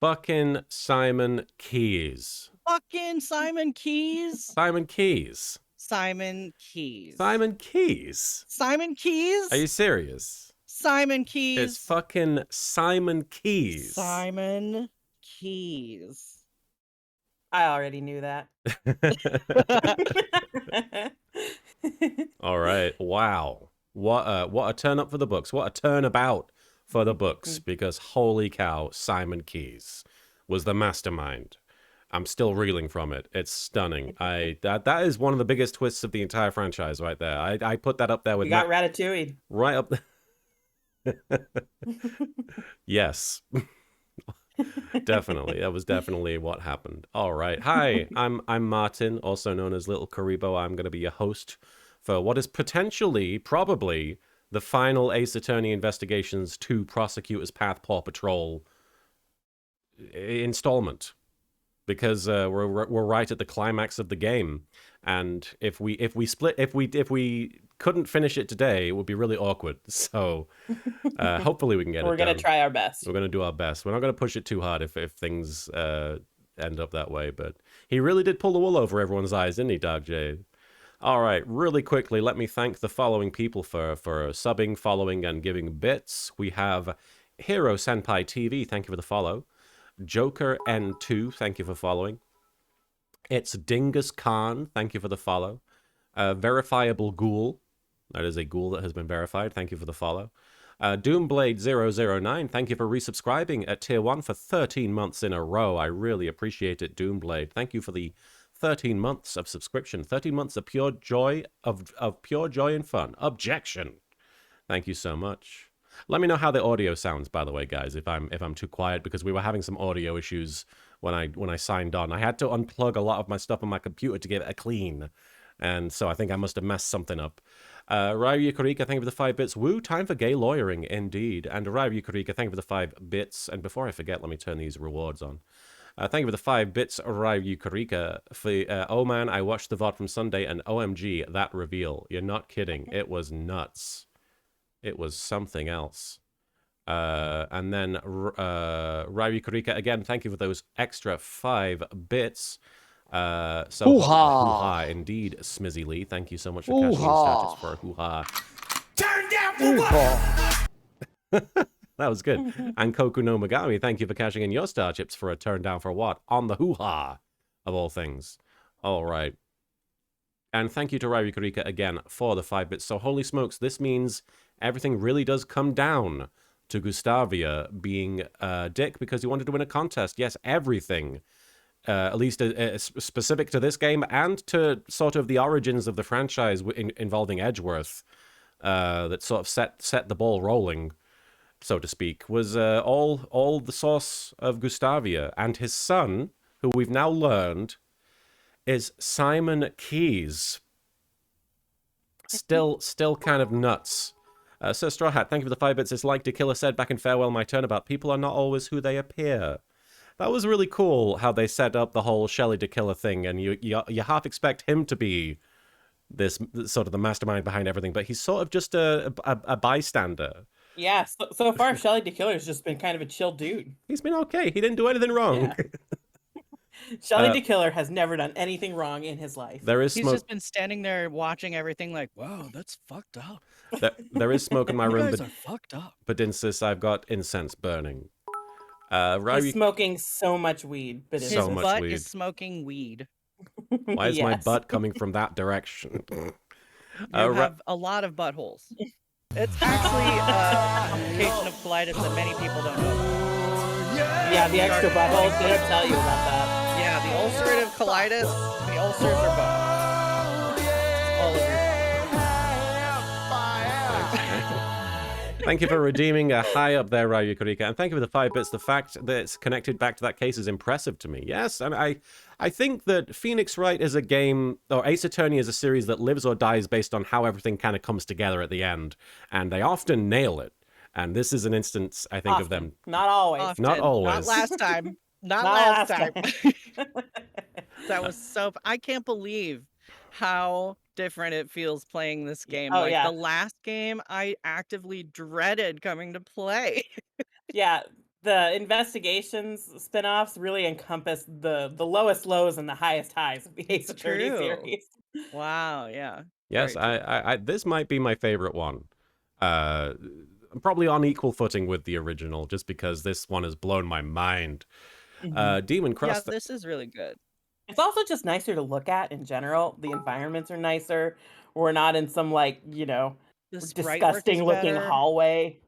fucking Simon Keys. Fucking Simon Keys. Simon Keys. Simon Keys. Simon Keys. Simon Keys. Are you serious? Simon Keys. It's fucking Simon Keys. Simon Keys. I already knew that. All right. Wow. What a turn up for the books. What a turnabout for the books. Because holy cow, Simon Keys was the mastermind. I'm still reeling from it. It's stunning. That is one of the biggest twists of the entire franchise right there. I put that up there with You got Ratatouille. right up there. Yes. Definitely. That was definitely what happened. All right. Hi, I'm Martin, also known as Little Karibo. I'm going to be your host for what is potentially, probably, the final Ace Attorney Investigations 2 Prosecutor's Path Paw Patrol installment. Because we're right at the climax of the game, and if we couldn't finish it today, it would be really awkward. So hopefully we can get it. We're gonna try our best. We're gonna do our best. We're not gonna push it too hard if things end up that way. But he really did pull the wool over everyone's eyes, didn't he, Dark Jade? All right, really quickly, let me thank the following people for subbing, following, and giving bits. We have Hero Senpai TV. Thank you for the follow. Joker N2, thank you for following. It's Dingus Khan, thank you for the follow. Verifiable Ghoul, that is a ghoul that has been verified, thank you for the follow. Doomblade009, thank you for resubscribing at Tier 1 for 13 months in a row. I really appreciate it, Doomblade. Thank you for the 13 months of subscription, 13 months of pure joy, of pure joy and fun. Objection. Thank you so much. Let me know how the audio sounds, by the way, guys, if I'm too quiet, because we were having some audio issues when I signed on. I had to unplug a lot of my stuff on my computer to give it a clean, and so I think I must have messed something up. Ryu Yukarika, thank you for the 5 bits. Woo, time for gay lawyering, indeed. And Ryu Yukarika, thank you for the 5 bits. And before I forget, let me turn these rewards on. Thank you for the 5 bits, Ryu Yukarika. For oh man, I watched the VOD from Sunday, and OMG, that reveal. You're not kidding. It was nuts. It was something else. And then Ryu Kurika, again, thank you for those extra 5 bits. Hoo-ha, indeed, Smizzy Lee. Thank you so much for cashing in status for hoo-ha. Turn down for what? That was good. And Koku no Megami, thank you for cashing in your star chips for a turn down for what? On the hoo-ha, of all things. All right. And thank you to Ryu Kurika again for the 5 bits. So holy smokes, this means everything really does come down to Gustavia being a dick because he wanted to win a contest. Yes, everything, at least specific to this game and to sort of the origins of the franchise involving Edgeworth, that sort of set the ball rolling, so to speak, was all the source of Gustavia. And his son, who we've now learned is Simon Keys. Still kind of nuts. Sir Straw Hat, thank you for the 5 bits. It's like Dekiller said back in Farewell My Turnabout, people are not always who they appear. That was really cool how they set up the whole Shelley Dekiller thing, and you half expect him to be this sort of the mastermind behind everything, but he's sort of just a bubystander. Yeah, so far Shelley Dekiller's just been kind of a chill dude. He's been okay. He didn't do anything wrong. Yeah. Shelley Dekiller has never done anything wrong in his life. He's just been standing there watching everything like, wow, that's fucked up. There is smoke in my room, but are fucked up. But insists I've got incense burning. He's smoking so much weed, but his butt is smoking weed. Why is my butt coming from that direction? You have a lot of buttholes. It's actually a complication of colitis that many people don't know about. Yeah, the extra buttholes, they don't tell you about that. Yeah, the ulcerative colitis, the ulcers are butt. All over your body. Thank you for redeeming a high up there, Ryu Kurika, and thank you for the 5 bits. The fact that it's connected back to that case is impressive to me. Yes, and I think that Phoenix Wright is a game, or Ace Attorney is a series that lives or dies based on how everything kind of comes together at the end, and they often nail it. And this is an instance, I think, of them. Not always. Often. Not always. Not last time. Not last time. That was so... I can't believe how different it feels playing this game. Oh, like, yeah. the last game, I actively dreaded coming to play. Yeah. the investigations spin-offs really encompass the lowest lows and the highest highs of the Ace Attorney True. series. Wow, yeah. Yes, Very true. I this might be my favorite one. Uh, Probably on equal footing with the original, just because this one has blown my mind. Demon Yeah, Cross. this is really good. It's also just nicer to look at in general. The environments are nicer. We're not in some like, The sprite work is disgusting looking better. hallway.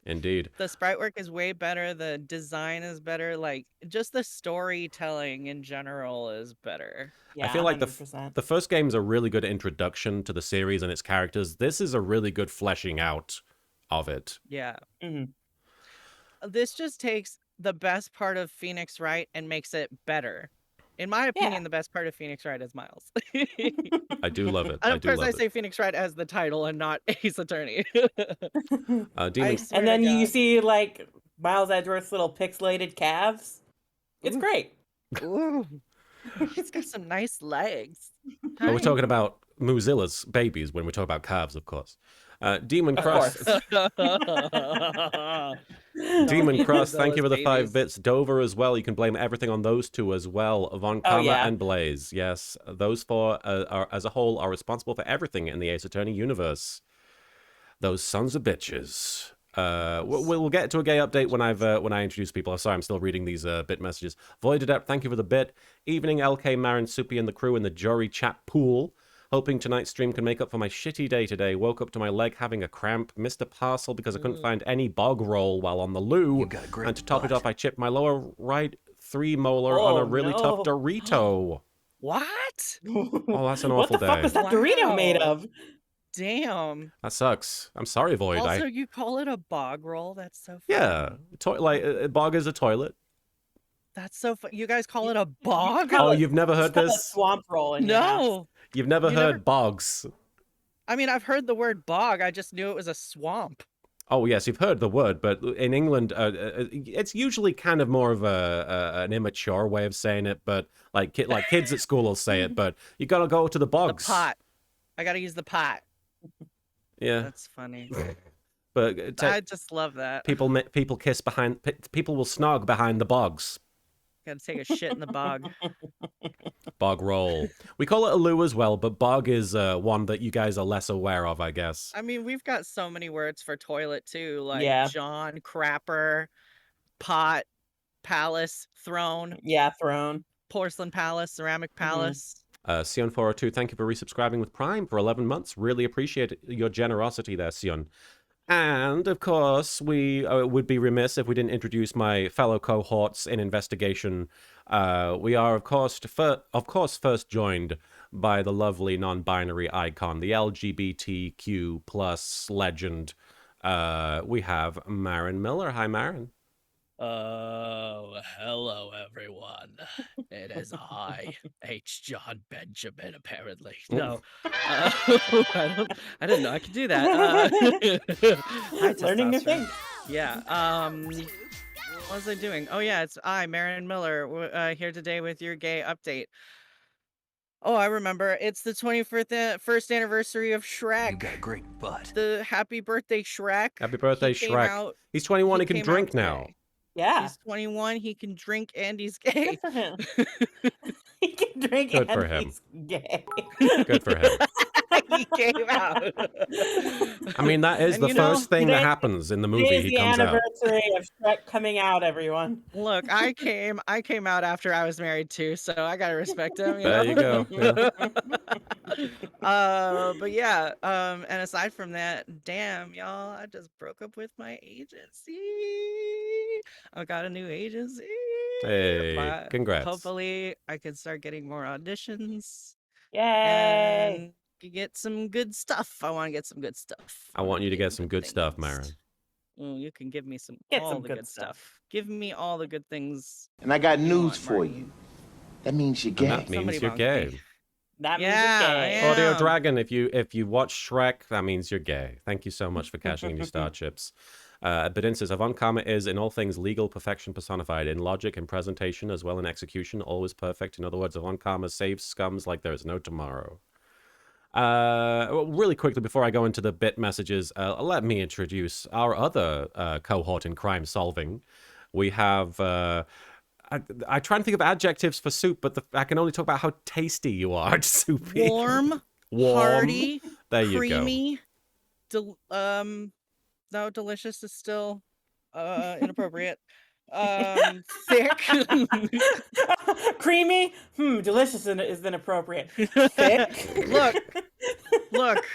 Indeed. The sprite work is way better. The design is better. Like, just the storytelling in general is better. Yeah, I feel like 100%. the first game's a really good introduction to the series and its characters. This is a really good fleshing out of it. Yeah. hmm This just takes the best part of Phoenix Wright and makes it better. In my opinion, the best part of Phoenix Wright is Miles. I do love it. And I of do course, love I it. say Phoenix Wright as the title and not Ace Attorney. Demon. swear And then to you God. see like Miles Edgeworth's little pixelated calves. It's Ooh. great. Ooh. He's got some nice legs. But we're Tiny. talking about Mozilla's babies when we talk about calves, of course. Demon Of Cross. Demon Cross, thank you for the 5 bits. Dover as well. You can blame everything on those two as well. Von Karma yeah. and Blaze. Yes, those four are, as a whole, are responsible for everything in the Ace Attorney universe. Those sons of bitches. We'll get to a gay update when I introduce people. Sorry, I'm still reading these bit messages. Void Adept, thank you for the bit. Evening, LK, Marin, Soupy, and the crew in the jury chat pool. Hoping tonight's stream can make up for my shitty day today. Woke up to my leg having a cramp. Missed a parcel because I couldn't find any bog roll while on the loo. And to top it off, I chipped my lower right 3 molar on a really tough Dorito. What? Oh, that's an awful What the fuck day. was that Dorito made Wow. of? Damn. That sucks. I'm sorry, Void. Also, you call it a bog roll? That's so funny. Yeah, bog is a toilet. That's so funny. You guys call it a bog? Oh, you've never heard Just call it this? swamp roll in your house. No. You've never You heard never- bogs? I mean, I've heard the word bog. I just knew it was a swamp. Oh yes, you've heard the word, but in England, it's usually kind of more of an immature way of saying it. But like kids at school will say it. But you gotta go to the bogs. The pot. I gotta use the pot. Yeah, That's funny. but I just love that. people kiss behind. People will snog behind the bogs. Gotta take a shit in the bog. Bog roll. We call it a loo as well, but bog is one that you guys are less aware of, I guess. I mean, we've got so many words for toilet too, like Yeah. John, crapper, pot, palace, throne, Yeah, throne. porcelain palace, ceramic palace. Sion402, thank you for resubscribing with Prime for 11 months. Really appreciate your generosity there, Sion. And, of course, we would be remiss if we didn't introduce my fellow cohorts in investigation. We are, of course, first joined by the lovely non-binary icon, the LGBTQ plus legend. We have Marin Miller. Hi, Marin. Oh, hello, everyone. It is I, H. John Benjamin, apparently. No. I didn't know I could do that. Hi, Learning new testosterone. things. Yeah. What was I doing? Oh yeah, it's I, Marin Miller, here today with your gay update. Oh, I remember. It's the 21st anniversary of Shrek. You got a great butt. The happy birthday, Shrek. Happy birthday, He came Shrek. out- He's 21, he can came out drink now. today. Yeah. He's 21. He can drink and he's gay. Good for him. He can drink Good and for him. he's gay. Good for him. He came out. I mean, that is And the you know, first thing that today- happens in the Today movie. is He the comes out. anniversary of Shrek coming out, everyone. Look, I came out after I was married too, so I gotta respect him. There you go. But yeah, and aside from that, damn, y'all, I just broke up with my agency. I got a new agency. Hey, But congrats. hopefully I can start getting more auditions Yay! and get some good stuff. I want to get some good stuff. I want you to get some good stuff, things. Marin. Well, you can give me some Get all some the good good stuff. stuff. Give me all the good things. And I got you news want, for Marty. you. That means you're And gay. that means Somebody you're wrong gay. me. That means Yeah, you're gay. I Audio am. Dragon, if you watch Shrek, that means you're gay. Thank you so much for cashing in your star chips. Bedin says, Avon Karma is in all things legal perfection personified, in logic and presentation as well in execution, always perfect. In other words, Avon Karma saves scums like there is no tomorrow. Really quickly before I go into the bit messages, let me introduce our other cohort in crime solving. We have. I try and think of adjectives for soup, but I can only talk about how tasty you are, Soupy. Warm, Warm. hearty, There you go. creamy. No, delicious is still inappropriate. Thick. Creamy? Delicious is inappropriate. Thick? Look,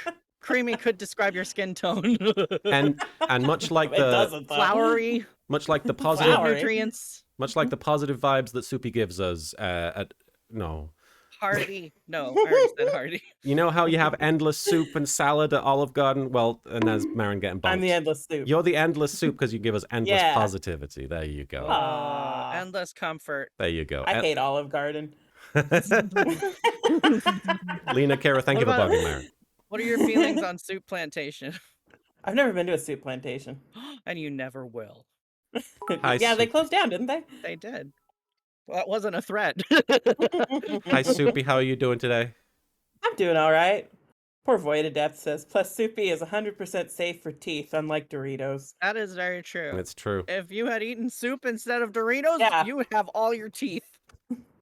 creamy could describe your skin tone. And much like It the doesn't, though. Flowery, much like the positive full of Flowery. nutrients. much like the positive vibes that Soupy gives us no. Hearty. No, I already said hearty. You know how you have endless soup and salad at Olive Garden? Well, and there's Marin getting bumped. I'm the endless soup. You're the endless soup because you give us endless Yeah. positivity. There you go. Aw. Endless comfort. There you go. I hate Olive Garden. Lena, Kara, thank you What for about- bugging Marin. What are your feelings on Soup Plantation? I've never been to a soup plantation. And you never will. Hi, Yeah, they Soup. closed down, didn't they? They did. Well, that wasn't a threat. Hi, Soupy. How are you doing today? I'm doing all right. Poor Void Adept says, plus Soupy is 100% safe for teeth, unlike Doritos. That is very true. It's true. If you had eaten soup instead of Doritos, Yeah. you would have all your teeth.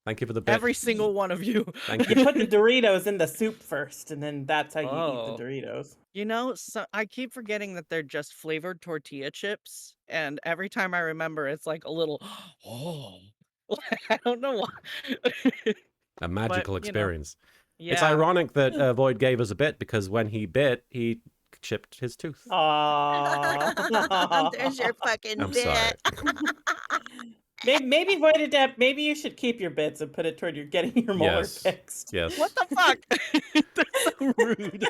Thank you for the bit. Every single one of you. Thank You you. put the Doritos in the soup first, and then that's how you Oh. eat the Doritos. You know, so I keep forgetting that they're just flavored tortilla chips. And every time I remember, it's like a little, oh. I don't know why. A magical you know, experience. Yeah. It's ironic that Void gave us a bit because when he bit, he chipped his tooth. Aww. There's your fucking I'm bit. sorry. Maybe Void Adept, maybe you should keep your bits and put it toward your getting your molar Yes. fixed. Yes. What the fuck? That's so rude.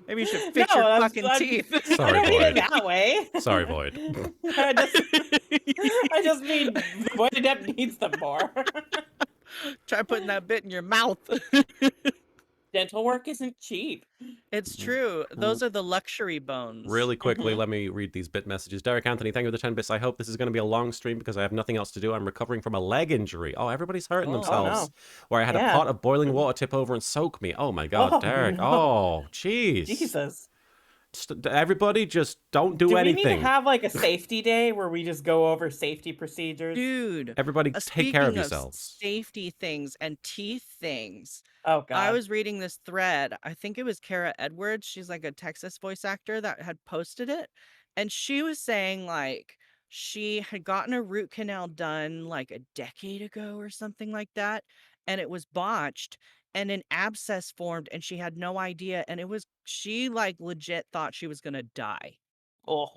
Maybe you should fix No, your I'm- fucking I'm- teeth. I Sorry, don't mean it Void. that way. Sorry, Void. I just mean Void Adept needs them more. Try putting that bit in your mouth. Dental work isn't cheap. It's true. Those are the luxury bones. Really quickly, let me read these bit messages. Derek Anthony, thank you for the 10 bits. I hope this is going to be a long stream because I have nothing else to do. I'm recovering from a leg injury. Oh, everybody's hurting Oh, themselves. no. Where I had a Yeah. pot of boiling water tip over and soak me. Oh my God, Oh, Derek. no. Oh, jeez. Jesus. Everybody just don't do Do we anything. need to have like a safety day where we just go over safety procedures? Dude. Everybody take care of Speaking yourselves. Safety things and teeth things. Oh God. I was reading this thread. I think it was Kara Edwards. She's like a Texas voice actor that had posted it. And she was saying like she had gotten a root canal done like a decade ago or something like that. And it was botched and an abscess formed and she had no idea. And she like legit thought she was going to die. Oh.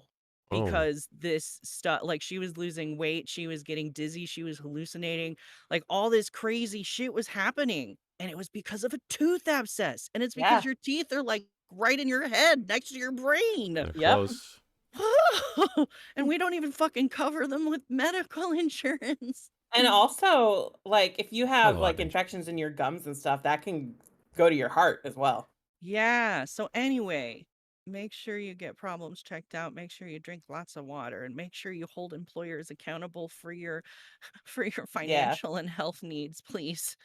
Oh. Because this stuff, like she was losing weight, she was getting dizzy, she was hallucinating, like all this crazy shit was happening. And it was because of a tooth abscess. And it's because Yeah. your teeth are like right in your head next to your brain. They're Yep. close. And we don't even fucking cover them with medical insurance. And also, like, if you have Hello, like Abby. infections in your gums and stuff, that can go to your heart as well. Yeah. So anyway, make sure you get problems checked out. Make sure you drink lots of water and make sure you hold employers accountable for your financial and health needs, please.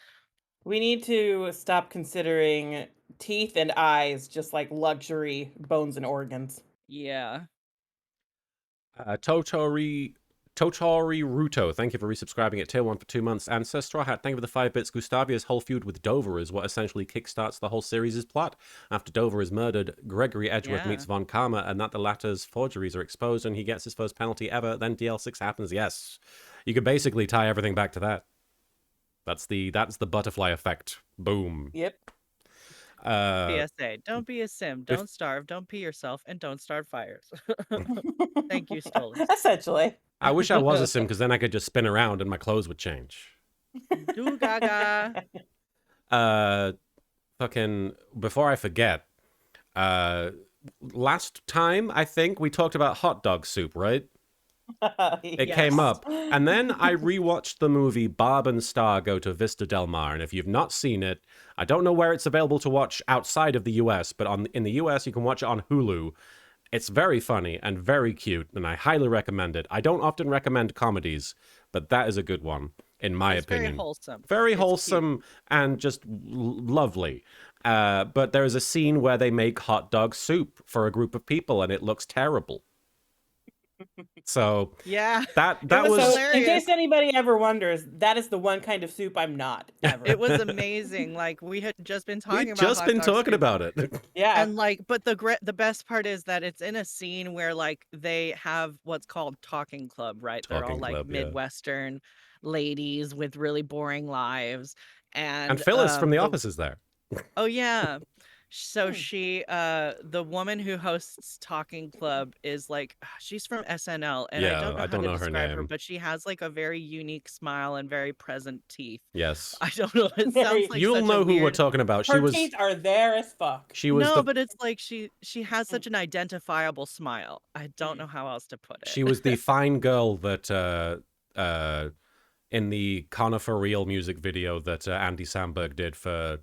We need to stop considering teeth and eyes just like luxury bones and organs. Yeah. Totori Ruto, thank you for resubscribing at tier 1 for 2 months. And Sir Straw Hat, thank you for the 5 bits. Gustavia's whole feud with Dover is what essentially kickstarts the whole series' plot. After Dover is murdered, Gregory Edgeworth Yeah. meets Von Karma, and that the latter's forgeries are exposed, and he gets his first penalty ever. Then DL6 happens. Yes, you could basically tie everything back to that. That's the butterfly effect. Boom. Yep. PSA. Don't be a sim. Don't starve. Don't pee yourself. And don't start fires. Thank you, Stolas. Essentially. I wish I was a sim because then I could just spin around and my clothes would change. Do gaga. Fucking before I forget, last time I think we talked about hot dog soup, right? It came Yes. up. And then I rewatched the movie Barb and Star Go to Vista Del Mar. And if you've not seen it, I don't know where it's available to watch outside of the US, but in the US, you can watch it on Hulu. It's very funny and very cute, and I highly recommend it. I don't often recommend comedies, but that is a good one. in my It's opinion. very wholesome. Very It's wholesome and just lovely. But there is a scene where they make hot dog soup for a group of people, and it looks terrible. So cute. Yeah. that was was So, hilarious. in case anybody ever wonders, that is the one kind of soup I'm not ever. It was amazing. Like we had just been talking we've about just hot been dog talking soup. about it. Yeah. And like, but the best part is that it's in a scene where like they have what's called talking club, right? They're all Talking like club, yeah. Midwestern ladies with really boring lives. And Phyllis from The Office is there. oh yeah. So Hmm. she the woman who hosts Talking Club is like she's from SNL and Yeah, I don't know I how don't to know her describe her, name. but she has like a very unique smile and very present teeth. Yes. I don't know. It Very- sounds like You'll such know a who we're weird... talking about. She Her was teeth are there as fuck. she was No, the but it's like she has such an identifiable smile. I don't Mm. know how else to put it. she was the fine girl that in the Connor for Real music video that Andy Samberg did for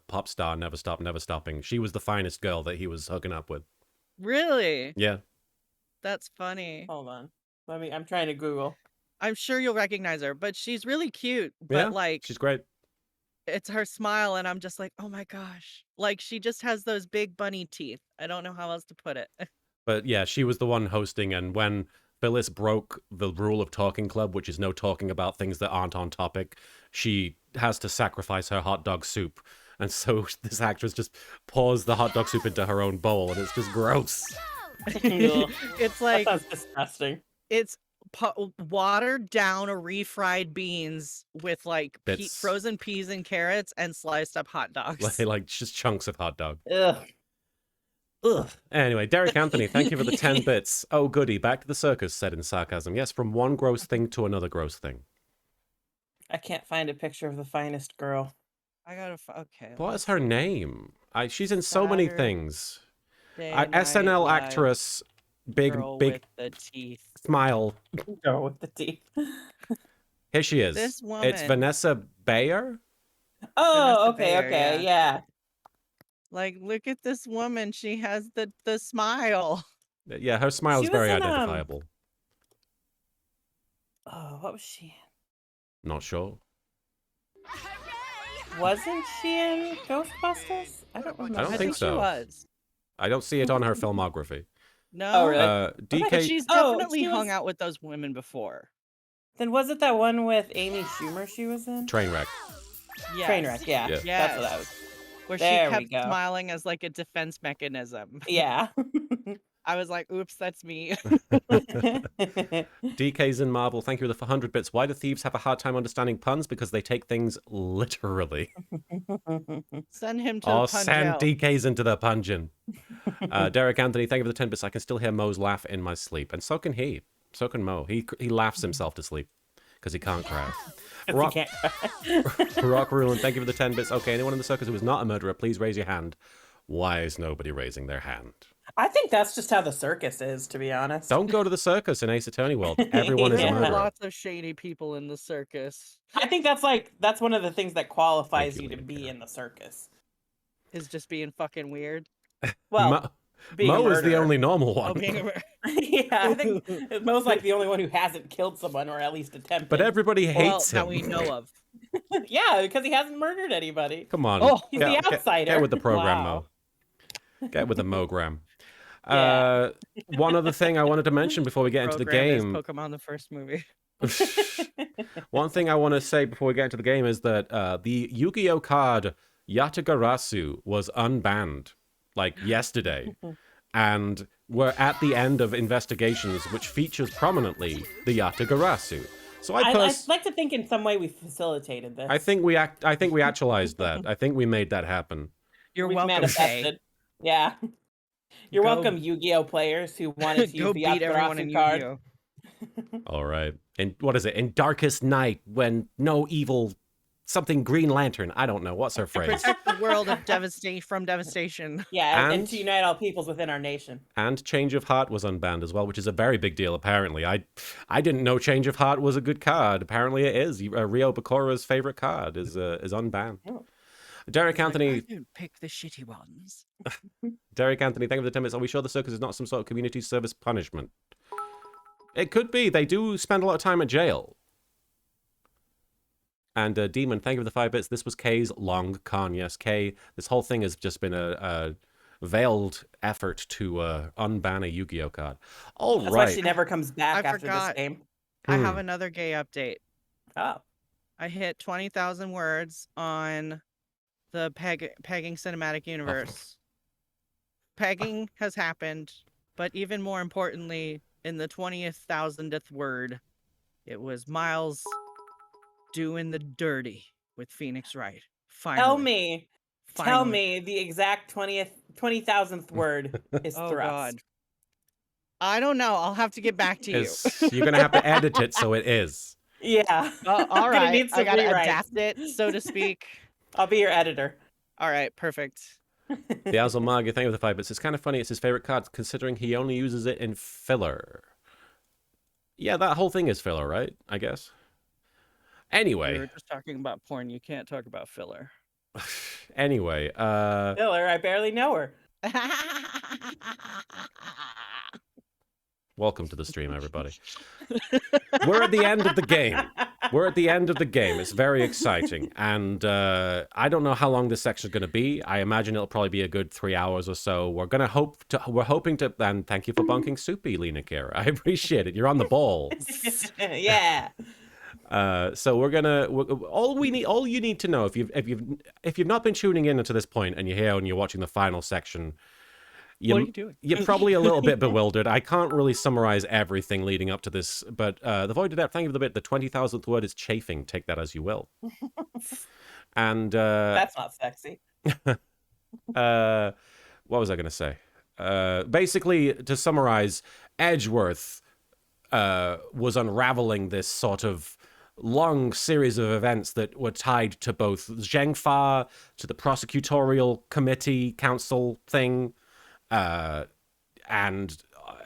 Pop Star Never Stop Never Stopping. She was the finest girl that he was hooking up with. Really? Yeah. That's funny. Hold on. I'm trying to Google. I'm sure you'll recognize her, but she's really cute. But Yeah, like she's great. it's her smile and I'm just like, "Oh my gosh." Like she just has those big bunny teeth. I don't know how else to put it. But yeah, she was the one hosting, and when Phyllis broke the rule of Talking Club, which is no talking about things that aren't on topic, she has to sacrifice her hot dog soup. And so this actress just pours the hot dog soup into her own bowl, and it's just gross. It's That like sounds disgusting. it's watered down refried beans with like Bits. frozen peas and carrots and sliced up hot dogs. Like just chunks of hot dog. Ugh. Ugh. Anyway, Derek Anthony, thank you for the 10 bits. Oh, goody. Back to the circus, said in sarcasm. Yes, from one gross thing to another gross thing. I can't find a picture of the finest girl. I gotta okay. What is her name? She's in so many Saturday things. Night SNL Live actress, big girl big with the teeth. smile. Girl with the teeth. Here she is. This It's woman. Vanessa Bayer. Oh, Vanessa okay, Bayer, okay, yeah. Like, look at this woman. She has the smile. Yeah, her smile She is was very in, identifiable. Oh, what was she in? Not sure. Wasn't she in Ghostbusters? I don't remember. I don't I think think so. she was. I don't see it on her filmography. No. Oh, really? DK. But she's Oh, definitely she hung was- out with those women before. Then was it that one with Amy Schumer she was in? Trainwreck. Yes. Trainwreck, yeah. Yeah. That's what I was. Where There she we kept go. smiling as like a defense mechanism. Yeah. I was like, oops, that's me. DK's in Marvel. Thank you for the 100 bits. Why do thieves have a hard time understanding puns? Because they take things literally. Send him to Oh, the punch send out. DK's into the pungeon. Derek Anthony, thank you for the 10 bits. I can still hear Mo's laugh in my sleep. And so can he. So can Mo. He laughs himself to sleep because he can't cry. Rock, Rock Ruin, thank you for the 10 bits. Okay, anyone in the circus who is not a murderer, please raise your hand. Why is nobody raising their hand? I think that's just how the circus is, to be honest. Don't go to the circus in Ace Attorney World. Everyone is a Yeah. There are murderer. lots of shady people in the circus. I think that's one of the things that qualifies Thank you, you to Lena be Karen. in the circus. Is just being fucking weird. Well, being a Mo is the murderer. only normal one. Oh, being a murderer. Yeah, I think Mo's like the only one who hasn't killed someone or at least attempted. But everybody Well, hates that him. we know of. Yeah, because he hasn't murdered anybody. Come on. Oh, he's the outsider. Get with the program, Wow. Mo. Get with the Mogram. Yeah. One other thing I wanted to mention before we get into the Program is game. Pokemon the first movie. One thing I want to say before we get into the game is that the Yu-Gi-Oh card Yatagarasu was unbanned like yesterday. And we're at the end of investigations, which features prominently the Yatagarasu. So I'd like to think in some way we facilitated this. I think we actualized that. I think we made that happen. You're We've welcome, Kay. manifested. Yeah. You're Go- welcome, Yu-Gi-Oh players who wanted to Go use the beat everyone in Yatagarasu card. Yu-Gi-Oh. All right. And what is it? In darkest night, when no evil, something Green Lantern. I don't know. What's her phrase? Protect the world of devastation. Yeah, and And- to unite all peoples within our nation. And Change of Heart was unbanned as well, which is a very big deal, apparently. I didn't know Change of Heart was a good card. Apparently it is. Rio Bakura's favorite card is unbanned. Oh. Derek Anthony, I don't pick the shitty ones. Derek Anthony, thank you for the 10 minutes. Are we sure the circus is not some sort of community service punishment? It could be. They do spend a lot of time at jail. And Demon, thank you for the 5 bits. This was Kay's long con. Yes, Kay. This whole thing has just been a veiled effort to unban a Yu-Gi-Oh card. All That's why right. she never comes back I after this forgot. game. I have another gay update. Oh. I hit 20,000 words on the pegging cinematic universe. Pegging has happened, but even more importantly, in the 20,000th word, it was Miles doing the dirty with Phoenix Wright. Finally. Tell me the exact 20,000th word is Oh thrust. God. I don't know. I'll have to get back to you. You're going to have to edit it so it is. Yeah. All Gonna right. need I some gotta rewrites. adapt it, so to speak. I'll be your editor. All right. Perfect. The Azul Magia, thank you for the 5 bits. It's kind of funny. It's his favorite card, considering he only uses it in filler. Yeah, that whole thing is filler, right? I guess. We Anyway. were just talking about porn. You can't talk about filler. Anyway. Filler, I barely know her. Welcome to the stream, everybody. We're at the end of the game. We're at the end of the game. It's very exciting. And I don't know how long this section is going to be. I imagine it'll probably be a good 3 hours or so. We're hoping to, and thank you for bunking Soupy, Lena Kira. I appreciate it. You're on the ball. Yeah. So all you need to know, if you've not been tuning in to this point and you're here and you're watching the final section, what are you doing? You're probably a little bit bewildered. I can't really summarize everything leading up to this, but the Void of Depth, thank you for the bit. The 20,000th word is chafing. Take that as you will. And that's not sexy. What was I going to say? Basically, to summarize, Edgeworth was unraveling this sort of long series of events that were tied to both Zhengfa, to the prosecutorial committee council thing, and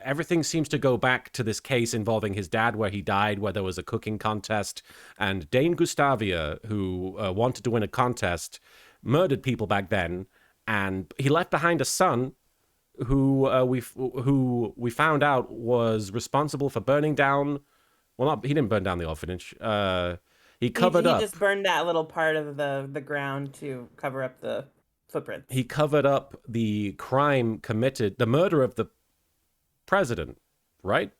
everything seems to go back to this case involving his dad, where he died, where there was a cooking contest, and Dane Gustavia, who wanted to win a contest, murdered people back then, and he left behind a son who we found out was responsible for burning down. Well, he didn't burn down the orphanage. He covered up. He just burned that little part of the ground to cover up the footprints. He covered up the crime committed, the murder of the president, right?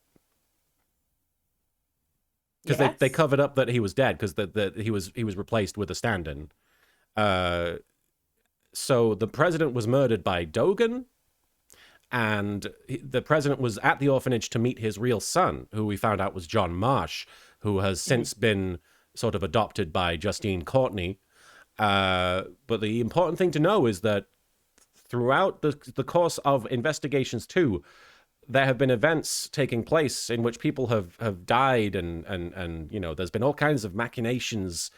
Because Yes. they covered up that he was dead because he was replaced with a stand-in. So the president was murdered by Dogan, and the president was at the orphanage to meet his real son, who we found out was John Marsh, who has since been sort of adopted by Justine Courtney. But the important thing to know is that throughout the course of investigations too, there have been events taking place in which people have died, and you know, there's been all kinds of machinations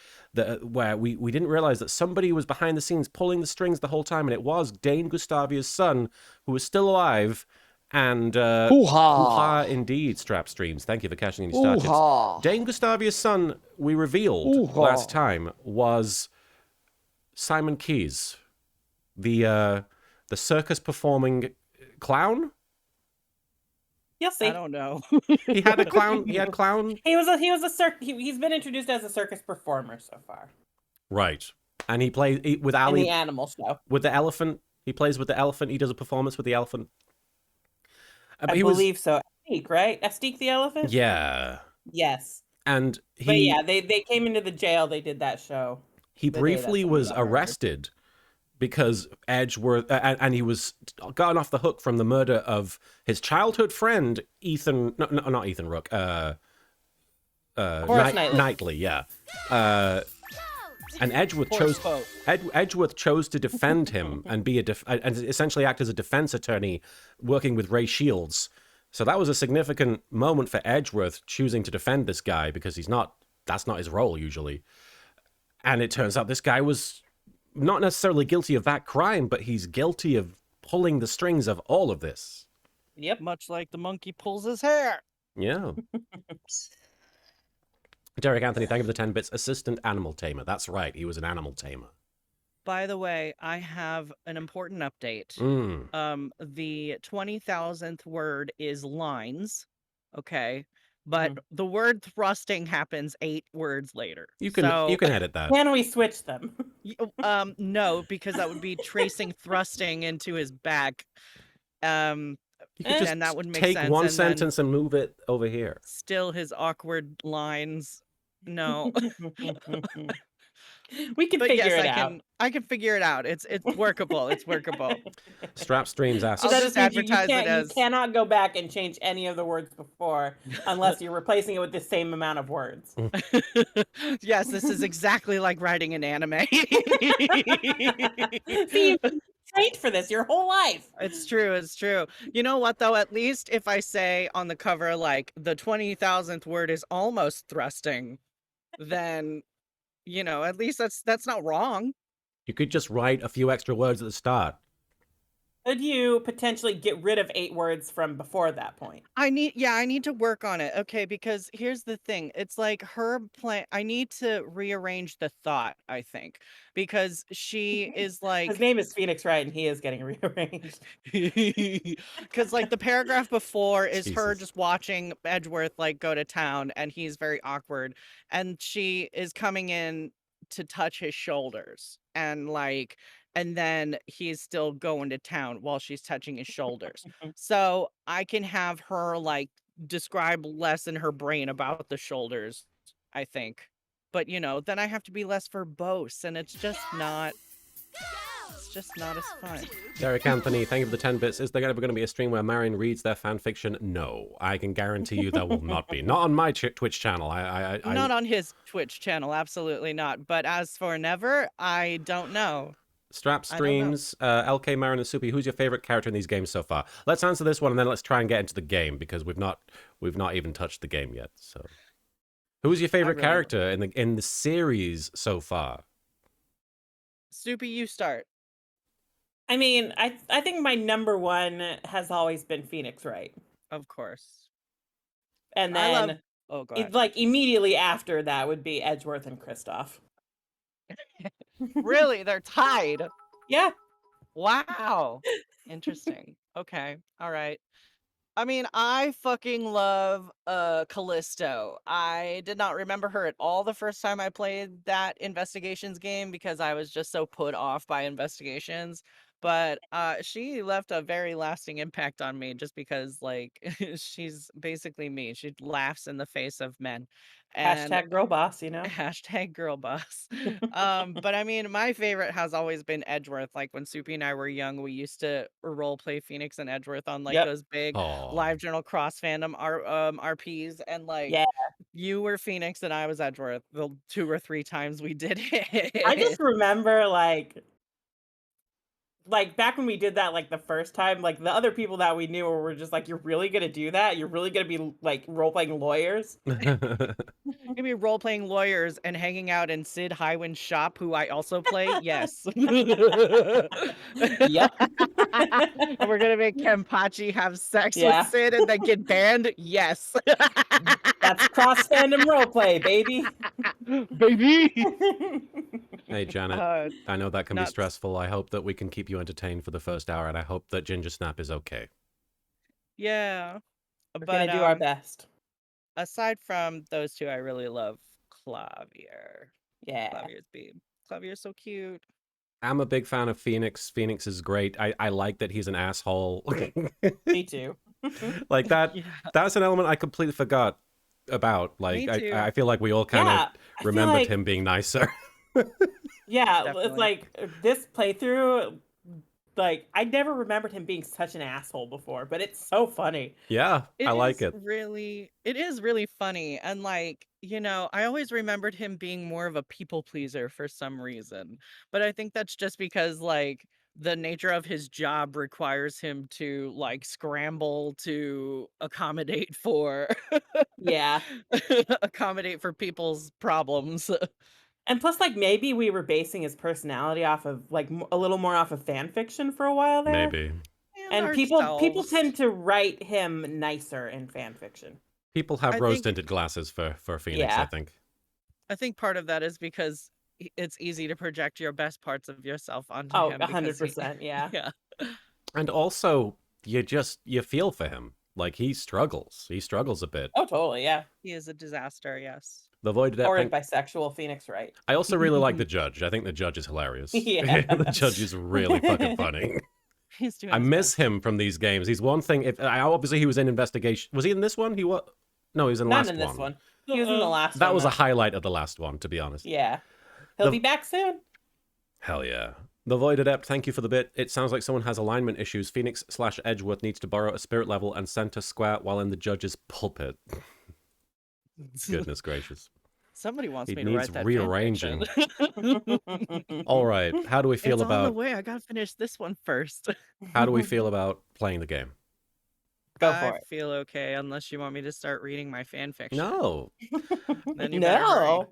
where we didn't realize that somebody was behind the scenes pulling the strings the whole time, and it was Dane Gustavia's son, who was still alive. And hoo-ha indeed, Strap Streams. Thank you for cashing in your star chips. Dane Gustavia's son, we revealed last time, was Simon Keyes, the circus performing clown. You'll see. I don't know. He had a clown. He had clown. He's been introduced as a circus performer so far. Right, and he plays with In Ali the animal show. with the elephant. He plays with the elephant. He does a performance with the elephant. I believe so. Astique, right? Astique the elephant? Yeah. Yes. And But yeah, they came into the jail. They did that show. He the day briefly that was somebody got murdered. arrested because Edgeworth, and he was gotten off the hook from the murder of his childhood friend, Ethan. No, not Ethan Rook. Knightley. Yeah. And Edgeworth chose to defend him and be and essentially act as a defense attorney, working with Ray Shields. So that was a significant moment for Edgeworth, choosing to defend this guy, because that's not his role usually. And it turns out this guy was not necessarily guilty of that crime, but he's guilty of pulling the strings of all of this. Yep. Much like the monkey pulls his hair. Yeah. Derek Anthony, thank you for the 10 bits. Assistant animal tamer. That's right. He was an animal tamer. By the way, I have an important update. The 20,000th word is lines. Okay. but Mhm. the word thrusting happens 8 words later. You So can edit that. Can we switch them? no, because that would be tracing thrusting into his back. Um, You could Eh. just and that would make take sense. one And then sentence and move it over here. still his awkward lines. No. We can But figure yes, it out. I can figure it out. It's workable. It's workable. Strap Streams So asks. I'll that just just means you advertise it can't you as cannot go back and change any of the words before unless you're replacing it with the same amount of words. yes, this is exactly like writing an anime. See, you've been trained for this your whole life. It's true, it's true. You know what though? At least if I say on the cover like the 20,000th word is almost thrusting, then at least that's not wrong. You could just write a few extra words at the start. Could you potentially get rid of 8 words from before that point? I need to work on it. Okay, because here's the thing. It's like her plan. I need to rearrange the thought, I think, because she is His like, name is Phoenix Wright, and he is getting rearranged. because like the paragraph before is her Jesus. just watching Edgeworth like go to town and he's very awkward. And she is coming in to touch his shoulders and then he's still going to town while she's touching his shoulders. So I can have her like describe less in her brain about the shoulders, I think. But then I have to be less verbose and it's just not as fun. Derek Anthony, thank you for the 10 bits. Is there ever going to be a stream where Marin reads their fan fiction? No, I can guarantee you there will not be. Not on my Twitch channel. Not on his Twitch channel, absolutely not. But as for never, I don't know. Strap I don't know. Streams, LK, Marin, and Soupy. Who's your favorite character in these games so far? Let's answer this one and then let's try and get into the game because we've not even touched the game yet. So, who's your favorite really- character in the series so far? Soupy, you start. I mean, I think my number one has always been Phoenix Wright. Of course. And I then love Oh god. like immediately after that would be Edgeworth and Kristoff. Really? They're tied. Yeah. Wow. Interesting. Okay. All right. I mean, I fucking love Callisto. I did not remember her at all the first time I played that investigations game because I was just so put off by investigations. But she left a very lasting impact on me just because like she's basically me. She laughs in the face of men. And Hashtag girl boss, you know? hashtag girl boss. But I mean, my favorite has always been Edgeworth. Like when Soupy and I were young, we used to role play Phoenix and Edgeworth on like Yep. those big Oh, live journal cross fandom RPs, and like Yeah. you were Phoenix and I was Edgeworth. The 2 or 3 times we did it. I just remember like back when we did that like the first time, like the other people that we knew were just like, you're really gonna do that? You're really gonna be like role playing lawyers? Maybe role playing lawyers and hanging out in Sid Highwind's shop, who I also play. Yes. Yep. And we're gonna make Kenpachi have sex Yeah. with Sid and then get banned. Yes. That's cross fandom roleplay, baby. Baby. Hey, Janet. I know that can be nuts. stressful. I hope that we can keep you entertained for the first hour, and I hope that Ginger Snap is okay. Yeah. We're But gonna do our best. aside from those 2, I really love Clavier. Yeah. Clavier's babe. Clavier's so cute. I'm a big fan of Phoenix. Phoenix is great. I like that he's an asshole. Me too. Like that. Yeah. That's an element I completely forgot about. Like Me too. I feel like we all kind Yeah. of I feel remembered like- him being nicer. Yeah, Definitely. it's like this playthrough, like I never remembered him being such an asshole before, but it's so funny. Yeah, I like is it. It is really funny. And like, I always remembered him being more of a people pleaser for some reason. But I think that's just because like the nature of his job requires him to like scramble to accommodate for Yeah. accommodate for people's problems. And plus, like maybe we were basing his personality off of like a little more off of fan fiction for a while there. Maybe. And people tend to write him nicer in fan fiction. People have I rose-tinted glasses for Phoenix, Yeah. I think. I think part of that is because it's easy to project your best parts of yourself onto Oh, him. because 100%. Yeah. Yeah. And also, you feel for him. Like, he struggles. He struggles a bit. Oh, totally, yeah. He is a disaster, yes. The Void Adept. Or bisexual Phoenix Wright. I also really like the judge. I think the judge is hilarious. Yeah. The judge is really fucking funny. He's doing I his miss best. him from these games. He's one thing. Obviously, he was in Investigation. Was he in this one? He was. No, he was in the Not last in this one. one. He was in the last one. That was a though. highlight of the last one, to be honest. Yeah. He'll be back soon. Hell yeah. The Void Adept, thank you for the bit. It sounds like someone has alignment issues. Phoenix/Edgeworth needs to borrow a spirit level and center square while in the judge's pulpit. Goodness gracious. Somebody wants He me to needs write that rearranging. fanfiction. All right. How do we feel it's on the about way. I gotta finish this one first. how do we feel about playing the game? Go I for it. feel okay unless you want me to start reading my fan fiction. No. Then you better No.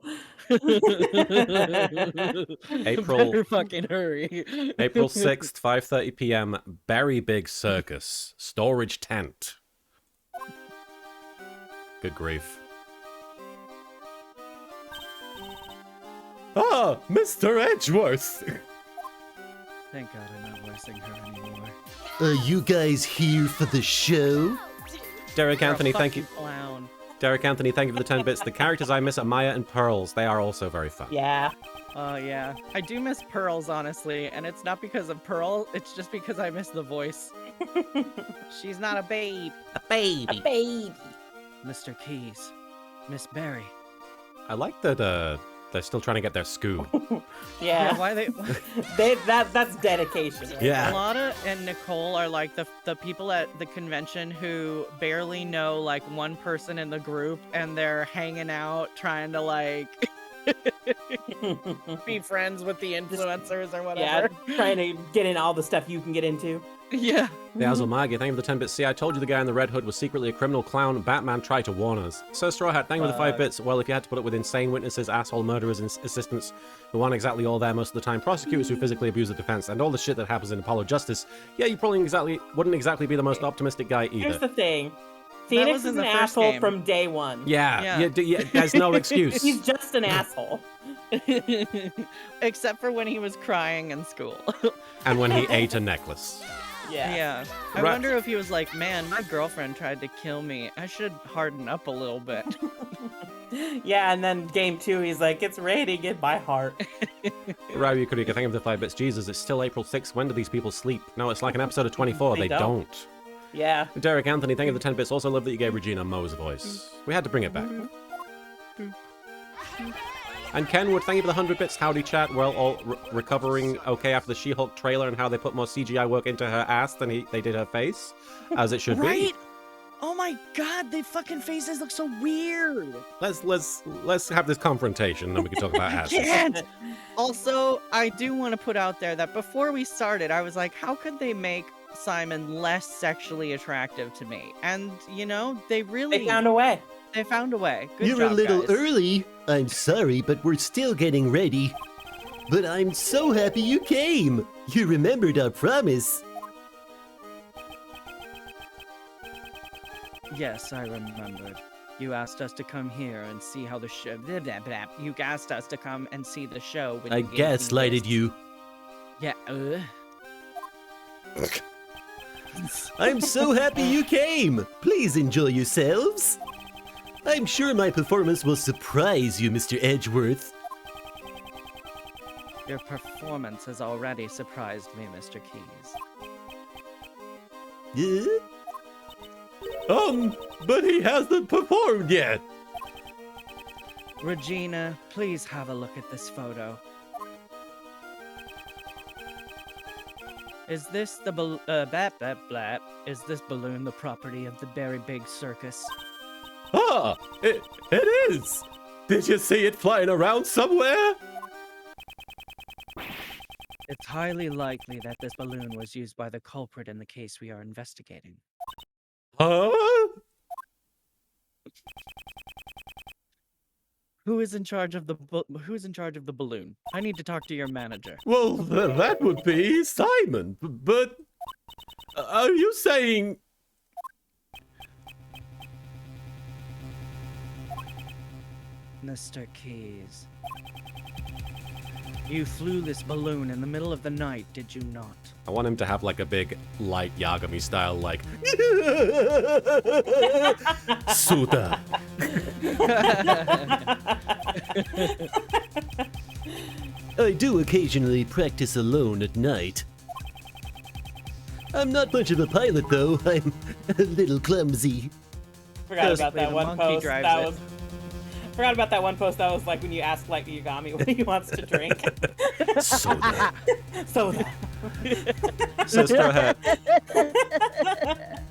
April- Better fucking hurry. April 6th, 5:30 p.m. Berry Big Circus storage tent. Good grief. Ah, Mr. Edgeworth. Thank God I'm not voicing her anymore. Are you guys here for the show? Derek You're a Anthony, thank you. fucking Clown. Derek Anthony, thank you for the 10 bits. The characters I miss are Maya and Pearls. They are also very fun. Yeah. Oh yeah, I do miss Pearls honestly, and it's not because of Pearl. It's just because I miss the voice. She's not a babe. A baby. Baby. Mr. Keys, Miss Berry. I like that they're still trying to get their scoo. Yeah. Why they? That's dedication. Right? Yeah. Alana and Nicole are like the people at the convention who barely know like one person in the group, and they're hanging out trying to like be friends with the influencers or Yeah, whatever. trying to get in all the stuff you can get into. Yeah. The Azulmagi, thank you for the 10 bits. See, I told you the guy in the red hood was secretly a criminal clown. Batman tried to warn us. Sir Straw Hat, thank you for the 5 bits. Well, if you had to put up with insane witnesses, asshole murderers, and assistants who aren't exactly all there most of the time, prosecutors who physically abuse the defense, and all the shit that happens in Apollo Justice, yeah, you probably wouldn't exactly be the most optimistic guy either. Here's the thing. was Phoenix in is the an first asshole game. from day one. Yeah, there's no excuse. He's just an asshole. Except for when he was crying in school. And when he ate a necklace. Yeah. Yeah. I Right. wonder if he was like, man, my girlfriend tried to kill me. I should harden up a little bit. Yeah, and then game 2, he's like, it's raining in my heart. Ryu Kurika, thank you for the 5 bits. Jesus, it's still April 6th. When do these people sleep? No, it's like an episode of 24. They They don't. don't. Yeah. Derek Anthony, thank you for the 10 bits. Also love that you gave Regina Moe's voice. We had to bring it back. And Kenwood, thank you for the 100 bits. Howdy chat. Well, all recovering okay after the She-Hulk trailer and how they put more CGI work into her ass than they did her face, as it should Right? be. Oh my god, the fucking faces look so weird. Let's have this confrontation, and then we can talk about I asses. can't. Also, I do want to put out there that before we started, I was like, how could they make Simon less sexually attractive to me? And, you know, they really They found a way. They found a way. Good You're job, a little guys. early. I'm sorry, but we're still getting ready. But I'm so happy you came. You remembered our promise. Yes, I remembered. You asked us to come here and see how the show. Blah, blah, blah. You asked us to come and see the show. When I you gave me gaslighted this. you. Yeah. I'm so happy you came. Please enjoy yourselves. I'm sure my performance will surprise you, Mr. Edgeworth. Your performance has already surprised me, Mr. Keys. But he hasn't performed yet. Regina, please have a look at this photo. Is this the Is this balloon the property of the Berry Big Circus? Ah, it is. Did you see it flying around somewhere? It's highly likely that this balloon was used by the culprit in the case we are investigating. Huh? Who is in charge of the balloon? I need to talk to your manager. Well, that would be Simon. But are you saying? Mr. Keys. You flew this balloon in the middle of the night, did you not? I want him to have like a big light Yagami style, like Suda. I do occasionally practice alone at night. I'm not much of a pilot, though. I'm a little clumsy. Forgot about Basically, that the one monkey post. drives That it. was. Forgot about that one post. That was like when you ask like Yagami what he wants to drink. Soda. So. So Straw Hat.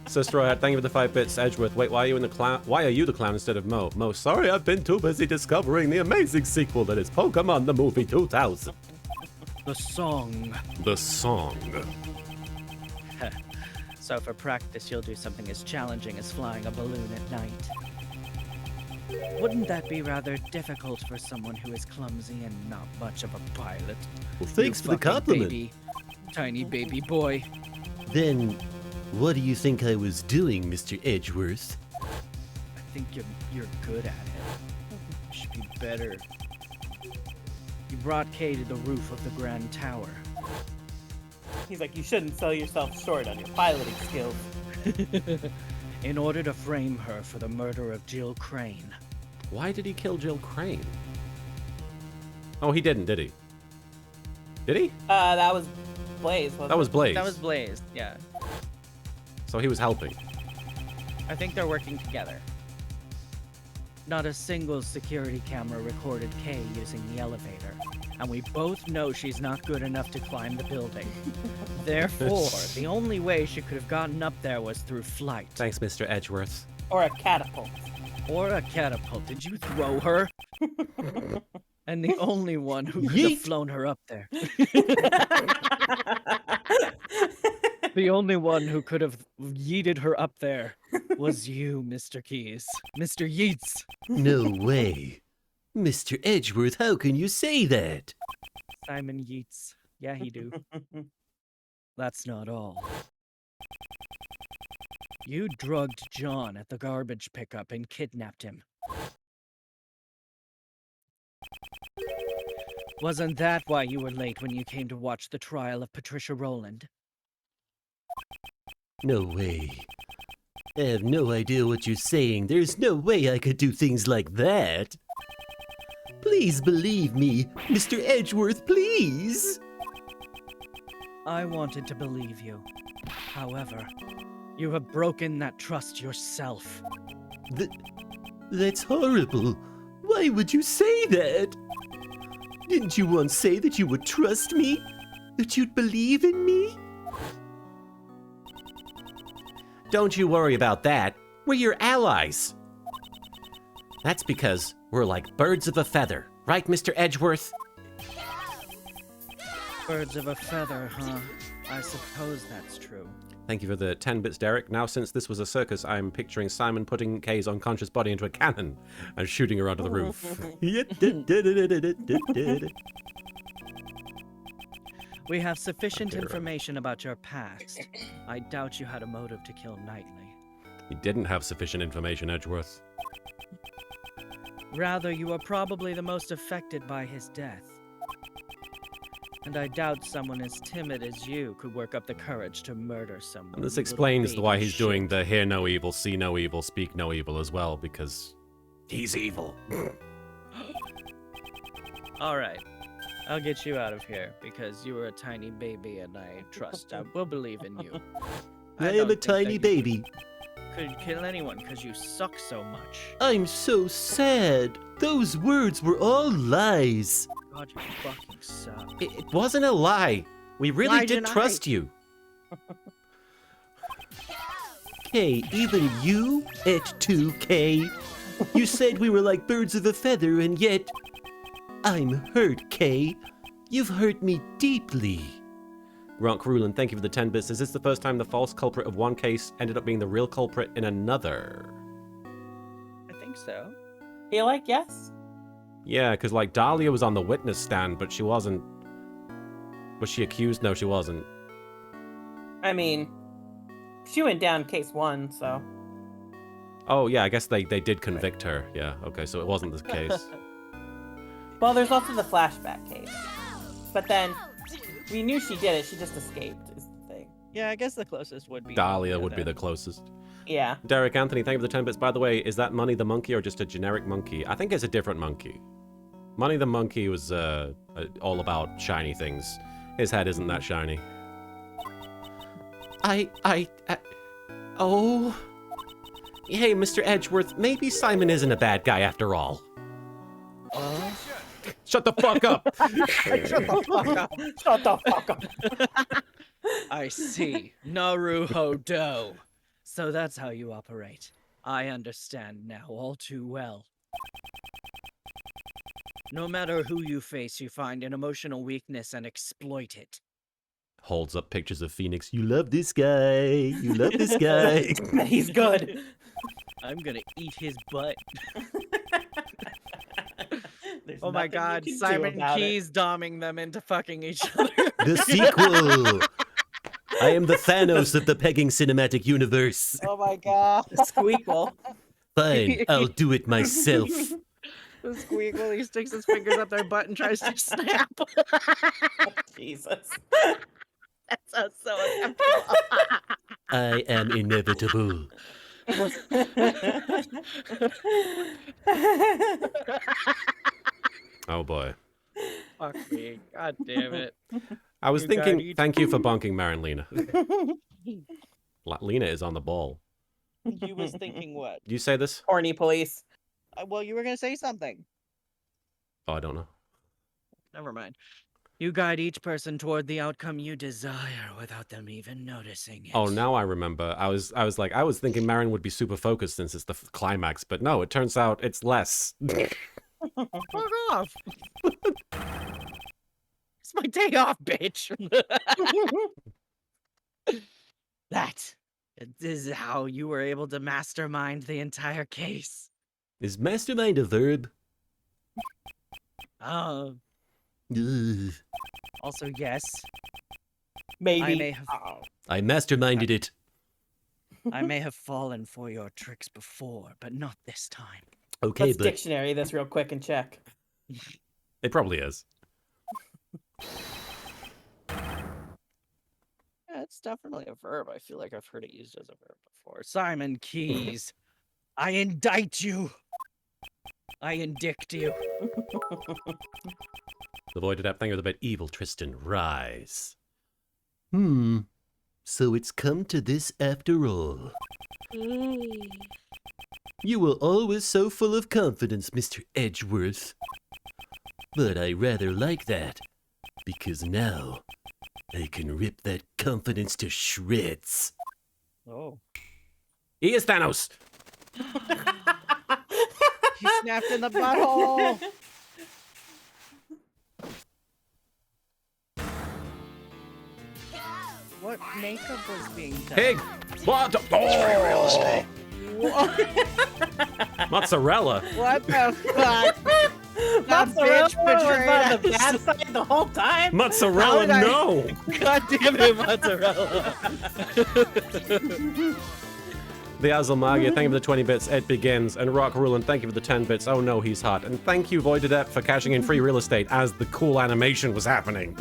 So Straw Hat, thank you for the 5 bits, Edgeworth. Wait, why are you the clown instead of Mo? Mo, sorry, I've been too busy discovering the amazing sequel that is Pokemon the Movie 2000. The song. The song. So for practice, you'll do something as challenging as flying a balloon at night. Wouldn't that be rather difficult for someone who is clumsy and not much of a pilot? Well, thanks You for the fucking compliment. baby, tiny baby boy. Then, what do you think I was doing, Mr. Edgeworth? I think you're good at it. You should be better. You brought Kay to the roof of the Grand Tower. He's like, you shouldn't sell yourself short on your piloting skills. In order to frame her for the murder of Jill Crane. Why did he kill Jill Crane? Oh, he didn't, did he? Did he? That was Blaze. Wasn't That was Blaze. That was Blaze, yeah. So he was helping. I think they're working together. Not a single security camera recorded Kay using the elevator, and we both know she's not good enough to climb the building. Therefore, the only way she could have gotten up there was through flight. Thanks, Mr. Edgeworth. Or a catapult. Or a catapult. Did you throw her? And the only one who could have Yeet. flown her up there. The only one who could have yeeted her up there was you, Mr. Keys. Mr. Yeats. No way. Mr. Edgeworth, how can you say that? Simon Yeats. Yeah, he do. That's not all. You drugged John at the garbage pickup and kidnapped him. Wasn't that why you were late when you came to watch the trial of Patricia Rowland? No way. I have no idea what you're saying. There's no way I could do things like that. Please believe me, Mr. Edgeworth, please. I wanted to believe you. However, you have broken that trust yourself. That's horrible. Why would you say that? Didn't you once say that you would trust me? That you'd believe in me? Don't you worry about that. We're your allies. That's because we're like birds of a feather. Right, Mr. Edgeworth? Birds of a feather, huh? I suppose that's true. Thank you for the 10 bits, Derek. Now, since this was a circus, I'm picturing Simon putting Kay's unconscious body into a cannon and shooting her onto the roof. We have sufficient information about your past. I doubt you had a motive to kill Knightley. He didn't have sufficient information, Edgeworth. Rather, you are probably the most affected by his death. And I doubt someone as timid as you could work up the courage to murder someone. And this little explains baby why he's shit. doing the hear no evil, see no evil, speak no evil as well, because he's evil. All right. I'll get you out of here because you were a tiny baby and I trust. I will believe in you. I am don't a think that tiny you baby. Could kill anyone because you suck so much. I'm so sad. Those words were all lies. God, you fucking suck. It wasn't a lie. We really Why did didn't I? trust you. K, even you ate 2K. You said we were like birds of a feather, and yet I'm hurt, Kay. You've hurt me deeply. Gronk Rulin, thank you for the 10 bits. Is this the first time the false culprit of one case ended up being the real culprit in another? I think so. Feel like yes? Yeah, because like Dahlia was on the witness stand, but she wasn't. Was she accused? No, she wasn't. I mean, she went down case 1, so. Oh, yeah, I guess they did convict her. Yeah, okay, so it wasn't the case. Well, there's also the flashback case. But then, We knew she did it. She just escaped. Is the thing. Yeah, I guess the closest would be Dahlia would be then. the closest. Yeah. Derek Anthony, thank you for the 10 bits. By the way, is that Money the Monkey or just a generic monkey? I think it's a different monkey. Money the Monkey was all about shiny things. His head isn't that shiny. Oh. Hey, Mr. Edgeworth, maybe Simon isn't a bad guy after all. Shut the fuck up! Shut the fuck up. Shut the fuck up. I see. Naruho Do. So that's how you operate. I understand now all too well. No matter who you face, you find an emotional weakness and exploit it. Holds up pictures of Phoenix. You love this guy. You love this guy. He's good. I'm gonna eat his butt. There's Oh my nothing you god, can do Simon about it. Key's doming them into fucking each other. The sequel. I am the Thanos of the pegging cinematic universe. Oh my god. Squeakle. Fine, I'll do it myself. The squeakle, he sticks his fingers up their butt and tries to snap. Jesus. That sounds so uncomfortable. I am inevitable. Oh boy. Fuck me. God damn it. I was You thinking, got each- thank you for bonking Marin Lena. Lena is on the ball. You was thinking what? You say this? Horny police. Well, you were gonna say something. Oh, I don't know. Never mind. You guide each person toward the outcome you desire without them even noticing it. Oh, now I remember. I was thinking Marin would be super focused since it's the climax, but no, it turns out it's less. Fuck off. It's my day off, bitch. That is how you were able to mastermind the entire case. Is mastermind a verb? Oh, Ugh. also yes, Maybe. I may have I masterminded it. I may have fallen for your tricks before, but not this time. Okay, Let's but dictionary this real quick and check. It probably is. Yeah, it's definitely a verb. I feel like I've heard it used as a verb before. Simon Keys, I indict you. I indict you. The Voided App, thank you for the bit. Evil Tristan, rise. So it's come to this after all. You were always so full of confidence, Mr. Edgeworth. But I rather like that, because now I can rip that confidence to shreds. Oh. He is Thanos! He snapped in the butthole. What makeup was being done? Pig! What? Oh! Mozzarella! What the fuck? That Mozzarella bitch was betrayed on the us. bad side the whole time. Mozzarella, How did I- no! God damn it, mozzarella. The Azalmagia, thank you for the 20 bits. It begins. And Rock Ruland, thank you for the 10 bits. Oh no, he's hot. And thank you, Voided App, for cashing in free real estate as the cool animation was happening.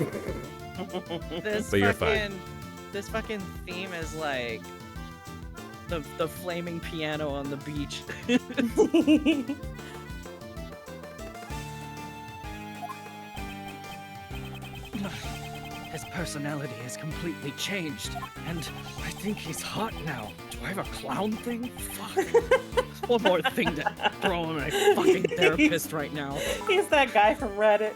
This But you're fine. This fucking theme is like the flaming piano on the beach. His personality has completely changed, and I think he's hot now. Do I have a clown thing? Fuck. One more thing to throw on my fucking therapist right now. He's that guy from Reddit.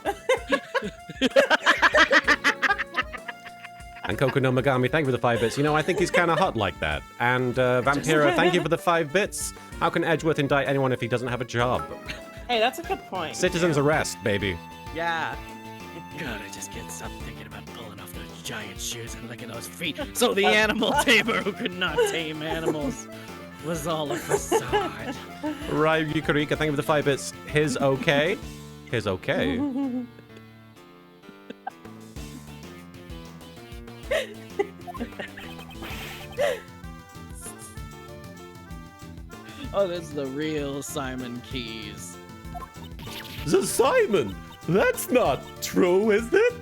And Coco no Megami, thank you for the 5 bits. You know, I think he's kind of hot like that. And Vampira, thank you for the 5 bits. How can Edgeworth indict anyone if he doesn't have a job? Hey, that's a good point. Citizens arrest, baby. Yeah. God, I just can't stop thinking about pulling off those giant shoes and licking those feet. So the animal tamer who could not tame animals was all a facade. Ryu Yukarika, thank you for the 5 bits. His okay? His okay? Oh, that's the real Simon Keys. The Simon! That's not true, is it?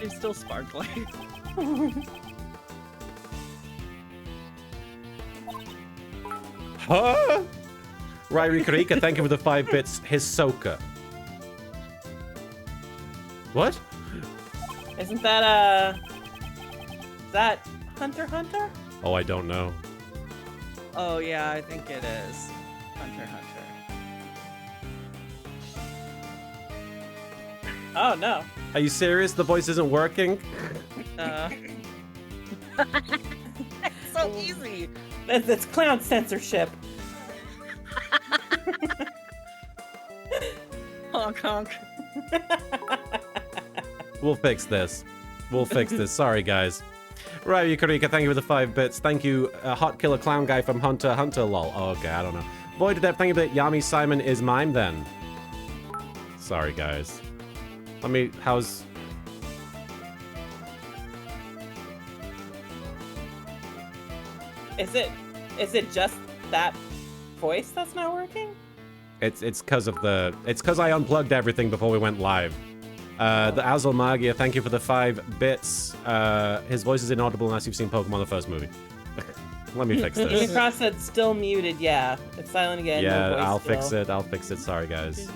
She's still sparkling. Huh? Ryrie Karika, thank you for the 5 bits. Hisoka. What? Isn't that is that Hunter x Hunter? Oh, I don't know. Oh yeah, I think it is. Hunter x Hunter. Oh no. Are you serious? The voice isn't working? It's so easy. It's clown censorship. Honk honk. We'll fix this. We'll fix this. Sorry, guys. Ryrie Karika, thank you for the 5 bits. Thank you, Hot Killer Clown Guy from Hunter x Hunter, lol. Oh, okay, I don't know. Void Adept, thank you for that. Yami Simon is mine then. Sorry, guys. How's... Is it just that voice that's not working? It's because I unplugged everything before we went live. The Azul Magia, thank you for the 5 bits. His voice is inaudible unless you've seen Pokemon the first movie. Let me fix this. Unicross said still muted, yeah. It's silent again. Yeah, no voice I'll still. fix it. I'll fix it. Sorry, guys.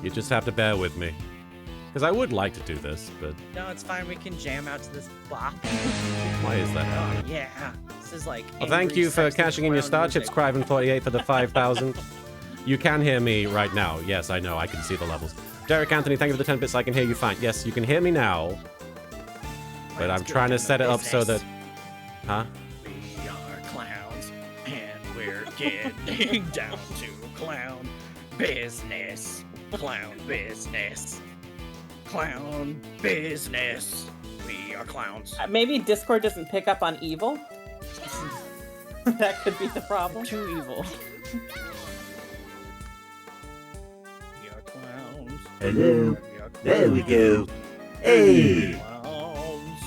You just have to bear with me. Because I would like to do this, but No, it's fine. We can jam out to this bop. why is that Oh happening? yeah. This is like. Well, thank angry, you for sexy cashing in your clown star chips, music. Criven48 for the 5,000. You can hear me right now. Yes, I know. I can see the levels. Derek Anthony, thank you for the 10 bits. I can hear you fine. Yes, you can hear me now. But I'm trying to set it up so that... Huh? We are clowns, and we're getting down to clown business. Clown business. Clown business. We are clowns. Maybe Discord doesn't pick up on evil. That could be the problem. Too evil. We are clowns. Hello. We are There we go. Hey. clowns.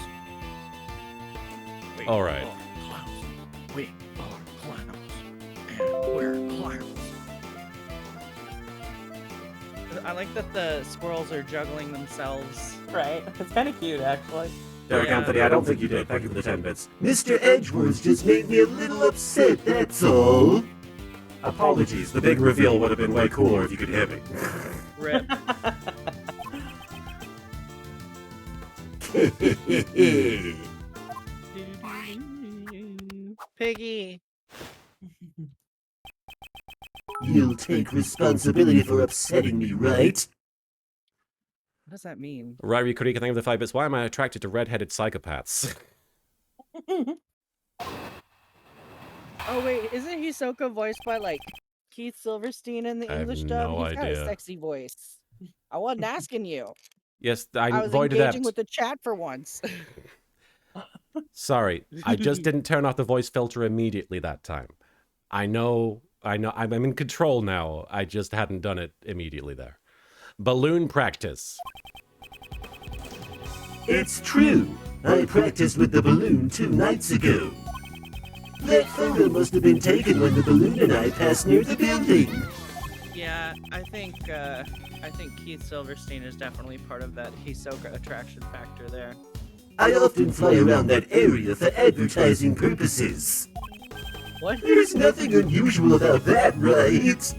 We All right. are clowns. We are clowns. And we're clowns. I like that the squirrels are juggling themselves. Right. It's kind of cute, actually. Derek Yeah. Anthony, I don't think you did. Thank you for the 10 bits. Mr. Edgeworth just made me a little upset, that's all. Apologies. The big reveal would have been way cooler if you could hear me. Rip. Piggy. You'll take responsibility for upsetting me, right? What does that mean? Ryrie Kurika, thank you for the 5 bits. Why am I attracted to red-headed psychopaths? Oh wait, isn't Hisoka voiced by like Keith Silverstein in the I have English dub? no He's got idea. a sexy voice. I wasn't asking you. Yes, I I was Void engaging Adept. with the chat for once. Sorry, I just didn't turn off the voice filter immediately that time. I know, I'm in control now. I just hadn't done it immediately there. Balloon practice. It's true. I practiced with the balloon 2 nights ago. That photo must have been taken when the balloon and I passed near the building. Yeah, I think Keith Silverstein is definitely part of that Hisoka attraction factor there. I often fly around that area for advertising purposes. What? There's nothing unusual about that, right?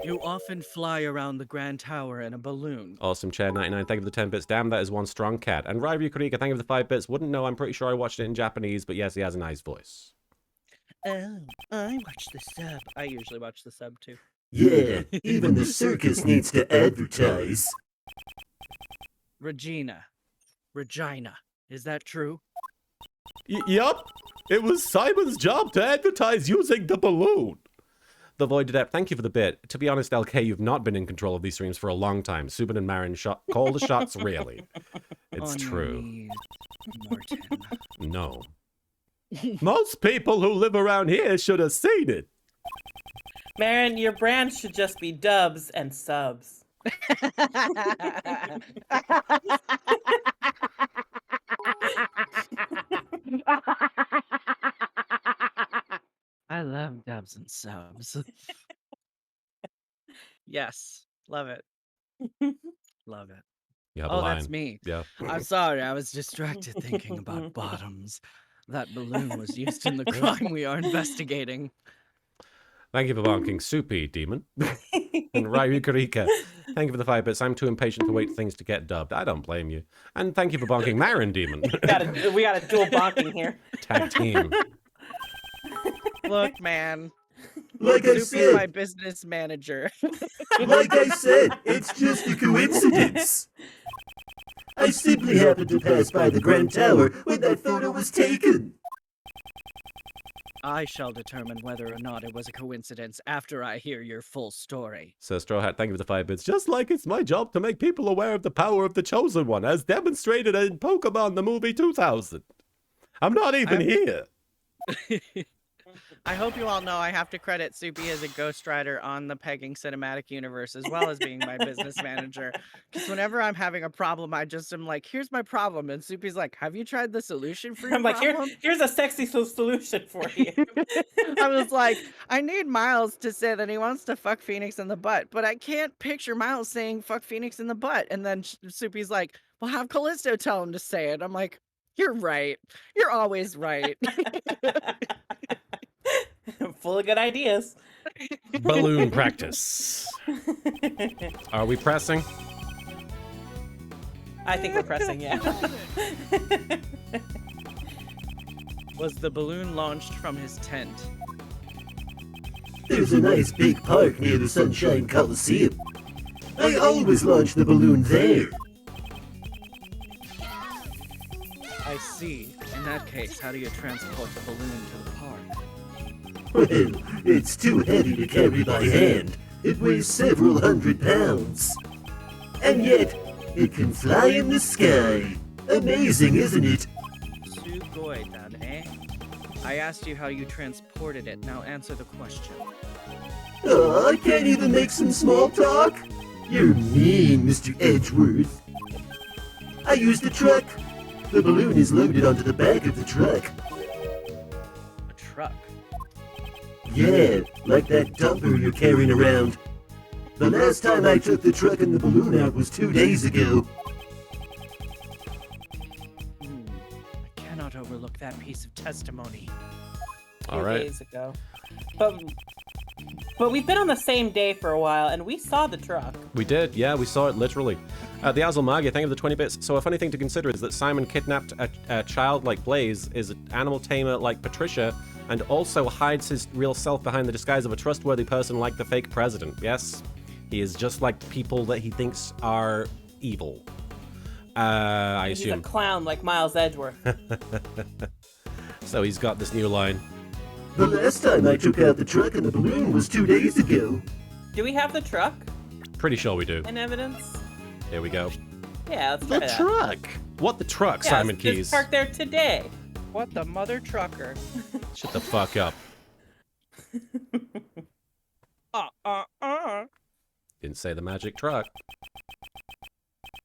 You often fly around the Grand Tower in a balloon. Awesome Chair 99, thank you for the 10 bits. Damn, that is one strong cat. And Ryu Kurika, thank you for the 5 bits. Wouldn't know, I'm pretty sure I watched it in Japanese, but yes, he has a nice voice. Oh, I watch the sub. I usually watch the sub too. Yeah, even the circus needs to advertise. Regina. Regina. Is that true? Yup, it was Simon's job to advertise using the balloon. The Void Adept, thank you for the bit. To be honest, LK, you've not been in control of these streams for a long time. Subin and Marin call the shots, really. It's On your true. knees, Morton. No. Most people who live around here should have seen it. Marin, your brand should just be dubs and subs. I love dubs and subs. Yes. Love it. Love it. You have a Oh, line. that's me. Yeah. I'm sorry. I was distracted thinking about bottoms. That balloon was used in the crime we are investigating. Thank you for bonking, Soupy Demon. And Ryukarika, thank you for the 5 bits. I'm too impatient to wait for things to get dubbed. I don't blame you. And thank you for bonking, Marin Demon. We got a dual bonking here. Tag team. Look, man. Like I Soupy's my said, business manager. like I said, it's just a coincidence. I simply happened to pass by the Grand Tower when that photo was taken. I shall determine whether or not it was a coincidence after I hear your full story. So Straw Hat, thank you for the 5 bits. Just like it's my job to make people aware of the power of the Chosen One, as demonstrated in Pokemon the movie 2000. I'm not even here. I hope you all know I have to credit Soupy as a ghostwriter on the Pegging Cinematic Universe, as well as being my business manager. Because whenever I'm having a problem, I just am like, here's my problem. And Soupy's like, have you tried the solution for your I'm like, problem? here's a sexy solution for you. I was like, I need Miles to say that he wants to fuck Phoenix in the butt, but I can't picture Miles saying fuck Phoenix in the butt. And then Soupy's like, well, have Callisto tell him to say it. I'm like, you're right. You're always right. Full of good ideas. Balloon practice. Are we pressing? I think we're pressing, yeah. Was the balloon launched from his tent? There's a nice big park near the Sunshine Coliseum. I always launch the balloon there. I see. In that case, how do you transport the balloon to the park? Well, it's too heavy to carry by hand. It weighs several hundred pounds. And yet, it can fly in the sky. Amazing, isn't it? Sugoi, then, eh? I asked you how you transported it. Now answer the question. Oh, I can't even make some small talk. You're mean, Mr. Edgeworth. I used a truck. The balloon is loaded onto the back of the truck. A truck. Yeah, like that dumper you're carrying around. The last time I took the truck and the balloon out was 2 days ago. I cannot overlook that piece of testimony. All Few right. days ago. But we've been on the same day for a while, and we saw the truck. We did, yeah, we saw it literally. The Azulmagia, thank you for the 20 bits. So a funny thing to consider is that Simon kidnapped a child like Blaze, is an animal tamer like Patricia, and also hides his real self behind the disguise of a trustworthy person like the fake president. Yes, he is just like people that he thinks are evil. I He's a assume. clown like Miles Edgeworth. So he's got this new line. The last time I took out the truck and the balloon was 2 days ago. Do we have the truck Pretty sure we do. in evidence? Here we go. Yeah, let's try The that. truck! What the truck, Yeah, Simon it's Keys? parked there today. What the mother trucker? Shut the fuck up. Didn't say the magic truck.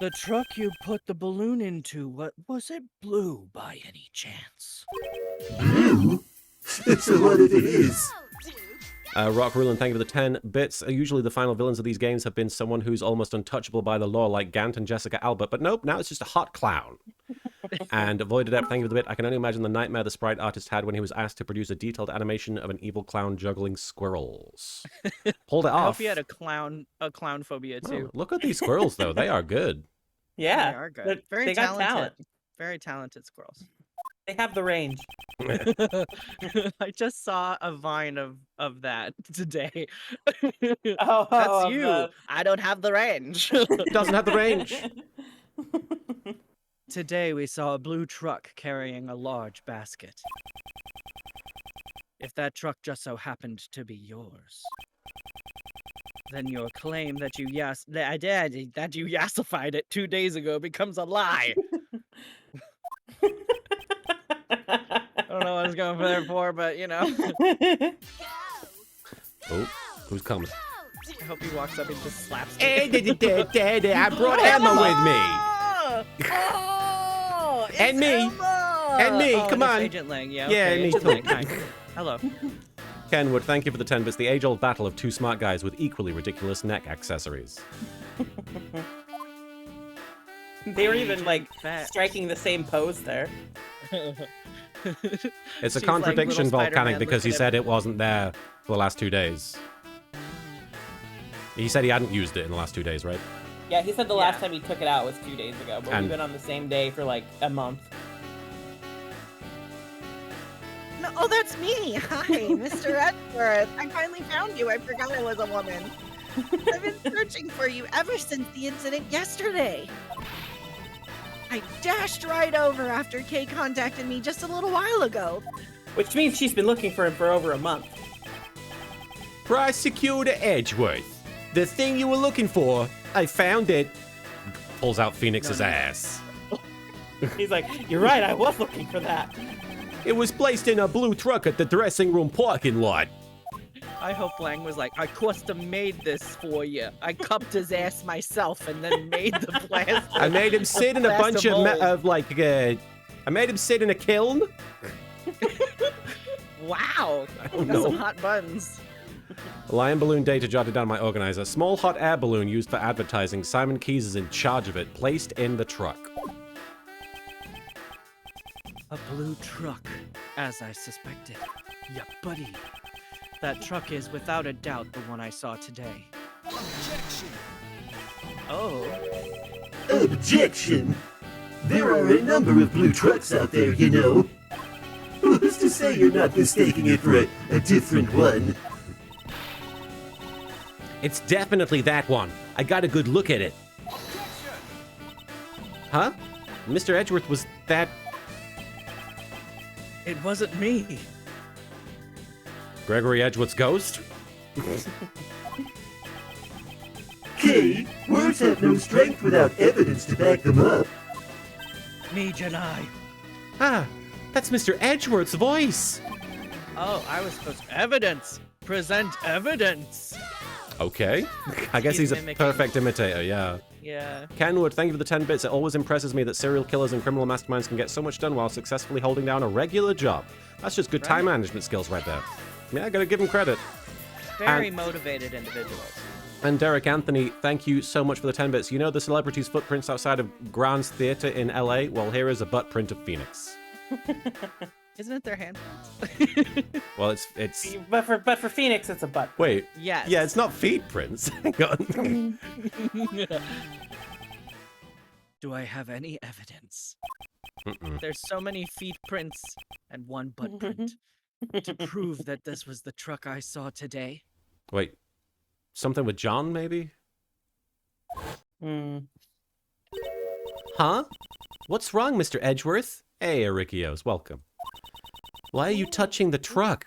The truck you put the balloon into, what was it blue by any chance? Blue? So what if it is? Rock Rulin, thank you for the 10 bits. Usually the final villains of these games have been someone who's almost untouchable by the law, like Gant and Jessica Alba, but nope, now it's just a hot clown. And Avoided Up, thank you for the bit. I can only imagine the nightmare the sprite artist had when he was asked to produce a detailed animation of an evil clown juggling squirrels. Pulled it I off. hope you had a clown phobia Oh, too. look at these squirrels, though. They are good. Yeah, They are good. they're- Very they got talented. talent. Very talented squirrels. They have the range. I just saw a vine of that today. Oh, That's of you. the- I don't have the range. Doesn't have the range. Today we saw a blue truck carrying a large basket. If that truck just so happened to be yours, then your claim that you yassified it 2 days ago becomes a lie. I don't know what I was going there for, but you know. Oh, who's coming? I hope he walks up and just slaps me. I brought Emma with me. Oh, it's And me. Emma! And me, Oh, come it's on. Agent Lang, yeah. Yeah, okay, me Agent too. Lang, hi. Hello. Kenwood, thank you for the 10 bits. The age-old battle of two smart guys with equally ridiculous neck accessories. They were even like Fat. striking the same pose there. It's a She's like contradiction, little Volcanic, Spider-Man because he looking at said it wasn't there for the last 2 days. He said he hadn't used it in the last 2 days, right? Yeah, he said the Yeah. last time he took it out was 2 days ago, but And- we've been on the same day for like a month. No, oh, that's me. Hi, Mr. Edgeworth. I finally found you. I forgot I was a woman. I've been searching for you ever since the incident yesterday. I dashed right over after Kay contacted me just a little while ago. Which means she's been looking for him for over a month. Prosecutor Edgeworth, the thing you were looking for, I found it. Pulls out Phoenix's ass. He's like, you're right, I was looking for that. It was placed in a blue truck at the dressing room parking lot. I hope Lang was like, I custom made this for you. I cupped his ass myself and then made the plastic. I made him sit in a bunch of, I made him sit in a kiln. Wow. don't Got some know. hot buns. Lion balloon data jotted down my organizer. Small hot air balloon used for advertising. Simon Keys is in charge of it. Placed in the truck. A blue truck, as I suspected. Yeah, buddy. That truck is without a doubt the one I saw today. Oh. Objection! There are a number of blue trucks out there, you know. Who's to say you're not mistaking it for a different one? It's definitely that one. I got a good look at it. Huh? Mr. Edgeworth, was that It wasn't me. Gregory Edgeworth's ghost? Kay, words have no strength without evidence to back them up. Me, Janai. Ah, that's Mr. Edgeworth's voice. Oh, I was supposed to. Evidence. Present evidence. Okay. I guess He's he's a mimicking. perfect imitator, yeah. Yeah. Kenwood, thank you for the 10 bits. It always impresses me that serial killers and criminal masterminds can get so much done while successfully holding down a regular job. That's just good time management skills right there. Yeah, I gotta give him credit. Very And- motivated individuals. And Derek Anthony, thank you so much for the 10 bits. You know the celebrities' footprints outside of Grand's Theatre in LA? Well, here is a butt print of Phoenix. Isn't it their hand? Well, it's But for Phoenix, it's a butt. wait. Yes. Yeah, it's not feet prints. Hang on. Do I have any evidence? Mm-mm. There's so many feet prints and one butt print. To prove that this was the truck I saw today? Wait. Something with John, maybe? Hmm. Huh? What's wrong, Mr. Edgeworth? Hey, Arikios, welcome. Why are you touching the truck?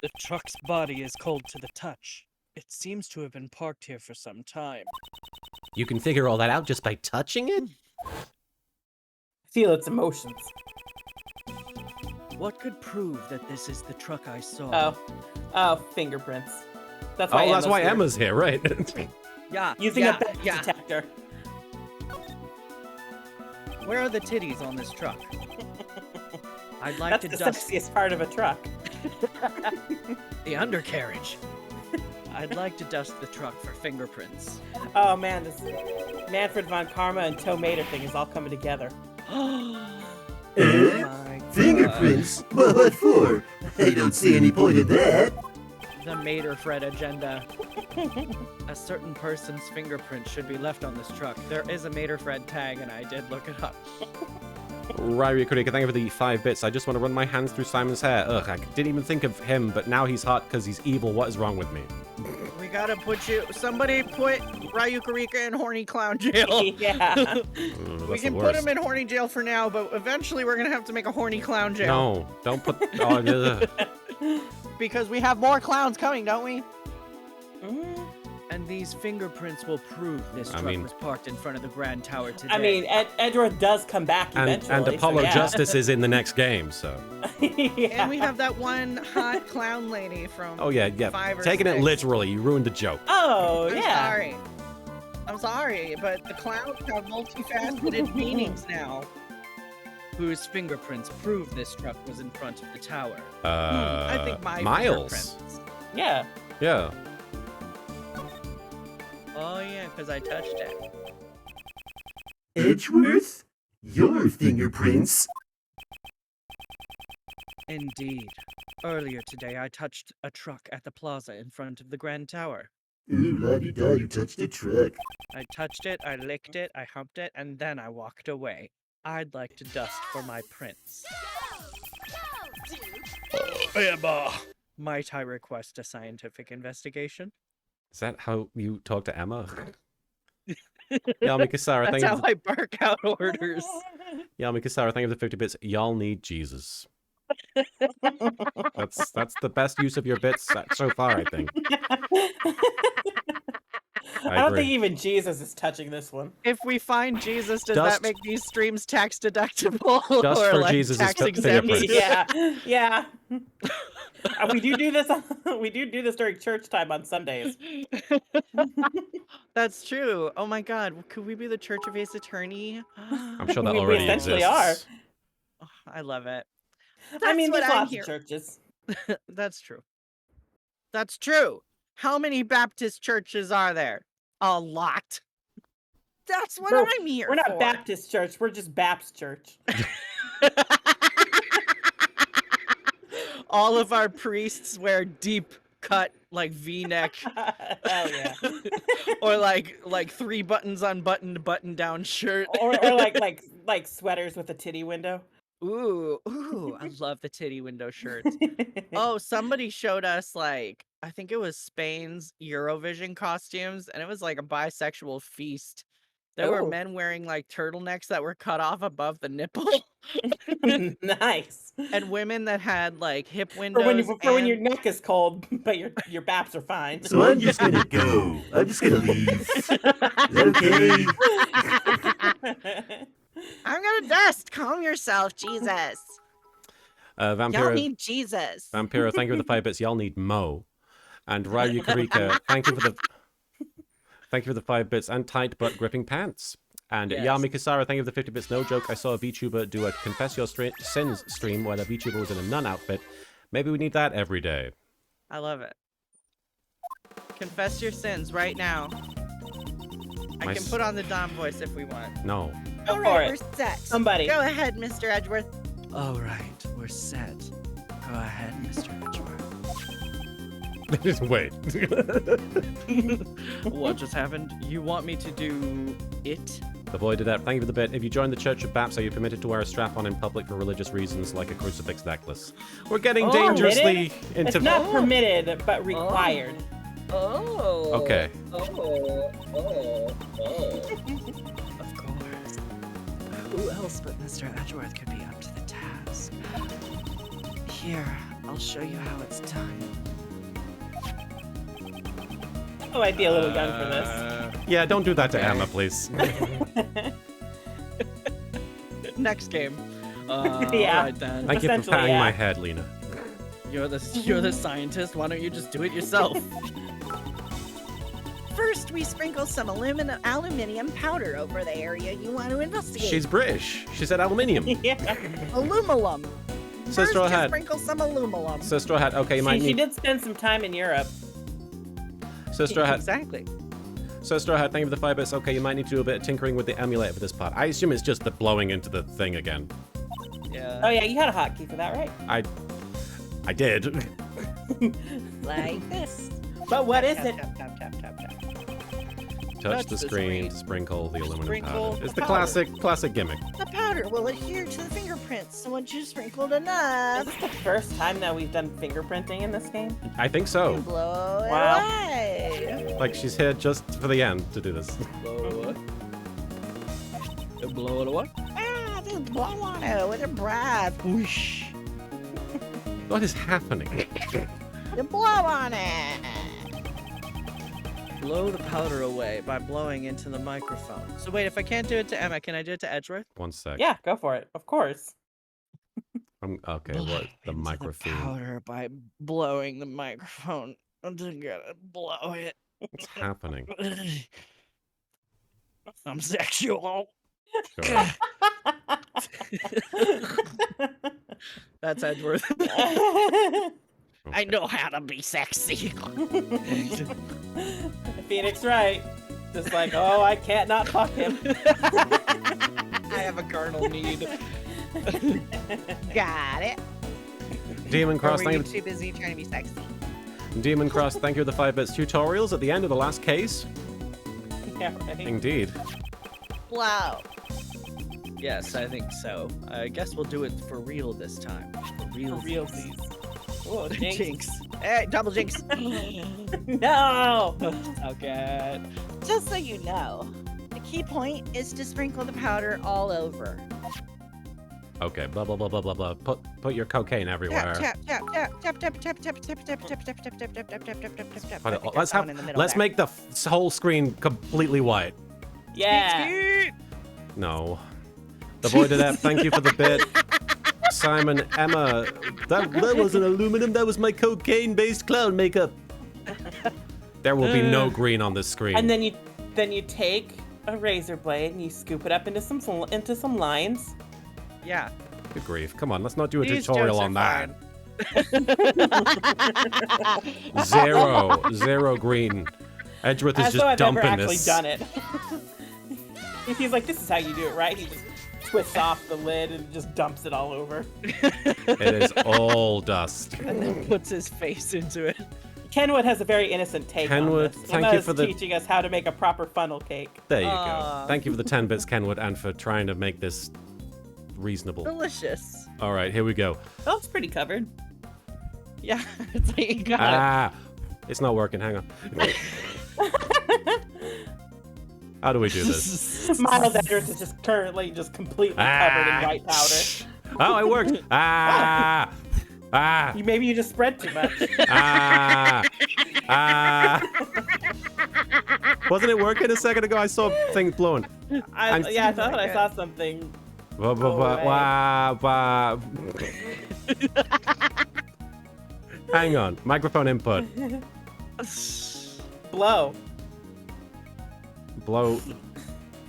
The truck's body is cold to the touch. It seems to have been parked here for some time. You can figure all that out just by touching it? Feel its emotions. What could prove that this is the truck I saw? Oh, fingerprints. That's Oh, why. that's why here. Emma's here, right? Yeah. Using yeah, a badge yeah. detector. Where are the titties on this truck? I'd like That's to the dust sexiest part of a truck. the undercarriage. I'd like to dust the truck for fingerprints. Oh man, this Manfred von Karma and Toe Mater thing is all coming together. Eh? My Fingerprints? Well, what for? I don't see any point in that. The Materfred agenda. A certain person's fingerprint should be left on this truck. There is a Materfred tag, and I did look it up. Ryrie Kurika, thank you for the 5 bits. I just want to run my hands through Simon's hair. Ugh, I didn't even think of him, but now he's hot because he's evil. What is wrong with me? We gotta put you. Somebody put Ryukarika in horny clown jail. Yeah. That's We can the put worst. him in horny jail for now, but eventually we're gonna have to make a horny clown jail. No, don't put. Oh, ugh. Because we have more clowns coming, don't we? And these fingerprints will prove this I truck mean- was parked in front of the Grand Tower today. I mean, Edward does come back and eventually. Apollo so yeah. Justice is in the next game, so. Yeah. And we have that one hot clown lady from. Oh yeah, yeah. 5 or Taking it 6. literally, you ruined the joke. Oh I'm yeah. sorry. I'm sorry, but the clowns have multifaceted meanings now. whose fingerprints prove this truck was in front of the tower? I think my Miles. fingerprints. Yeah. Yeah. Oh yeah, because I touched it. Edgeworth? Your fingerprints? Indeed. Earlier today, I touched a truck at the plaza in front of the Grand Tower. Ooh, la-di-da, you touched a truck. I touched it, I licked it, I humped it, and then I walked away. I'd like to dust for my prints. Emma! Might I request a scientific investigation? Is that how you talk to Emma? Yami Kasara, That's thank how you. I bark out orders. Yami Kasara, thank you for the 50 bits. Y'all need Jesus. That's the best use of your bits so far, I think. I don't agree. think even Jesus is touching this one. If we find Jesus, does Dust- that make these streams tax deductible Dust or for like Jesus' tax exempt? fingerprints. Yeah, yeah. We do this. We do this during church time on Sundays. That's true. Oh my God, could we be the Church of Ace Attorney? I'm sure that We already essentially exists. Oh, I love it. I mean, That's there's what I'm lots here. of churches. That's true. That's true. How many Baptist churches are there? A lot. That's what We're- I'm here We're not for. Baptist church. We're just Baps church. All of our priests wear deep cut like V-neck Hell yeah. or like 3 buttons unbuttoned button down shirt. or like sweaters with a titty window. Ooh, I love the titty window shirts. Oh, somebody showed us like I think it was Spain's Eurovision costumes, and it was like a bisexual feast. There were Oh. men wearing like turtlenecks that were cut off above the nipple, Nice. and women that had like hip For windows. when your neck is cold, but your baps are fine. So I'm just gonna go. I'm just gonna leave. Okay. I'm gonna dust. Calm yourself, Jesus. Y'all Vampiro, need Jesus. Vampiro, thank you for the 5 bits. Y'all need Mo. And Ryu Karika, thank you for the 5 bits and tight butt gripping pants. And Yes. Yami Kasara, thank you for the 50 bits. No joke, I saw a VTuber do a Confess Your Sins stream where the VTuber was in a nun outfit. Maybe we need that every day. I love it. Confess your sins right now. I My can s- put on the Dom voice if we want. No. Go All for right, it. we're set. Somebody. Go ahead, Mr. Edgeworth. All right, we're set. Go ahead, Mr. Edgeworth. Wait. What just happened? You want me to do it? Avoided that. Thank you for the bit. If you join the Church of Baps, are you permitted to wear a strap-on in public for religious reasons, like a crucifix necklace? We're getting Oh, dangerously It's into... not permitted, but required. Oh. Okay. Of course. Who else but Mr. Edgeworth could be up to the task? Here, I'll show you how it's done. Oh, I'd be a little young for this. Yeah, don't do that to Okay. Emma, please. Next game. Yeah. Alright then. Thank you for Essentially, patting yeah. my head, Lena. You're the scientist. Why don't you just do it yourself? First, we sprinkle some aluminium powder over the area you want to investigate. She's British. She said aluminium. Yeah. Aluminum. So First, straw just hat. sprinkle some aluminum. So straw hat. Okay, you might She need... did spend some time in Europe. So straw hat. Exactly. So straw hat, thank you for the 5 bits. Okay, you might need to do a bit of tinkering with the emulator for this part. I assume it's just the blowing into the thing again. Yeah. Oh yeah, you had a hotkey for that, right? I did. Like this. But what is it? Tap, tap, tap, tap, tap. Touch Touch the the screen screen. to sprinkle the aluminum Sprinkle powder. It's the the powder. classic gimmick. The powder will adhere to the fingerprints, so once you sprinkled Is enough, this the first time that we've done fingerprinting in this game? I think you so. blow it Wow. away. Like, she's here just for the end to do this. Blow it. Blow it away. Ah, just blow on it with your breath. Whoosh. What is happening? You blow on it. Blow the powder away by blowing into the microphone. So wait, if I can't do it to Emma, can I do it to Edgeworth? One sec. Yeah, go for it. Of course. Okay, Blow what? The into microphone. powder by blowing the microphone. I'm just gonna blow it. What's happening? I'm sexual. Sure. That's Edgeworth. I know how to be sexy. Phoenix right. Just like, oh, I can't not fuck him. I have a carnal need. Got it. Demon Or Cross, were you thank you. too busy trying to be sexy? Demon Cross, thank you for the 5 bits tutorials at the end of the last case. Yeah, right. Indeed. Wow. Yes, I think so. I guess we'll do it for real this time. For real. For realsies. Oh, jinx. Jinx. Hey, double jinx. No! Okay. Just so you know, the key point is to sprinkle the powder all over. Okay, blah blah blah blah blah blah. Put your cocaine everywhere. Tap tap tap tap tap tap tap tap tap tap tap tap tap tap tap tap tap tap tap. Put it- I think Let's there's one in the have middle let's there. make the whole screen completely white. Yeah. No. The Void Adept, thank you for the bit. Simon, Emma, that wasn't aluminum, that was my cocaine-based clown makeup. There will be no green on this screen. And then you take a razor blade and you scoop it up into some lines. Yeah. Good grief. Come on, let's not do a These tutorial jokes on are that. Zero green. Edgeworth is As though just I've ever dumping actually this. done it. If he's like, this is how you do it, right? He just twists off the lid and just dumps it all over. It is all dust. And then puts his face into it. Kenwood has a very innocent take Kenwood, on this. thank Emma's you for the- teaching us how to make a proper funnel cake. There you go. Aw. Thank you for the 10 bits, Kenwood, and for trying to make this reasonable. Delicious. All right, here we go. That looks pretty covered. Yeah. It's like you got Ah, it's not working. Hang on. How do we do this? Miles Edwards is just currently just completely covered in white powder. Oh, it worked. Ah, ah, Maybe you just spread too much. ah, ah. Wasn't it working a second ago? I saw things blowing. I thought like I it. saw something. Wah, wah, wah, away. wah, wah. Hang on. Microphone input. Blow. Blow.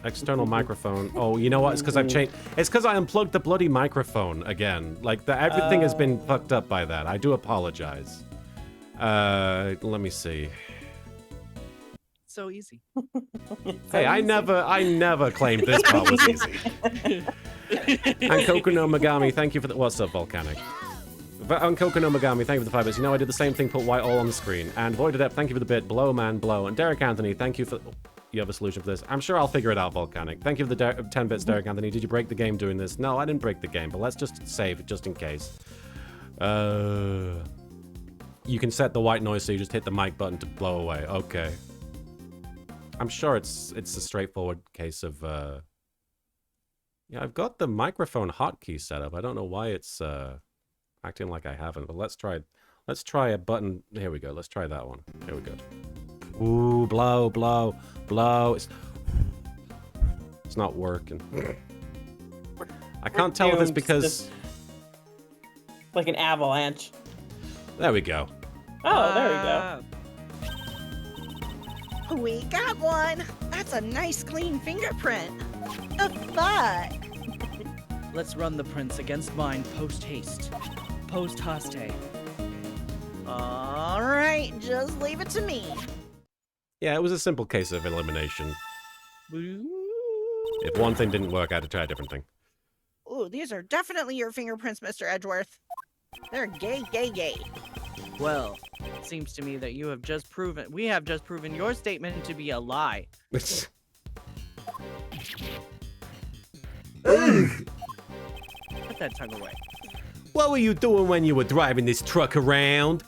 External microphone. Oh, you know what? It's because I've changed. It's because I unplugged the bloody microphone again. Like, everything has been fucked up by that. I do apologize. Let me see. so easy. Hey, I never claimed this part was easy. And Kokuno Megami, thank you for the. What's up, Volcanic? And Kokuno Megami, thank you for the 5 bits. You know, I did the same thing, put white all on the screen. And Void Adept, thank you for the bit. Blow, man, blow. And Derek Anthony, thank you for. You have a solution for this. I'm sure I'll figure it out, Volcanic. Thank you for the 10 bits, Derek Anthony. Did you break the game doing this? No, I didn't break the game, but let's just save it just in case. You can set the white noise so you just hit the mic button to blow away. Okay. I'm sure it's a straightforward case of yeah, I've got the microphone hotkey set up. I don't know why it's acting like I haven't, but let's try a button. Here we go. Let's try that one. Here we go. Ooh, blow, blow, blow. It's not working. I can't tell if it's doomed. because Just like an avalanche. there we go. Oh, there we go. We got one. That's a nice clean fingerprint. The fuck? Let's run the prince against mine post haste. Post haste. All right, just leave it to me. Yeah, it was a simple case of elimination. If one thing didn't work, I had to try a different thing. Ooh, these are definitely your fingerprints, Mr. Edgeworth. They're gay, gay, gay. Well, it seems to me that we have just proven your statement to be a lie. Ugh, Put that tongue away. What were you doing when you were driving this truck around?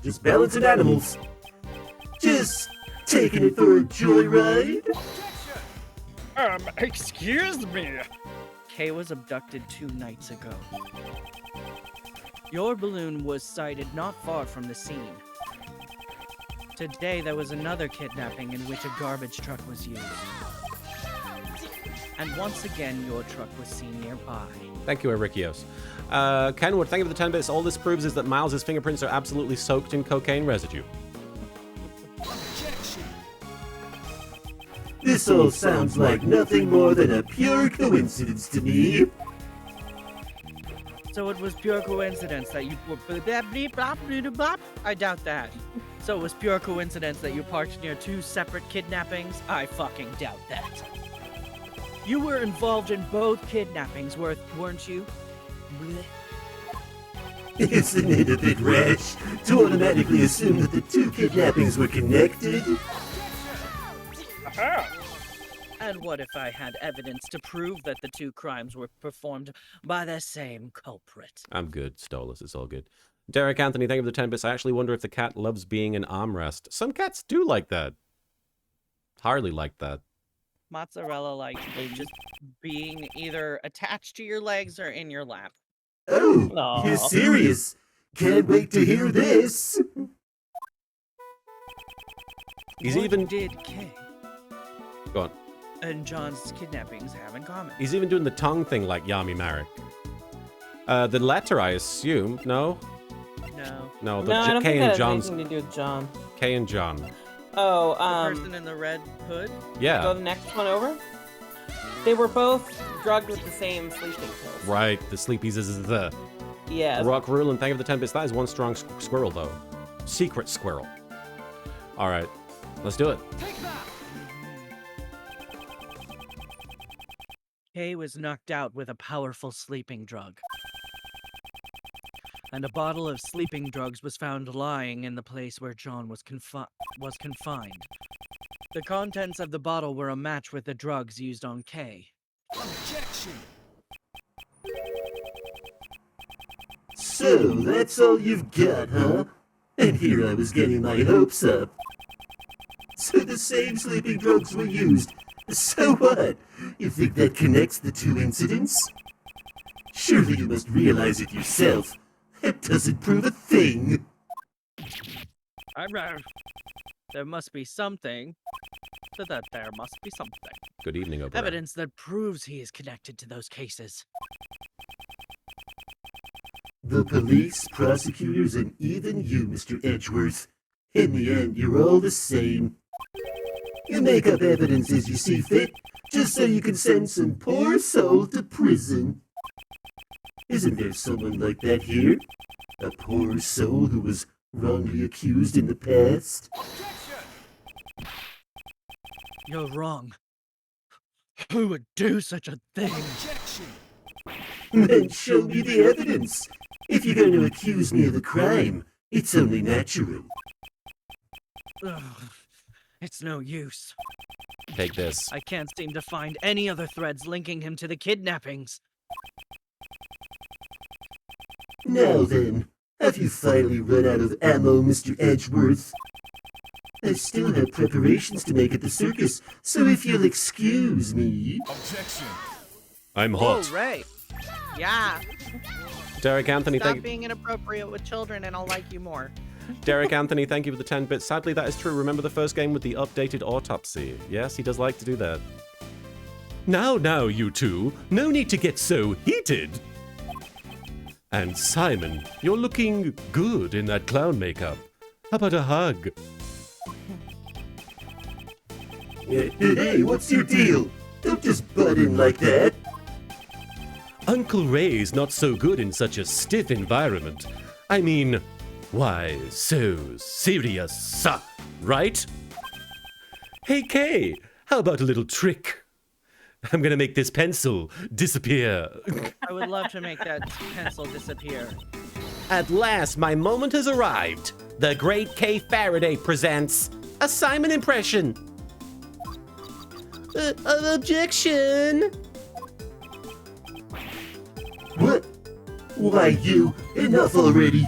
just balancing animals. Just taking it for a joyride. Excuse me. Kay was abducted 2 nights ago. Your balloon was sighted not far from the scene. Today there was another kidnapping in which a garbage truck was used. And once again, your truck was seen nearby. Thank you, Erikios. Kenwood, thank you for the 10 bits. All this proves is that Miles' fingerprints are absolutely soaked in cocaine residue. This all sounds like nothing more than a pure coincidence to me. So it was pure coincidence that you... I doubt that. So it was pure coincidence that you parked near 2 separate kidnappings? I fucking doubt that. You were involved in both kidnappings, weren't you? Blech. Isn't it a bit rash to automatically assume that the 2 kidnappings were connected? And what if I had evidence to prove that the 2 crimes were performed by the same culprit? I'm good, Stolas. It's all good. Derek Anthony, thank you for the 10 bits. I actually wonder if the cat loves being an armrest. Some cats do like that. Harley liked that. Mozzarella likes just being either attached to your legs or in your lap. Oh, Aw. you're serious? Can't wait to hear this. He's What even... did Kay Go on. and John's kidnappings have in common? He's even doing the tongue thing like Yami Marek. The letter, I assume. No? No. No, No, I don't K think that and has John's... anything to do with John. K and John. Oh, The person in the red hood? go Yeah. the next one over. They were both drugged with the same sleeping pills. Right, the sleepies is the... Yes. Rock Rulin, thank you for the 10 bits. That is one strong squirrel, though. Secret squirrel. All right, let's do it. Kay was knocked out with a powerful sleeping drug. And a bottle of sleeping drugs was found lying in the place where John was confined. The contents of the bottle were a match with the drugs used on Kay. So, that's all you've got, huh? And here I was getting my hopes up. So the same sleeping drugs were used. So what? You think that connects the 2 incidents? Surely you must realize it yourself. That doesn't prove a thing. There must be something. There must be something. Good evening, O'Brien. Evidence that proves he is connected to those cases. The police, prosecutors, and even you, Mr. Edgeworth. In the end, you're all the same. You make up evidence as you see fit, just so you can send some poor soul to prison. Isn't there someone like that here? A poor soul who was wrongly accused in the past? You're wrong. Who would do such a thing? Then show me the evidence. If you're going to accuse me of a crime, it's only natural. Ugh, it's no use. Take this. I can't seem to find any other threads linking him to the kidnappings. Now then, have you finally run out of ammo, Mr. Edgeworth? I still have preparations to make at the circus, so if you'll excuse me... I'm Oh, hot. right. Yeah. Derek Anthony, Stop thank being inappropriate with children and I'll like you more. Derek Anthony, thank you for the 10 bits. Sadly, that is true. Remember the first game with the updated autopsy? Yes, he does like to do that. Now, you two. No need to get so heated. And Simon, you're looking good in that clown makeup. How about a hug? Hey, what's your deal? Don't just butt in like that. Uncle Ray's not so good in such a stiff environment. I mean, why so serious, right? Hey, Kay, how about a little trick? I'm gonna make this pencil disappear. I would love to make that pencil disappear. At last, my moment has arrived. The great Kay Faraday presents a Simon impression. Objection! What? Why, you? Enough already.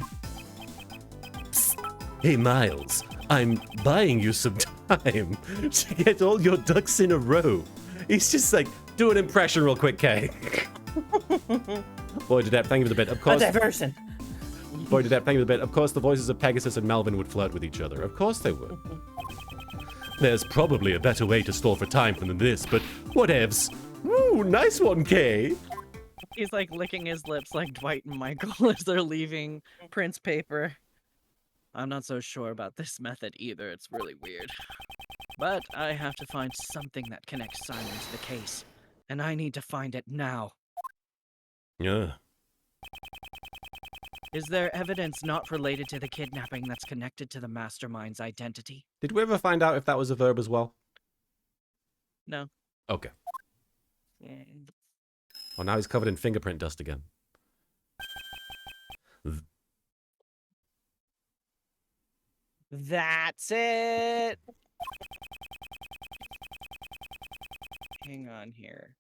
Hey, Miles, I'm buying you some time to get all your ducks in a row. He's just like, do an impression real quick, Kay. Boy, did that, thank you for the bit. Of A course, diversion. boy, did that, thank you for the bit. Of course, the voices of Pegasus and Melvin would flirt with each other. Of course they would. There's probably a better way to stall for time than this, but whatevs. Woo, nice one, Kay. He's like licking his lips like Dwight and Michael as they're leaving Prince paper. I'm not so sure about this method either. It's really weird. But I have to find something that connects Simon to the case. And I need to find it now. Yeah. Is there evidence not related to the kidnapping that's connected to the mastermind's identity? Did we ever find out if that was a verb as well? No. Okay. Oh, now he's covered in fingerprint dust again. That's it. Hang on here.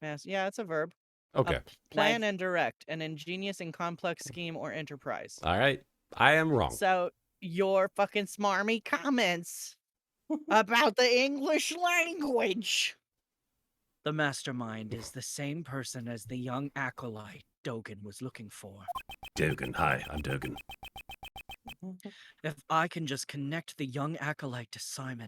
Yeah, it's a verb. Okay. Plan and direct an ingenious and complex scheme or enterprise. All right. I am wrong. So your fucking smarmy comments about the English language. The mastermind is the same person as the young acolyte Dogen was looking for. Dogen. Hi, I'm Dogen. If I can just connect the young acolyte to Simon.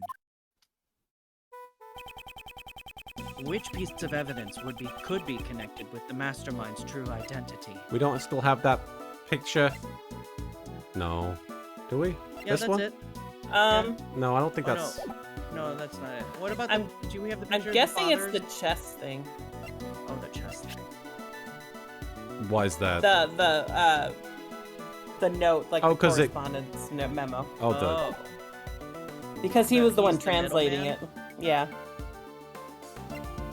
Which piece of evidence could be connected with the mastermind's true identity? We don't still have that picture? No. Do we? Yeah, This that's one? it. No, I don't think Oh, that's... No, that's not it. What about do we have the I'm picture guessing of it's the the chess thing. Oh, the chest. Why is that? The note, like Oh, the 'cause it- correspondence memo. Oh, Because he was the one He's the translating it. middleman? Yeah.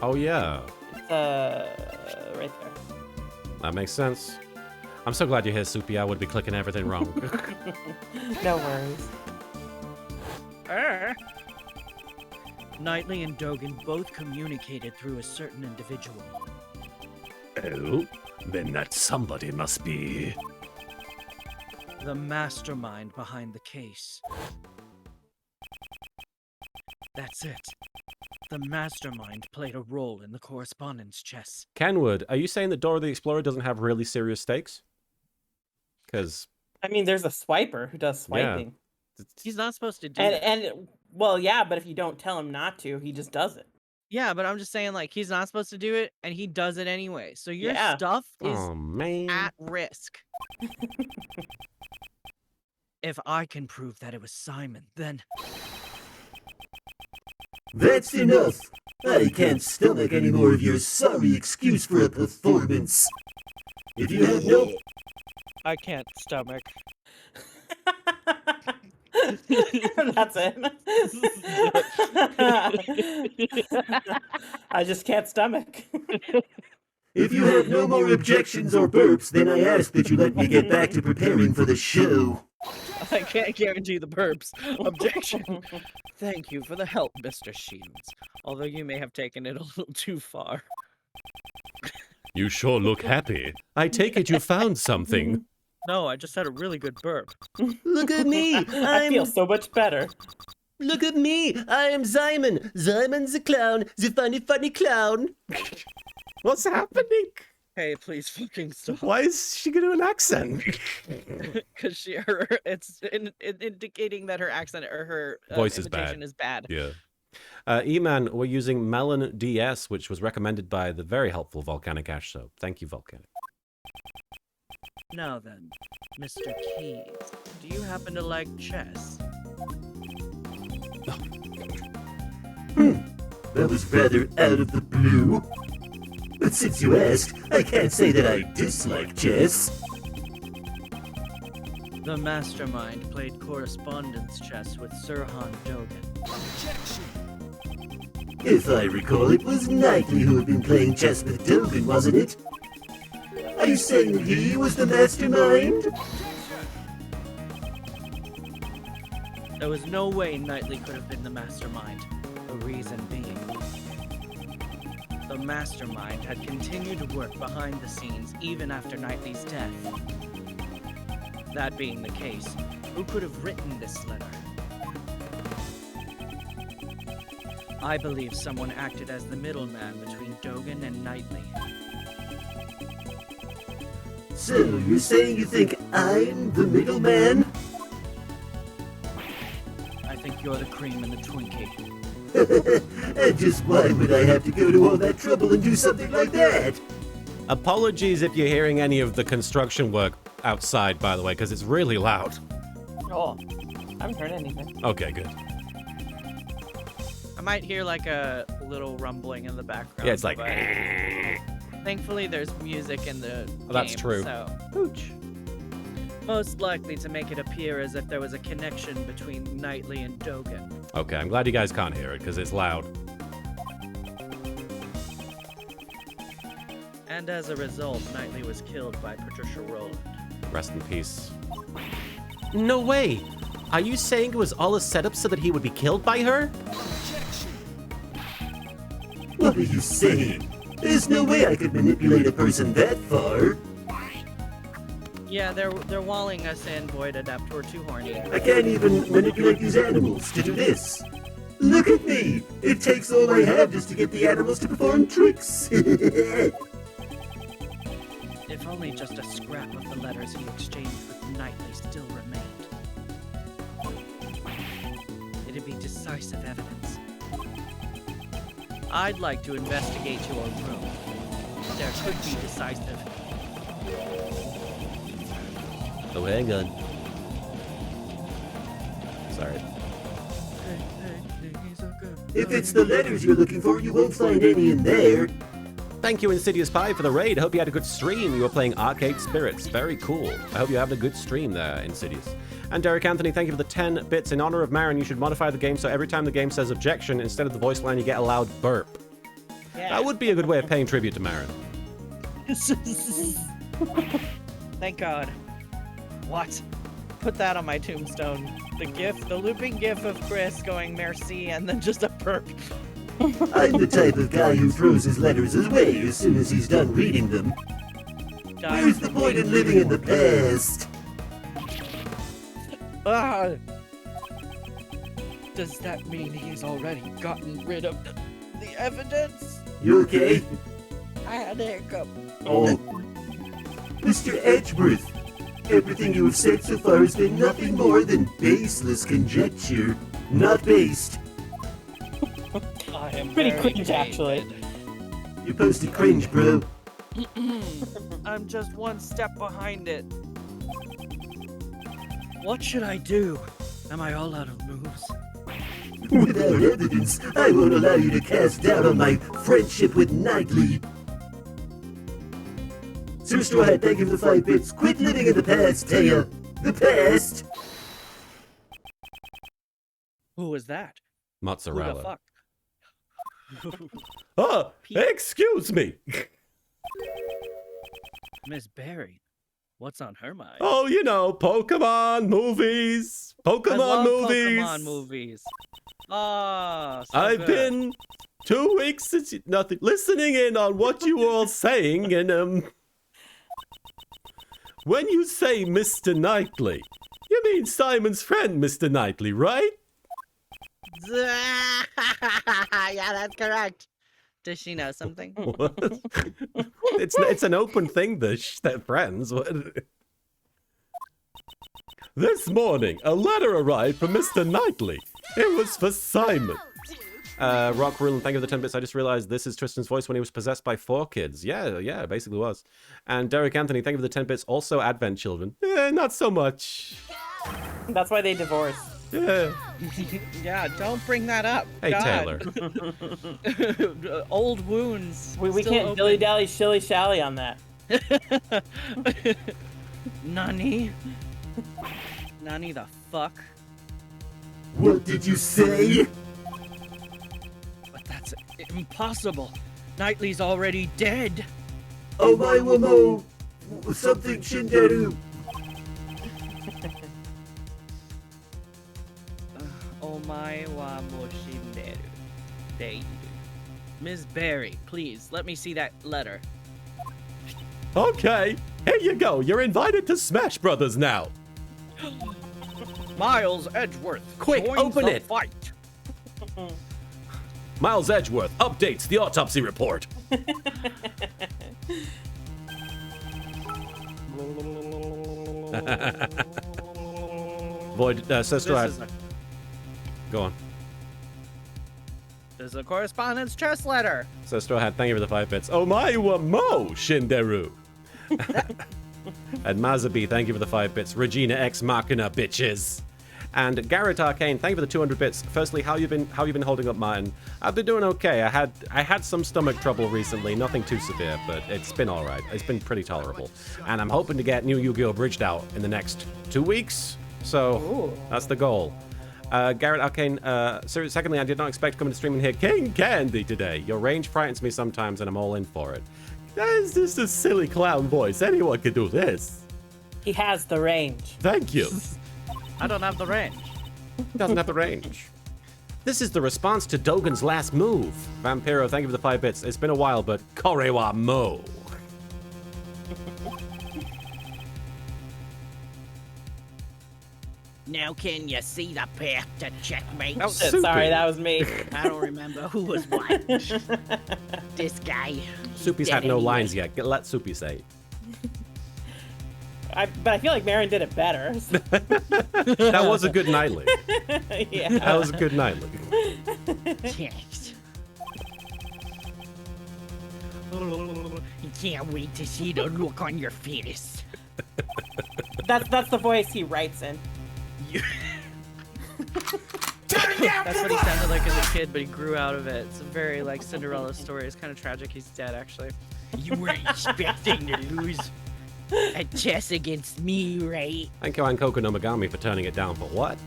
Oh, yeah. It's right there. That makes sense. I'm so glad you're here, Soupy. I would be clicking everything wrong. No worries. Knightley and Dogen both communicated through a certain individual. Oh, then that somebody must be... The mastermind behind the case. That's it. The mastermind played a role in the correspondence chess. Kenwood, are you saying that Dora the Explorer doesn't have really serious stakes? Because... I mean, there's a swiper who does swiping. He's not supposed to do that. And well, yeah, but if you don't tell him not to, he just does it. Yeah, but I'm just saying, like, he's not supposed to do it, and he does it anyway. So your Yeah. stuff is Oh, man. at risk. If I can prove that it was Simon, then That's enough. I can't stomach any more of your sorry excuse for a performance. If you have no... I can't stomach. That's it. I just can't stomach. If you have no more objections or burps, then I ask that you let me get back to preparing for the show. I can't guarantee the burps. Objection. Thank you for the help, Mr. Shields. Although you may have taken it a little too far. You sure look happy. I take it you found something. No, I just had a really good burp. Look at me! I feel so much better. Look at me! I am Simon! Simon the clown! The funny, funny clown! What's happening? Hey, please fucking stop. Why is she gonna do an accent? Because it's indicating that her accent or her Voice is imitation bad. is bad. Yeah. E-Man, we're using Melon DS, which was recommended by the very helpful Volcanic Ash, so thank you, Volcanic. now then, Mr. Keys, do you happen to like chess? That was rather out of the blue. But since you asked, I can't say that I dislike chess. The mastermind played correspondence chess with Sirhan Dogen. If I recall, it was Knightley who had been playing chess with Dogen, wasn't it? Are you saying that he was the mastermind? There was no way Knightley could have been the mastermind. The reason being, the mastermind had continued to work behind the scenes even after Knightley's death. That being the case, who could have written this letter? I believe someone acted as the middleman between Dogen and Knightley. So, you're saying you think I'm the middleman? I think you're the cream in the Twinkie. And just why would I have to go to all that trouble and do something like that? Apologies if you're hearing any of the construction work outside, by the way, because it's really loud. Oh, I haven't heard anything. Okay, good. I might hear like a little rumbling in the background. Yeah, it's like. but thankfully, there's music in the Oh, that's game, true. So Pooch. most likely to make it appear as if there was a connection between Knightley and Dogen. Okay, I'm glad you guys can't hear it because it's loud. And as a result, Knightley was killed by Patricia Rowland. Rest in peace. No way! Are you saying it was all a setup so that he would be killed by her? What are you saying? There's no way I could manipulate a person that far. Yeah, they're walling us in, Void Adept. We're too horny. I can't even manipulate these animals to do this. Look at me! It takes all I have just to get the animals to perform tricks. If only just a scrap of the letters he exchanged with Knightley still remained. It'd be decisive evidence. I'd like to investigate your room. There could be decisive. Oh, hang on. Sorry. If it's the letters you're looking for, you won't find any in there. Thank you, Insidious Pie, for the raid. Hope you had a good stream. You were playing Arcade Spirits. Very cool. I hope you're having a good stream there, Insidious. And Derek Anthony, thank you for the 10 bits. In honor of Marin, you should modify the game so every time the game says objection, instead of the voice line, you get a loud burp. Yeah. That would be a good way of paying tribute to Marin. Thank God. What? Put that on my tombstone. The looping gif of Chris going merci and then just a burp. I'm the type of guy who throws his letters away as soon as he's done reading them. Where's the point in living in the past? Ah! Does that mean he's already gotten rid of the evidence? You okay? I had a hiccup. Oh. Mr. Edgeworth, everything you have said so far has been nothing more than baseless conjecture. Not based. I am Pretty very cringe, actually. jaded. You posted cringe, bro. I'm just one step behind it. What should I do? Am I all out of moves? Without evidence, I won't allow you to cast doubt on my friendship with Knightley. Sir Straw Hat, thank you for the 5 bits. Quit living in the past, Taya. The past? Who was that? Who the Mozzarella. fuck? Oh, excuse me. Miss Barry. What's on her mind? Oh, you know, Pokemon movies. I Pokemon love movies. Pokemon movies. Ah, so I've good. been 2 weeks since nothing listening in on what you all saying, and when you say Mr. Knightley, you mean Simon's friend, Mr. Knightley, right? Yeah, that's correct. Does she know something? What? It's an open thing. They're friends. What? This morning, a letter arrived from Mr. Knightley. It was for Simon. Rock Rulen, thank you for the 10 bits. I just realized this is Tristan's voice when he was possessed by 4 kids. Yeah, it basically was. And Derek Anthony, thank you for the 10 bits. Also Advent Children. Not so much. That's why they divorced. Yeah. Yeah, don't bring that up. Hey, God. Taylor. Old wounds. We still can't open. dilly-dally, shilly-shally on that. Nani? Nani the fuck? What did you say? But that's impossible. Knightley's already dead. Oh my wamo. Something Shinderu. Omae wa moshinderu. Deiru. Ms. Barry, please, let me see that letter. Okay, here you go. You're invited to Smash Brothers now. Miles Edgeworth. Quick, joins open the it. Fight. Miles Edgeworth updates the autopsy report. Void, Sister, This is go on. This is a correspondence chess letter. Sister Hat, thank you for the 5 bits. Oh my wa mo, Shinderu. And Mazabi, thank you for the 5 bits. Regina X Machina, bitches. And Garrett Arcane, thank you for the 200 bits. Firstly, how you been holding up, Martin? I've been doing okay. I had some stomach trouble recently, nothing too severe, but it's been all right. It's been pretty tolerable. And I'm hoping to get new Yu-Gi-Oh! Bridged out in the next 2 weeks. So that's the goal. Garrett Arcane, secondly, I did not expect to come to stream and hear King Candy today. Your range frightens me sometimes, and I'm all in for it. That is just a silly clown voice. Anyone could do this. He has the range. Thank you. I don't have the range. Doesn't have the range. This is the response to Dogen's last move. Vampiro, thank you for the 5 bits. It's been a while, but Korewa Mo. Now can you see the path to checkmate? Oh, Shit, Soupy. sorry, that was me. I don't remember who was what. This guy. Soupy's had no lines yet. Let Soupy say it. But I feel like Marin did it better. That was a good nightly. Yeah. That was a good nightly. Thanks. Can't wait to see the look on your face. That's the voice he writes in. That's what he sounded like as a kid, but he grew out of it. It's a very like Cinderella story. It's kind of tragic. He's dead, actually. You weren't expecting to lose a chess against me, right? Thank you, Ankoko Nomagami, for turning it down for what?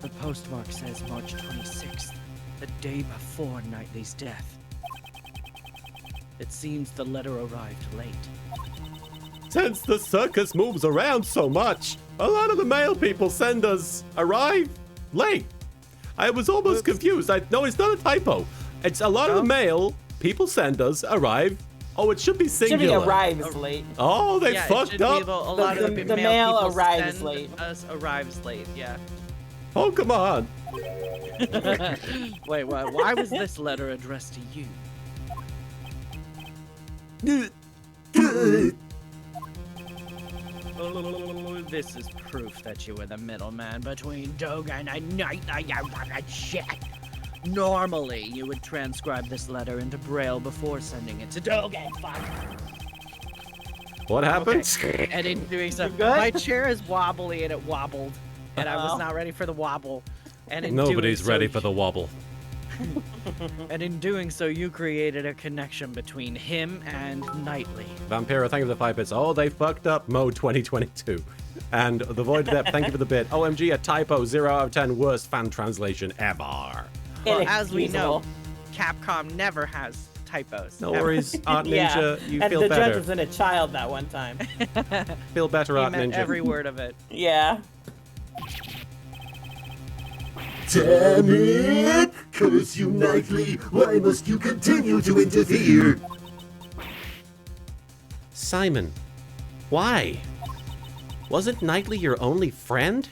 The postmark says March 26th, the day before Knightley's death. It seems the letter arrived late. Since the circus moves around so much, a lot of the mail people arrive late. I was almost confused. No, it's not a typo. It's a lot of the mail people send us arrive. Oh, it should be Should singular. be arrives late. Oh, they Yeah, it fucked should up. be a lot of The the mail people arrives send late. Us arrives late, yeah. Oh, come on. Wait, why was this letter addressed to you? This is proof that you were the middleman between Dogen and Knightley. Shit. Normally, you would transcribe this letter into Braille before sending it to Dogen. Fuck. What happened? And in doing so, You good? my chair is wobbly and it wobbled, and I was Uh-oh. not ready for the wobble. And in Nobody's doing so, ready for the wobble. And in doing so, you created a connection between him and Knightley. Vampiro, thank you for the 5 bits. Oh, they fucked up mode 2022. And the Void Depth, thank you for the bit. OMG, a typo, 0 out of 10, worst fan translation ever. Well, as we know, Inexcusable. Capcom never has typos. No ever. worries, Art Ninja, Yeah. you And feel the judge better. was in a child that one time. Feel better, He Art meant Ninja. every word of it. Yeah. Damn it! Curse you, Knightley! Why must you continue to interfere? Simon, why? Wasn't Knightley your only friend?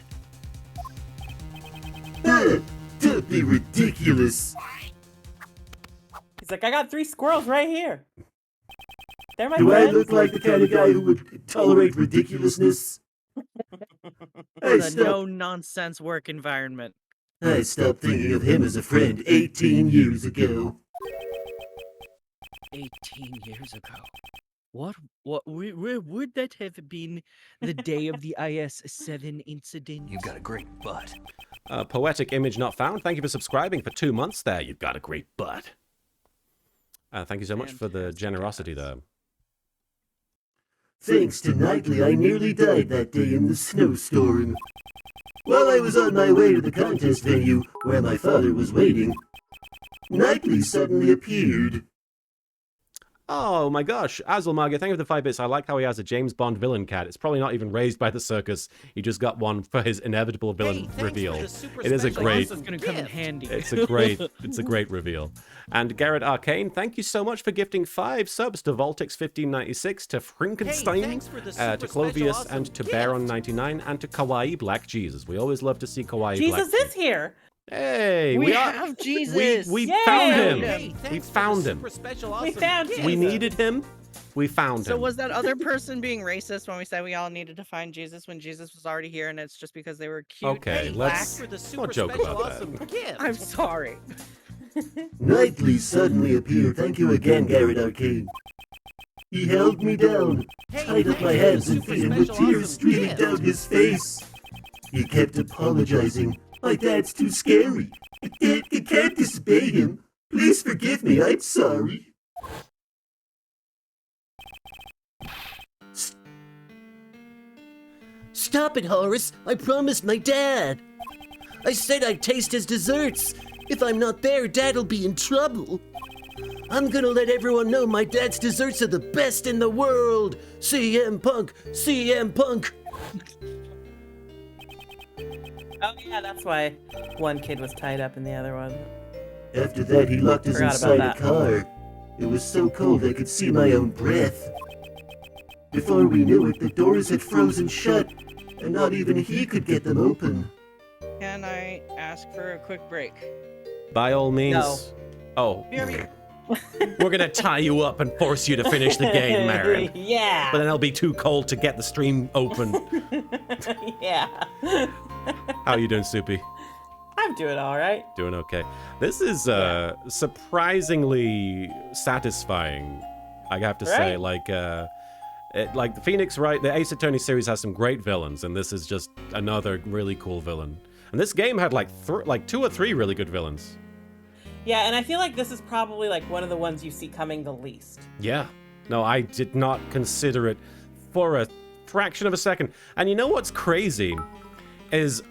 Don't be ridiculous. He's like, I got 3 squirrels right here. They're my Do I friends. look like the kind of guy who would tolerate ridiculousness? I The stopped, no-nonsense work environment. I stopped thinking of him as a friend 18 years ago. 18 years ago. Where would that have been the day of the IS-7 incident? You've got a great butt. Poetic image not found. Thank you for subscribing for 2 months there. You've got a great butt. Thank you so much for the Fantastic, generosity guys. there. Thanks to Knightley, I nearly died that day in the snowstorm. While I was on my way to the contest venue, where my father was waiting, Knightley suddenly appeared. Oh my gosh, Azelmaga, thank you for the 5 bits. I like how he has a James Bond villain cat. It's probably not even raised by the circus. He just got one for his inevitable villain reveal. It is a great, This is gonna come in handy. it's a great reveal. And Garrett Arcane, thank you so much for gifting 5 subs to Voltix1596, to Frankenstein, to Clovius, and to Baron99, and to Kawaii Black Jesus. We always love to see Kawaii Black Jesus is here. Hey, we are. have Jesus. We Yay! found him. Hey, We found him. We found We Jesus. needed him. We found So him. was that other person being racist when we said we all needed to find Jesus when Jesus was already here, and it's just because they were cute? Okay, and let's black? not joke about that. I'm sorry. Knightley suddenly appeared. Thank you again, Garrett Arcane. He held me down, tied up my hands and feet with tears streaming down his face. He kept apologizing. My dad's too scary. I can't disobey him. Please forgive me, I'm sorry. Stop it, Horace. I promised my dad. I said I'd taste his desserts. If I'm not there, Dad'll be in trouble. I'm gonna let everyone know my dad's desserts are the best in the world. CM Punk, CM Punk. Oh yeah, that's why one kid was tied up and the other one. After that, he locked us Forgot inside about a car. It was so cold I could see my own breath. Before we knew it, the doors had frozen shut, and not even he could get them open. Can I ask for a quick break? By all means. No. Oh, BRB. we're gonna tie you up and force you to finish the game, Marin. Yeah. But then it'll be too cold to get the stream open. Yeah. How are you doing, Soupy? I'm doing all right. Doing okay. This is surprisingly satisfying, I have to say. Right. Like the Phoenix Wright, the Ace Attorney series has some great villains, and this is just another really cool villain. And this game had like 2 or 3 really good villains. Yeah, and I feel like this is probably like one of the ones you see coming the least. Yeah. No, I did not consider it for a fraction of a second. And you know what's crazy is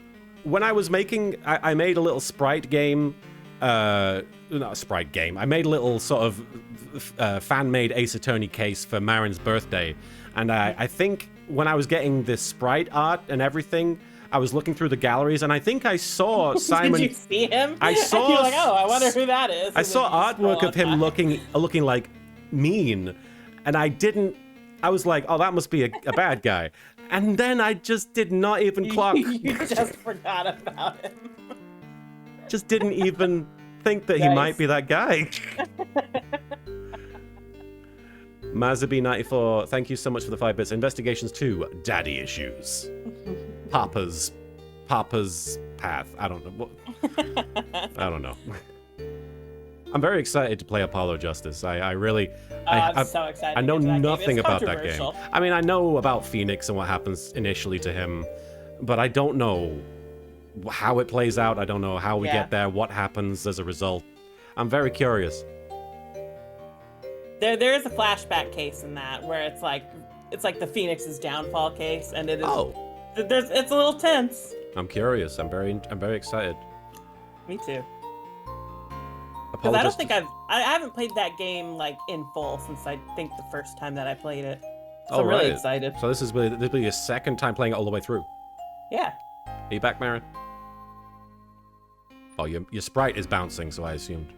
when I was making, I made a little sprite game. Not a sprite game. I made a little sort of fan-made Ace Attorney case for Marin's birthday. And I think when I was getting this sprite art and everything, I was looking through the galleries, and I think I saw Simon. Did you see him? I saw. You're like, oh, I wonder who that is. I And saw then you scroll artwork of him on looking like mean, and I didn't. I was like, oh, that must be a bad guy, and then I just did not even clock. You just forgot about him. Just didn't even think that he Nice. might be that guy. Mazabi94, thank you so much for the 5 bits. Investigations 2, daddy issues. Papa's path. I don't know. I don't know. I'm very excited to play Apollo Justice. I really... I'm so excited. I know to get to that game. nothing It's about that game. controversial. I mean, I know about Phoenix and what happens initially to him, but I don't know how it plays out. I don't know how we Yeah. get there, what happens as a result. I'm very curious. There is a flashback case in that where it's like the Phoenix's downfall case, and it is. Oh, It's a little tense. I'm curious. I'm very excited. Me too. Because Apollo I don't Justice- think I haven't played that game like in full since I think the first time that I played it. So Oh, I'm really right. excited. So this will be your second time playing it all the way through. Yeah. Are you back, Marin? Oh, your sprite is bouncing, so I assumed.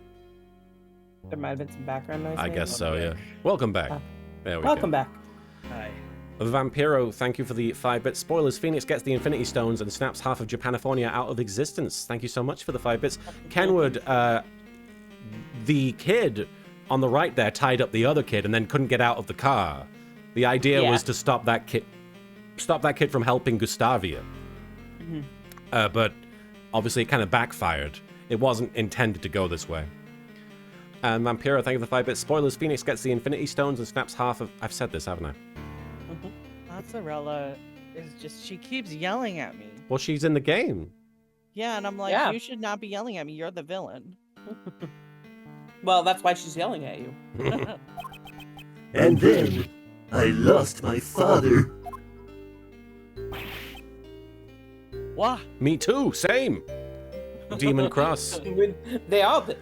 There might have been some background noise. I maybe. guess so, yeah. Welcome back. Oh. There we Welcome go. back. Hi. Vampiro, thank you for the 5 bits. Spoilers, Phoenix gets the Infinity Stones and snaps half of Japanifornia out of existence. Thank you so much for the 5 bits. Kenwood, the kid on the right there tied up the other kid and then couldn't get out of the car. The idea Yeah. was to stop that kid from helping Gustavia. But obviously it kind of backfired. It wasn't intended to go this way. And Vampiro, thank you for the 5 bits. Spoilers, Phoenix gets the Infinity Stones and snaps half of... I've said this, haven't I? Mozzarella is just, she keeps yelling at me. Well, she's in the game. Yeah, and I'm like, Yeah. you should not be yelling at me. You're the villain. Well, that's why she's yelling at you. And then, I lost my father. What? Me too, same. Demon Cross. They all did.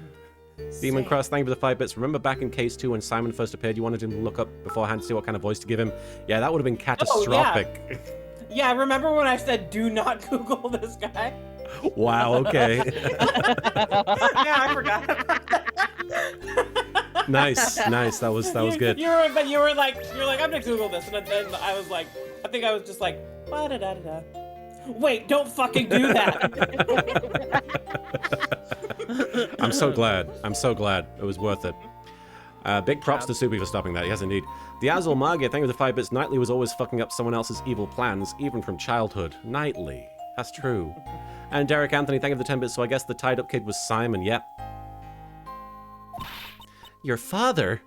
Demon Cross, thank you for the 5 bits. Remember back in Case 2 when Simon first appeared, you wanted him to look up beforehand to see what kind of voice to give him? Yeah, that would have been catastrophic. Yeah, remember when I said do not Google this guy? Wow, okay. Yeah, I forgot about that. Nice. That was good. You were like, I'm gonna Google this, and then I was like, I think I was just like, ba-da-da-da-da. Wait, don't fucking do that. I'm so glad. It was worth it. Big props to Soupy for stopping that. Yes, indeed. Diazul Margit, thank you for the 5 bits. Knightley was always fucking up someone else's evil plans, even from childhood. Knightley. That's true. And Derek Anthony, thank you for the 10 bits. So I guess the tied up kid was Simon. Yep. Your father?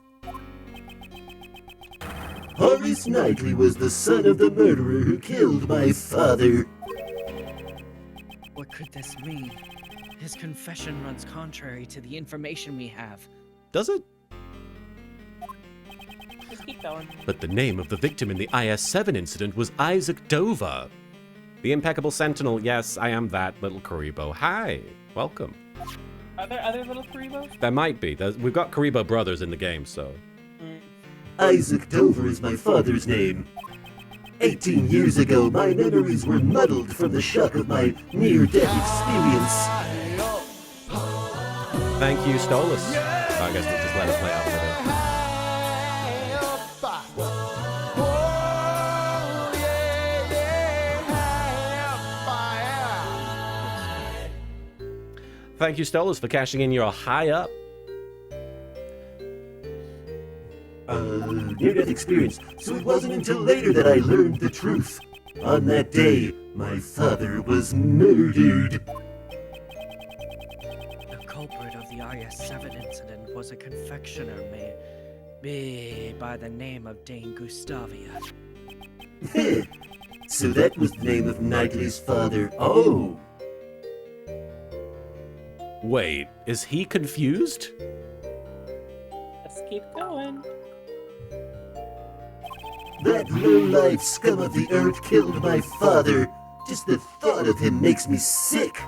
Horace Knightley was the son of the murderer who killed my father. What could this mean? His confession runs contrary to the information we have. Does it? Just keep going. But the name of the victim in the IS-7 incident was Isaac Dover. The impeccable sentinel. Yes, I am that little Karibo. Hi, welcome. Are there other little Karibos? There might be. We've got Karibo brothers in the game, so. Isaac Dover is my father's name. 18 years ago, my memories were muddled from the shock of my near-death experience. Thank you, Stolas. I guess we'll just let it play out for a bit. Thank you, Stolas, for cashing in your high up. Near-death experience, so it wasn't until later that I learned the truth. On that day, my father was murdered. The culprit of the IS-7 incident was a confectioner made by the name of Dane Gustavia. So that was the name of Knightley's father. Oh! Wait, is he confused? Let's keep going. That low-life scum of the earth killed my father. Just the thought of him makes me sick.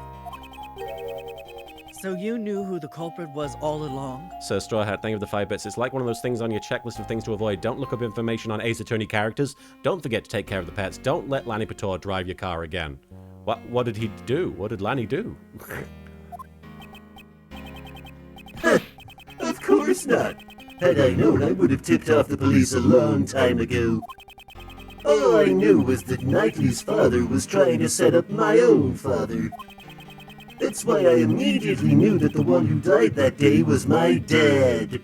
So you knew who the culprit was all along? Sir Straw Hat, thank you for the 5 bits. It's like one of those things on your checklist of things to avoid. Don't look up information on Ace Attorney characters. Don't forget to take care of the pets. Don't let Lanny Pator drive your car again. What did he do? What did Lanny do? Of course not. Had I known, I would have tipped off the police a long time ago. All I knew was that Knightley's father was trying to set up my own father. That's why I immediately knew that the one who died that day was my dad.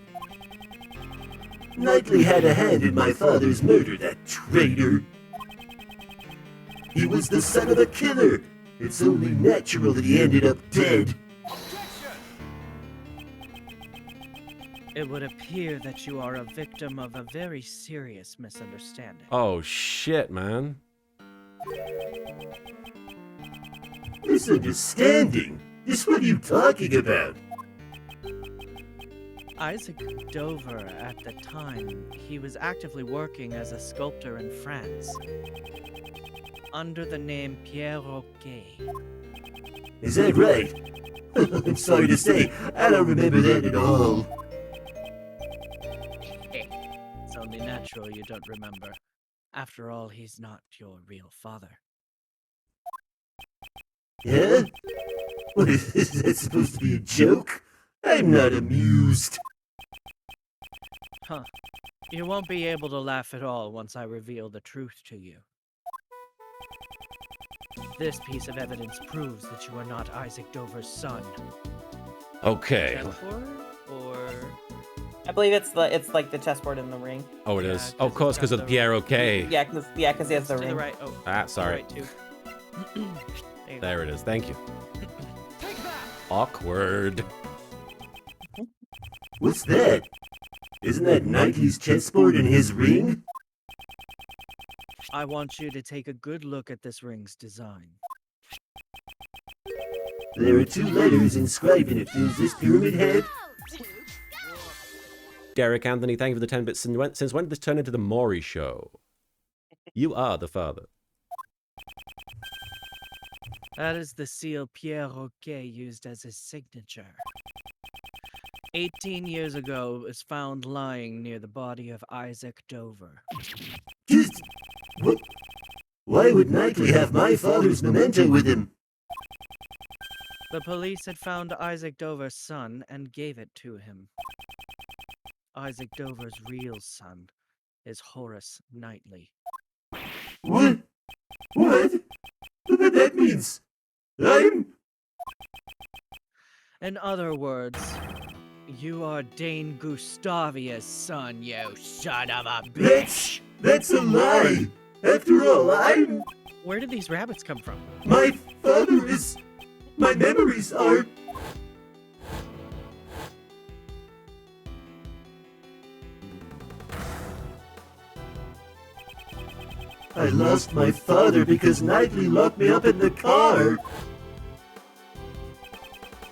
Knightley had a hand in my father's murder, that traitor. He was the son of a killer. It's only natural that he ended up dead. It would appear that you are a victim of a very serious misunderstanding. Oh, shit, man. Misunderstanding? Just what are you talking about? Isaac Dover, at the time, he was actively working as a sculptor in France under the name Pierre Roquet. Is that right? I'm sorry to say, I don't remember that at all. It's only natural you don't remember. After all, he's not your real father. Yeah? What is that supposed to be a joke? I'm not amused. Huh. You won't be able to laugh at all once I reveal the truth to you. This piece of evidence proves that you are not Isaac Dover's son. Okay. Chessboard? Or... I believe it's like the chessboard in the ring. Oh, it Yeah, is. 'cause Oh, of course, it's because got of the- Pierre OK. Yeah, because he has the to ring. the right. Oh, Ah, to the sorry. right too. There you go. There it is. Thank you. Awkward. What's that? Isn't that Knightley's chessboard in his ring? I want you to take a good look at this ring's design. There are 2 letters inscribed in it. Is this Pyramid Head? Derek Anthony, thank you for the 10 bits. Since when did this turn into the Maury Show? You are the father. That is the seal Pierre Roquet used as his signature. 18 years ago, it was found lying near the body of Isaac Dover. Just... What? Why would Knightley have my father's memento with him? The police had found Isaac Dover's son and gave it to him. Isaac Dover's real son is Horace Knightley. What? What? That means... I'm... In other words, you are Dane Gustavia's son, you son of a bitch! That's a lie! After all, I'm... Where did these rabbits come from? My father is... My memories are... I lost my father because Knightley locked me up in the car.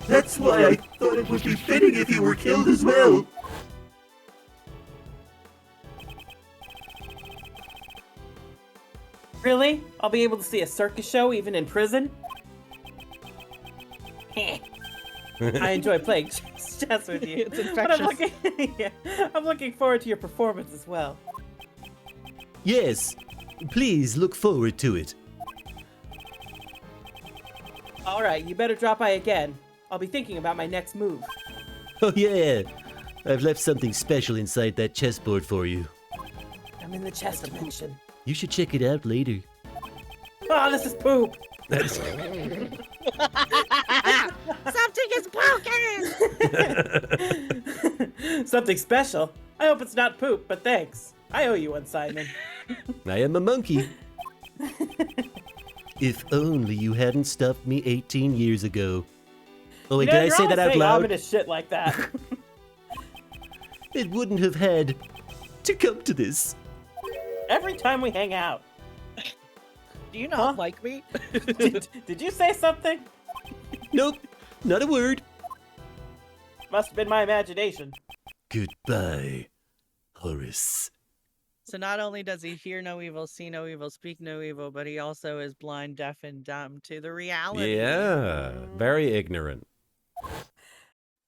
That's why I thought it would be fitting if you were killed as well. Really? I'll be able to see a circus show even in prison? I enjoy playing chess with you. It's But I'm infectious. I'm looking forward to your performance as well. Yes, please look forward to it. All right, you better drop by again. I'll be thinking about my next move. Oh yeah, I've left something special inside that chessboard for you. I'm in the chess dimension. You should check it out later. Oh, this is poop. Something is broken! Something special. I hope it's not poop, but thanks. I owe you one, Simon. I am a monkey. If only you hadn't stuffed me 18 years ago. Oh wait, You know, did I you're say always that out saying loud? ominous shit like that. It wouldn't have had to come to this. Every time we hang out. Do you not Huh? like me? Did you say something? Nope, not a word. Must have been my imagination. Goodbye, Horace. So not only does he hear no evil, see no evil, speak no evil, but he also is blind, deaf, and dumb to the reality. Yeah, very ignorant.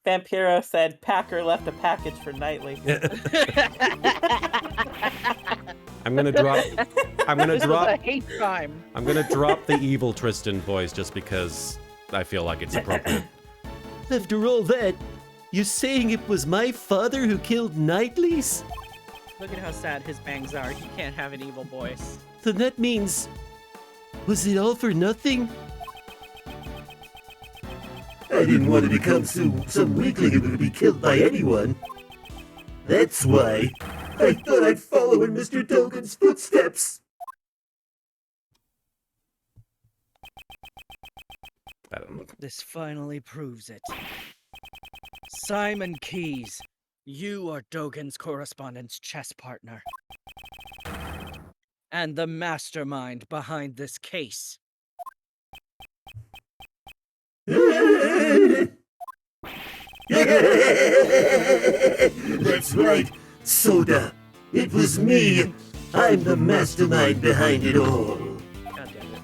Vampiro said Packer left a package for Knightley. I'm gonna drop. I'm gonna This drop. is a hate crime. I'm gonna drop the evil Tristan voice just because I feel like it's appropriate. After all that, you're saying it was my father who killed Knightley's? Look at how sad his bangs are. He can't have an evil voice. Then that means... Was it all for nothing? I didn't want to become some weakling who would be killed by anyone. That's why I thought I'd follow in Mr. Dogan's footsteps. I don't know. This finally proves it. Simon Keyes, you are Dogan's correspondence chess partner. And the mastermind behind this case. That's right, Soda. It was me. I'm the mastermind behind it all. God damn it.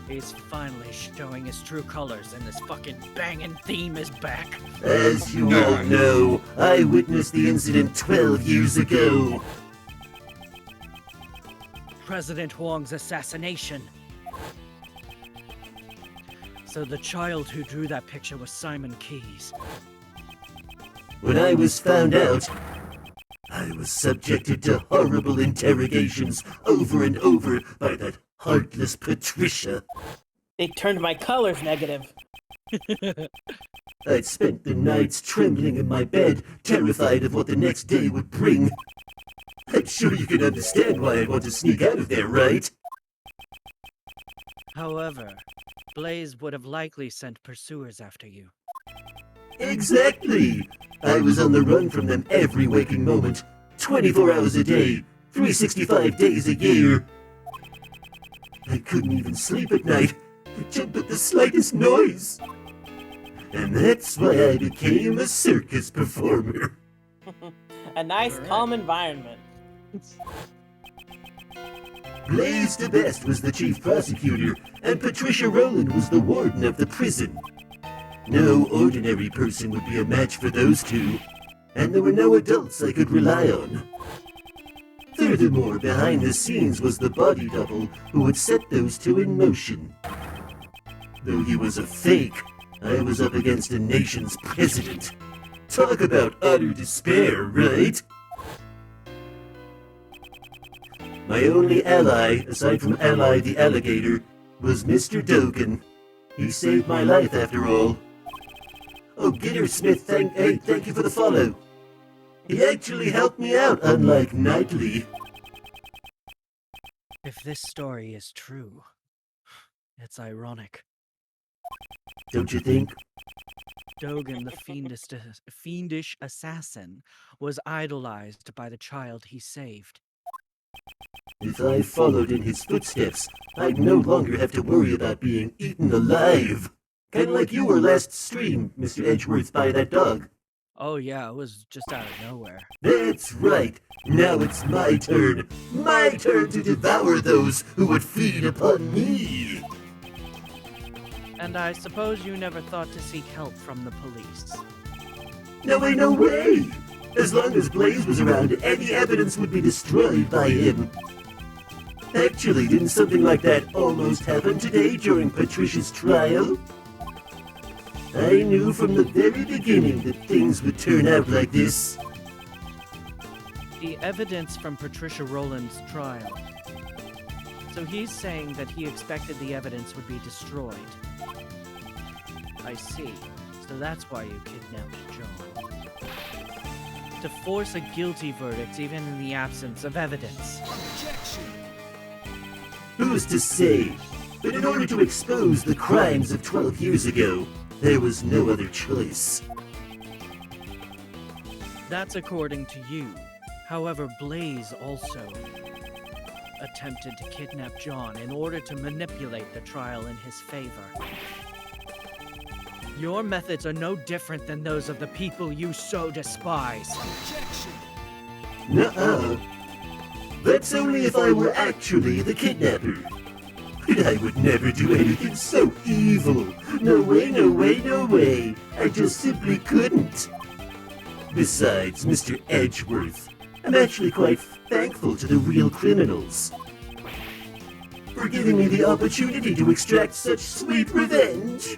He's finally showing his true colors, and this fucking banging theme is back. As you all know, I witnessed the incident 12 years ago. President Huang's assassination. So the child who drew that picture was Simon Keyes. When I was found out, I was subjected to horrible interrogations over and over by that heartless Patricia. They turned my colors negative. I'd spent the nights trembling in my bed, terrified of what the next day would bring. I'm sure you can understand why I'd want to sneak out of there, right? However, Blaze would have likely sent pursuers after you. Exactly! I was on the run from them every waking moment, 24 hours a day, 365 days a year. I couldn't even sleep at night. I jumped at the slightest noise. And that's why I became a circus performer. A nice, Alright. calm environment. Blaze the Best was the chief prosecutor, and Patricia Rowland was the warden of the prison. No ordinary person would be a match for those two, and there were no adults I could rely on. Furthermore, behind the scenes was the body double who would set those two in motion. Though he was a fake, I was up against a nation's president. Talk about utter despair, right? My only ally, aside from Ally the alligator, was Mr. Dogan. He saved my life after all. Oh, Gitter Smith, thank you for the follow. He actually helped me out, unlike Knightley. If this story is true, it's ironic. Don't you think? Dogan, the fiendish assassin, was idolized by the child he saved. If I followed in his footsteps, I'd no longer have to worry about being eaten alive. Kinda like you were last stream, Mr. Edgeworth, by that dog. Oh yeah, it was just out of nowhere. That's right. Now it's my turn. My turn to devour those who would feed upon me. And I suppose you never thought to seek help from the police. No way, no way. As long as Blaze was around, any evidence would be destroyed by him. Actually, didn't something like that almost happen today during Patricia's trial? I knew from the very beginning that things would turn out like this. The evidence from Patricia Rowland's trial. So he's saying that he expected the evidence would be destroyed. I see. So that's why you kidnapped John. To force a guilty verdict even in the absence of evidence. Who's to say? But in order to expose the crimes of 12 years ago, there was no other choice. That's according to you. However, Blaze also attempted to kidnap John in order to manipulate the trial in his favor. Your methods are no different than those of the people you so despise. Nuh-uh. That's only if I were actually the kidnapper. But I would never do anything so evil. No way, no way, no way. I just simply couldn't. Besides, Mr. Edgeworth, I'm actually quite thankful to the real criminals for giving me the opportunity to extract such sweet revenge.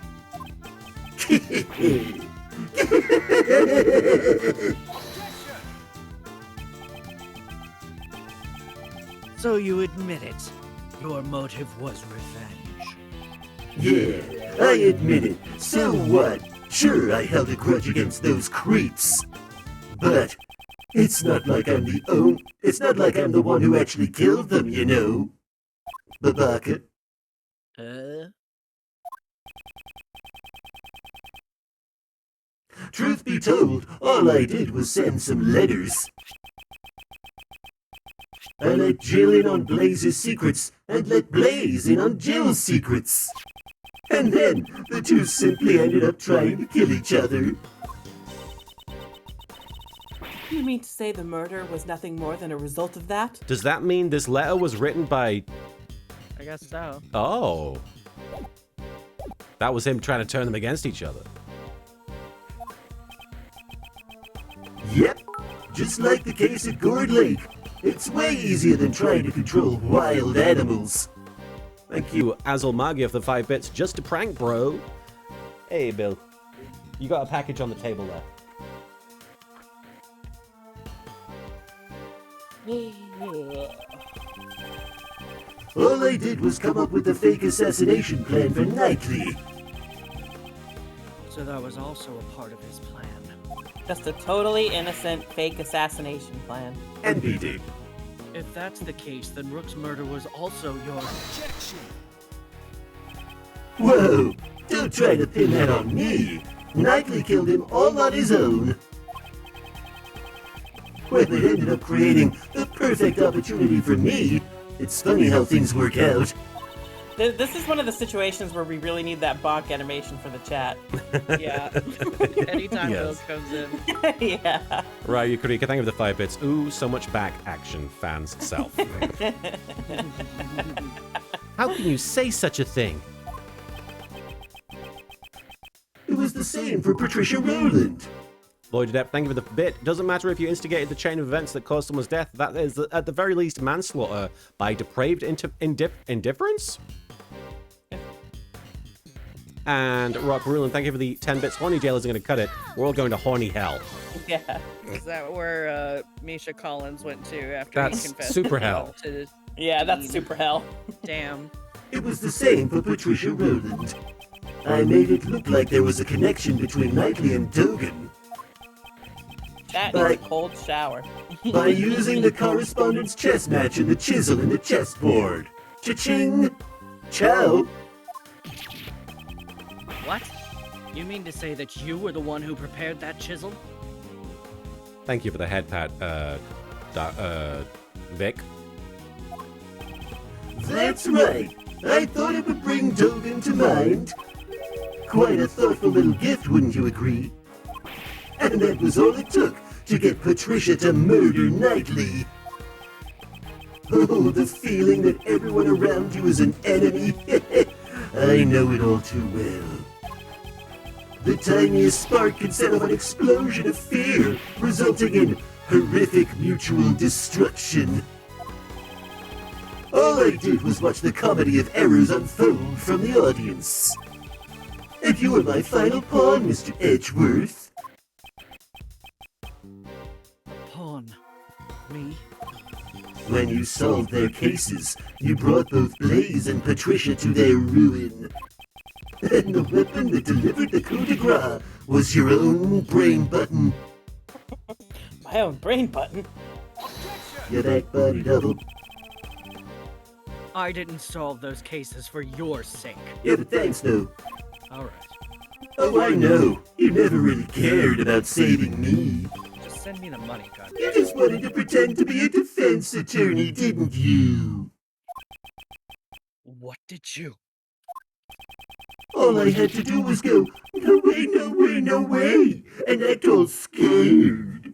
So you admit it. Your motive was revenge. Yeah, I admit it. So what? Sure, I held a grudge against those creeps. But it's not like I'm the one who actually killed them, you know. Babaka. Truth be told, all I did was send some letters. I let Jill in on Blaze's secrets, and let Blaze in on Jill's secrets. And then, the two simply ended up trying to kill each other. You mean to say the murder was nothing more than a result of that? Does that mean this letter was written by... I guess so. Oh. That was him trying to turn them against each other. Yep, just like the case at Gourd Lake. It's way easier than trying to control wild animals. Thank you, Azul Magia, for the 5 bits. Just a prank, bro. Hey, Bill. You got a package on the table there. All I did was come up with the fake assassination plan for Knightley. So that was also a part of his plan. Just a totally innocent fake assassination plan. And he did. If that's the case, then Rook's murder was also your... Whoa! Don't try to pin that on me! Knightley killed him all on his own. Well, it ended up creating the perfect opportunity for me. It's funny how things work out. This is one of the situations where we really need that Bach animation for the chat. Yeah. Anytime Yes. Bill comes in. Yeah. Right, you could thank you for the 5 bits. Ooh, so much back action, fans self. How can you say such a thing? It was the same for Patricia Rowland. Lloyd Adept, thank you for the bit. Doesn't matter if you instigated the chain of events that caused someone's death. That is, at the very least, manslaughter by depraved indifference? And Rock Rulin, thank you for the 10 bits. Horny Jail isn't going to cut it. We're all going to horny hell. Yeah. Is that where Misha Collins went to after That's he confessed super hell. to Yeah, that's super hell. Damn. It was the same for Patricia Rowland. I made it look like there was a connection between Knightley and Dogan That is a cold shower. by using the correspondence chess match and the chisel in the chessboard. Cha-ching! Ciao! What? You mean to say that you were the one who prepared that chisel? Thank you for the head pat, Vic. That's right. I thought it would bring Dogen to mind. Quite a thoughtful little gift, wouldn't you agree? And that was all it took to get Patricia to murder Knightley. Oh, the feeling that everyone around you is an enemy. I know it all too well. The tiniest spark can set off an explosion of fear, resulting in horrific mutual destruction. All I did was watch the comedy of errors unfold from the audience. And you were my final pawn, Mr. Edgeworth. Pawn. Me? When you solved their cases, you brought both Blaze and Patricia to their ruin. And the weapon that delivered the coup de grace was your own brain button. My own brain button. You're that body double. I didn't solve those cases for your sake. Yeah, but thanks, though. Alright. Oh, I know. You never really cared about saving me. Just send me the money, God. You just wanted to pretend to be a defense attorney, didn't you? What did you? All I had to do was go, no way, no way, no way, and act all scared.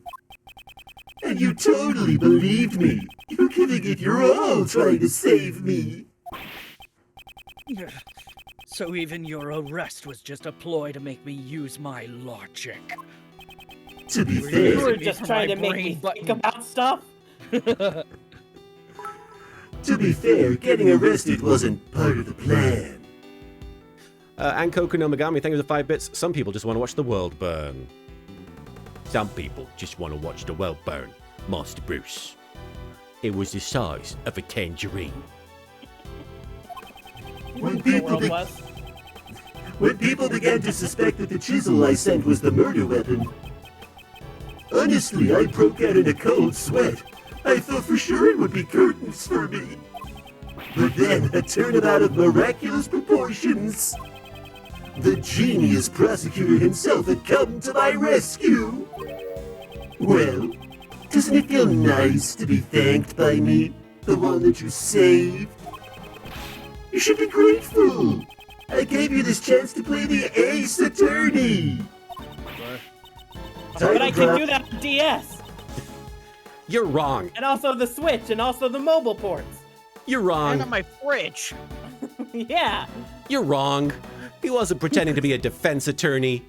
And you totally believed me. You're giving it your all trying to save me. So even your arrest was just a ploy to make me use my logic. To be You fair, were me just for trying my to make brain me button. think about stuff. getting arrested wasn't part of the plan. And Koku no Megami, thank you for the 5 bits. Some people just want to watch the world burn. Some people just want to watch the world burn, Master Bruce. It was the size of a tangerine. When The people, world was. when people began to suspect that the chisel I sent was the murder weapon, honestly, I broke out in a cold sweat. I thought for sure it would be curtains for me. But then a turnabout of miraculous proportions. The genius prosecutor himself had come to my rescue. Well, doesn't it feel nice to be thanked by me, the one that you saved? You should be grateful. I gave you this chance to play the ace attorney. But I can do that on DS. You're wrong. And also the Switch, and also the mobile ports. You're And wrong. on my fridge. Yeah. You're wrong. He wasn't pretending to be a defense attorney.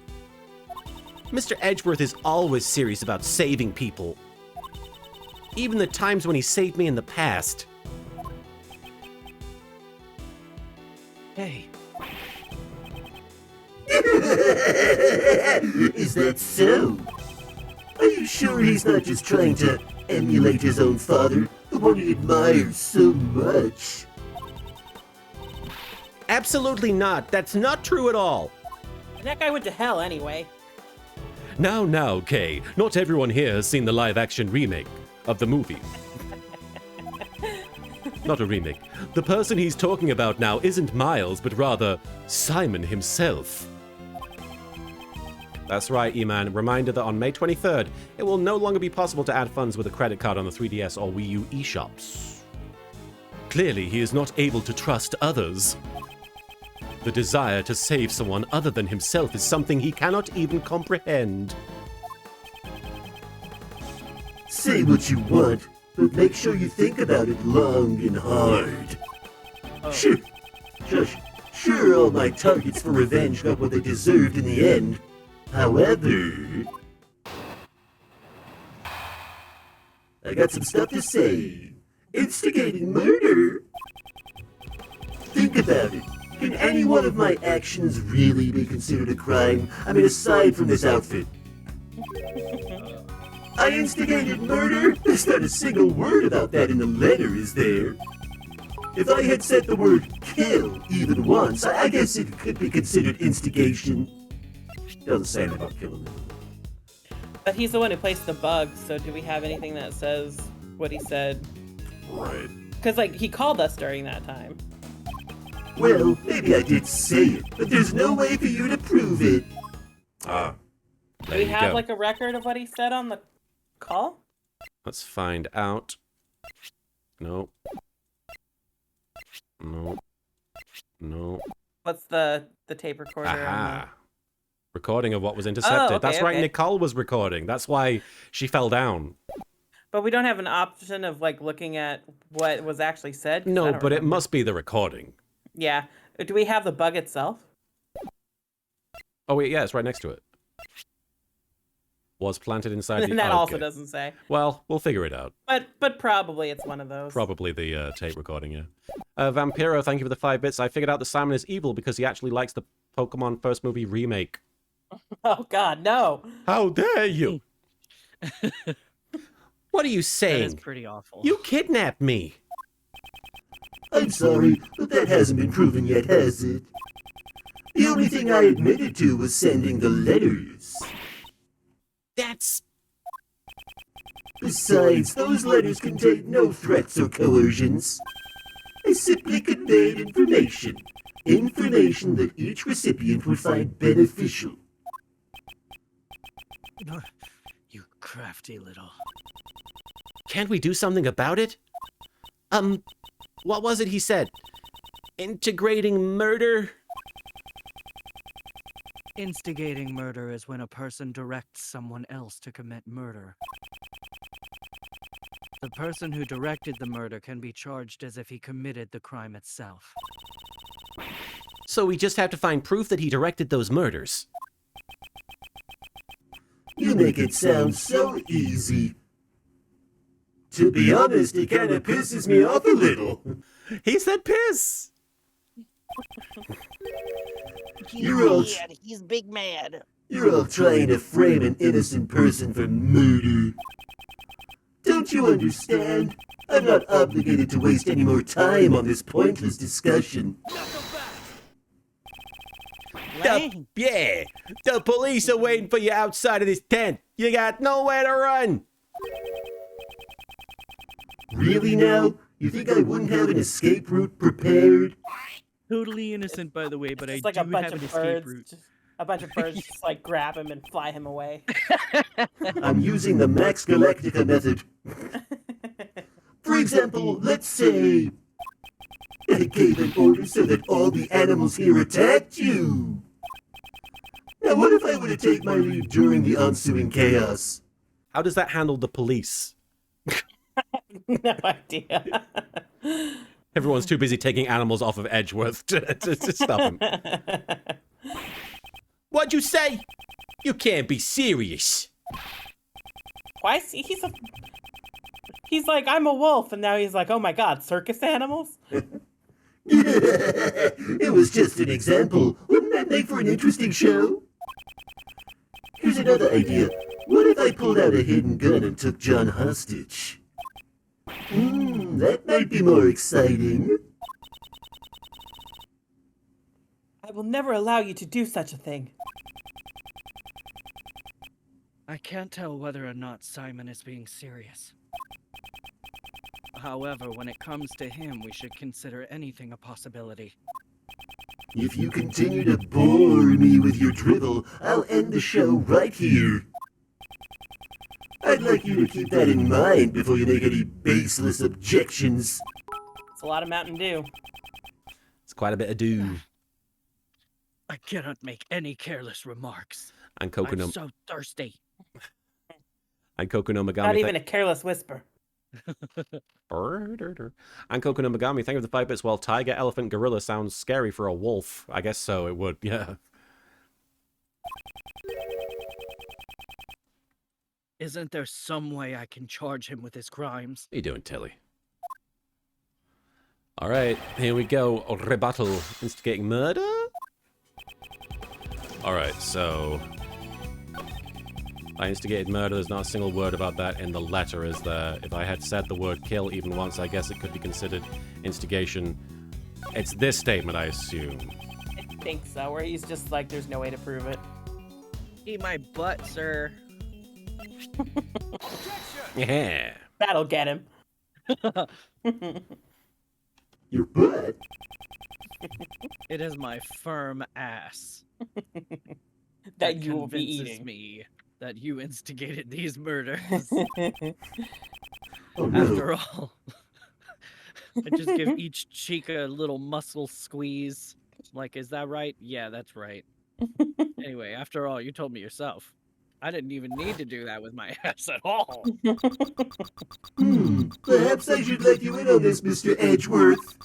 Mr. Edgeworth is always serious about saving people. Even the times when he saved me in the past. Hey, Is that so? Are you sure he's not just trying to emulate his own father, the one he admires so much? Absolutely not. That's not true at all. And that guy went to hell anyway. Now, Kay. Not everyone here has seen the live-action remake of the movie. Not a remake. The person he's talking about now isn't Miles, but rather Simon himself. That's right, E-Man. Reminder that on May 23rd, it will no longer be possible to add funds with a credit card on the 3DS or Wii U eShops. Clearly, he is not able to trust others. The desire to save someone other than himself is something he cannot even comprehend. Say what you want, but make sure you think about it long and hard. Sure, all my targets for revenge got what they deserved in the end. However, I got some stuff to say. Instigating murder? Think about it. Can any one of my actions really be considered a crime? I mean, aside from this outfit. I instigated murder? There's not a single word about that in the letter, is there? If I had said the word kill even once, I guess it could be considered instigation. Doesn't say anything about killing them. But he's the one who placed the bug, so do we have anything that says what he said? Right. Because, like, he called us during that time. Well, maybe I did say it, but there's no way for you to prove it. Ah, Do we have, like, a record of what he said on the call? Let's find out. No. What's the tape recorder? Aha. Recording of what was intercepted. okay, That's right, okay. Nicole was recording. That's why she fell down. But we don't have an option of like looking at what was actually said. 'Cause I No, don't but it remember. must be the recording. Yeah. Do we have the bug itself? Oh, wait, yeah, it's right next to it. Was planted inside the... And that also okay. doesn't say. Well, we'll figure it out. But probably it's one of those. Probably the tape recording, yeah. Vampiro, thank you for the 5 bits. I figured out that Simon is evil because he actually likes the Pokemon first movie remake. Oh God, no! How dare you? What are you That is saying? pretty awful. You kidnapped me. I'm sorry, but that hasn't been proven yet, has it? The only thing I admitted to was sending the letters. That's... Besides, those letters contained no threats or coercions. I simply conveyed information. Information that each recipient would find beneficial. You crafty little. Can't we do something about it? What was it he said? Integrating murder? Instigating murder is when a person directs someone else to commit murder. The person who directed the murder can be charged as if he committed the crime itself. So we just have to find proof that he directed those murders. You make it sound so easy. To be honest, it kinda pisses me off a little. He said piss! You're all, He's big mad. you're all trying to frame an innocent person for murder. Don't you understand? I'm not obligated to waste any more time on this pointless discussion. Yeah, the police are waiting for you outside of this tent. You got nowhere to run. Really now? You think I wouldn't have an escape route prepared? Totally innocent, by the way, but It's I like a do bunch have an of escape birds. route. A bunch of birds just like grab him and fly him away. I'm using the Max Galactica method. For example, let's say I gave an order so that all the animals here attacked you. Now what if I were to take my leave during the ensuing chaos? How does that handle the police? No idea. Everyone's too busy taking animals off of Edgeworth to stop him. What'd you say? You can't be serious. Why is he's like, I'm a wolf, and now he's like, oh my God, circus animals? It was just an example. Wouldn't that make for an interesting show? Here's another idea. What if I pulled out a hidden gun and took John hostage? That might be more exciting. I will never allow you to do such a thing. I can't tell whether or not Simon is being serious. However, when it comes to him, we should consider anything a possibility. If you continue to bore me with your drivel, I'll end the show right here. I'd like you to keep that in mind before you make any baseless objections. It's a lot of Mountain Dew. It's quite a bit of do. I cannot make any careless remarks. And I'm Kokono so thirsty. Megami. Not even a careless whisper. And Kokono Megami, thank you for the 5 bits. Well, tiger, elephant, gorilla sounds scary for a wolf. I guess so, it would, yeah. Isn't there some way I can charge him with his crimes? What are you doing, Tilly? Alright, here we go. Rebuttal. Instigating murder? Alright, so... I instigated murder. There's not a single word about that in the letter, is there? If I had said the word kill even once, I guess it could be considered instigation. It's this statement, I assume. I think so, where he's just like, there's no way to prove it. Eat my butt, sir. Yeah. That'll get him. Your butt? It is my firm ass That you will be convinces eating. me that you instigated these murders. Oh no. After all, I just give each cheek a little muscle squeeze. Like, is that right? Yeah, that's right. Anyway, after all, you told me yourself. I didn't even need to do that with my ass at all. Perhaps I should let you in on this, Mr. Edgeworth.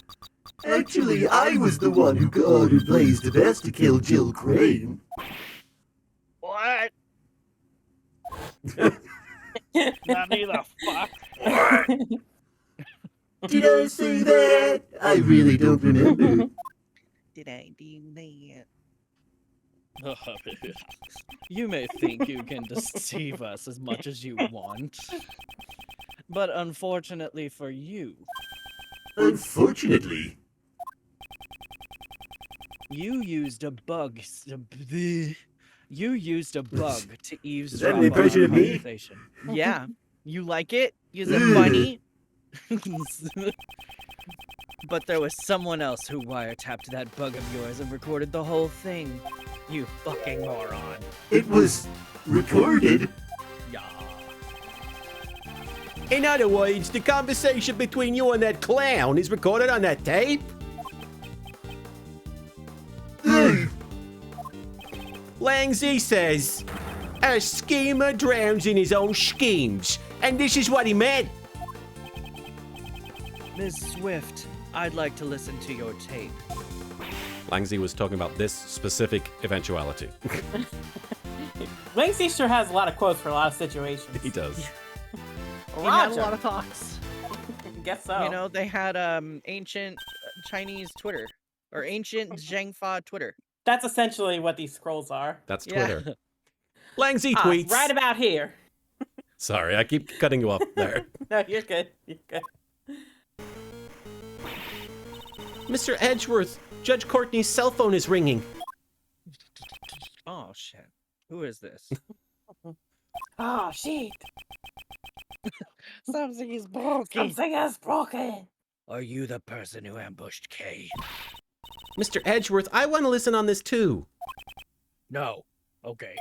Actually, I was the one who ordered Blaze the Best to kill Jill Crane. What? Not me the fuck. Did I say that? I really don't remember. Did I do that? You may think you can deceive us as much as you want. But unfortunately for you, Unfortunately. you used a bug. You used a bug to eavesdrop Is that an on impression our of me? conversation. Yeah. You like it? Is it funny? But there was someone else who wiretapped that bug of yours and recorded the whole thing. You fucking moron. It was recorded. Yeah. In other words, the conversation between you and that clown is recorded on that tape? Langzy says, a schemer drowns in his own schemes. And this is what he meant. Ms. Swift, I'd like to listen to your tape. Langzy was talking about this specific eventuality. Langsy sure has a lot of quotes for a lot of situations. He does. He had a Roger. lot of thoughts. Guess so. You know, they had ancient Chinese Twitter or ancient Zhengfa Twitter. That's essentially what these scrolls are. That's Yeah. Twitter. Langzy Ah, tweets. right about here. Sorry, I keep cutting you off there. No, you're good. You're good. Mr. Edgeworth, Judge Courtney's cell phone is ringing. Oh shit. Who is this? Oh, shit. Something is broken. Something is broken. Are you the person who ambushed Kay? Mr. Edgeworth, I want to listen on this too. No. Okay.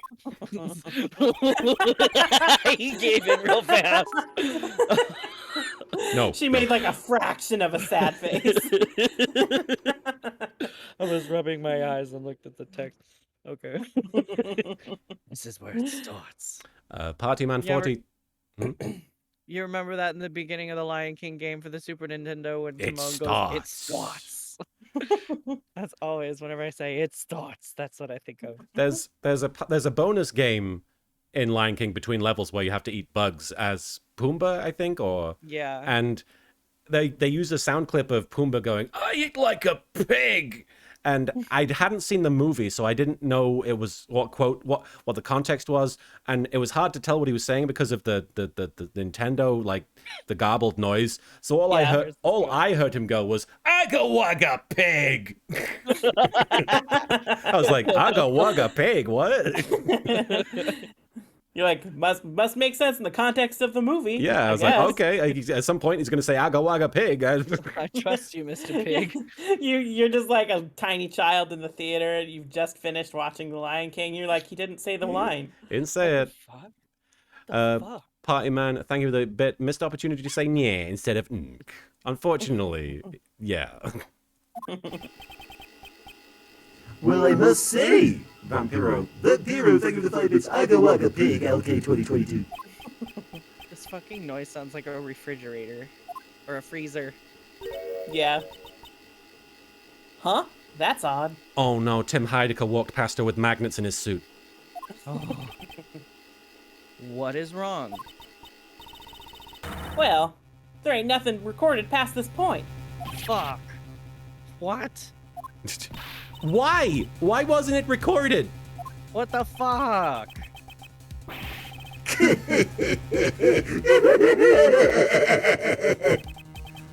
He gave in real fast. No. She made like a fraction of a sad face. I was rubbing my eyes and looked at the text. Okay. This is where it starts. Party Man Yeah, 40. You remember that in the beginning of the Lion King game for the Super Nintendo when It Timon goes, "It starts." starts." That's always whenever I say "it starts," that's what I think of. There's a bonus game in Lion King between levels where you have to eat bugs as Pumbaa, I think, Yeah. and they use a sound clip of Pumbaa going, "I eat like a pig," and I hadn't seen the movie, so I didn't know it was what the context was, and it was hard to tell what he was saying because of the Nintendo, like the garbled noise. So all I heard him go was "Agga wagga pig." I was like, "Agga wagga pig, what?" You're like, must make sense in the context of the movie. Yeah, I was guess. like, okay. At some point, he's going to say "Agga wagga pig." I trust you, Mr. Pig. You're just like a tiny child in the theater. And you've just finished watching The Lion King. You're like, he didn't say the line. Didn't say it. Fuck. Fuck. Party Man, thank you for the bit. Missed opportunity to say "yeah" instead of "nk." Unfortunately, yeah. Well, I must say, Vampiro, thank you for the 5 bits. Agga Wagga Pig, LK 2022. This fucking noise sounds like a refrigerator or a freezer. Yeah. Huh? That's odd. Oh no, Tim Heidecker walked past her with magnets in his suit. What is wrong? Well, there ain't nothing recorded past this point. Fuck. What? Why? Why wasn't it recorded? What the fuck?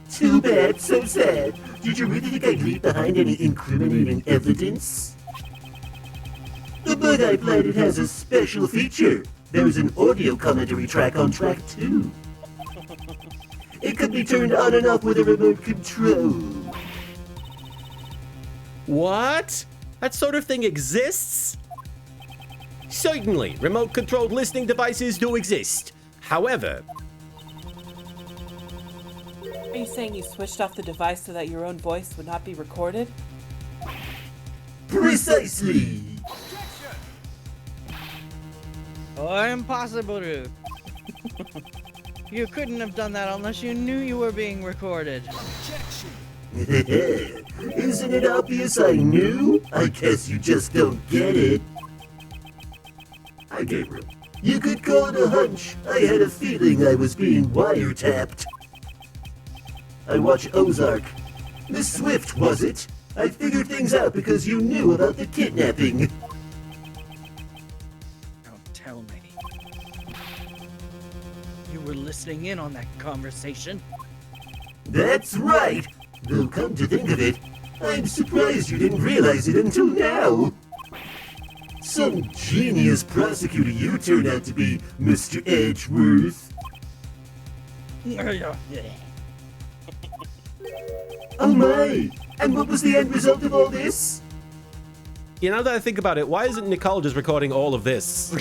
Too bad, so sad. Did you really think I'd leave behind any incriminating evidence? The Bug-Eye Planet has a special feature. There's an audio commentary track on track 2. It could be turned on and off with a remote control. What? That sort of thing exists? Certainly, remote-controlled listening devices do exist. However, Are you saying you switched off the device so that your own voice would not be recorded? Precisely. Oh, impossible. You couldn't have done that unless you knew you were being recorded. Isn't it obvious I knew? I guess you just don't get it. Hi, Gabriel. You could call it a hunch. I had a feeling I was being wiretapped. I watch Ozark. Miss Swift, was it? I figured things out because you knew about the kidnapping. Don't tell me. You were listening in on that conversation. That's right. Though come to think of it, I'm surprised you didn't realize it until now. Some genius prosecutor you turned out to be, Mr. Edgeworth. Oh my! And what was the end result of all this? You know that I think about it, why isn't Nicole just recording all of this?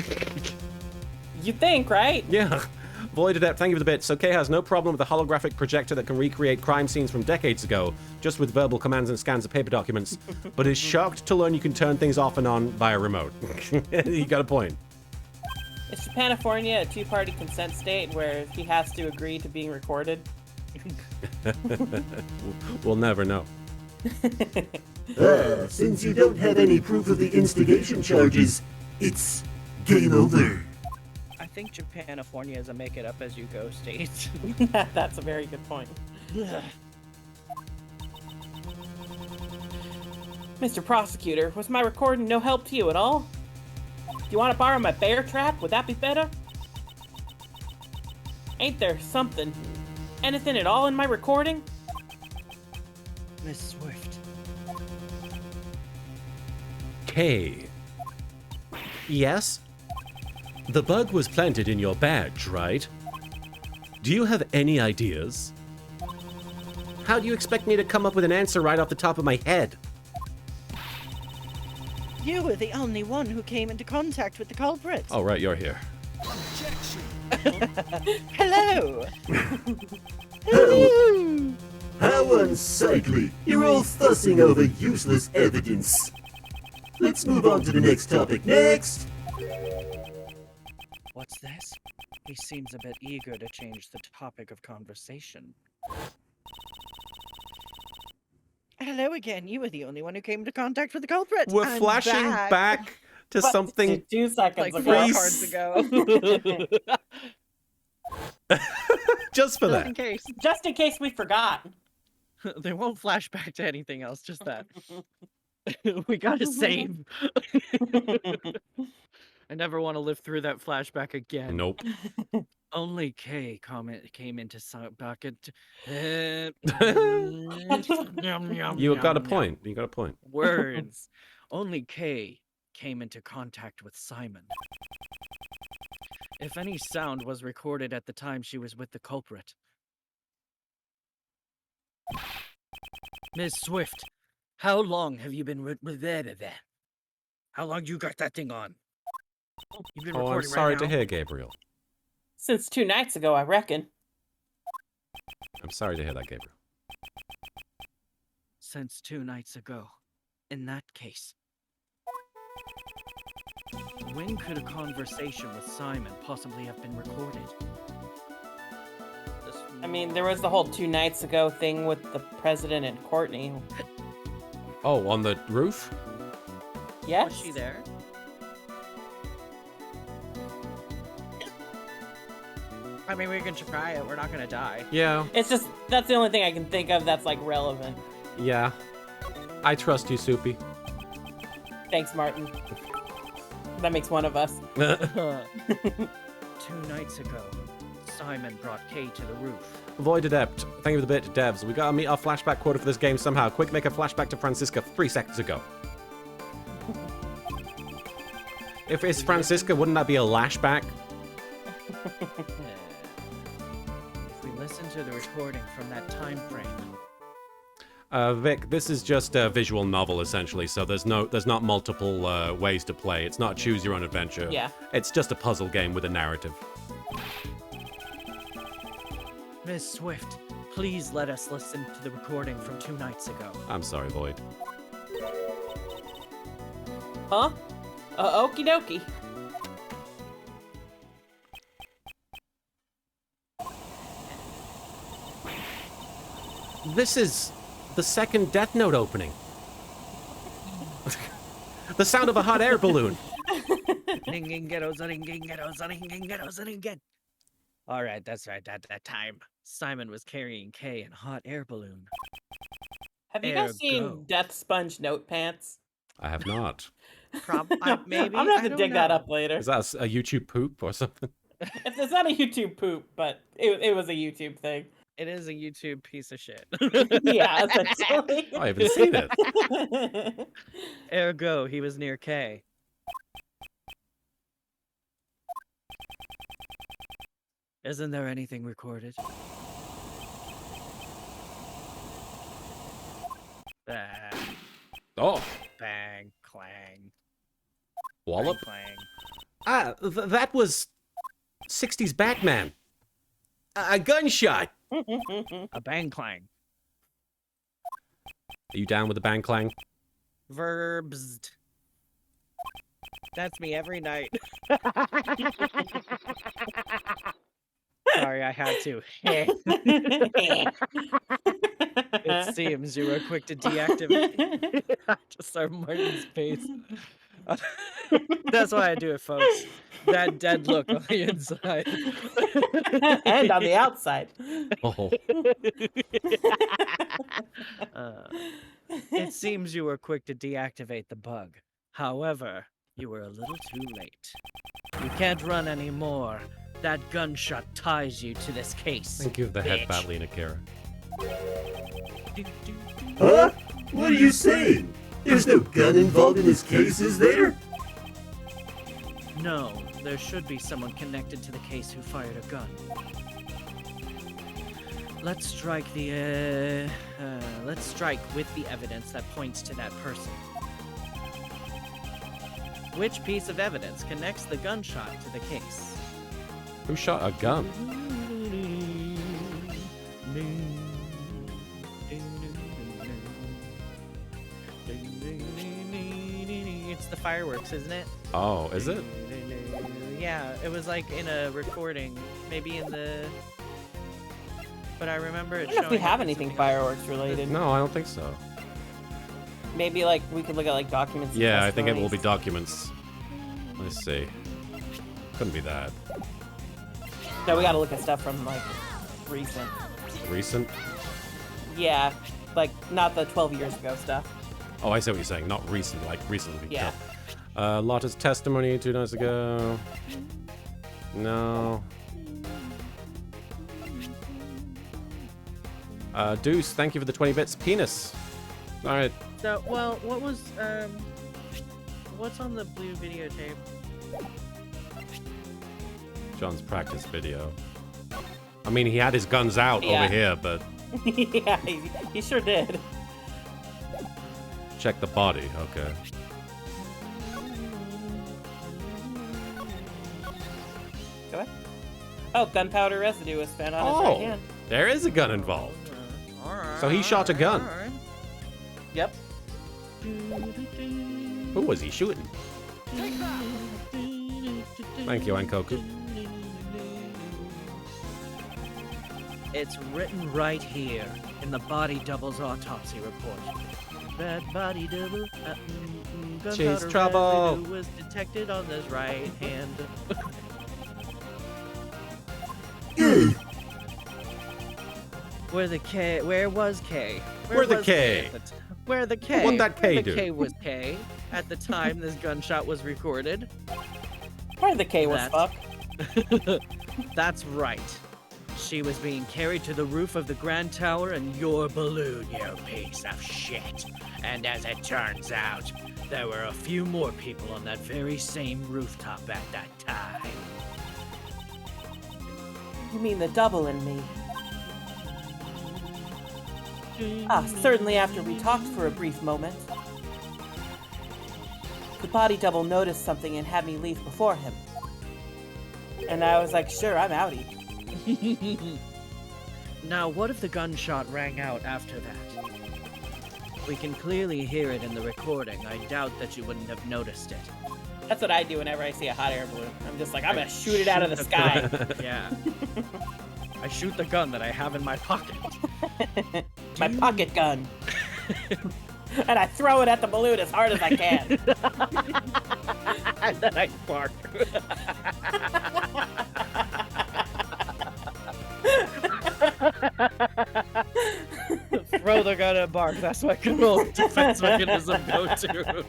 You think, right? Yeah. Void Adept, thank you for the bits. So Kay has no problem with a holographic projector that can recreate crime scenes from decades ago, just with verbal commands and scans of paper documents, but is shocked to learn you can turn things off and on via remote. You got a point. Is Japanifornia a two-party consent state where he has to agree to being recorded? We'll never know. Since you don't have any proof of the instigation charges, it's game over. I think Japanifornia is a make-it-up-as-you-go state. That's a very good point. Mr. Prosecutor, was my recording no help to you at all? Do you want to borrow my bear trap? Would that be better? Ain't there something, anything at all in my recording? Miss Swift. Kay. Yes? The bug was planted in your badge, right? Do you have any ideas? How do you expect me to come up with an answer right off the top of my head? You were the only one who came into contact with the culprit. Oh, right, you're here. Hello. How unsightly! You're all fussing over useless evidence. Let's move on to the next topic. Next! What's this? He seems a bit eager to change the topic of conversation. Hello again. You were the only one who came into contact with the culprit. We're I'm flashing back to What? something 2 seconds Like ago. 4 Please. cards ago. just for Just in that. case. Just in case we forgot. They won't flash back to anything else, just that. We gotta save. I never want to live through that flashback again. Nope. Only Kay came into bucket. You got a point. You got a point. Words. Only Kay came into contact with Simon. If any sound was recorded at the time she was with the culprit. Miss Swift, how long have you been with that? How long you got that thing on? You've been Oh, I'm recording sorry right to now? hear, Gabriel. Since 2 nights ago, I reckon. I'm sorry to hear that, Gabriel. Since 2 nights ago. In that case. When could a conversation with Simon possibly have been recorded? I mean, there was the whole 2 nights ago thing with the president and Courtney. Oh, on the roof? Yes? Was she there? I mean, we can try it. We're not gonna die. Yeah. It's just, that's the only thing I can think of that's, like, relevant. Yeah. I trust you, Soupy. Thanks, Martin. That makes one of us. 2 nights ago, Simon brought Kay to the roof. Void Adept, thank you for the bit, devs. We gotta meet our flashback quota for this game somehow. Quick, make a flashback to Francisca 3 seconds ago. If it's Francisca, wouldn't that be a lashback? If we listen to the recording from that time frame, Vic, this is just a visual novel essentially, so there's not multiple ways to play. It's not choose your own adventure. Yeah. It's just a puzzle game with a narrative. Miss Swift, please let us listen to the recording from 2 nights ago. I'm sorry, Void. Huh? Okie dokie. This is the second Death Note opening. The sound of a hot air balloon. All right, that's right. At that time, Simon was carrying Kay in a hot air balloon. Have you guys seen Ergo. Death Sponge Note Pants? I have not. Maybe. I'm gonna have I to don't dig that know. up later. Is that a YouTube poop or something? It's not a YouTube poop, but it was a YouTube thing. It is a YouTube piece of shit. Yeah, essentially. Oh, I haven't seen it. Ergo, he was near K. Isn't there anything recorded? Ah, Oh, bang, clang, wallop. clang. Ah, that was 60s Batman. A gunshot. A bang, clang. Are you down with the bang clang? Verbs. That's me every night. Sorry, I had to. It seems you were quick to deactivate. I just saw Martin's face. That's why I do it, folks. That dead look on the inside. And on the outside. Oh, It seems you were quick to deactivate the bug. However, you were a little too late. You can't run anymore. That gunshot ties you to this case. thank you, the head bitch. battling Akira. Huh? What are you saying? There's no gun involved in this case, is there? No, there should be someone connected to the case who fired a gun. Let's strike with the evidence that points to that person. Which piece of evidence connects the gunshot to the case? Who shot a gun? It's the fireworks, isn't it? Oh, is it? Yeah, it was like in a recording, maybe in the. But I remember I it don't know if we showing up have in anything something fireworks related. No, I don't think so. Maybe like we could look at like documents. and Yeah, I think it will be testimonies. documents. Let's see. Couldn't be that. No, we gotta look at stuff from like recent. Recent? Yeah, like not the 12 years ago stuff. Oh, I see what you're saying. Not recent, like recently. Yeah. Lotta's testimony 2 nights ago. No. Deuce, thank you for the 20 bits. Penis. All right. So, well, what was what's on the blue videotape? John's practice video. I mean, he had his guns out Yeah. over here, but Yeah, he sure did. check the body. Okay. Go ahead. Oh, gunpowder residue was found on his Oh, right hand. there is a gun involved. Alright, So he shot a gun. alright. Yep. Who was he shooting? Thank you, Ankoku. It's written right here in the body double's autopsy report. That body double Chase trouble. residue was detected on his right hand. Ugh. Where was K? Where the was K? at the t- Where the K? What'd that K Where do? the K was K at the time this gunshot was recorded. Where the K was That's- fuck. That's right. She was being carried to the roof of the Grand Tower in your balloon, you piece of shit. And as it turns out, there were a few more people on that very same rooftop at that time. You mean the double in me? Ah, certainly after we talked for a brief moment. The body double noticed something and had me leave before him. And I was like, sure, I'm outie. Now, what if the gunshot rang out after that? We can clearly hear it in the recording. I doubt that you wouldn't have noticed it. That's what I do whenever I see a hot air balloon. I'm just like, I'm gonna shoot it out of the sky. Yeah. I shoot the gun that I have in my pocket. My pocket gun. And I throw it at the balloon as hard as I can. And then I bark. Throw the gun and bark. That's my defense mechanism go-to.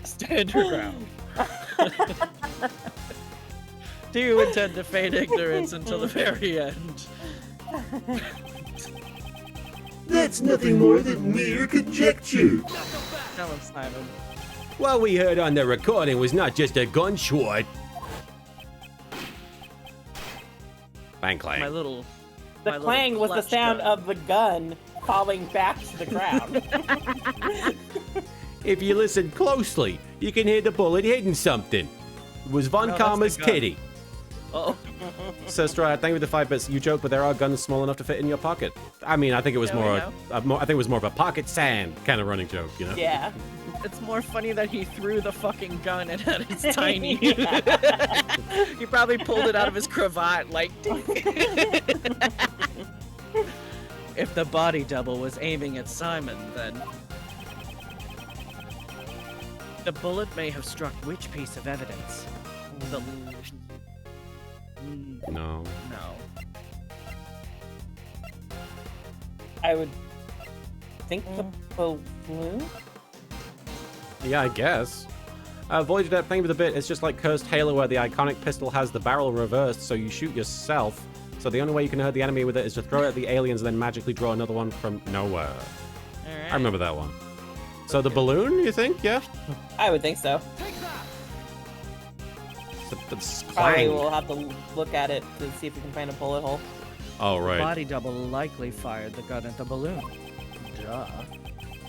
Stand your ground. Do you intend to feign ignorance until the very end? That's nothing more than mere conjecture. Tell him, Simon. What we heard on the recording was not just a gunshot. Bang clang. My little. The my clang little was the clutch sound gun. of the gun falling back to the ground. If you listen closely, you can hear the bullet hitting something. It was Von No, that's the Karma's gun. titty. Oh, So Strahd, thank you for the 5 bits. You joke, but there are guns small enough to fit in your pocket. I mean, I think it was Yeah, we more. I think it was more of a pocket sand kind of running joke, you know? Yeah. it's more funny that he threw the fucking gun and it's tiny. He probably pulled it out of his cravat, like. If the body double was aiming at Simon, then the bullet may have struck which piece of evidence? The. No. No. I would think the balloon? Yeah, I guess. Void Adept, thank you for the bit. It's just like Cursed Halo, where the iconic pistol has the barrel reversed, so you shoot yourself. So the only way you can hurt the enemy with it is to throw it at the aliens and then magically draw another one from nowhere. Alright. I remember that one. So the balloon, you think? Yeah? I would think so. The Probably clang. we'll have to look at it to see if we can find a bullet hole. Oh, The right. body double likely fired the gun at the balloon. Duh.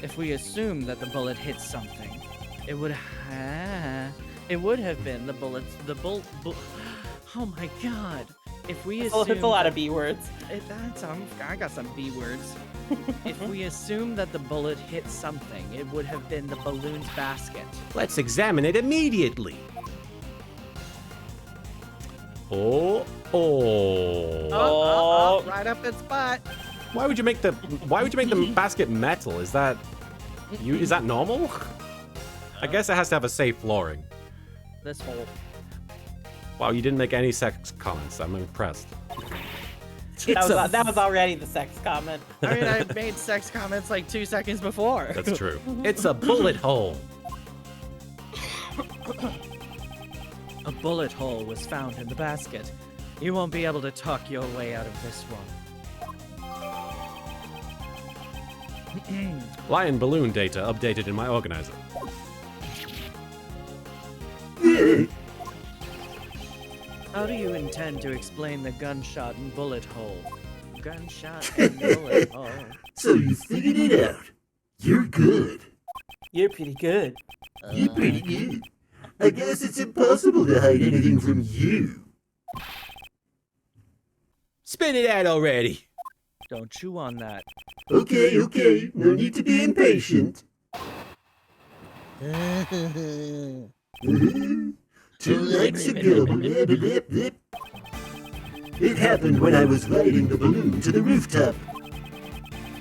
If we assume that the bullet hit something, it would have been the bullets. Oh my god! If we assume It's a lot of B words. I got some B words. If we assume that the bullet hit something, it would have been the balloon's basket. Let's examine it immediately. Oh. Right up its butt. Why would you make the basket metal? Is that normal? I guess it has to have a safe flooring. This hole. Wow, you didn't make any sex comments. I'm impressed. That was already the sex comment. I mean, I made sex comments like 2 seconds before. That's true. It's a bullet hole. A bullet hole was found in the basket. You won't be able to talk your way out of this one. Lion balloon data updated in my organizer. How do you intend to explain the gunshot and bullet hole? Gunshot and bullet hole. So you figured it out. You're good. You're pretty good. You're pretty good. I guess it's impossible to hide anything from you. Spit it out already. Don't chew on that. Okay, okay. No need to be impatient. 2 nights ago, blip, blip, blip. It happened when I was riding the balloon to the rooftop.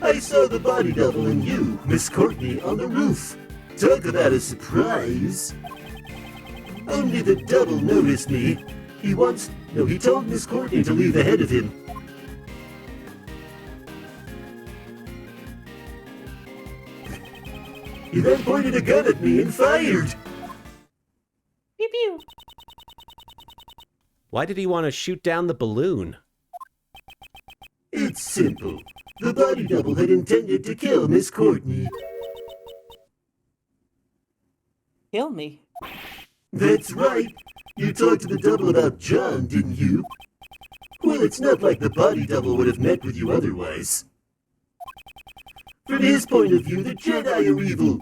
I saw the body double and you, Miss Courtney, on the roof. Talk about a surprise. Only the double noticed me. He told Miss Courtney to leave ahead of him. He then pointed a gun at me and fired. Pew pew. Why did he want to shoot down the balloon? It's simple. The body double had intended to kill Miss Courtney. Kill me. That's right. You talked to the double about John, didn't you? Well, it's not like the body double would have met with you otherwise. From his point of view, the Jedi are evil.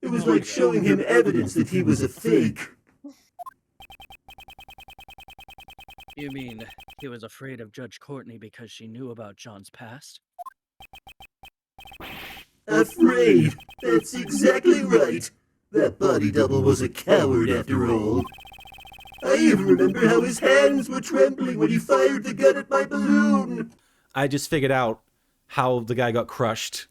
It was like showing him evidence that he was a fake. You mean he was afraid of Judge Courtney because she knew about John's past? Afraid. That's exactly right. That body double was a coward after all. I even remember how his hands were trembling when he fired the gun at my balloon. I just figured out how the guy got crushed.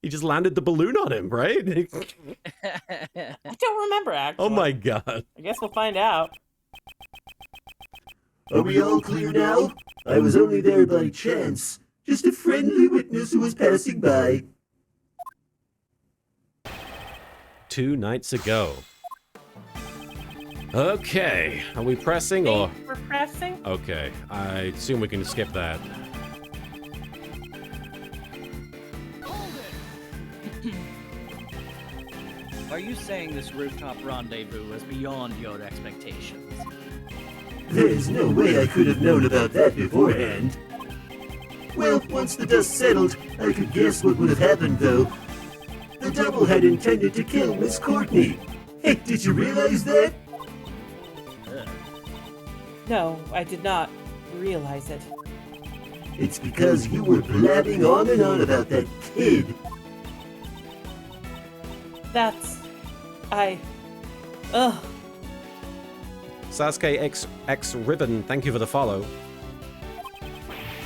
He just landed the balloon on him, right? I don't remember, actually. Oh my god. I guess we'll find out. Are we all clear now? I was only there by chance. Just a friendly witness who was passing by. 2 nights ago. Okay, are we pressing or? We're pressing? Okay, I assume we can skip that. Are you saying this rooftop rendezvous was beyond your expectations? There's no way I could have known about that beforehand. Well, once the dust settled, I could guess what would have happened, though. The double had intended to kill Miss Courtney. Hey, did you realize that? No, I did not realize it. It's because you were blabbing on and on about that kid. Ugh. Sasuke X Ribbon, thank you for the follow.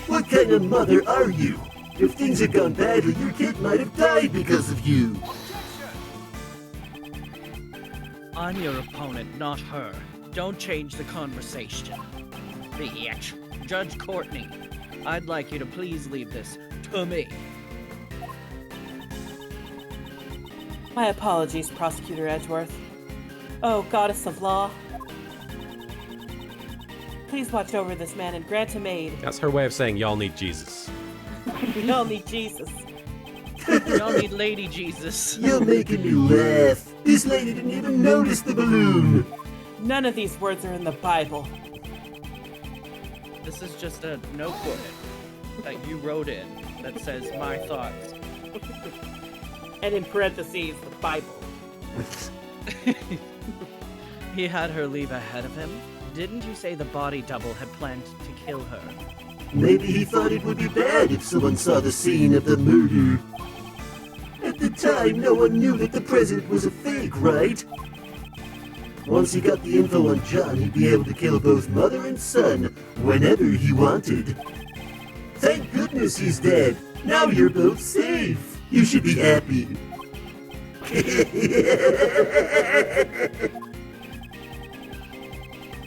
What kind of mother are you? If things had gone badly, your kid might have died because of you. I'm your opponent, not her. Don't change the conversation. Bitch. Judge Courtney, I'd like you to please leave this to me. My apologies, Prosecutor Edgeworth. Oh, Goddess of Law. Please watch over this man and grant him aid. That's her way of saying y'all need Jesus. We all need Jesus. Y'all need Lady Jesus. You're making me laugh. This lady didn't even notice the balloon. None of these words are in the Bible. This is just a notebook that you wrote in that says my thoughts. And in parentheses, the Bible. He had her leave ahead of him? Didn't you say the body double had planned to kill her? Maybe he thought it would be bad if someone saw the scene of the murder. At the time, no one knew that the president was a fake, right? Once he got the info on John, he'd be able to kill both mother and son whenever he wanted. Thank goodness he's dead. Now you're both safe. You should be happy.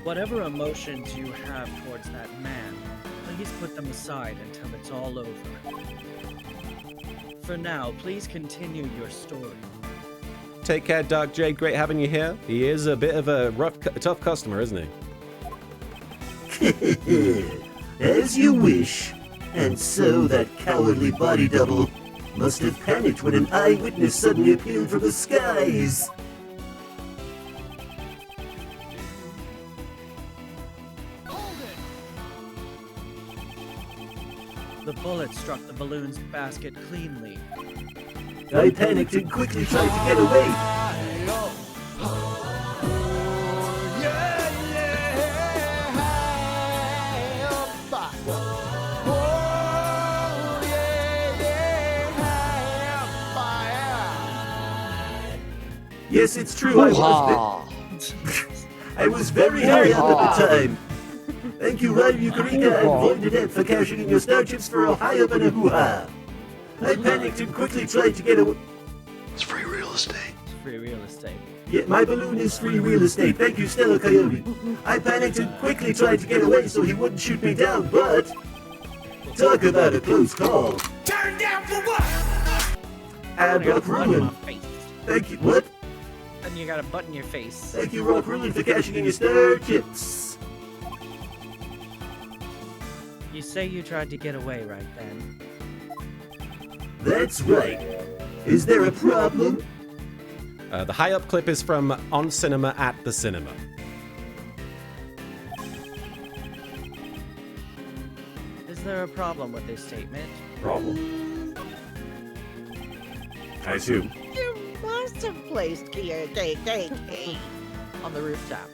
Whatever emotions you have towards that man, please put them aside until it's all over. For now, please continue your story. Take care, Dark Jade. Great having you here. He is a bit of a tough customer, isn't he? As you wish. And so that cowardly body double must have panicked when an eyewitness suddenly appeared from the skies. The bullet struck the balloon's basket cleanly. I panicked and quickly tried to get away. Yes, it's true, I was very high up at the time. Thank you, Ryan Yukarika and Void for cashing in your star chips for a high up and a hoo-ha. I panicked and quickly tried to get away. It's free real estate. It's free real estate. Yeah, my balloon is free real estate. Thank you, Stella Coyote. I panicked and quickly tried to get away so he wouldn't shoot me down, but... Talk about a close call. Turn down for what? And Rock Ruin. Thank you. What? And you got a button in your face. Thank you, Rock Ruin, for cashing in your star chips. You say you tried to get away right then. That's right. Is there a problem? The high up clip is from On Cinema at the Cinema. Is there a problem with this statement? Problem. I assume. You must have placed Kia On the rooftop.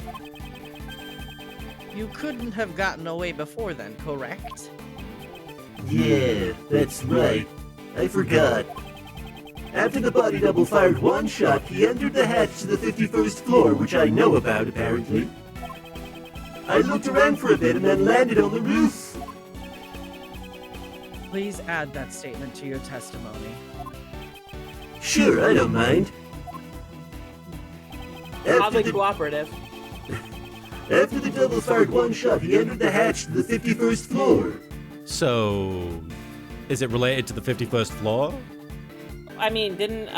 You couldn't have gotten away before then, correct? Yeah, that's right. I forgot. After the body double fired one shot, he entered the hatch to the 51st floor, which I know about, apparently. I looked around for a bit and then landed on the roof. Please add that statement to your testimony. Sure, I don't mind. Oddly cooperative. After the double fired one shot, he entered the hatch to the 51st floor. So, is it related to the 51st floor? I mean, didn't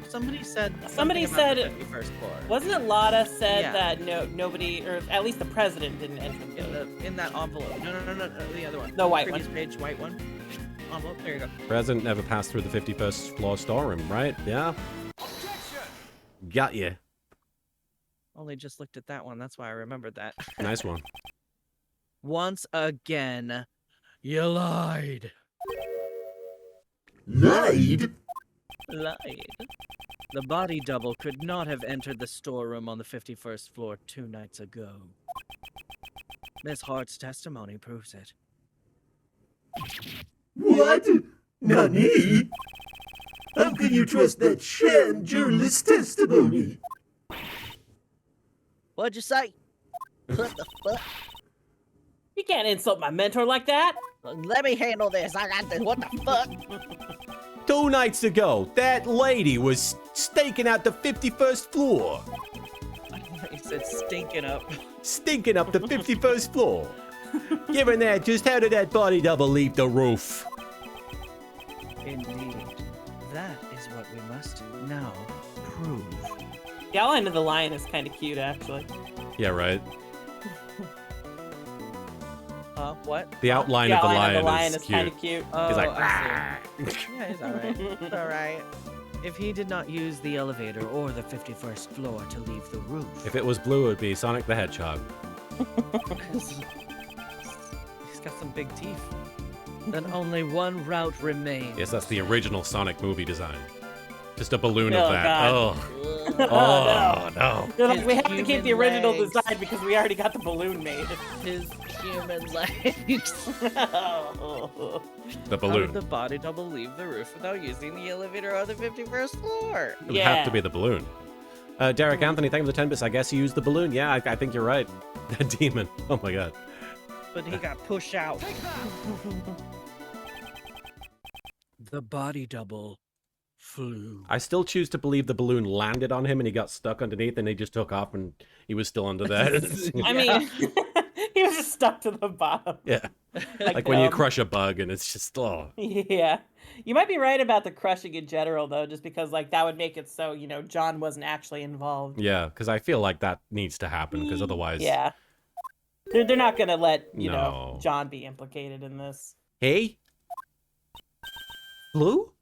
Somebody said. Somebody something about said- the 51st floor. wasn't it Lotta said Yeah. that nobody, or at least the president didn't enter the building? In that envelope. No, the other one. The white Previous one. page, white one. Envelope. There you go. President never passed through the 51st floor storeroom, right? Yeah. Got you. Only just looked at that one. That's why I remembered that. Nice one. Once again, you lied. Lied? Lied. The body double could not have entered the storeroom on the 51st floor 2 nights ago. Miss Hart's testimony proves it. What? Nani? How can you trust that sham journalist's testimony? What'd you say? What the fuck? You can't insult my mentor like that. Let me handle this. I got this. What the fuck? 2 nights ago, that lady was staking out the 51st floor. He said stinking up. Stinking up the 51st floor. Given that, just how did that body double leave the roof? Indeed. That is what we must now prove. The outline of the lion is kind of cute, actually. Yeah, right. What? The outline The of the outline lion, is kind cute. of cute. Oh, He's like, I see. Yeah, he's alright. It's alright. If he did not use the elevator or the 51st floor to leave the roof. If it was blue, it would be Sonic the Hedgehog. He's got some big teeth. Then only one route remains. Yes, that's the original Sonic movie design. Just a balloon Oh, of that. God. Oh, oh no. They're like, His we have to keep human the original legs. design because we already got the balloon made. His human legs. The How did balloon. the body double leave the roof without using the elevator or the 51st floor? It would have to be the balloon. Derek Anthony, thank you for the 10 bits. I guess he used the balloon. Yeah, I think you're right. A demon. Oh my god. But he got pushed out. The body double flew. I still choose to believe the balloon landed on him and he got stuck underneath and he just took off and he was still under there. I mean, he was just stuck to the bottom. Yeah. Like when you crush a bug and it's just, oh. Yeah. You might be right about the crushing in general, though, just because, like, that would make it so, John wasn't actually involved. Yeah, because I feel like that needs to happen because otherwise. Yeah. They're not going to let, No. John be implicated in this. Hey? Blue?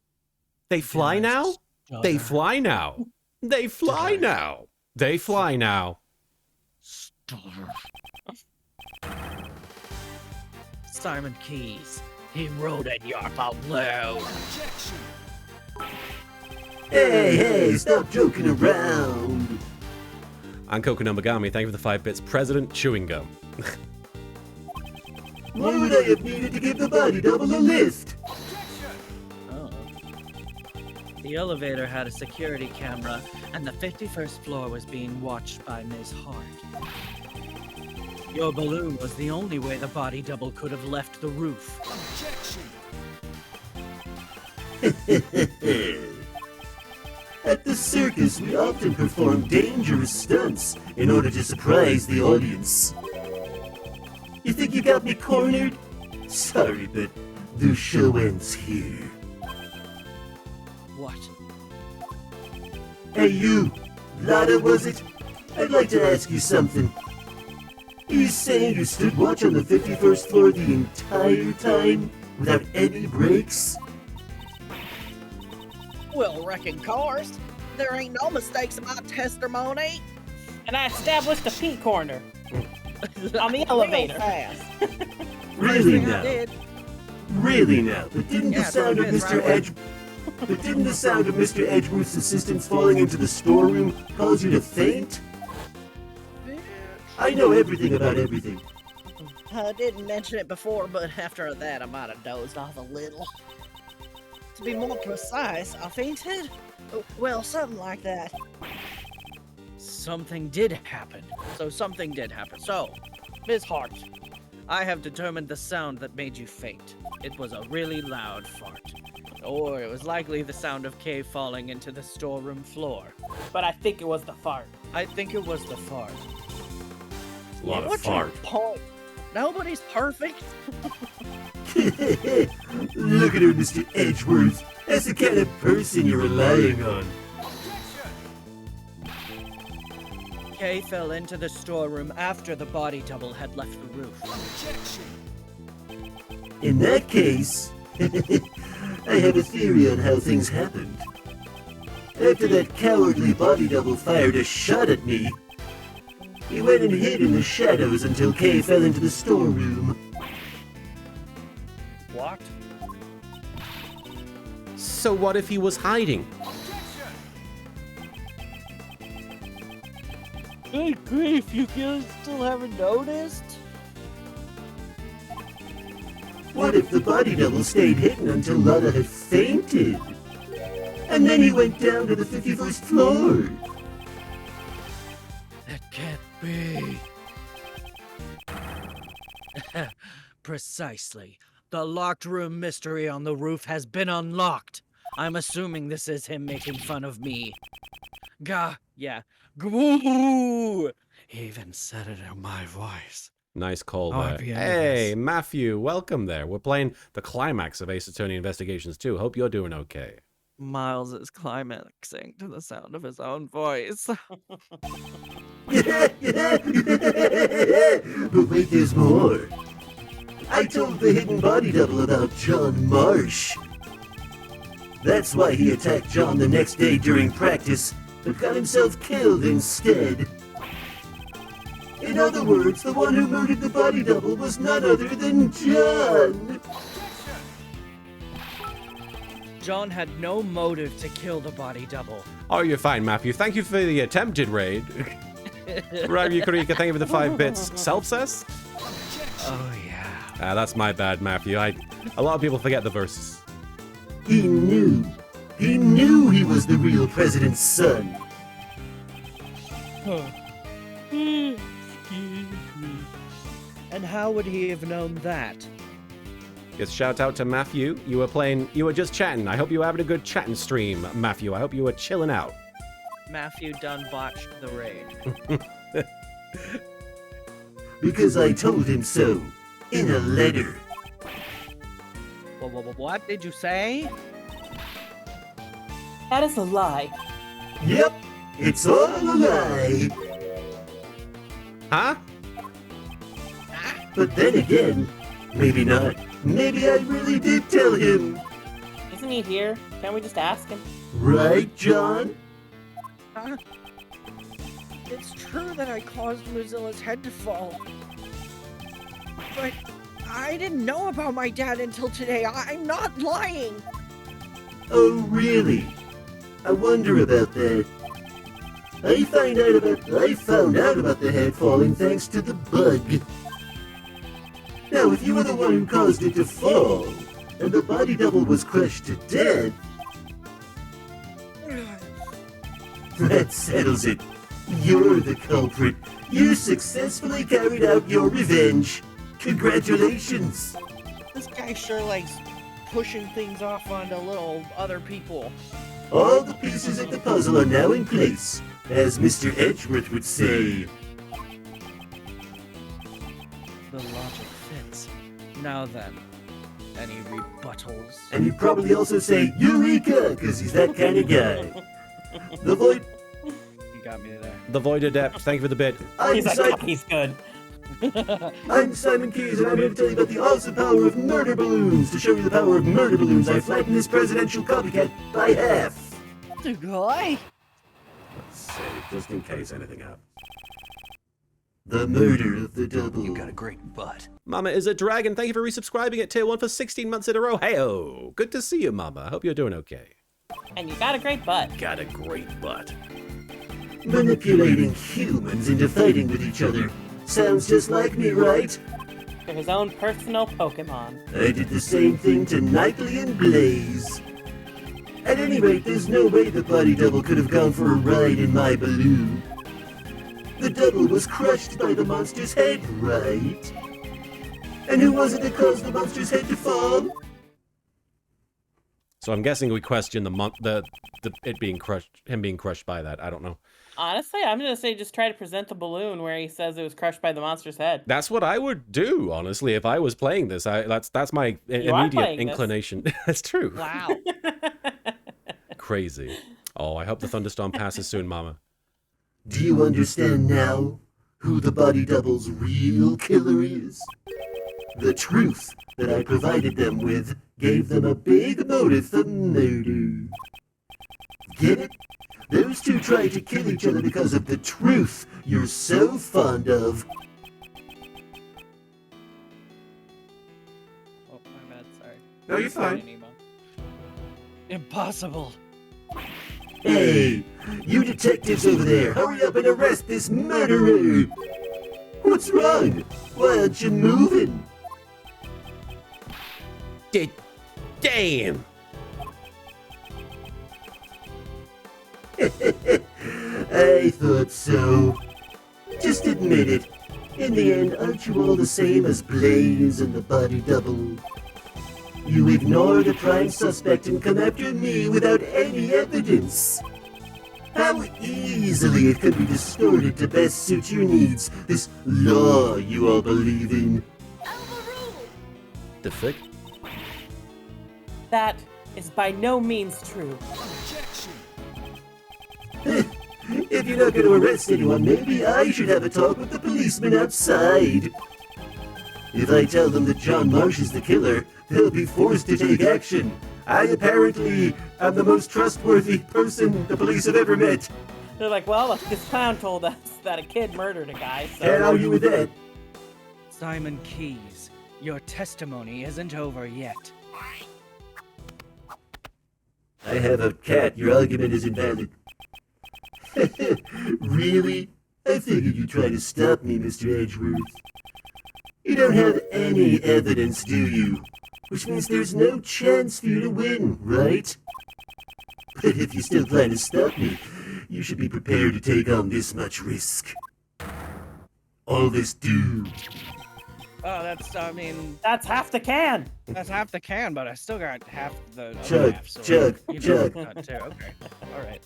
They fly now? They fly now. They fly now. They fly now. Simon Keys. He wrote at Yarp out loud. Hey, stop joking around. And Coconut Megami, thank you for the 5 bits. President Chewing Gum. Why would I have needed to give the body double a lift? Oh. The elevator had a security camera, and the 51st floor was being watched by Ms. Hart. Your balloon was the only way the body double could have left the roof. At the circus, we often perform dangerous stunts in order to surprise the audience. You think you got me cornered? Sorry, but the show ends here. What? Hey you, Lotta was it? I'd like to ask you something. Are you saying you stood watch on the 51st floor the entire time without any breaks? Well, wrecking cars. There ain't no mistakes in my testimony. And I established a pee corner on the Real elevator. fast. Really Thing I now? did. Really now? But didn't Yeah, the that's what sound of it is, Mr. right? Edge... But didn't the sound of Mr. Edgeworth's assistants falling into the storeroom cause you to faint? I know everything about everything. I didn't mention it before, but after that I might have dozed off a little. To be more precise, I fainted? Well, something like that. Something did happen. So, Ms. Hart, I have determined the sound that made you faint. It was a really loud fart. Or it was likely the sound of Kay falling into the storeroom floor. But I think it was the fart. I think it was the fart. A lot of What's your fart. point? Nobody's perfect. Look at her, Mr. Edgeworth. That's the kind of person you're relying on. Kay fell into the storeroom after the body double had left the roof. In that case, I have a theory on how things happened. After that cowardly body double fired a shot at me, he went and hid in the shadows until Kay fell into the storeroom. What? So what if he was hiding? Good grief, you guys still haven't noticed? What if the body double stayed hidden until Lana had fainted? And then he went down to the 51st floor. That can't be. Precisely. The locked room mystery on the roof has been unlocked. I'm assuming this is him making fun of me. Yeah. Goo! He even said it in my voice. Nice call Oh, there. at the end of Hey, this. Matthew, welcome there. We're playing the climax of Ace Attorney Investigations 2. Hope you're doing okay. Miles is climaxing to the sound of his own voice. But wait, there's more. I told the hidden body double about John Marsh. That's why he attacked John the next day during practice, but got himself killed instead. In other words, the one who murdered the body double was none other than John. John had no motive to kill the body double. Oh, you're fine, Matthew. Thank you for the attempted raid. Right, Yukurika, thank you for the 5 bits. Self-cess? Oh, yeah. That's my bad, Matthew. A lot of people forget the verses. He knew. He knew he was the real president's son. And how would he have known that? Yes, shout out to Matthew. You were just chatting. I hope you were having a good chatting stream, Matthew. I hope you were chilling out. Matthew done botched the raid. Because I told him so. In a letter. What did you say? That is a lie. Yep, it's all a lie. Huh? But then again, maybe not. Maybe I really did tell him. Isn't he here? Can't we just ask him? Right, John? It's true that I caused Mozilla's head to fall. But I didn't know about my dad until today. I'm not lying. Oh, really? I wonder about that. I found out about the head falling thanks to the bug. Now, if you were the one who caused it to fall, and the body double was crushed to death, that settles it. You're the culprit. You successfully carried out your revenge. Congratulations. This guy sure likes pushing things off onto little other people. All the pieces of the puzzle are now in place, as Mr. Edgeworth would say. The logic fits. Now then, any rebuttals? And he'd probably also say, Eureka, because he's that kind of guy. The Void... You got me there. The Void Adept, thank you for the bit. He's like, he's good. I'm Simon Keys, and I'm here to tell you about the awesome power of murder balloons. To show you the power of murder balloons, I flattened this presidential copycat by half. The guy? Let's see, just in case anything happens. The murder of the double. You got a great butt. Mama is a Dragon, thank you for resubscribing at Tier 1 for 16 months in a row. Hey-oh, good to see you, Mama. Hope you're doing okay. And you got a great butt. Got a great butt. Manipulating humans into fighting with each other. Sounds just like me, right? For his own personal Pokemon. I did the same thing to Knightley and Blaze. At any rate, there's no way the body double could have gone for a ride in my balloon. The double was crushed by the monster's head, right? And who was it that caused the monster's head to fall? So I'm guessing we question it being crushed, him being crushed by that. I don't know. Honestly, I'm gonna say just try to present the balloon where he says it was crushed by the monster's head. That's what I would do, honestly, if I was playing this. That's my immediate inclination. That's true. Wow. Crazy. Oh, I hope the thunderstorm passes soon, Mama. Do you understand now who the body double's real killer is? The truth that I provided them with gave them a big motive for murder. Get it? Those two tried to kill each other because of the truth you're so fond of. Oh, my bad. Sorry. No, you're fine. Impossible. Hey, you detectives over there, hurry up and arrest this murderer! What's wrong? Why aren't you moving? Damn! I thought so. Just admit it. In the end, aren't you all the same as Blaze and the body double? You ignored a prime suspect and come after me without any evidence. How easily it could be distorted to best suit your needs, this law you all believe in. The frick? That is by no means true. If you're not going to arrest anyone, maybe I should have a talk with the policeman outside. If I tell them that John Marsh is the killer, they'll be forced to take action. I apparently am the most trustworthy person the police have ever met. They're like, well, this clown told us that a kid murdered a guy, so... Can't argue with that. Simon Keyes, your testimony isn't over yet. I have a cat. Your argument is invalid. Really? I figured you'd try to stop me, Mr. Edgeworth. You don't have any evidence, do you? Which means there's no chance for you to win, right? But if you still plan to stop me, you should be prepared to take on this much risk. All this do. Oh, That's half the can! that's half the can, but I still got half the other Chug, half. So chug, you know, chug. got two. Okay. All right.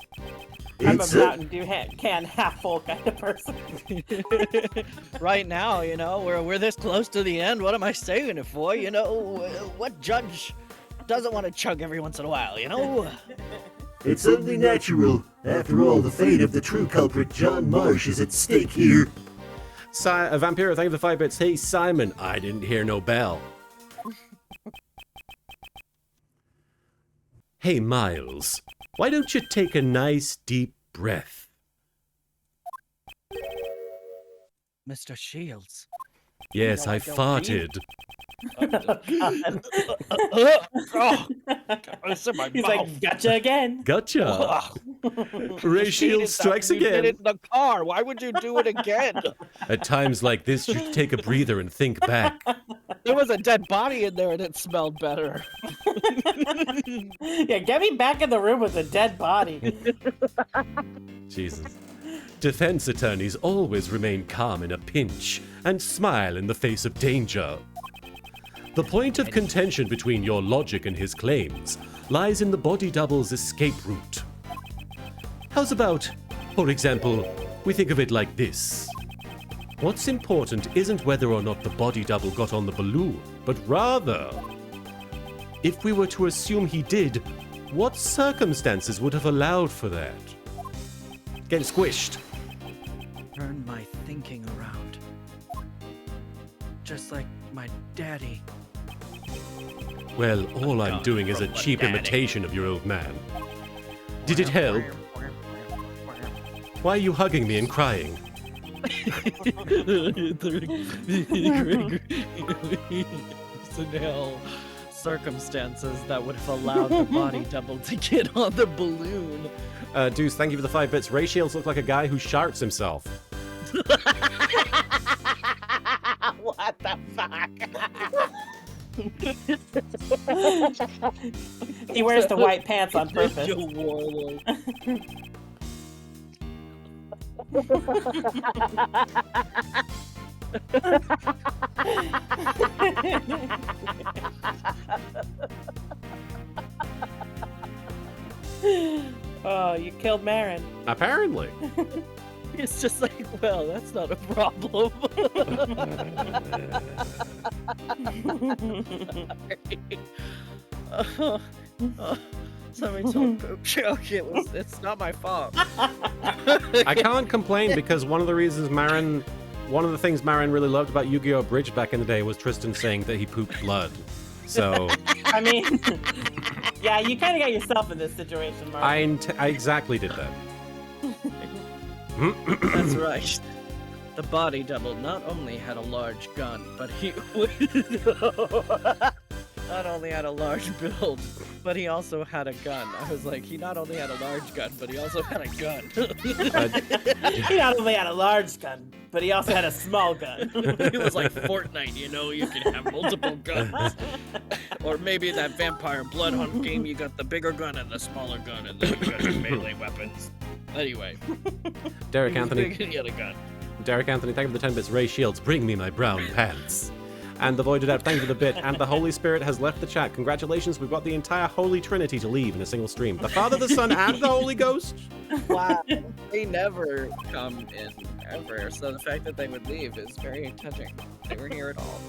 I'm a It's Mountain Dew can half full kind of person. Right now, you know, we're this close to the end. What am I saving it for? You know, what judge doesn't want to chug every once in a while, you know? It's only natural. After all, the fate of the true culprit, John Marsh, is at stake here. Vampiro, thank you for the 5 bits. Hey, Simon, I didn't hear no bell. Hey, Miles, why don't you take a nice deep breath? Mr. Shields. Yes, No, I I don't farted. It's in my He's mouth. like, gotcha again. Gotcha. Ray You did Shield it strikes you did again. it in the car. Why would you do it again? At times like this, you take a breather and think back. There was a dead body in there and it smelled better. Yeah, get me back in the room with a dead body. Jesus. Defense attorneys always remain calm in a pinch and smile in the face of danger. The point of contention between your logic and his claims lies in the body double's escape route. How's about, for example, we think of it like this. What's important isn't whether or not the body double got on the balloon, but rather, if we were to assume he did, what circumstances would have allowed for that? Getting squished. Turn my thinking around. Just like my daddy. Well, all I'm doing is a cheap imitation of your old man. Did it help? Why are you hugging me and crying? Personnel circumstances that would have allowed the body double to get on the balloon. Deuce, thank you for the 5 bits. Ray Shields looks like a guy who sharts himself. What the fuck? He wears the white pants on purpose. Ninja warlord. Oh, you killed Marin. Apparently. It's just like, well, that's not a problem. Somebody told poop joke. It's not my fault. I can't complain because one of the things Marin really loved about Yu-Gi-Oh! Bridge back in the day was Tristan saying that he pooped blood. So I mean, yeah, you kind of got yourself in this situation, Mark. I exactly did that. That's right. The body double not only had a large gun, but he not only had a large build, but he also had a gun. I was like, he not only had a large gun, but he also had a gun. He not only had a large gun, but he also had a small gun. It was like Fortnite, you know, you can have multiple guns. Or maybe that Vampire Blood Hunt game, you got the bigger gun and the smaller gun, and then you got your melee weapons. Anyway, Derek he was Anthony. big and he had a gun. Derek Anthony, thank you for the 10 bits. Ray Shields, bring me my brown pants. And the Voided Out, thank you for the bit. And the Holy Spirit has left the chat. Congratulations, we've got the entire Holy Trinity to leave in a single stream. The Father, the Son, and the Holy Ghost. Wow. They never come in ever, so the fact that they would leave is very touching. They were here at all.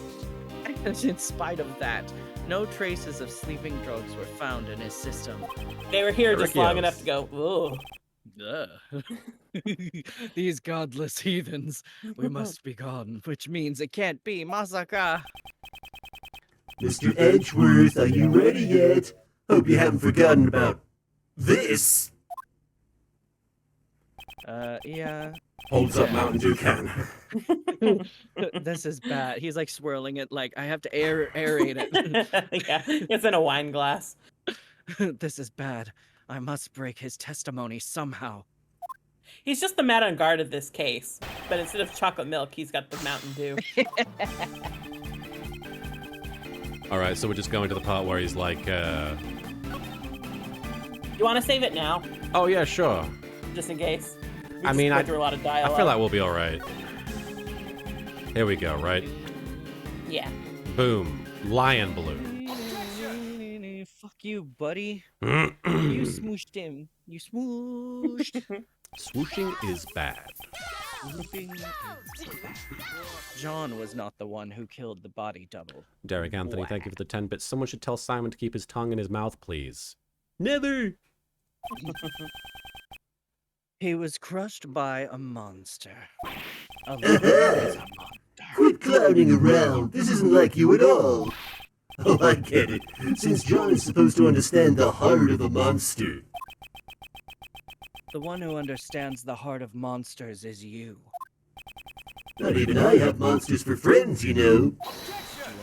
And in spite of that, no traces of sleeping drugs were found in his system. They were here just long Rikios. enough to go, ooh. Ugh. These godless heathens, we must be gone, which means it can't be Masaka. Mr. Edgeworth, are you ready yet? Hope you haven't forgotten about this. Yeah. Holds up Mountain Dew can. This is bad. He's like swirling it like I have to aerate it. Yeah, it's in a wine glass. This is bad. I must break his testimony somehow. He's just the man on guard of this case, but instead of chocolate milk, he's got the Mountain Dew. All right, so we're just going to the part where he's like, You want to save it now, oh yeah, sure. just in case? We I just mean, went through a lot of I dialogue. feel like we'll be all right. Here we go, right? Yeah. Boom. Lion balloon. Fuck you, buddy. Swooshing You smooshed him. You smooshed. is bad. Flipping is bad. John was not the one who killed the body double. Derek Anthony, thank you for the 10 bits. Someone should tell Simon to keep his tongue in his mouth, please. Never. He was crushed by a monster. A monster. Quit clowning around. This isn't like you at all. Oh, I get it. Since John is supposed to understand the heart of a monster. The one who understands the heart of monsters is you. Not even I have monsters for friends, you know. You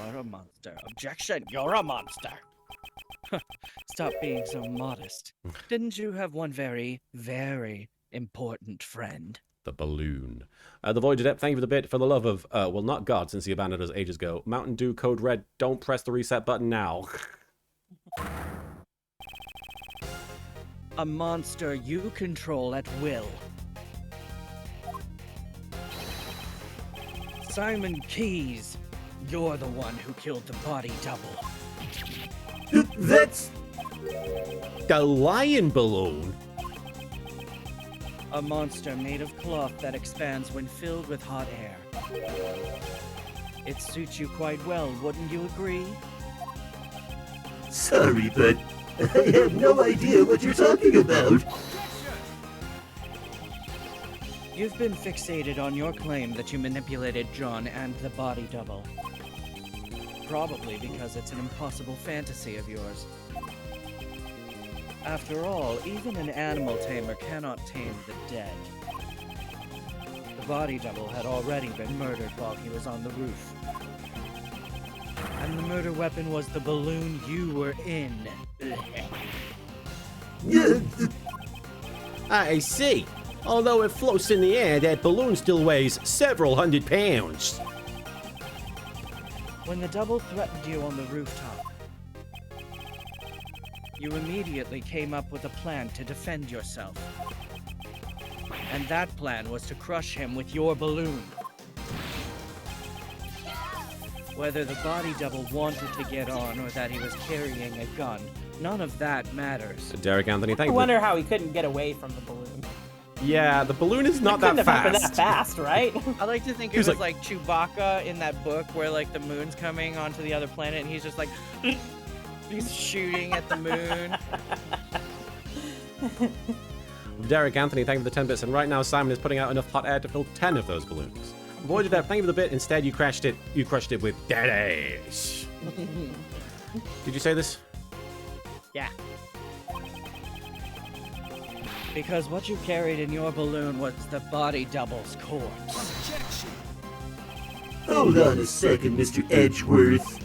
are a monster. Objection, you're a monster. Stop being so modest. Didn't you have one very, very important friend? The balloon. The Void Adept, thank you for the bit. For the love of, well, not God, since he abandoned us ages ago. Mountain Dew Code Red, don't press the reset button now. A monster you control at will. Simon Keys, you're the one who killed the body double. That's... The lion balloon? A monster made of cloth that expands when filled with hot air. It suits you quite well, wouldn't you agree? Sorry, but I have no idea what you're talking about. You've been fixated on your claim that you manipulated John and the body double. Probably because it's an impossible fantasy of yours. After all, even an animal tamer cannot tame the dead. The body double had already been murdered while he was on the roof. And the murder weapon was the balloon you were in. Yeah, I see. Although it floats in the air, that balloon still weighs several hundred pounds. When the double threatened you on the rooftop, you immediately came up with a plan to defend yourself. And that plan was to crush him with your balloon. Whether the body double wanted to get on or that he was carrying a gun, none of that matters. Derek Anthony, I thank you. wonder how he couldn't get away from the balloon. Yeah, the balloon is not It that couldn't have happened fast. that fast, right? I like to think He it was was like Chewbacca in that book where like the moon's coming onto the other planet and he's just like he's shooting at the moon. Derek Anthony, thank you for the 10 bits. And right now, Simon is putting out enough hot air to fill 10 of those balloons. Avoided that. Thank you for the bit. Instead, you crushed it. You crushed it with Daddy. Did you say this? Yeah. Because what you carried in your balloon was the body double's corpse. Hold on a second, Mr. Edgeworth.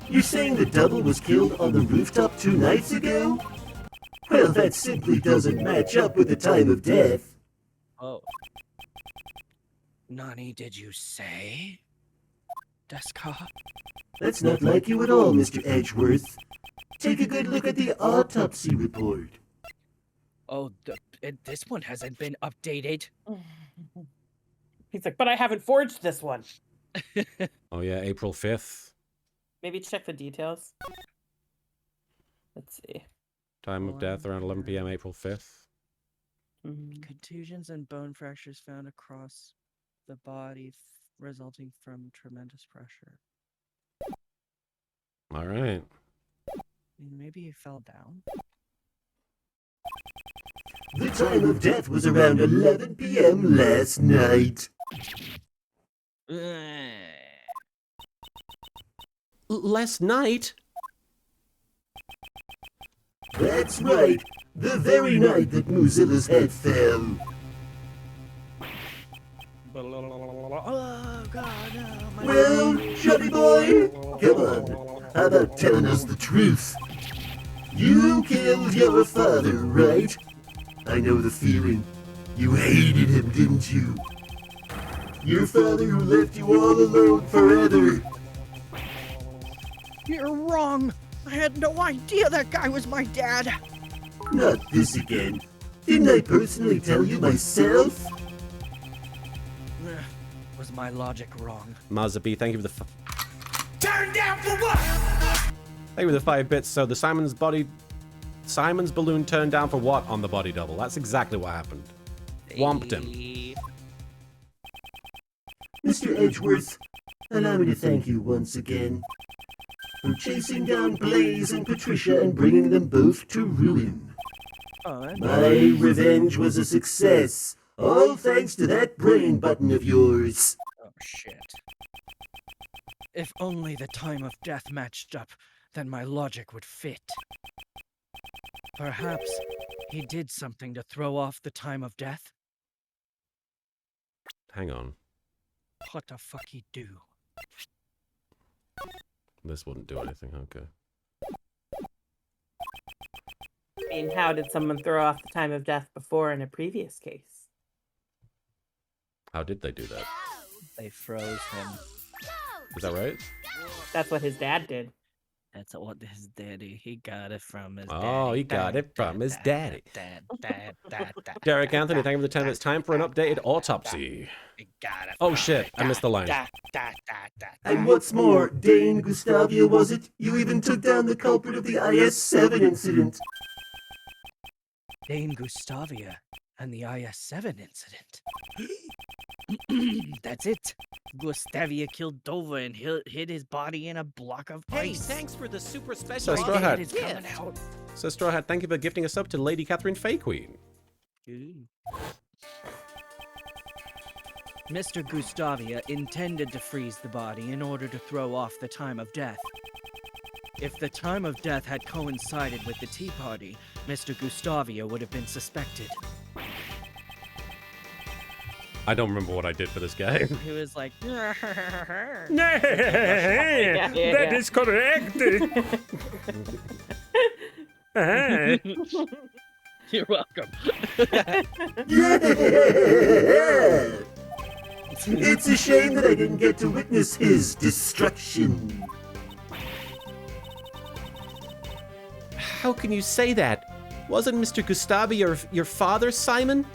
You're saying the double was killed on the rooftop 2 nights ago? Well, that simply doesn't match up with the time of death. Oh. Nani, did you say? Deska? That's not like you at all, Mr. Edgeworth. Take a good look at the autopsy report. Oh, this one hasn't been updated. He's like, but I haven't forged this one. Oh, yeah, April 5th. Maybe check the details. Let's see. Time of death around 11 p.m. April 5th. Contusions and bone fractures found across the body resulting from tremendous pressure. All right. Maybe he fell down. The time of death was around 11 p.m. last night. Last night? That's right. The very night that Mozilla's head fell. Oh God, no! Well, Johnny boy, come on. How about telling us the truth? You killed your father, right? I know the feeling. You hated him, didn't you? Your father who left you all alone forever. You're wrong. I had no idea that guy was my dad. Not this again. Didn't I personally tell you myself? Was my logic wrong? Mazabi, thank you for the... Turn down for what? Thank you for the 5 bits. So the Simon's balloon turned down for what on the body double? That's exactly what happened. Whomped him. Mr. Edgeworth, allow me to thank you once again for chasing down Blaze and Patricia and bringing them both to ruin. My revenge was a success, all thanks to that brain button of yours. Oh, shit. If only the time of death matched up, then my logic would fit. Perhaps he did something to throw off the time of death? Hang on. What the fuck he do? This wouldn't do anything. Okay. I mean, how did someone throw off the time of death before in a previous case? How did they do that? They froze him. Is that right? That's what his dad did. That's what his daddy, he got it from his daddy. Oh, he got it from his daddy. Dad. Derek Anthony, thank you for the 10 minutes. Time for an updated autopsy. He got it Oh from shit, his I missed the line. And what's more, Dane Gustavia, was it? You even took down the culprit of the IS-7 incident. Dane Gustavia and the IS-7 incident. That's it. Gustavia killed Dova and hid his body in a block of ice. Thanks for the super So special Straw Hat. Is coming out. So Straw Hat, thank you for gifting us up to Lady Catherine Fay Queen. Mr. Gustavia intended to freeze the body in order to throw off the time of death. If the time of death had coincided with the tea party, Mr. Gustavia would have been suspected. I don't remember what I did for this guy. He was like, Yeah. That is correct. You're welcome. Yeah! It's a shame that I didn't get to witness his destruction. How can you say that? Wasn't Mr. Gustavi your father, Simon?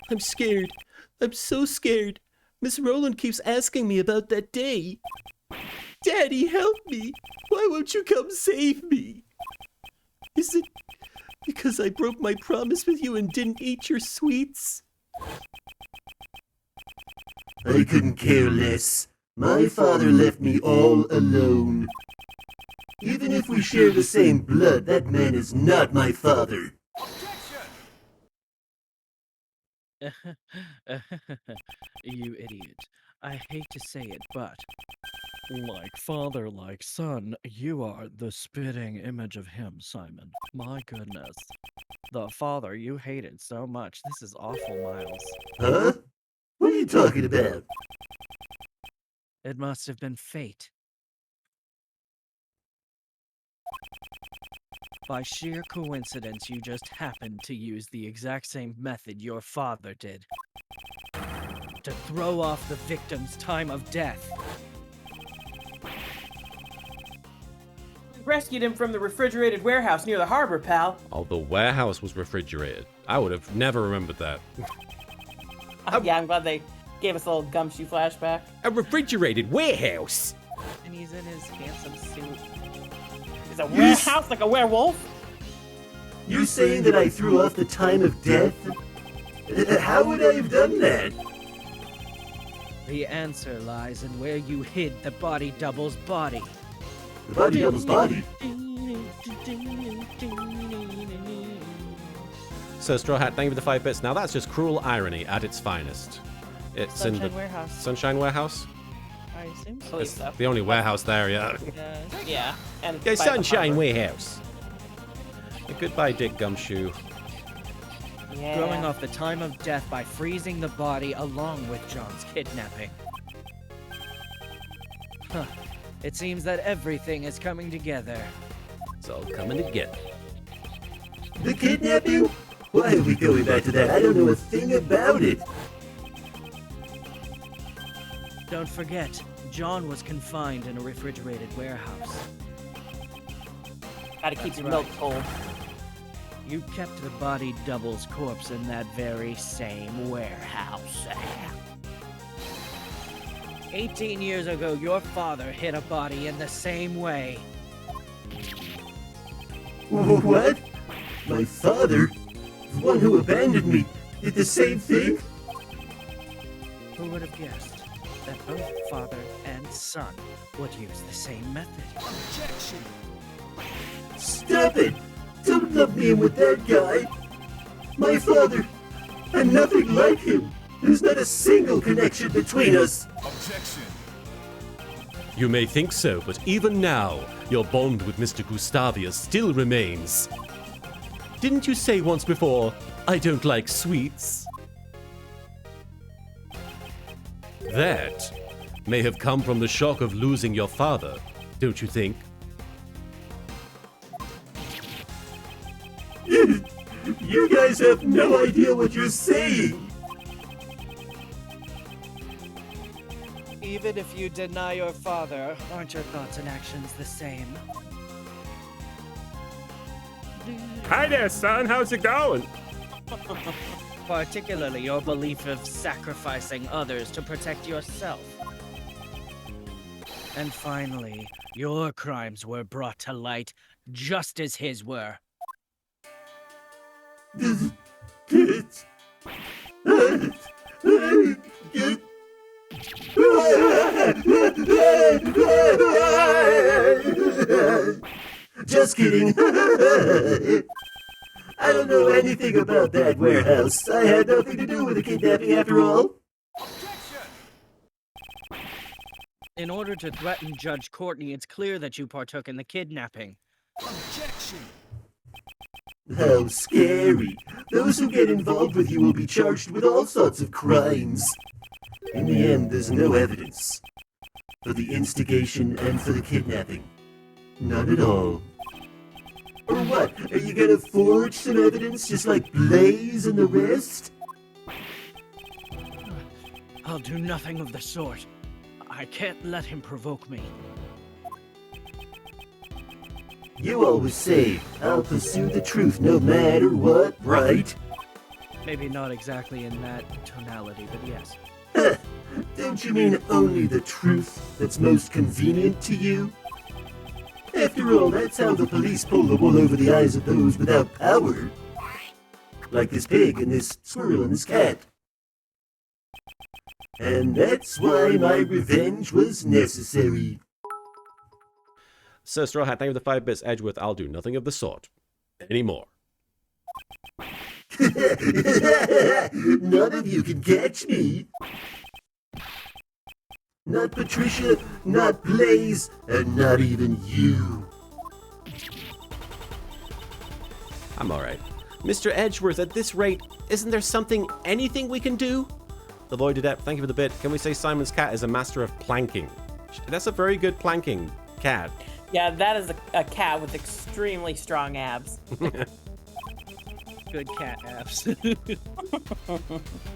I'm scared. I'm so scared. Miss Rowland keeps asking me about that day. Daddy, help me. Why won't you come save me? Is it because I broke my promise with you and didn't eat your sweets? I couldn't care less. My father left me all alone. Even if we share the same blood, that man is not my father. You idiot. I hate to say it, but like father, like son, you are the spitting image of him, Simon. My goodness. The father you hated so much. This is awful, Miles. Huh? What are you talking about? It must have been fate. By sheer coincidence, you just happened to use the exact same method your father did. To throw off the victim's time of death. We rescued him from the refrigerated warehouse near the harbor, pal. Oh, the warehouse was refrigerated. I would have never remembered that. Yeah, I'm glad they gave us a little gumshoe flashback. A refrigerated warehouse? And he's in his handsome suit. Is a warehouse like a werewolf? You saying that I threw off the time of death? How would I have done that? The answer lies in where you hid the body double's body. The body double's body? So, Straw Hat, thank you for the 5 bits. Now, that's just cruel irony at its finest. It's in Sunshine the Warehouse. Sunshine Warehouse? I assume so. Believe It's so. the only warehouse there, yeah. Yeah. And The by the Sunshine harbor. Warehouse. Goodbye, Dick Gumshoe. Yeah. Throwing off the time of death by freezing the body along with John's kidnapping. Huh. It seems that everything is coming together. It's all coming together. The kidnapping? Why are we going back to that? I don't know a thing about it. Don't forget, John was confined in a refrigerated warehouse. Gotta keep That's your milk right. cold. You kept the body double's corpse in that very same warehouse. 18 years ago, your father hid a body in the same way. What? My father? The one who abandoned me did the same thing? Who would have guessed that both father and son would use the same method? Stop it! Don't lump me in with that guy! My father! I'm nothing like him! There's not a single connection between us! You may think so, but even now, your bond with Mr. Gustavius still remains. Didn't you say once before, I don't like sweets? That may have come from the shock of losing your father, don't you think? You guys have no idea what you're saying! Even if you deny your father, aren't your thoughts and actions the same? Hi there, son. How's it going? Particularly your belief of sacrificing others to protect yourself. And finally, your crimes were brought to light just as his were. Just kidding. I don't know anything about that warehouse. I had nothing to do with the kidnapping after all. In order to threaten Judge Courtney, it's clear that you partook in the kidnapping. How scary. Those who get involved with you will be charged with all sorts of crimes. In the end, there's no evidence. For the instigation and for the kidnapping. None at all. Or what? Are you gonna forge some evidence just like Blaze and the rest? I'll do nothing of the sort. I can't let him provoke me. You always say, I'll pursue the truth no matter what, right? Maybe not exactly in that tonality, but yes. Don't you mean only the truth that's most convenient to you? After all, that's how the police pull the wool over the eyes of those without power. Like this pig and this squirrel and this cat. And that's why my revenge was necessary. Sir Straw Hat, thank you for the 5 bits. Edgeworth, I'll do nothing of the sort anymore. None of you can catch me. Not Patricia, not Blaze, and not even you. I'm alright. Mr. Edgeworth, at this rate, isn't there anything we can do? The Void Adept, thank you for the bit. Can we say Simon's cat is a master of planking? That's a very good planking cat. Yeah, that is a cat with extremely strong abs. Good cat abs.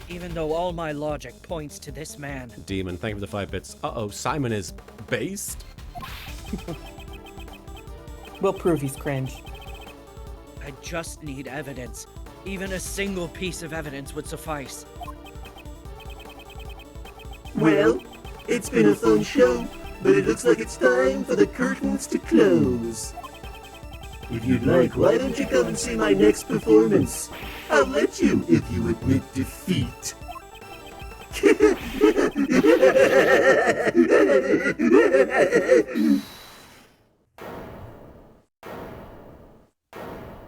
Even though all my logic points to this man. Demon, thank you for the 5 bits. Uh-oh, Simon is based? We'll prove he's cringe. I just need evidence. Even a single piece of evidence would suffice. Well, it's been a fun show, but it looks like it's time for the curtains to close. If you'd like, why don't you come and see my next performance? I'll let you if you admit defeat.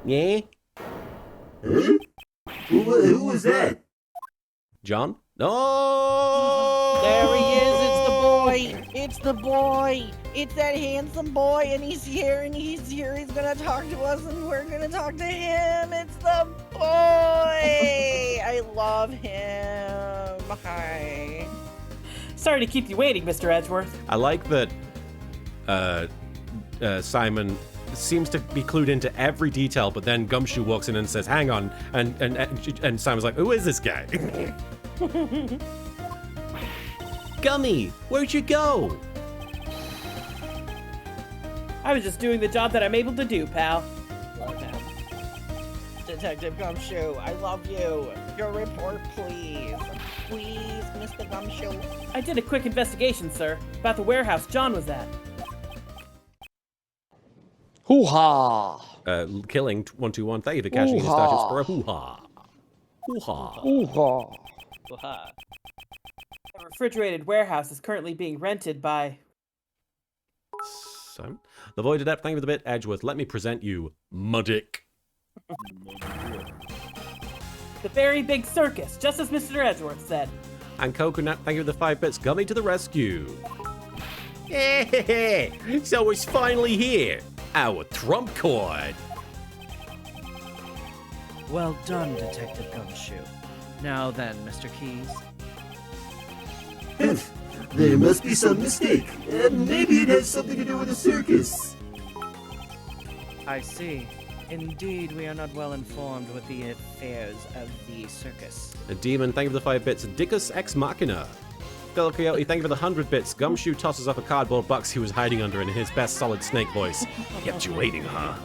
Yeah? Huh? Who was that? John? No! There he is. It's the boy. It's the boy. It's that handsome boy, and he's here, and he's here. He's gonna talk to us, and we're gonna talk to him. It's the boy. I love him. Hi. Sorry to keep you waiting, Mr. Edgeworth. I like that Simon seems to be clued into every detail, but then Gumshoe walks in and says, hang on, and Simon's like, who is this guy? Gummy, where'd you go? I was just doing the job that I'm able to do, pal. Love him. Detective Gumshoe, I love you. Your report, please. Please, Mr. Gumshoe. I did a quick investigation, sir, about the warehouse John was at. Hoo-ha! Killing 121, thank you for catching his status for a hoo-ha. Hoo-ha. Hoo-ha! The refrigerated warehouse is currently being rented by... Simon? The Void Adept, thank you for the bit. Edgeworth, let me present you Muddick. the very big circus, just as Mr. Edgeworth said. And Coconut, thank you for the 5 bits. Gummy to the rescue. So it's finally here. Our trump card. Well done, Detective Gumshoe. Now then, Mr. Keys. There must be some mistake. Maybe it has something to do with the circus. I see. Indeed, we are not well informed with the affairs of the circus. A Demon, thank you for the 5 bits. Dickus Ex Machina. Del Coyote, thank you for the 100 bits. Gumshoe tosses up a cardboard box he was hiding under in his best solid snake voice. Kept you waiting, huh?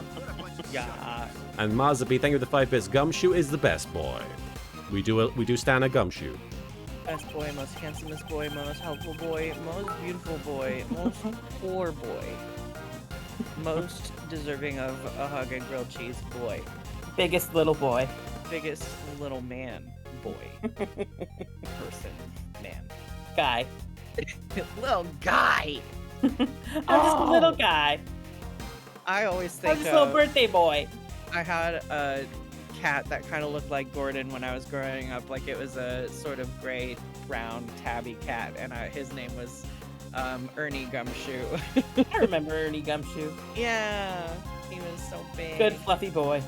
Yeah. And Mazabi, thank you for the 5 bits. Gumshoe is the best boy. We do stand a Gumshoe. Best boy, most handsomest boy, most helpful boy, most beautiful boy, most poor boy, most deserving of a hug and grilled cheese boy, Biggest little boy. biggest little man boy, person, man, Guy. little guy. I'm just a little guy. I always I'm think just a little birthday boy. I had a cat that kind of looked like Gordon when I was growing up. Like it was a sort of gray, brown, tabby cat, and his name was Ernie Gumshoe. I remember Ernie Gumshoe. Yeah, he was so big. Good fluffy boy.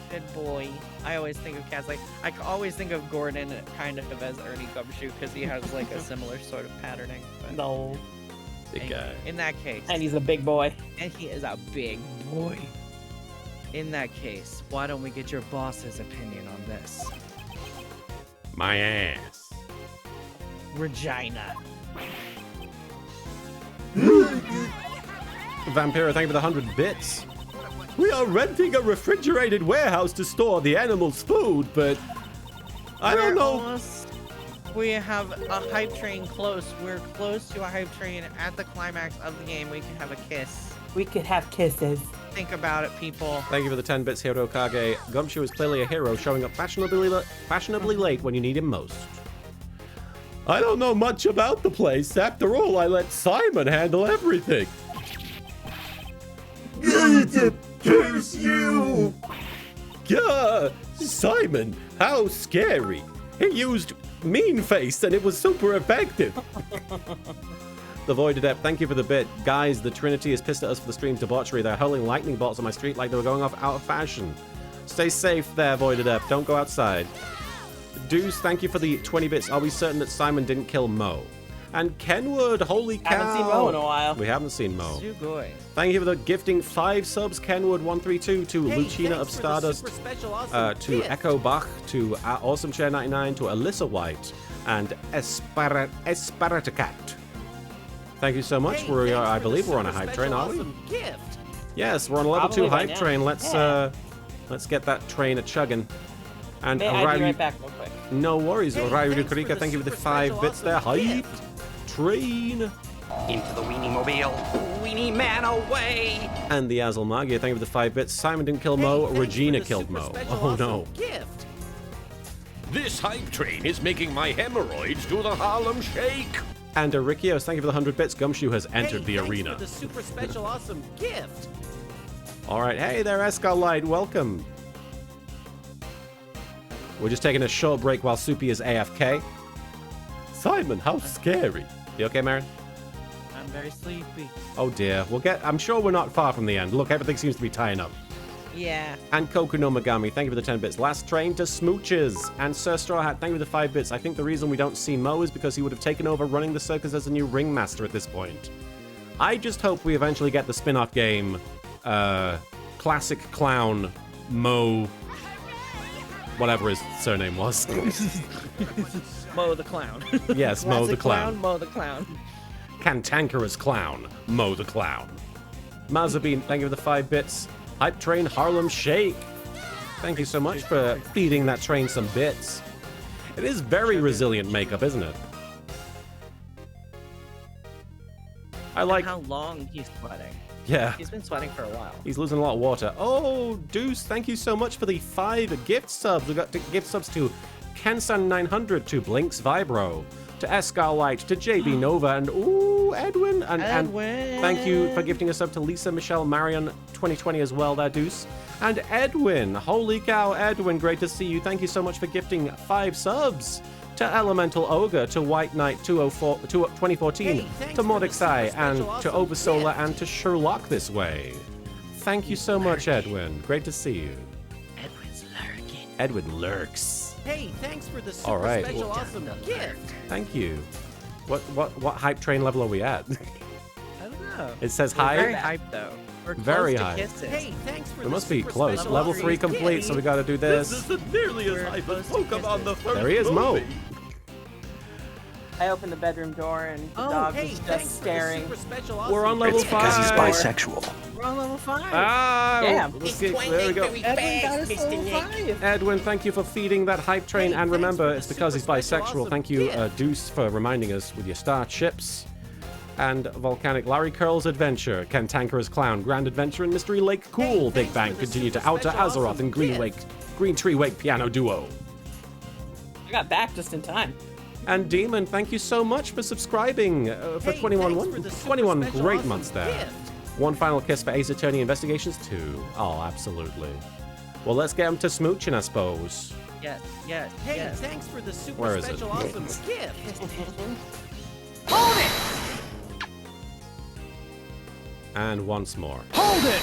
Good boy. I always think of cats like I always think of Gordon kind of as Ernie Gumshoe because he has like a similar sort of patterning. But No. Big guy. in that case, And he's a big boy. and he is a big boy. In that case, why don't we get your boss's opinion on this? My ass. Regina. Vampiro, thank you for the 100 bits. We are renting a refrigerated warehouse to store the animals' food, but I don't know. We have a hype train close. We're close to a hype train at the climax of the game. We can have a kiss. We could have kisses. Think about it, people. Thank you for the 10 bits, Hirokage. Gumshoe is clearly a hero, showing up fashionably late when you need him most. I don't know much about the place. After all, I let Simon handle everything. Curse you! Yeah, Simon, how scary. He used mean face and it was super effective. The Void Adept, thank you for the bit. Guys, the Trinity is pissed at us for the stream debauchery. They're hurling lightning bolts on my street like they were going off out of fashion. Stay safe there, Void Adept. Don't go outside. Deuce, thank you for the 20 bits. Are we certain that Simon didn't kill Mo? And Kenwood, holy cow. Haven't seen Mo in a while. We haven't seen Mo. Sugoi. Thank you for the gifting 5 subs, Kenwood132, to Lucina of Stardust, to Echo Bach, to Awesome Chair 99, to Alyssa White, and Esparatacat. Thank you so much. I believe we're on a hype train, are we? Yes, we're on a level 2 hype train. Let's get that train a chugging. And I'll be right back real quick. No worries, Ryu Kurika, thank you for the 5 bits there. Hype train. Into the weenie mobile. Weenie man away. And the Azel Magia, thank you for the 5 bits. Simon didn't kill Mo, Regina killed Mo. Oh no. This hype train is making my hemorrhoids do the Harlem Shake. And Rikios, thank you for the 100 bits. Gumshoe has entered the arena. For the super special awesome gift. All right, hey there, Escalite, welcome. We're just taking a short break while Soupy is AFK. Simon, how scary. You okay, Marin? I'm very sleepy. Oh dear, I'm sure we're not far from the end. Look, everything seems to be tying up. Yeah. And Koku no Megami, thank you for the 10 bits. Last train to Smooches. And Sir Straw Hat, thank you for the 5 bits. I think the reason we don't see Mo is because he would have taken over running the circus as a new ringmaster at this point. I just hope we eventually get the spin-off game, Classic Clown Mo, whatever his surname was. Mo the Clown. Yes, Mo the Clown. Mo the Clown. Cantankerous Clown, Mo the Clown. Mazabine, thank you for the 5 bits. Hype Train Harlem Shake. Thank you so much for feeding that train some bits. It is very resilient makeup, isn't it? I like how long he's sweating. Yeah. He's been sweating for a while. He's losing a lot of water. Oh, Deuce, thank you so much for the 5 gift subs. We got gift subs to Kensan900, to Blinks Vibro, to Escarlite, to JB Nova, and ooh, Edwin. And thank you for gifting a sub to Lisa Michelle Marion 2020 as well, there, Deuce. And Edwin, holy cow, Edwin, great to see you. Thank you so much for gifting 5 subs to Elemental Ogre, to White Knight 2014, to Mordexai, and to Oversolar, and to Sherlock this way. Thank you so much, Edwin. Great to see you. Edwin's lurking. Edwin lurks. Hey, thanks for the super special awesome gift. Thank you. What hype train level are we at? I don't know. It says We're high. very hyped though. We're Very close high. to kisses. Hey, thanks for We the must be super close. special Level awesome 3 complete, gift. so we gotta do this. This isn't nearly as hype as Pokemon the first There he is, Mo. movie. I opened the bedroom door and the dog was just staring. We're on level 5. Because he's bisexual. We're on level 5. Ah, Damn. there we go. Edwin got us level 5. Edwin, thank you for feeding that hype train. And remember, it's because he's bisexual. Thank you, Deuce, for reminding us with your star chips. And Volcanic Larry Curl's Adventure, Cantankerous Clown, Grand Adventure, and Mystery Lake Cool. Big Bang continue to Outer Azeroth and Green Tree Wake Piano Duo. I got back just in time. And Demon, thank you so much for subscribing for 21 great months there. One final kiss for Ace Attorney Investigations 2. Oh, absolutely. Well, let's get him to smooching, I suppose. Yes, yes, Hey, yes. thanks for the super Where is it? special awesome gift. Hold it! And once more. Hold it!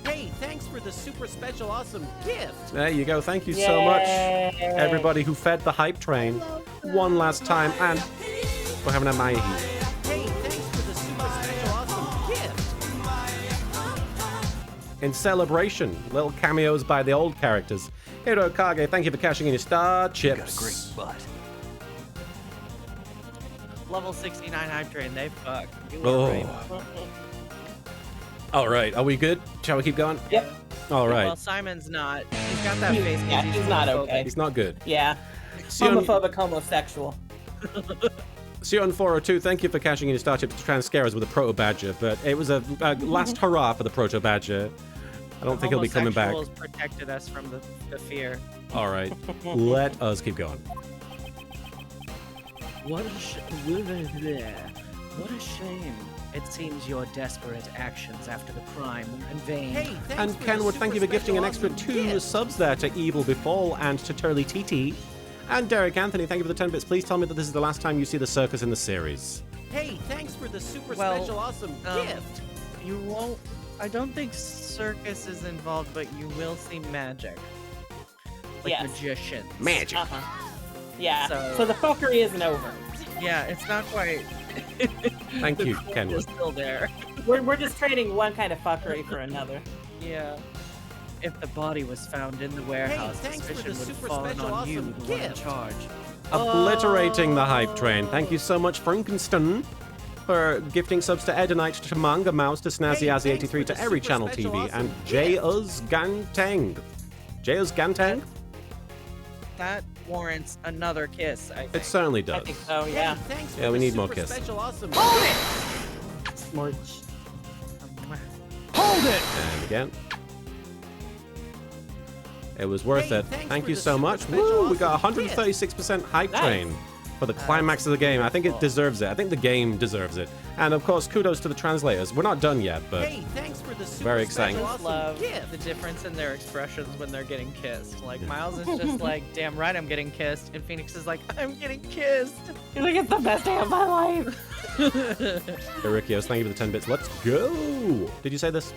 Hey, thanks for the super special awesome gift. There you go. Thank you so much, everybody who fed the hype train one last time. And for having a Mai. Hey, thanks for the super special awesome gift. In celebration, little cameos by the old characters. Hirokage, thank you for cashing in your star chips. Got a great butt. Level 69 hype train, they fuck. You Oh. were right. All right, are we good? Shall we keep going? Yep. All right. Well, Simon's not. He's got that face. 'cause Yeah, he's not homophobic. okay. He's not good. Yeah. Sion, Homophobic, homosexual. Sion402, thank you for cashing in your Starship to try and scare us with a Proto Badger, but it was a last hurrah for the Proto Badger. I don't think he'll be coming back. Homosexuals protected us from the fear. All right, let us keep going. What a shame. It seems your desperate actions after the crime were in vain. And Kenwood, thank you for gifting an extra 2 subs there to Evil Befall and to Turley TT. And Derek Anthony, thank you for the 10 bits. Please tell me that this is the last time you see the circus in the series. Hey, thanks for the super Well, special awesome gift. You won't. I don't think circus is involved, but you will see magic. Like Yes. magicians. Magic. Yeah. So- So the fuckery isn't over. Yeah, it's not quite. Thank you, It's Kenwood. still there. We're just trading one kind of fuckery for another. Yeah. If the body was found in the warehouse, thanks for suspicion the would have super fallen special on you, awesome the one in gift. charge. Obliterating the hype train. Thank you so much, Frankenstein, for gifting subs to Edenite, to Manga Mouse, to Snazzy Azzy 83, to Every Channel TV, and J.Uz Ganteng. J.Uz Ganteng? That warrants another kiss, I think. It certainly I does. think so, yeah. Thanks Yeah, we need more kiss. Special awesome Smorch. And again. It was worth Hey, it. thanks Thank for you the so super much. special Woo! We got awesome 136% hype Nice. train for the climax of the game. I think it deserves it. I think the game deserves it. And of course, kudos to the translators. We're not done yet, but Hey, thanks for the super Very exciting. special I just awesome love gift. the difference in their expressions when they're getting kissed. Like, Miles is just like, damn right I'm getting kissed. And Phoenix is like, I'm getting kissed. You're like, it's the best day of my life. Erikios, thank you for the 10 bits. Let's go! Did you say this?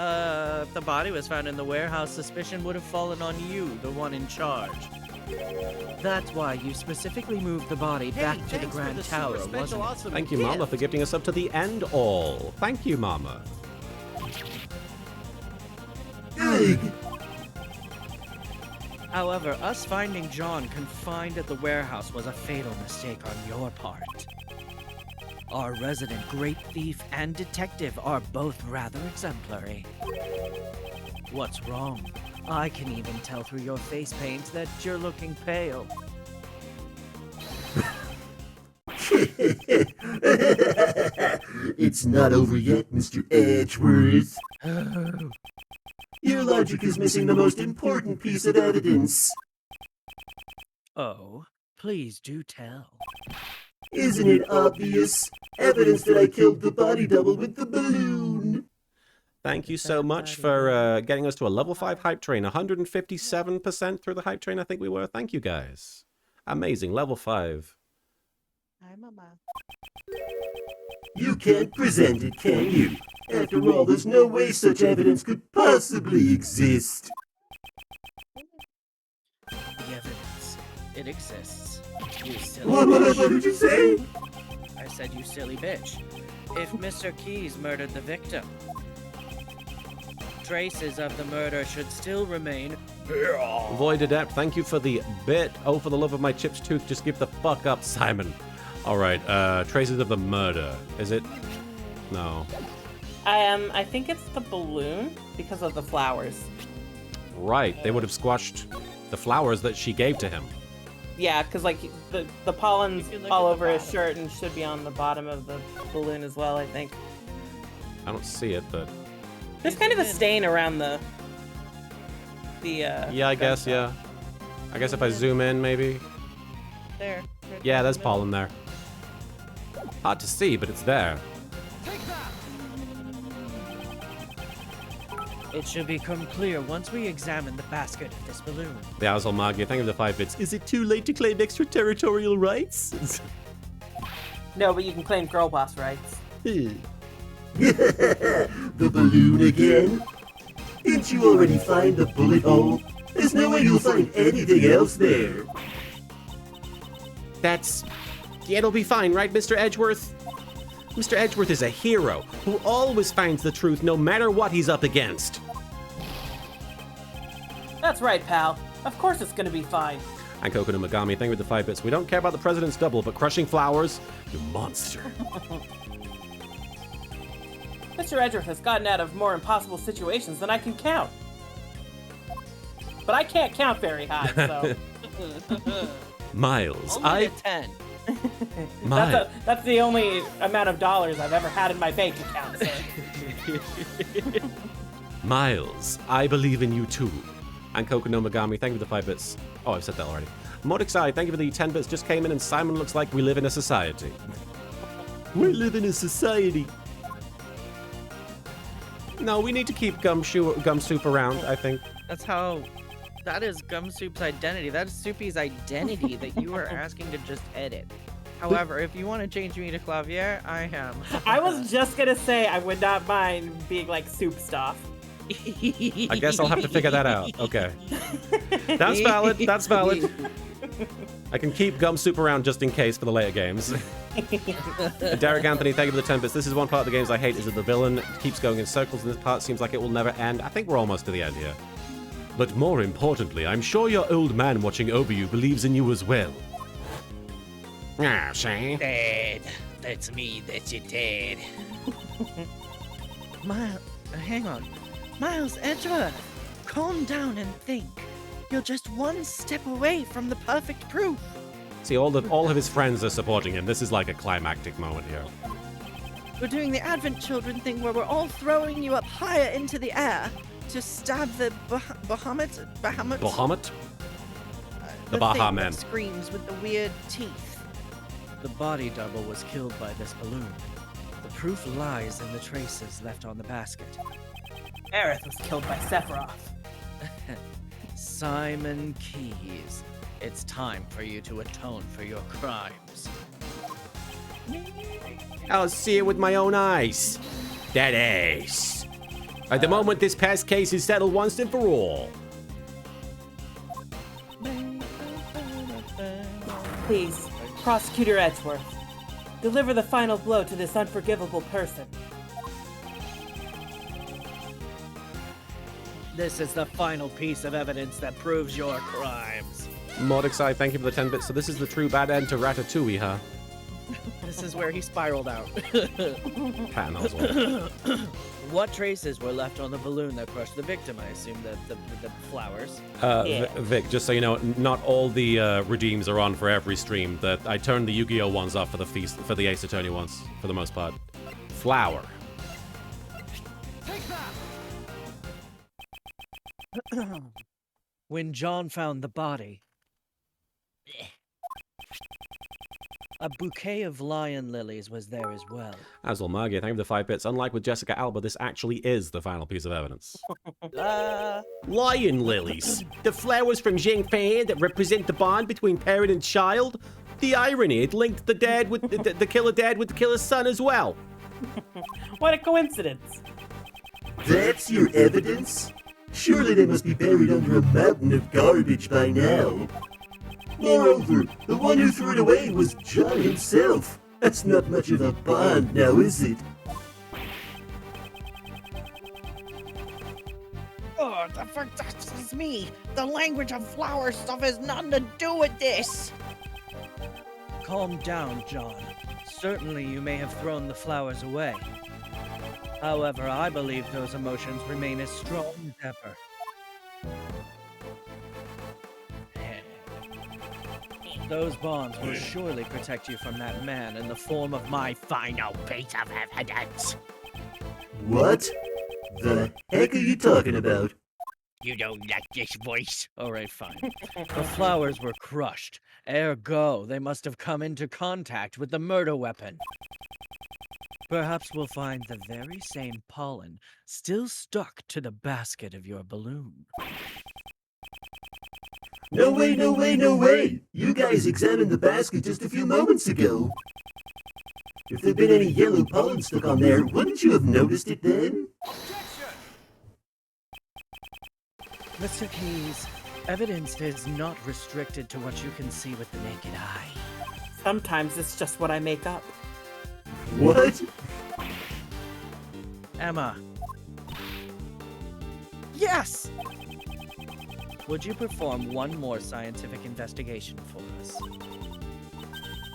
If the body was found in the warehouse, suspicion would have fallen on you, the one in charge. That's why you specifically moved the body back to the thanks for Grand the Tower, super special wasn't it? awesome Thank you, gift. Mama, for gifting us up to the end all. Thank you, Mama. Ugh. However, us finding John confined at the warehouse was a fatal mistake on your part. Our resident great thief and detective are both rather exemplary. What's wrong? I can even tell through your face paint that you're looking pale. It's not over yet, Mr. Edgeworth. Your logic is missing the most important piece of evidence. Oh, please do tell. Isn't it obvious? Evidence that I killed the body double with the balloon. Thank you so much for getting us to a level 5 hype train. 157% through the hype train, I think we were. Thank you, guys. Amazing. Level 5. Hi, Mama. You can't present it, can you? After all, there's no way such evidence could possibly exist. The evidence. It exists. You silly What bitch. did you say? I said you silly bitch. If Mr. Keys murdered the victim, traces of the murder should still remain. Void Adept, thank you for the bit. Oh, for the love of my chips tooth, just give the fuck up, Simon. Alright, traces of the murder. Is it? No. I think it's the balloon because of the flowers. Right, they would have squashed the flowers that she gave to him. Yeah, because like the pollen's You can look all at the over his bottom. shirt and should be on the bottom of the balloon as well, I think. I don't see it, but... There's kind of a stain around the Yeah, I guess, yeah. I guess if I zoom in, maybe. There. right Yeah, in the there's middle. pollen there. Hard to see, but it's there. It should become clear once we examine the basket of this balloon. The Azul Magia, thank you for the 5 bits. Is it too late to claim extraterritorial rights? No, but you can claim girl boss rights. The balloon again? Didn't you already find the bullet hole? There's no way you'll find anything else there. That's... It'll be fine, right, Mr. Edgeworth? Mr. Edgeworth is a hero who always finds the truth no matter what he's up against. That's right, pal. Of course it's gonna be fine. And Kokono Megami, thank you for the 5 bits. We don't care about the president's double, but crushing flowers? You monster. Mr. Edgeworth has gotten out of more impossible situations than I can count. But I can't count very high, so... Miles, Only to 10. That's the only amount of dollars I've ever had in my bank account, sir. Miles, I believe in you too. And Kokono Megami, thank you for the 5 bits. Oh, I've said that already. Modixai, thank you for the 10 bits. Just came in, and Simon looks like we live in a society. We live in a society. No, we need to keep Gum Soup around, I think. That's how. That is Gum Soup's identity. That is Soupy's identity that you are asking to just edit. However, if you want to change me to Clavier, I am. I was just gonna say I would not mind being like soup stuff. I guess I'll have to figure that out. Okay. That's valid. That's valid. I can keep Gum Soup around just in case for the later games. Derek Anthony, thank you for the 10 bits. This is one part of the games I hate, is that the villain keeps going in circles, and this part seems like it will never end. I think we're almost to the end here. But more importantly, I'm sure your old man watching over you believes in you as well. Ah, see? Dad, that's me, that's your dad. Hang on. Miles Edgeworth, calm down and think. You're just one step away from the perfect proof. See, all of his friends are supporting him. This is like a climactic moment here. We're doing the Advent Children thing where we're all throwing you up higher into the air to stab the Bahamut? Bahamut? The The Baha thing Man. that screams with the weird teeth. The body double was killed by this balloon. The proof lies in the traces left on the basket. Aerith was killed by Sephiroth. Simon Keys, it's time for you to atone for your crimes. I'll see it with my own eyes. That ace. At the moment, this past case is settled once and for all. Please, Prosecutor Edgeworth, deliver the final blow to this unforgivable person. This is the final piece of evidence that proves your crimes. Mordexai, thank you for the 10 bits. So this is the true bad end to Ratatouille, huh? This is where he spiraled out. Patton Oswalt. What traces were left on the balloon that crushed the victim? I assume the flowers. Yeah. Vic, just so you know, not all the redeems are on for every stream. That I turned the Yu-Gi-Oh ones off for the Ace Attorney ones, for the most part. Flower. When John found the body, a bouquet of lion lilies was there as well. Aswell Margie, thank you for the 5 bits. Unlike with Jessica Alba, this actually is the final piece of evidence. Lion lilies. The flowers from Zhengfan that represent the bond between parent and child. The irony, it linked the dad with the killer dad with the killer's son as well. What a coincidence. That's your evidence? Surely they must be buried under a mountain of garbage by now. Moreover, the one who threw it away was John himself. That's not much of a bond now, is it? Oh, that's me. The language of flower stuff has nothing to do with this. Calm down, John. Certainly you may have thrown the flowers away. However, I believe those emotions remain as strong as ever. Those bonds will surely protect you from that man in the form of my final piece of evidence. What? The heck are you talking about? You don't like this voice? Alright, fine. The flowers were crushed. Ergo, they must have come into contact with the murder weapon. Perhaps we'll find the very same pollen still stuck to the basket of your balloon. No way, no way, no way! You guys examined the basket just a few moments ago. If there'd been any yellow pollen stuck on there, wouldn't you have noticed it then? Mr. Keys, evidence is not restricted to what you can see with the naked eye. Sometimes it's just what I make up. What? Emma, Yes! would you perform one more scientific investigation for us?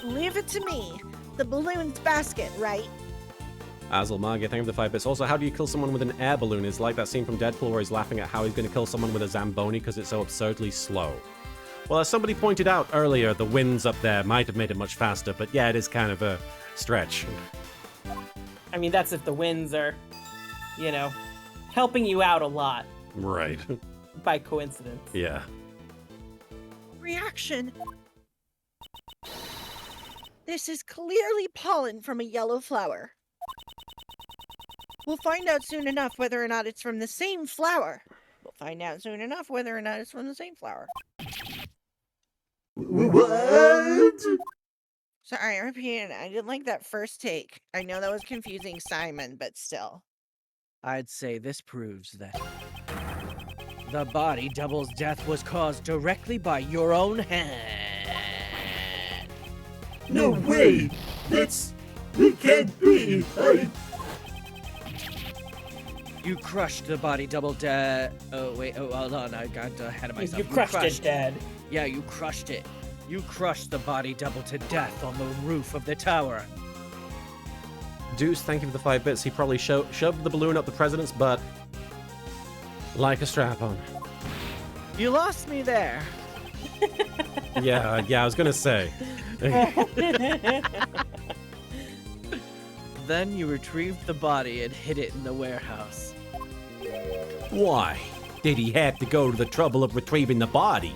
Leave it to me. The balloon's basket, right? Azelmargia, thank you for the 5 bits. Also, how do you kill someone with an air balloon? It's like that scene from Deadpool where he's laughing at how he's going to kill someone with a Zamboni because it's so absurdly slow. Well, as somebody pointed out earlier, the winds up there might have made it much faster, but yeah, it is kind of a stretch. I mean, that's if the winds are, you know, helping you out a lot. Right. By coincidence. Yeah. Reaction. This is clearly pollen from a yellow flower. We'll find out soon enough whether or not it's from the same flower. We'll find out soon enough whether or not it's from the same flower. What? Sorry, repeat it. I didn't like that first take. I know that was confusing Simon, but still. I'd say this proves that the body double's death was caused directly by your own hand. No way! It can't be! You crushed the body double dead. Oh, wait. Oh, hold on. I got ahead of myself. You crushed it, Dad. Yeah, you crushed it. You crushed the body double to death on the roof of the tower. Deuce, thank you for the 5 bits. He probably shoved the balloon up the president's butt like a strap-on. You lost me there. Yeah, I was gonna say. Then you retrieved the body and hid it in the warehouse. Why? Did he have to go to the trouble of retrieving the body?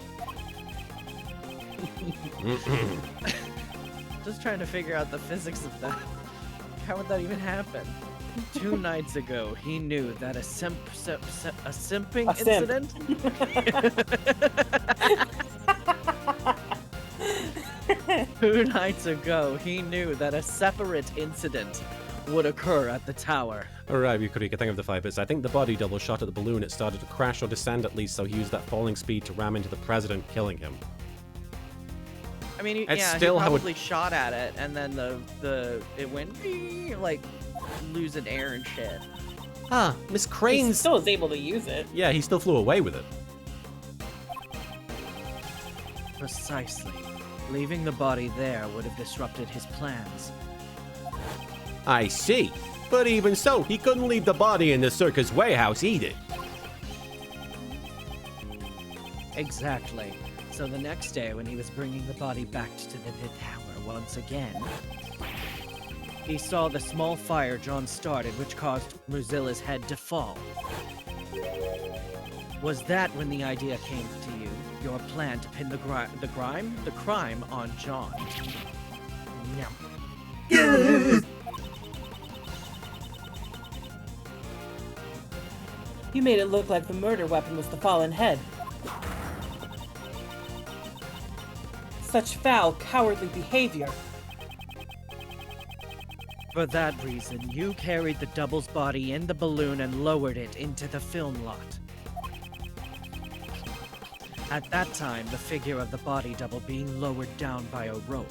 Just trying to figure out the physics of that. How would that even happen? 2 nights ago, he knew that a simping A simp. incident. 2 nights ago, he knew that a separate incident would occur at the tower. Alright, Yukurika, thank you for the 5 bits. I think the body double shot at the balloon. It started to crash or descend at least, so he used that falling speed to ram into the president, killing him. I mean, It's yeah, still he how it- probably shot at it, and then it went like losing air and shit. Ah, Miss He Crane's... still was able to use it. Yeah, he still flew away with it. Precisely. Leaving the body there would have disrupted his plans. I see. But even so, he couldn't leave the body in the circus warehouse either. Exactly. So the next day, when he was bringing the body back to the tower once again, he saw the small fire John started, which caused Muzilla's head to fall. Was that when the idea came to you? Your plan to pin the crime on John? Nyam. You made it look like the murder weapon was the fallen head. Such foul, cowardly behavior. For that reason, you carried the double's body in the balloon and lowered it into the film lot. At that time, the figure of the body double being lowered down by a rope.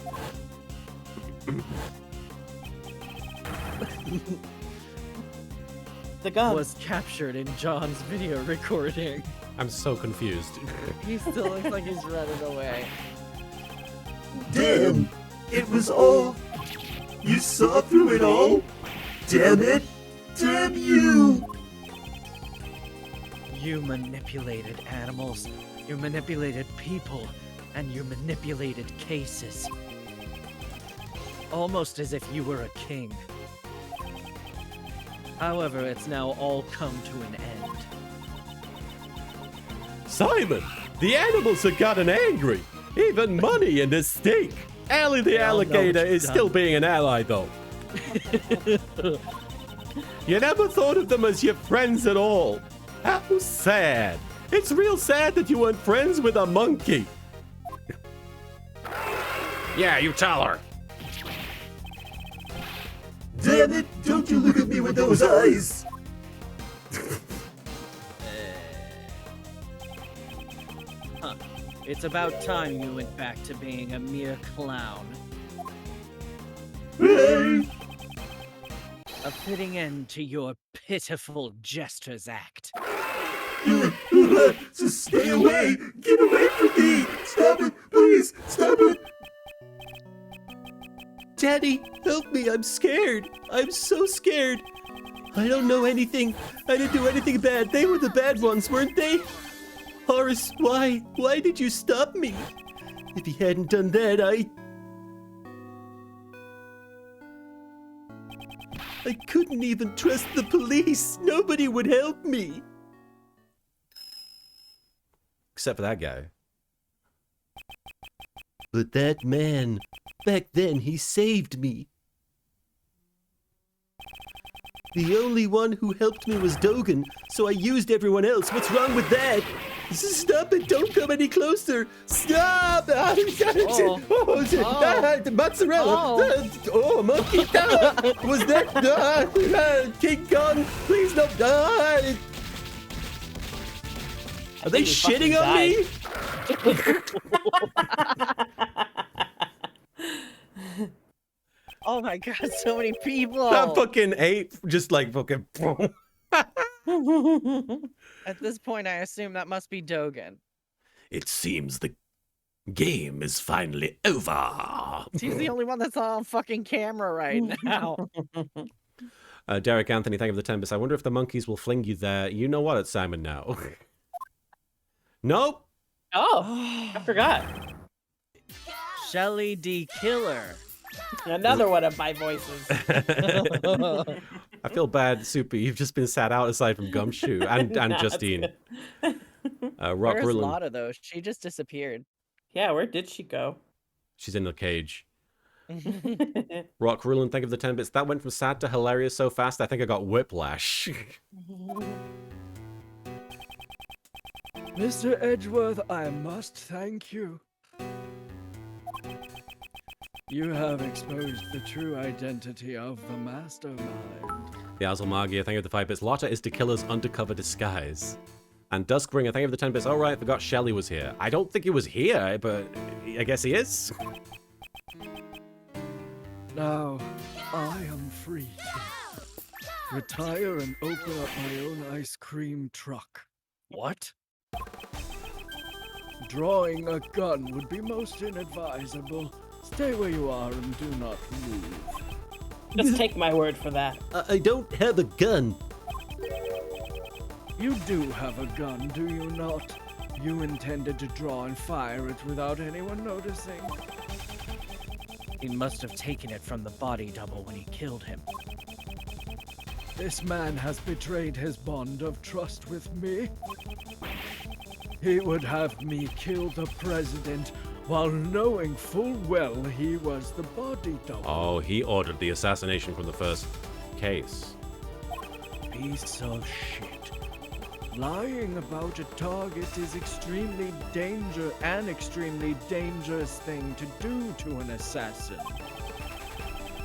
The gun Was captured in John's video recording. I'm so confused. He still looks like he's running away. Damn! It was all... You saw through it all? Damn it! Damn you! You manipulated animals, you manipulated people, and you manipulated cases. Almost as if you were a king. However, it's now all come to an end. Simon, the animals have gotten angry. Even money in this stink. Allie the They all know alligator what you've is still done. being an ally, though. You never thought of them as your friends at all. How sad. It's real sad that you weren't friends with a monkey. Yeah, you tell her. Damn it! Don't you look at me with those eyes! It's about time you went back to being a mere clown. Hey! A fitting end to your pitiful Jester's act. Just stay away! Get away from me! Stop it! Please! Stop it! Daddy, help me. I'm scared. I'm so scared. I don't know anything. I didn't do anything bad. They were the bad ones, weren't they? Horace, why? Why did you stop me? If he hadn't done that, I couldn't even trust the police. Nobody would help me. Except for that guy. But that man, back then he saved me. The only one who helped me was Dogen, so I used everyone else. What's wrong with that? Stop it! Don't come any closer! Stop! Mozzarella! Oh, monkey! Was that King Kong? Please don't die! Are they shitting on me? Oh my god, so many people. That fucking ape just like fucking. At this point, I assume that must be Dogen. It seems the game is finally over. He's the only one that's on fucking camera right now. Derek Anthony, thank you for the 10 bits. I wonder if the monkeys will fling you there. You know what? It's Simon now. Nope. Oh, I forgot. Shelly D. Killer. Another one of my voices. I feel bad, Soupy. You've just been sat out aside from Gumshoe and Justine. Rock There's a Rulin. lot of those. She just disappeared. Yeah, where did she go? She's in the cage. Rock Rulin, thank you for the 10 bits. That went from sad to hilarious so fast, I think I got whiplash. Mr. Edgeworth, I must thank you. You have exposed the true identity of the mastermind. The Azalmagia, thank you for the 5 bits. Lotta is the killer's undercover disguise. And Duskbringer, thank you for the 10 bits. Oh, right, I forgot Shelly was here. I don't think he was here, but I guess he is. Now, I am free to retire and open up my own ice cream truck. What? Drawing a gun would be most inadvisable. Stay where you are and do not move. Just take my word for that. I don't have a gun. You do have a gun, do you not? You intended to draw and fire it without anyone noticing. He must have taken it from the body double when he killed him. This man has betrayed his bond of trust with me. He would have me kill the president while knowing full well he was the body double. Oh, he ordered the assassination from the first case. Piece of shit. Lying about a target is extremely dangerous thing to do to an assassin.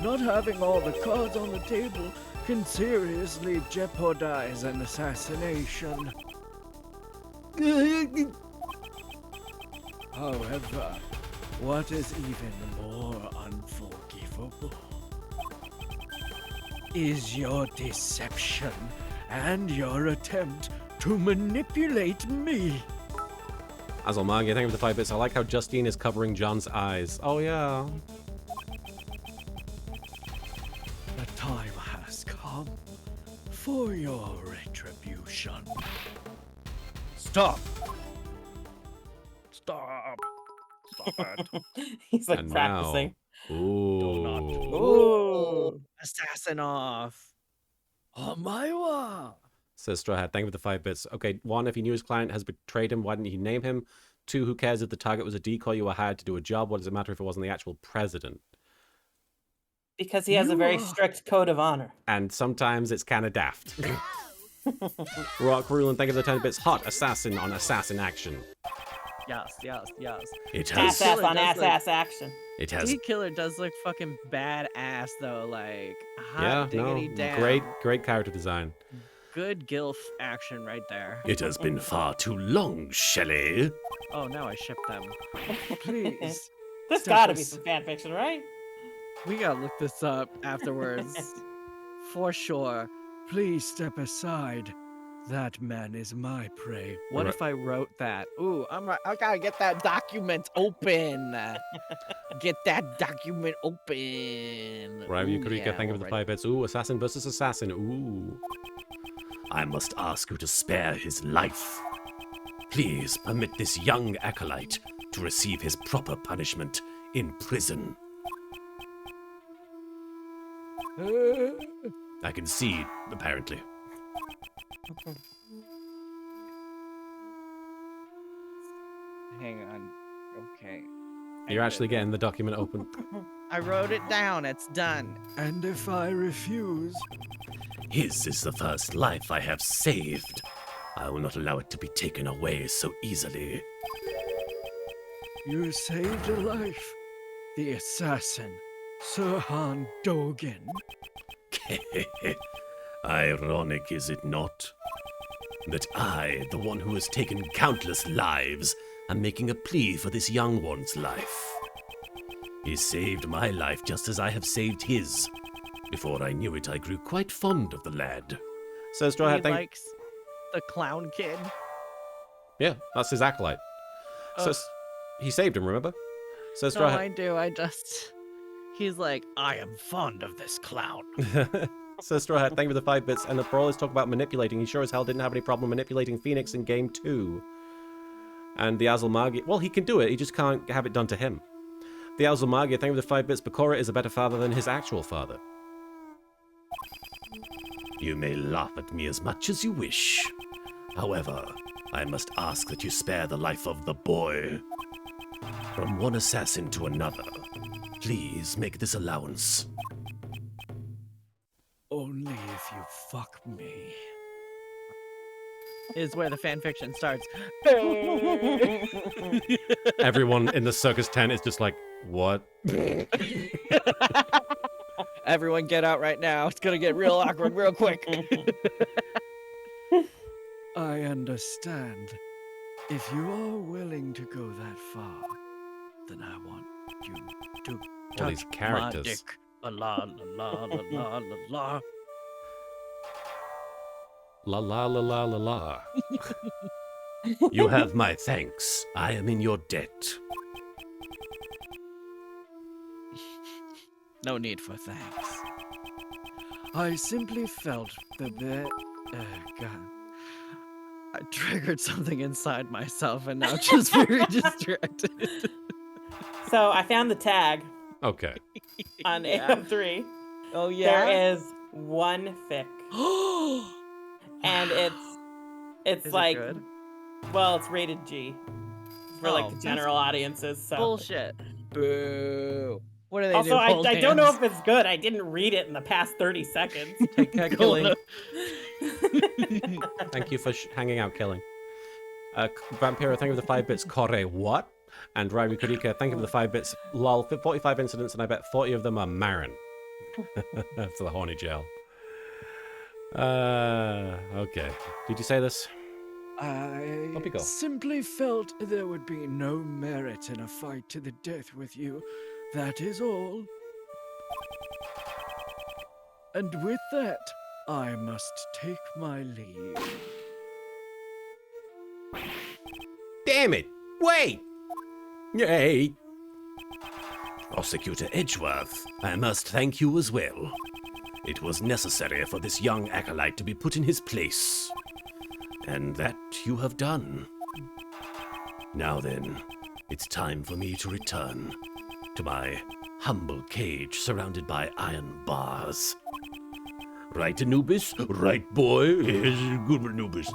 Not having all the cards on the table can seriously jeopardize an assassination. However, what is even more unforgivable is your deception and your attempt to manipulate me. Azalmagia, thank you for the 5 bits. I like how Justine is covering John's eyes. Oh, yeah. The time has come for your retribution. Stop! Stop! Stop it. He's like And practicing. now, ooh. Ooh. Assassin off. Omaiwa! Says Straw Hat, thank you for the 5 bits. Okay, 1, if he knew his client has betrayed him, why didn't he name him? 2, who cares if the target was a decoy you were hired to do a job? What does it matter if it wasn't the actual president? Because he has a very strict code of honor. And sometimes it's kind of daft. Rock Rulin, thank you for the 10 bits. Hot assassin on assassin action. Yes, yes, yes. It Ass has. on does ass action. It has. D Killer does look fucking badass though, like hot Yeah, diggity no, damn. great character design. Good gilf action right there. It has been far too long, Shelley. Oh, now I ship them. Please. There's Step gotta be as- some fan fiction, right? We gotta look this up afterwards. For sure. Please step aside. That man is my prey. What if I wrote that? Ooh, I gotta get that document open. Get that document open. Right, you Ooh, could yeah, thank you we'll for the write 5 bits. Ooh, assassin versus assassin. Ooh. I must ask you to spare his life. Please permit this young acolyte to receive his proper punishment in prison. I concede, apparently. Hang on. Okay. You're actually getting the document open. I wrote it down. It's done. And if I refuse, His is the first life I have saved. I will not allow it to be taken away so easily. you saved a life. The assassin, Sirhan Dogan. Ironic, is it not? That I, the one who has taken countless lives, am making a plea for this young one's life. He saved my life just as I have saved his. Before I knew it, I grew quite fond of the lad. So Straw Hat, He thank likes the clown kid. Yeah, that's his acolyte. So he saved him, remember? So No, Straw I do. He's like, I am fond of this clown. So Straw Hat, thank you for the 5 bits. And the Brawlers talk about manipulating. He sure as hell didn't have any problem manipulating Phoenix in Game 2. And the Azulmagi, well, he can do it. He just can't have it done to him. The Azulmagi, thank you for the 5 bits. Bakura is a better father than his actual father. You may laugh at me as much as you wish. However, I must ask that you spare the life of the boy. From one assassin to another, please make this allowance. Only if you fuck me. Is where the fan fiction starts. Everyone in the circus tent is just like, what? Everyone get out right now. It's gonna get real awkward real quick. I understand. If you are willing to go that far, then I want you to All these touch characters. my dick. La la la la la la la. La la la la la la. You have my thanks. I am in your debt. No need for thanks. I simply felt that God. I triggered something inside myself and now I'm just very distracted. So I found the tag Okay. on Yeah. AM3. Oh yeah. There is one fic, and it's Is like, it good? well, it's rated G for Oh, like the that's general audiences. So Bullshit. Boo. What are they also, doing? I don't know if it's good. I didn't read it in the past 30 seconds. Take care, Killing. Thank you for hanging out, Killing. Vampiro, thank you for the 5 bits. Kore, what? And Rairi Kurika, thank you for the 5 bits. Lol, 45 incidents, and I bet 40 of them are Marin. For the horny jail. Okay. Did you say this? I Up you go. simply felt there would be no merit in a fight to the death with you. That is all. And with that, I must take my leave. Damn it! Wait! Yay! Prosecutor Edgeworth, I must thank you as well. It was necessary for this young acolyte to be put in his place. And that you have done. Now then, it's time for me to return to my humble cage surrounded by iron bars. Right, Anubis? Right, boy? Yes, good, Anubis.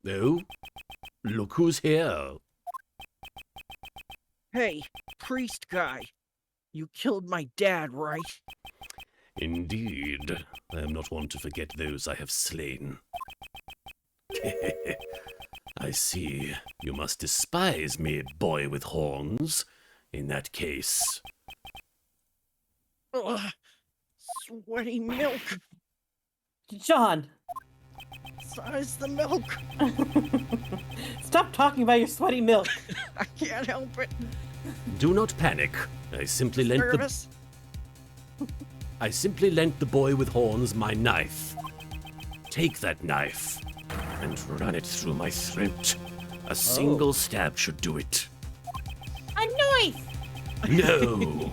Oh, look who's here. Hey, priest guy. You killed my dad, right? Indeed, I am not one to forget those I have slain. I see. You must despise me, boy with horns. In that case, Ugh, sweaty milk. John, Size the milk. stop talking about your sweaty milk. I can't help it. do not panic. I simply lent Nervous. the boy with horns my knife. Take that knife and run it through my throat. A single stab should do it. A knife! No!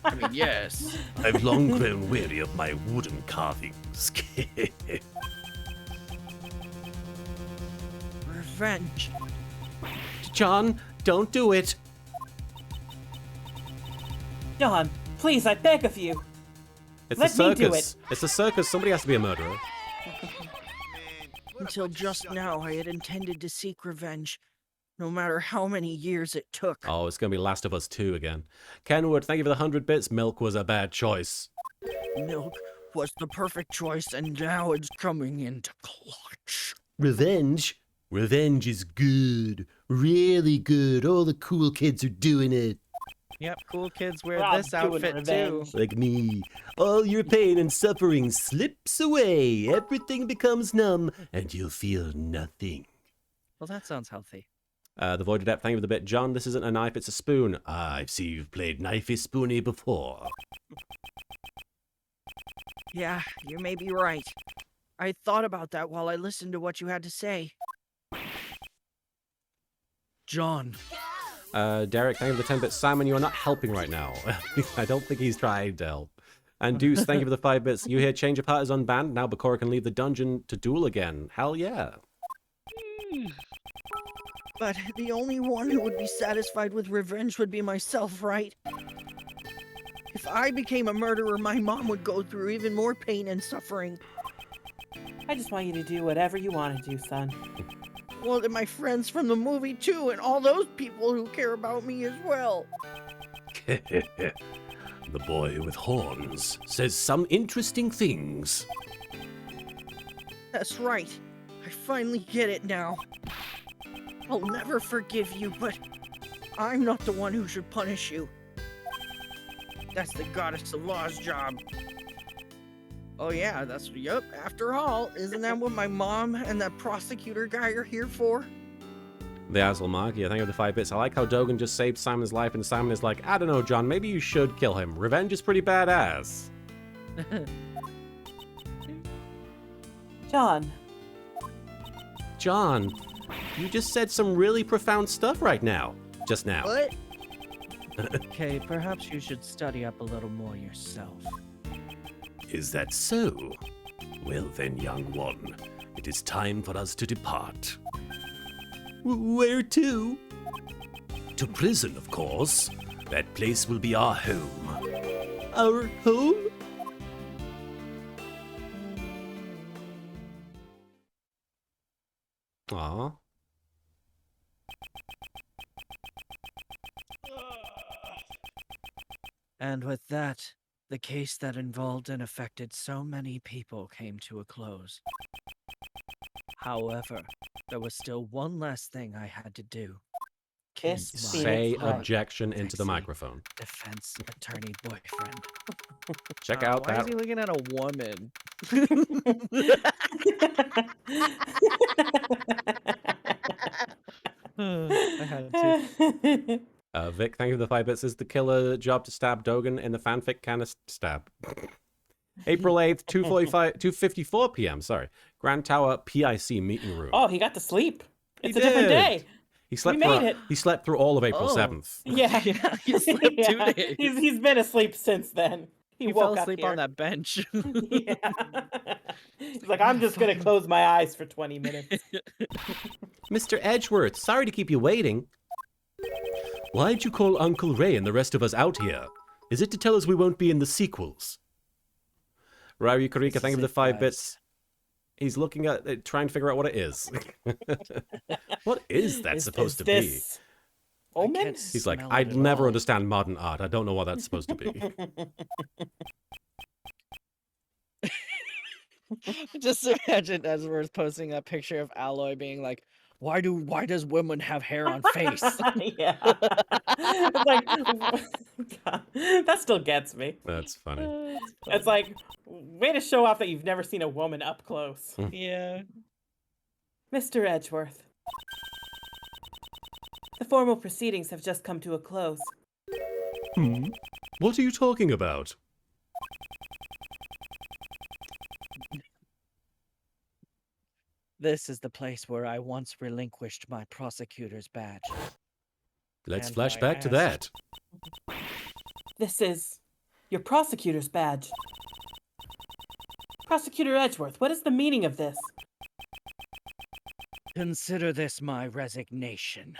I mean, yes. I've long grown weary of my wooden carvings. Revenge. John, don't do it. John, please, I beg of you. It's Let a me do circus. It's a circus. Somebody has to be a murderer. Until just now, I had intended to seek revenge, no matter how many years it took. Oh, it's going to be Last of Us 2 again. Kenwood, thank you for the 100 bits. Milk was a bad choice. Milk was the perfect choice, and now it's coming into clutch. Revenge? Revenge is good. Really good. All the cool kids are doing it. Yep, cool kids wear We're all this doing outfit revenge. too. Like me. All your pain and suffering slips away. Everything becomes numb, and you'll feel nothing. Well, that sounds healthy. The Void Adept, thank you for the bit. John, this isn't a knife, it's a spoon. I see you've played Knifey Spoony before. Yeah, you may be right. I thought about that while I listened to what you had to say. John, Derek, thank you for the 10 bits. Simon, you are not helping right now. I don't think he's trying to help. And Deuce, thank you for the 5 bits. You hear Change of Heart is unbanned. Now Bakura can leave the dungeon to duel again. Hell yeah. But the only one who would be satisfied with revenge would be myself, right? If I became a murderer, my mom would go through even more pain and suffering. I just want you to do whatever you want to do, son. Well, and my friends from the movie too, and all those people who care about me as well. The boy with horns says some interesting things. That's right. I finally get it now. I'll never forgive you, but I'm not the one who should punish you. That's the goddess of law's job. Oh yeah, yep, after all, isn't that what my mom and that prosecutor guy are here for? The Asselmark, yeah, thank you for the 5 bits. I like how Dogan just saved Simon's life, and Simon is like, I don't know, John, maybe you should kill him. Revenge is pretty badass. John. John, you just said some really profound stuff right now. Just now. What? Okay, perhaps you should study up a little more yourself. Is that so? Well then, young one, it is time for us to depart. Where to? To prison, of course. That place will be our home. Our home? Aw. And with that, the case that involved and affected so many people came to a close. However, there was still one last thing I had to do. Kiss Kiss Phoenix Say Wright. objection into the Sexy. microphone. Defense attorney boyfriend. Check out Why is that. he looking at a woman? I had to. Vic, thank you for the 5 bits. Is the killer job to stab Dogan in the fanfic kind of stab? April 8th, 2:54 p.m. Sorry. Grand Tower PIC meeting room. Oh, he got to sleep. He It's a different did. day. He slept we made it. He slept through all of April Oh. 7th. Yeah. Yeah, he slept 2 Yeah. days. He's been asleep since then. He He woke fell up asleep here. on that bench. Yeah. He's like, I'm just gonna close my eyes for 20 minutes. Mr. Edgeworth, sorry to keep you waiting. Why'd you call Uncle Ray and the rest of us out here? Is it to tell us we won't be in the sequels? Rari Karika, thank you for the 5 bits. He's looking at it, trying to figure out what it is. What is that supposed to be? This Omen? He's like, smell I'd it at never all. understand modern art. I don't know what that's supposed to be. Just imagine Edgeworth posting that picture of Alloy being like, why does women have hair on face? Yeah. It's like, God, that still gets me. That's funny. It's like, way to show off that you've never seen a woman up close. Yeah. Mr. Edgeworth. The formal proceedings have just come to a close. What are you talking about? This is the place where I once relinquished my prosecutor's badge. Let's And flash my back to that. This is your prosecutor's badge. Prosecutor Edgeworth, what is the meaning of this? Consider this my resignation.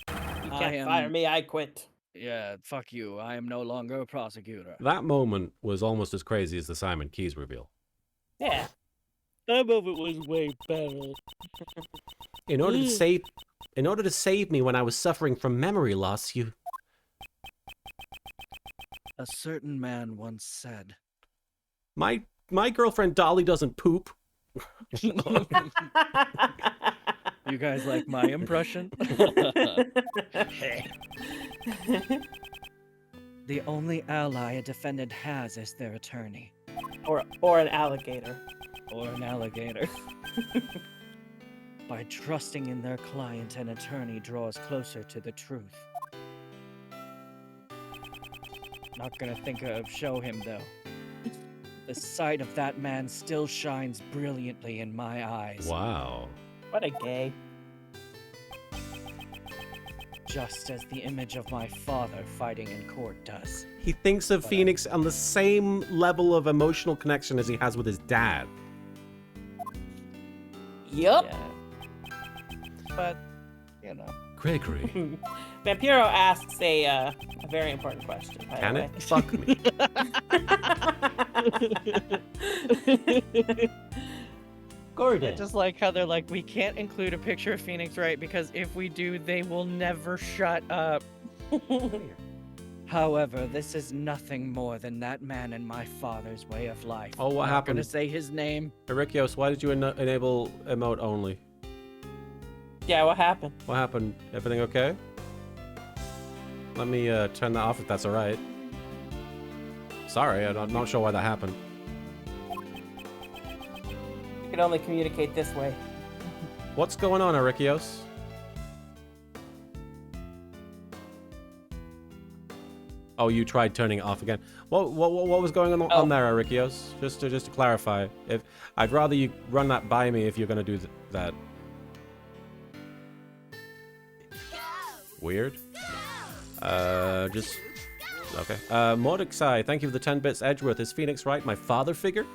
You I can't am- fire me, I quit. Yeah, fuck you. I am no longer a prosecutor. That moment was almost as crazy as the Simon Keys reveal. Yeah. That moment was way better. In order to save me when I was suffering from memory loss, you... A certain man once said, My girlfriend Dolly doesn't poop. "You guys like my impression?" The only ally a defendant has is their attorney. or an alligator. Or an alligator. By trusting in their client, an attorney draws closer to the truth. Not gonna show him though. The sight of that man still shines brilliantly in my eyes. Wow. What a gay. Just as the image of my father fighting in court does. He thinks of Phoenix on the same level of emotional connection as he has with his dad. Yup. Yeah. But, you know. Gregory, Vampiro asks a very important question. By Can the it? Fuck me. I just like how they're like, we can't include a picture of Phoenix, right? Because if we do, they will never shut up. However, this is nothing more than that man and my father's way of life. Oh, what I'm not happened? gonna say his name. Erikios, why did you enable emote only? Yeah, what happened? What happened? Everything okay? Let me turn that off if that's alright. Sorry, I'm not sure why that happened. You can only communicate this way. What's going on, Erikios? Oh, you tried turning it off again. What was going on there, Erikios? Just to clarify, if I'd rather you run that by me if you're gonna do that. Weird. Just okay. Mordexai, thank you for the 10 bits. Edgeworth, is Phoenix right? My father figure?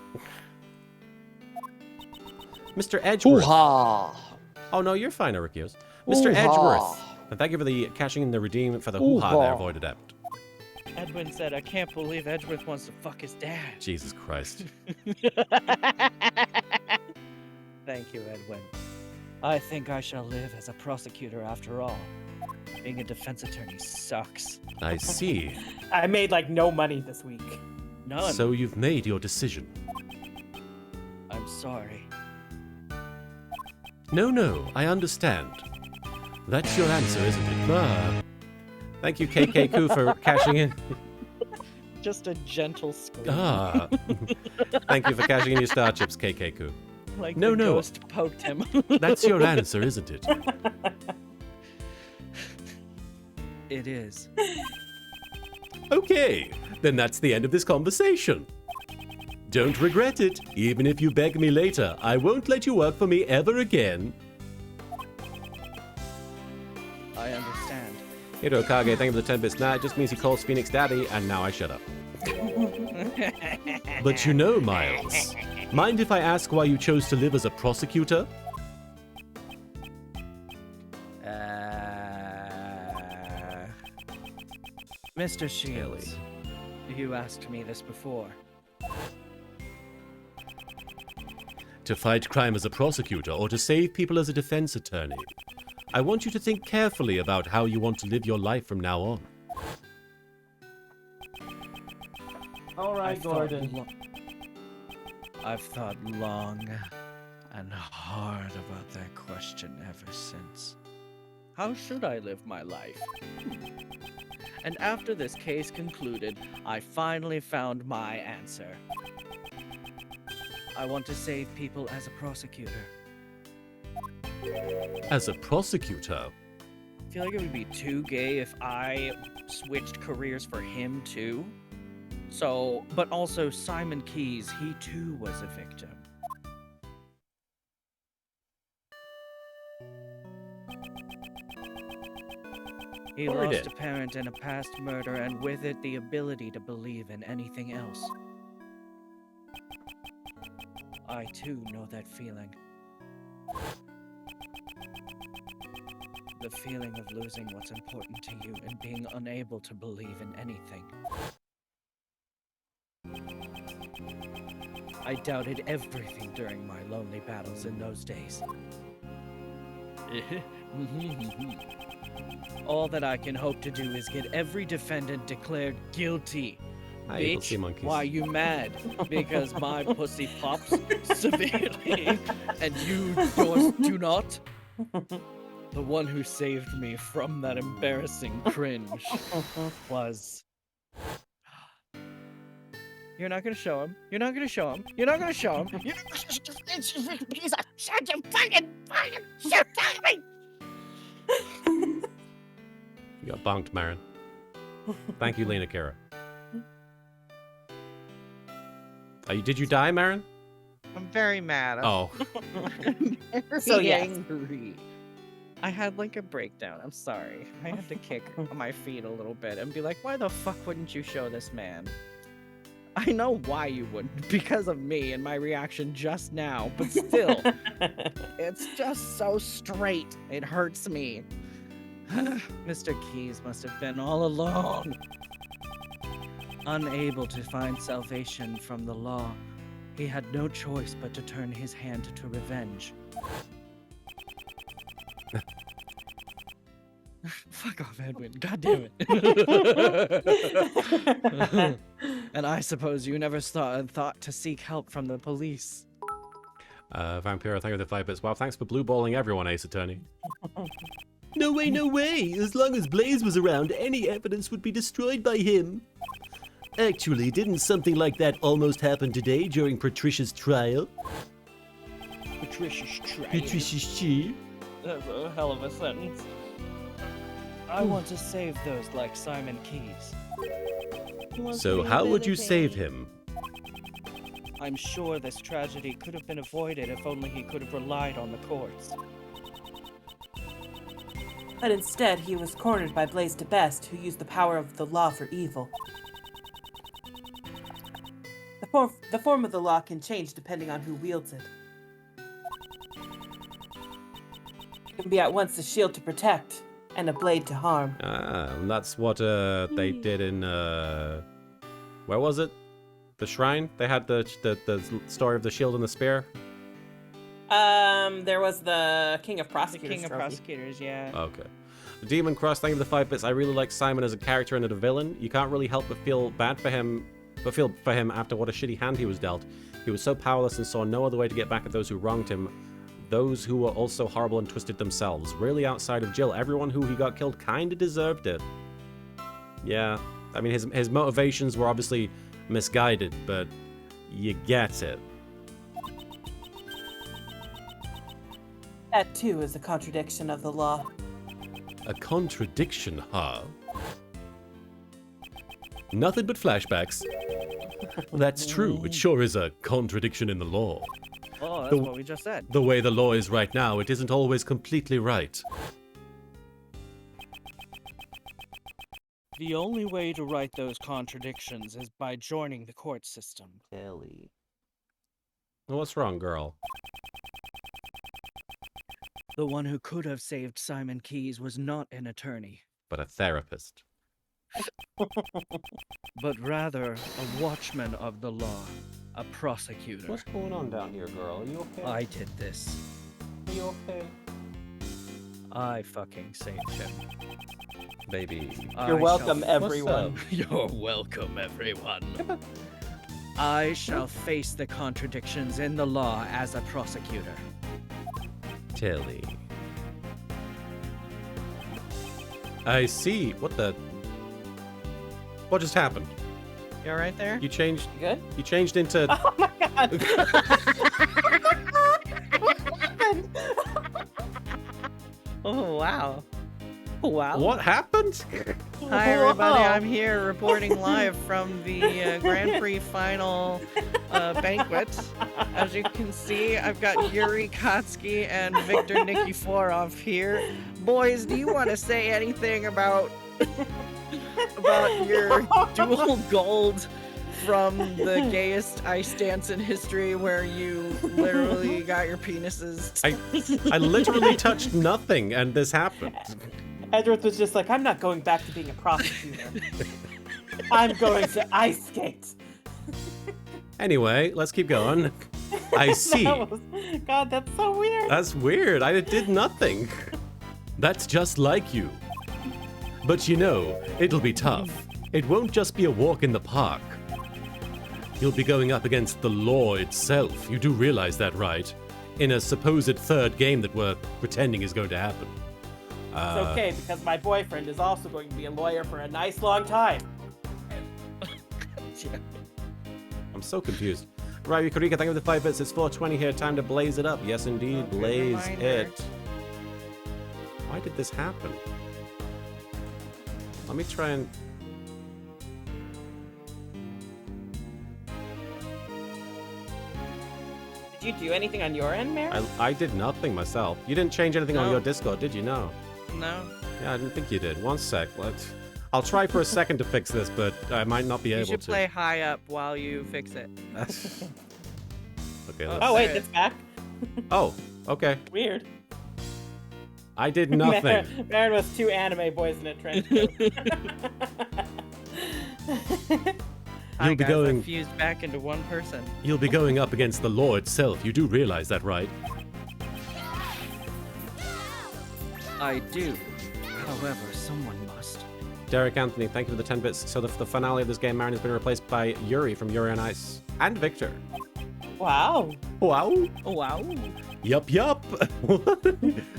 Mr. Edgeworth. Oh no, you're fine, Erikios. Mr. Edgeworth. And thank you for the cashing in the redeem for the hoo-ha there, Void Adept. Edwin said, I can't believe Edgeworth wants to fuck his dad. Jesus Christ. Thank you, Edwin. I think I shall live as a prosecutor after all. Being a defense attorney sucks. I see. I made like no money this week. None. So you've made your decision. I'm sorry. No, I understand. That's your answer, isn't it? Thank you, KKku, for cashing in. Just a gentle squeak. Thank you for cashing in your star chips, KKku. Like No. the ghost poked him. That's your answer, isn't it? It is. Okay, then that's the end of this conversation. Don't regret it. Even if you beg me later, I won't let you work for me ever again. I understand. Hirokage, thank you for the 10 bits. Nah, it just means he calls Phoenix daddy, and now I shut up. But you know, Miles, mind if I ask why you chose to live as a prosecutor? Mr. Shields, you asked me this before. To fight crime as a prosecutor or to save people as a defense attorney? I want you to think carefully about how you want to live your life from now on. Alright, Gordon. I've thought long and hard about that question ever since. How should I live my life? And after this case concluded, I finally found my answer. I want to save people as a prosecutor. As a prosecutor? I feel like it would be too gay if I switched careers for him too. So, but also Simon Keys, he too was a victim. He Or he lost did. a parent in a past murder, and with it, the ability to believe in anything else. I too know that feeling. The feeling of losing what's important to you and being unable to believe in anything. I doubted everything during my lonely battles in those days. All that I can hope to do is get every defendant declared guilty. Hi, evil sea Bitch, monkeys. why you mad? Because my pussy pops severely and yours do not? The one who saved me from that embarrassing cringe was... You're not gonna show him. You're not gonna show him. You're not gonna show him. You're not gonna Shut your fucking shut me! You got bonked, Marin. Thank you, Lena Kara. Did you die, Marin? I'm very mad. Oh. So, yes. Angry. I had like a breakdown. I'm sorry. I had to kick my feet a little bit and be like, why the fuck wouldn't you show this man? I know why you wouldn't, because of me and my reaction just now, but still, it's just so straight. It hurts me. Mr. Keys must have been all alone. unable to find salvation from the law. He had no choice but to turn his hand to revenge. Fuck off, Edwin. God damn it. And I suppose you never thought to seek help from the police. Vampiro, thank you for the 5 bits. Wow, thanks for blue balling everyone, Ace Attorney. No way, no way! As long as Blaze was around, any evidence would be destroyed by him. Actually, didn't something like that almost happen today during Patricia's trial? Patricia's trial. Patricia's trial? That's a hell of a sentence. I want to save those like Simon Keys. So how would you save him? I'm sure this tragedy could have been avoided if only he could have relied on the courts. But instead, he was cornered by Blaze de Best, who used the power of the law for evil. The form of the law can change depending on who wields it. It can be at once a shield to protect and a blade to harm. Ah, and that's what they did in where was it? The shrine? They had the story of the shield and the spear. There was the King of The Prosecutors. King of trophy. Prosecutors, yeah. Okay. Demon Cross, thank you for the 5 bits. I really like Simon as a character and a villain. You can't really help but feel bad for him, after what a shitty hand he was dealt. He was so powerless and saw no other way to get back at those who wronged him. Those who were also horrible and twisted themselves. Really, outside of Jill, everyone who he got killed kinda deserved it. Yeah, I mean, his motivations were obviously misguided, but you get it. That too is a contradiction of the law. A contradiction, huh? Nothing but flashbacks. That's true. It sure is a contradiction in the law. Oh, that's what we just said. The way the law is right now, it isn't always completely right. The only way to right those contradictions is by joining the court system. Ellie. What's wrong, girl? The one who could have saved Simon Keys was not an attorney, But a therapist. but rather a watchman of the law, a prosecutor. going on down here, girl? Are you okay? I did this. Are you okay? I fucking saved him. Baby. You're welcome, What's everyone. up? You're welcome, everyone. I shall face the contradictions in the law as a prosecutor. Tilly. I see. What the? What just happened? You all right there? You changed. You good? You changed into. Oh my god! What happened? Oh, wow. Wow. What happened? Hi, everybody. Whoa. I'm here reporting live from the Grand Prix final banquet. As you can see, I've got Yuri Kotsky and Victor Nikiforov here. Boys, do you want to say anything about your dual gold from the gayest ice dance in history, where you literally got your penises? I literally touched nothing, and this happened. Edgeworth was just like, I'm not going back to being a prostitute. I'm going to ice skate. Anyway, let's keep going. I see. God, that's so weird. That's weird. I did nothing. That's just like you. But you know, it'll be tough. It won't just be a walk in the park. You'll be going up against the law itself. You do realize that, right? In a supposed third game that we're pretending is going to happen. It's okay, because my boyfriend is also going to be a lawyer for a nice long time. I'm so confused. Right, Yukarika, thank you for the 5 bits. It's 4:20 here. Time to blaze it up. Yes, indeed. Good Blaze reminder. it. Why did this happen? Let me try and... Did you do anything on your end, Mary? I did nothing myself. You didn't change anything on No. your Discord, did you? No. No. Yeah, I didn't think you did. One sec. I'll try for a second to fix this, but I might not be You able should to. play high up while you fix it. Okay. Oh, Oh, wait, Good. it's back. Oh, okay. Weird. I did nothing. Marin was 2 anime boys in a trench coat. Hi, You'll be guys, going- I fused back into one person. You'll be going up against the law itself. You do realize that, right? I do. However, someone must. Derek Anthony, thank you for the 10 bits. So the finale of this game, Marin, has been replaced by Yuri from Yuri on Ice. And Victor. Wow. Wow. Oh, wow. Yup, yup.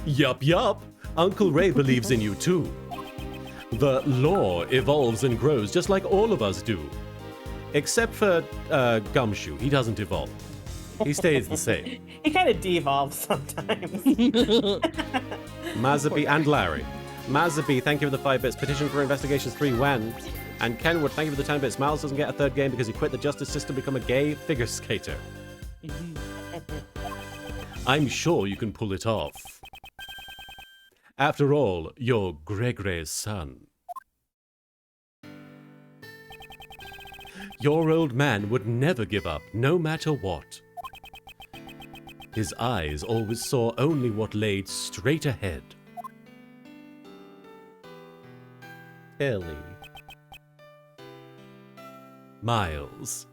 Yup, yup. Uncle Ray believes in you too. The law evolves and grows just like all of us do. Except for Gumshoe. He doesn't evolve. He stays the same. He kind of devolves sometimes. Mazabi and Larry. Mazabi, thank you for the 5 bits. Petition for Investigations 3 when? And Kenwood, thank you for the 10 bits. Miles doesn't get a third game because he quit the justice system to become a gay figure skater. I'm sure you can pull it off. After all, you're Gregory's son. Your old man would never give up, no matter what. His eyes always saw only what lay straight ahead. Ellie. Miles.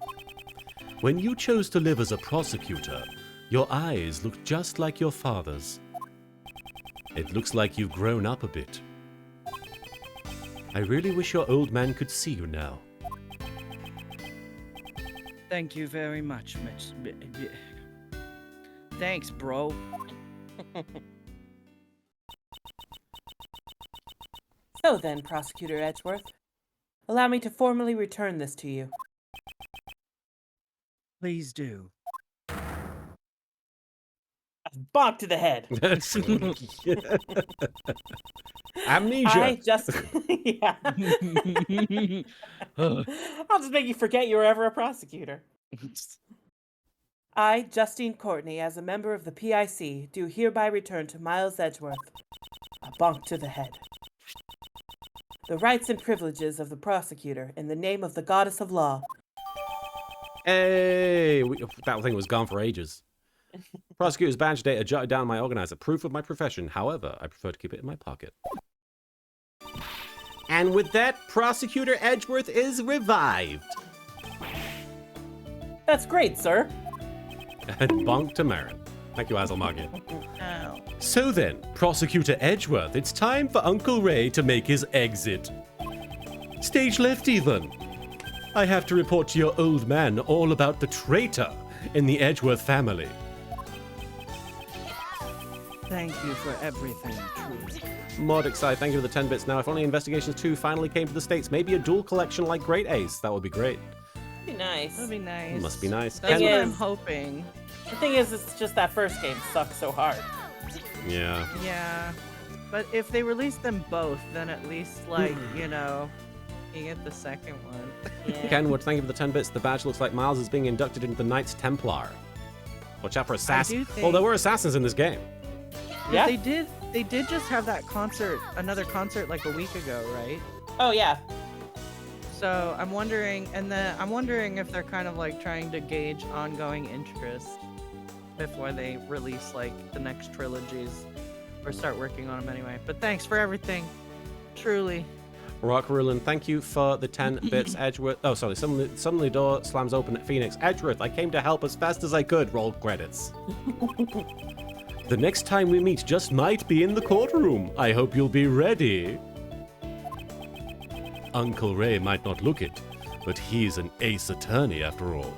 When you chose to live as a prosecutor, your eyes looked just like your father's. It looks like you've grown up a bit. I really wish your old man could see you now. Thank you very much, Mitch. Thanks, bro. So then, Prosecutor Edgeworth, allow me to formally return this to you. Please do. Bonk to the head. Amnesia. I just... yeah. I'll just make you forget you were ever a prosecutor. I, Justine Courtney, as a member of the PIC, do hereby return to Miles Edgeworth a bonk to the head. The rights and privileges of the prosecutor in the name of the goddess of law. Hey, that thing was gone for ages. Prosecutor's badge data jotted down my organizer. Proof of my profession. However, I prefer to keep it in my pocket. And with that, Prosecutor Edgeworth is revived. That's great, sir. And bonk to Marin. Thank you, Azelmagia. Ow. So then, Prosecutor Edgeworth, it's time for Uncle Ray to make his exit. Stage left, even. I have to report to your old man all about the traitor in the Edgeworth family. Thank you for everything, truly. Mordexai, thank you for the 10 bits. Now, if only Investigations 2 finally came to the States, maybe a dual collection like Great Ace. That would be great. Be nice. That'd be nice. Must be nice. That's Thing what is- I'm hoping. The thing is, it's just that first game sucks so hard. Yeah. Yeah. But if they release them both, then at least, like, you know, you get the second one. Yeah. Kenwood, thank you for the 10 bits. The badge looks like Miles is being inducted into the Knights Templar. Watch out for assassins. think- Well, there were assassins in this game. Yeah. They did just have that concert, another concert like a week ago, right? Oh yeah. So I'm wondering, I'm wondering if they're kind of like trying to gauge ongoing interest before they release like the next trilogies or start working on them anyway. But thanks for everything, truly. Rock Rulin, thank you for the 10 bits. Edgeworth. Oh, sorry. Suddenly door slams open at Phoenix. Edgeworth, I came to help as fast as I could. Roll credits. The next time we meet just might be in the courtroom. I hope you'll be ready. Uncle Ray might not look it, but he's an ace attorney after all.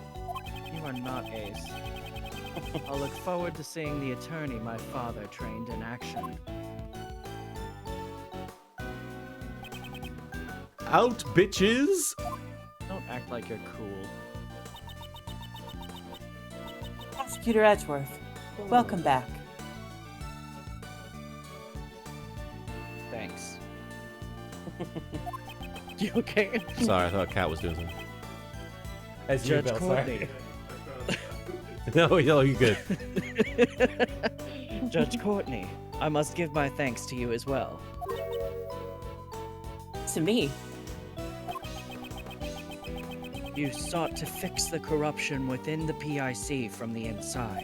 You are not Ace. I'll look forward to seeing the attorney my father trained in action. Out, bitches! Don't act like you're cool. Prosecutor Edgeworth, welcome back. Thanks. You okay? Sorry, I thought Cat was doing something. As Judge Courtney. No, you're good. Judge Courtney, I must give my thanks to you as well. To me. You sought to fix the corruption within the PIC from the inside.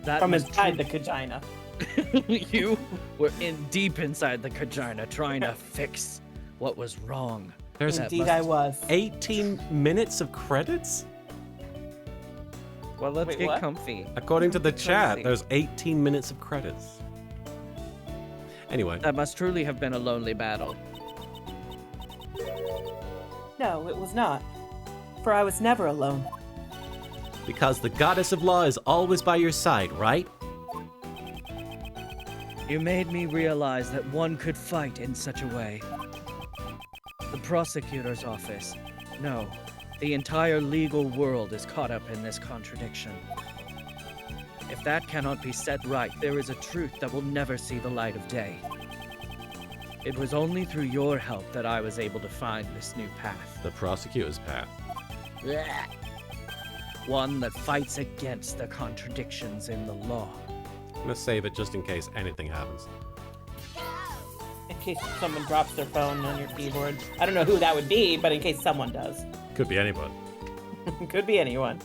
That From was inside the vagina. You were deep inside the vagina trying to fix what was wrong. There's Indeed I was. 18 minutes of credits? Well, let's Wait, get what? comfy. According to the chat, Comfy. there's 18 minutes of credits. Anyway, That must truly have been a lonely battle. No, it was not. For I was never alone. because the goddess of law is always by your side, right? You made me realize that one could fight in such a way. The prosecutor's office. No, the entire legal world is caught up in this contradiction. If that cannot be set right, there is a truth that will never see the light of day. It was only through your help that I was able to find this new path. The prosecutor's path. Blech. One that fights against the contradictions in the law. I'm gonna save it just in case anything happens. In case someone drops their phone on your keyboard. I don't know who that would be, but in case someone does. Could be anybody. Could be anyone.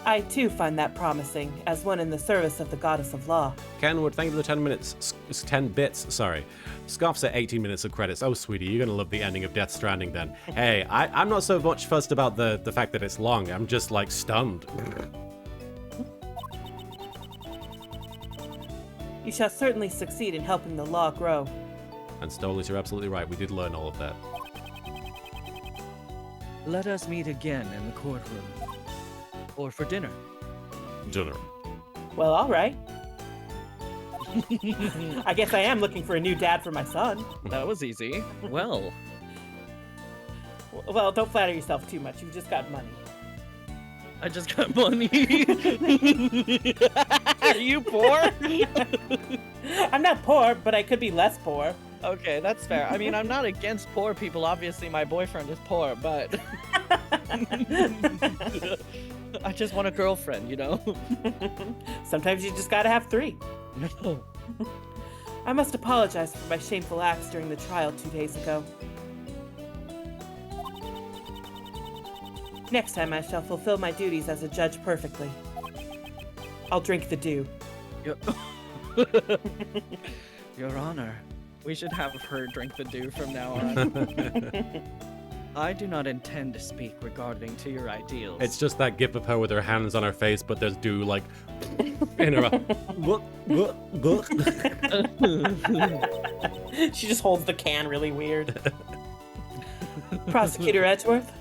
I too find that promising, as one in the service of the goddess of law. Kenwood, thank you for the 10 minutes. 10 bits, sorry. Scoff's at 18 minutes of credits. Oh, sweetie, you're gonna love the ending of Death Stranding then. Hey, I'm not so much fussed about the fact that it's long. I'm just, like, stunned. You shall certainly succeed in helping the law grow. And Stolas, you're absolutely right. We did learn all of that. Let us meet again in the courtroom. Or for dinner. Dinner. Well, all right. I guess I am looking for a new dad for my son. That was easy. Well, Well, don't flatter yourself too much. You've just got money. I just got money. Are you poor? I'm not poor, but I could be less poor. Okay, that's fair. I mean, I'm not against poor people. Obviously, my boyfriend is poor, but I just want a girlfriend, you know? Sometimes you just gotta have three. No. I must apologize for my shameful acts during the trial 2 days ago. Next time I shall fulfill my duties as a judge perfectly. I'll drink the dew. Your Honor, we should have her drink the dew from now on. I do not intend to speak regarding to your ideals. It's just that gif of her with her hands on her face, but there's dew, like, in her... She just holds the can really weird. Prosecutor Edgeworth?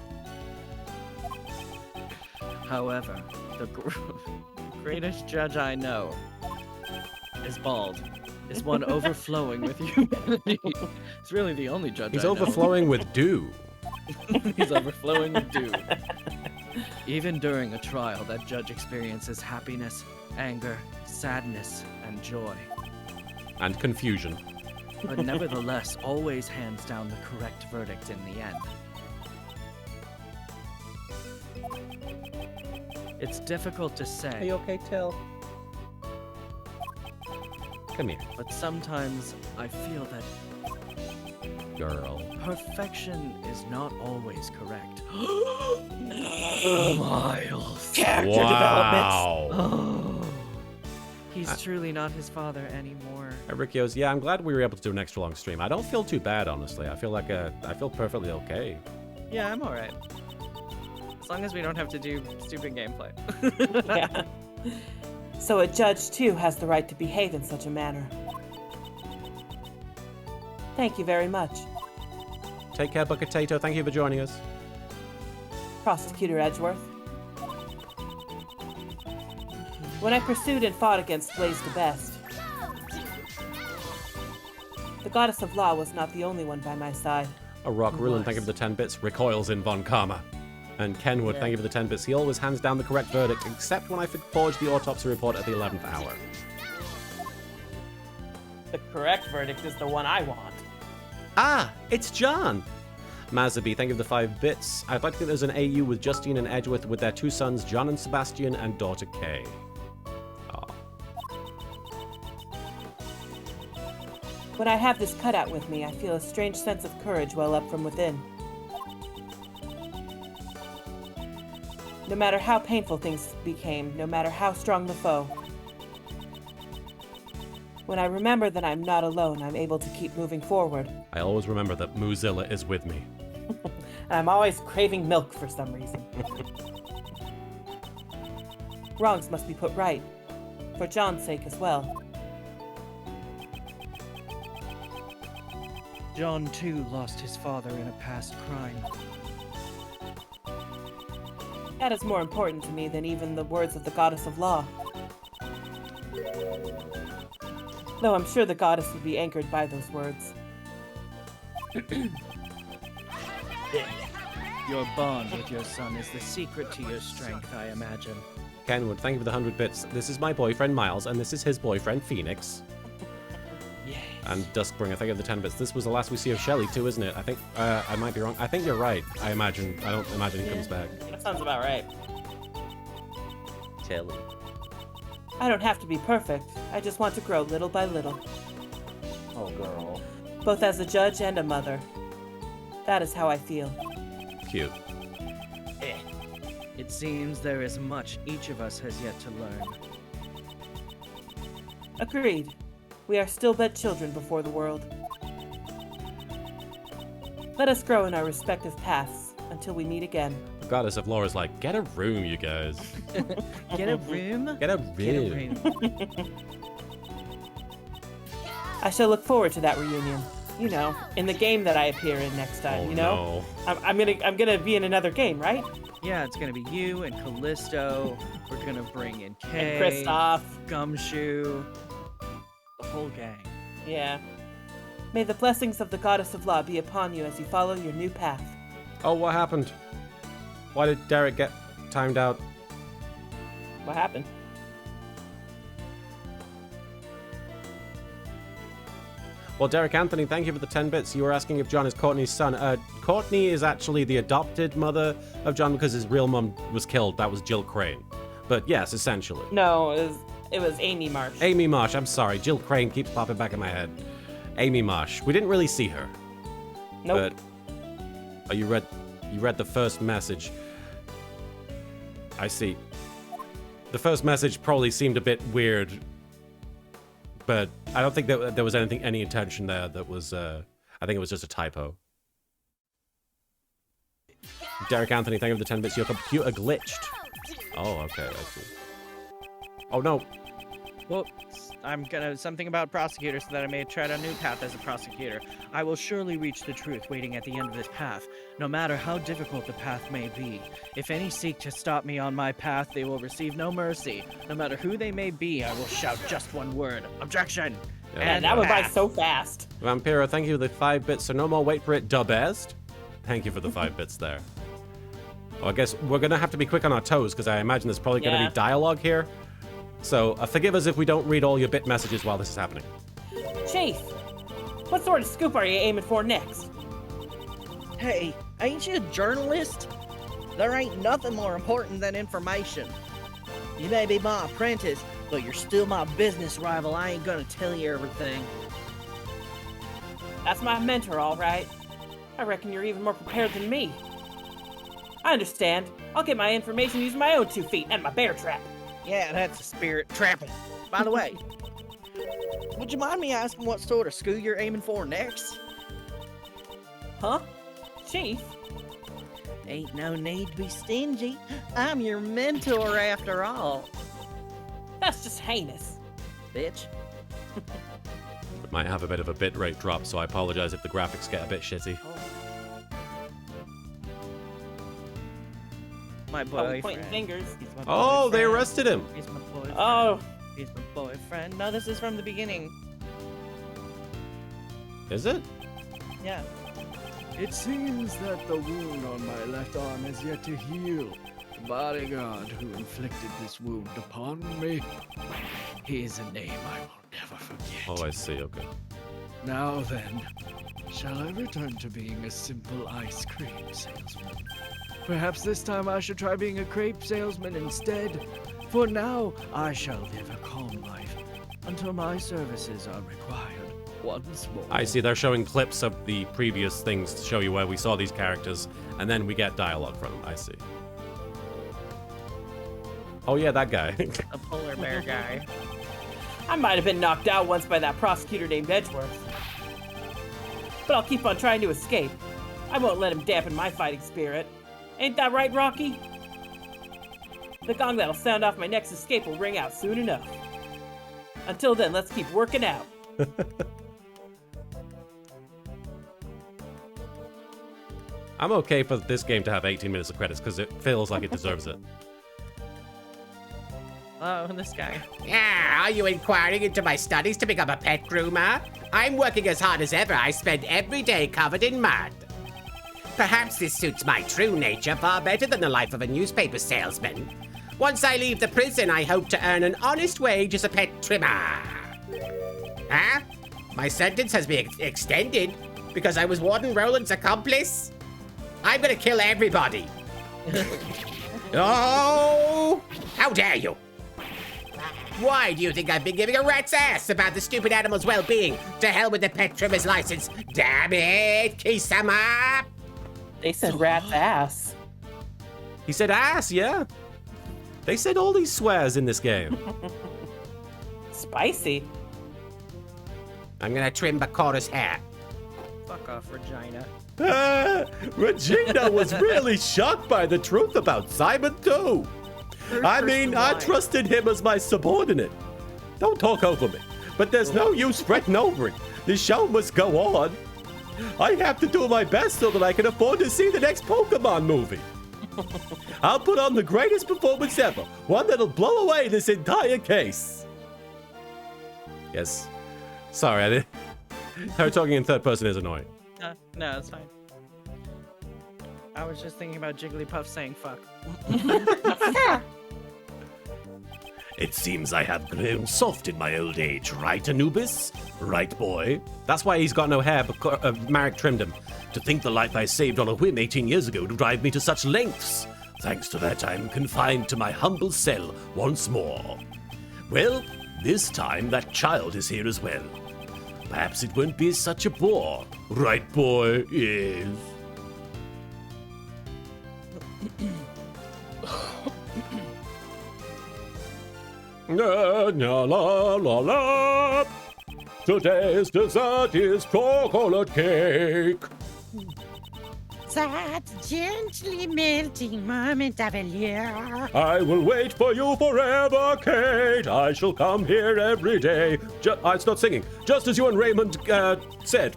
However, the greatest judge I know is bald. Is one overflowing with humanity. He's really the only judge He's I know. overflowing with dew. He's overflowing with dew. Even during a trial, that judge experiences happiness, anger, sadness, and joy. And confusion. but nevertheless always hands down the correct verdict in the end. It's difficult to Are say, you okay, Till? Come here, but sometimes I feel that girl. perfection is not always correct. Miles. Character Wow. Oh. He's truly not his father anymore. Rikios, yeah, I'm glad we were able to do an extra long stream. I don't feel too bad, honestly. I feel like I feel perfectly okay. Yeah, I'm alright. As long as we don't have to do stupid gameplay. Yeah. So a judge, too, has the right to behave in such a manner. Thank you very much. Take care, Bucketato. Thank you for joining us. Prosecutor Edgeworth. When I pursued and fought against Blaze the Best, the goddess of law was not the only one by my side. A Rock Rulen, thank you for the 10 bits. Recoils in Von Karma. And Kenwood, thank you for the 10 bits. He always hands down the correct verdict, except when I forge the autopsy report at the 11th hour. The correct verdict is the one I want. Ah, it's John! Mazabi, thank you for the 5 bits. I'd like to think there's an AU with Justine and Edgeworth with their 2 sons, John and Sebastian, and daughter Kay. Oh. When I have this cutout with me, I feel a strange sense of courage well up from within. No matter how painful things became, no matter how strong the foe, when I remember that I'm not alone, I'm able to keep moving forward. I always remember that Muzilla is with me. And I'm always craving milk for some reason. Wrongs must be put right, for John's sake as well. John, too, lost his father in a past crime. That is more important to me than even the words of the goddess of law. Though I'm sure the goddess would be anchored by those words. Your bond with your son is the secret to your strength, I imagine. Kenwood, thank you for the 100 bits. This is my boyfriend Miles, and this is his boyfriend Phoenix. Yes. And Duskbringer, thank you for the 10 bits. This was the last we see of Shelly too, isn't it? I think, I might be wrong. I think you're right, I imagine. I don't imagine he comes back. That sounds about right. Shelly. I don't have to be perfect. I just want to grow little by little. Oh, girl. Both as a judge and a mother. That is how I feel. Cute. It seems there is much each of us has yet to learn. Agreed. We are still but children before the world. Let us grow in our respective paths until we meet again. The goddess of lore is like, get a room, you guys. Get a room? Get a room. Get a room. I shall look forward to that reunion. You know, in the game that I appear in next time. Oh, you know, no. I'm gonna be in another game, right? Yeah, it's gonna be you and Callisto. We're gonna bring in Kay, And Kristoff. Gumshoe, the whole gang. Yeah. May the blessings of the goddess of law be upon you as you follow your new path. Oh, what happened? Why did Derek get timed out? What happened? Well, Derek Anthony, thank you for the 10 bits. You were asking if John is Courtney's son. Courtney is actually the adopted mother of John because his real mom was killed. That was Jill Crane. But yes, essentially. No, it was Amy Marsh. Amy Marsh, I'm sorry. Jill Crane keeps popping back in my head. Amy Marsh. We didn't really see her. Nope. But you read the first message. I see. The first message probably seemed a bit weird. But I don't think that there was any intention there that was, I think it was just a typo. Derek Anthony, thank you for the 10 bits. Your computer glitched. Oh, okay, I see. Oh, no. Well, I'm gonna something about prosecutor so that I may tread a new path as a prosecutor. I will surely reach the truth waiting at the end of this path, no matter how difficult the path may be. If any seek to stop me on my path, they will receive no mercy. No matter who they may be, I will shout just one word. Objection! Yeah. And that went by so fast. Vampiro, thank you for the 5 bits. So no more wait for it, Dubest. Thank you for the 5 bits there. Well, I guess we're gonna have to be quick on our toes because I imagine there's probably gonna be dialogue here. So forgive us if we don't read all your bit messages while this is happening. Chief, what sort of scoop are you aiming for next? Hey, ain't you a journalist? There ain't nothing more important than information. You may be my apprentice, but you're still my business rival. I ain't gonna tell you everything. That's my mentor, all right. I reckon you're even more prepared than me. I understand. I'll get my information using my own 2 feet and my bear trap. Yeah, that's a spirit. Trap him. By the way, would you mind me asking what sort of school you're aiming for next? Huh? Chief? Ain't no need to be stingy. I'm your mentor after all. That's just heinous. Bitch. It might have a bit of a bitrate drop, so I apologize if the graphics get a bit shitty. My Oh, boyfriend. pointing fingers. He's my Oh, they boyfriend. arrested him. He's my boyfriend. Oh, He's my boyfriend. No, this is from the beginning. Is it? Yeah. It seems that the wound on my left arm has yet to heal. The bodyguard who inflicted this wound upon me, he is a name I will never forget. Oh, I see. Okay. Now then, shall I return to being a simple ice cream salesman? Perhaps this time I should try being a crepe salesman instead. For now, I shall live a calm life until my services are required once more. I see. They're showing clips of the previous things to show you where we saw these characters, and then we get dialogue from them. I see. Oh yeah, that guy. A polar bear guy. I might have been knocked out once by that prosecutor named Edgeworth. But I'll keep on trying to escape. I won't let him dampen my fighting spirit. Ain't that right, Rocky? The gong that'll sound off my next escape will ring out soon enough. Until then, let's keep working out. I'm okay for this game to have 18 minutes of credits because it feels like it deserves it. Oh, this guy. Yeah, are you inquiring into my studies to become a pet groomer? I'm working as hard as ever. I spend every day covered in mud. Perhaps this suits my true nature far better than the life of a newspaper salesman. Once I leave the prison, I hope to earn an honest wage as a pet trimmer. Huh? My sentence has been extended because I was Warden Roland's accomplice? I'm gonna kill everybody. Oh! How dare you! Why do you think I've been giving a rat's ass about the stupid animal's well-being? To hell with the pet trimmer's license. Damn it, Kisama! They said rat's ass. He said ass, yeah. They said all these swears in this game. Spicy. I'm gonna trim Bakora's hair. Fuck off, Regina. Regina was really shocked by the truth about Simon too. I mean, I trusted him as my subordinate. Don't talk over me. But there's no use fretting over it. The show must go on. I have to do my best so that I can afford to see the next Pokemon movie. I'll put on the greatest performance ever. One that'll blow away this entire case. Yes. Sorry, I didn't. Her talking in third person is annoying. No, it's fine. I was just thinking about Jigglypuff saying fuck. It seems I have grown soft in my old age, right, Anubis? Right, boy? That's why he's got no hair, but Marek trimmed him. To think the life I saved on a whim 18 years ago to drive me to such lengths. Thanks to that, I'm confined to my humble cell once more. Well, this time that child is here as well. Perhaps it won't be such a bore. Right, boy? Yes. La la la la la. Today's dessert is chocolate cake. That gently melting moment of allure. I will wait for you forever, Kate. I shall come here every day. It's not singing. Just as you and Raymond said.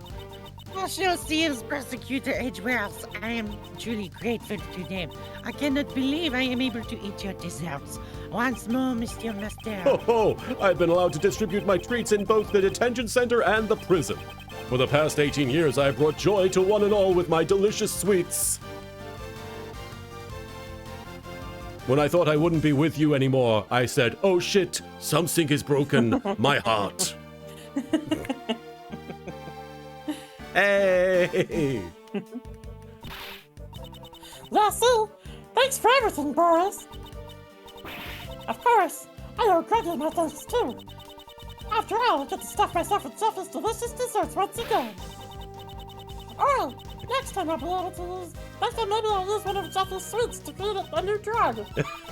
National Sales Prosecutor Edgeworth, I am truly grateful to them. I cannot believe I am able to eat your desserts. Once more, Mr. Master. Oh, I've been allowed to distribute my treats in both the detention center and the prison. For the past 18 years, I've brought joy to one and all with my delicious sweets. When I thought I wouldn't be with you anymore, I said, oh shit, something is broken, my heart. Hey! Lassie, thanks for everything, Boris. Of course, I owe Greggy my thanks too. After all, I get to stuff myself with Jeffy's delicious desserts once again. Oh, next time maybe I'll use one of Jeffy's sweets to create a new drug.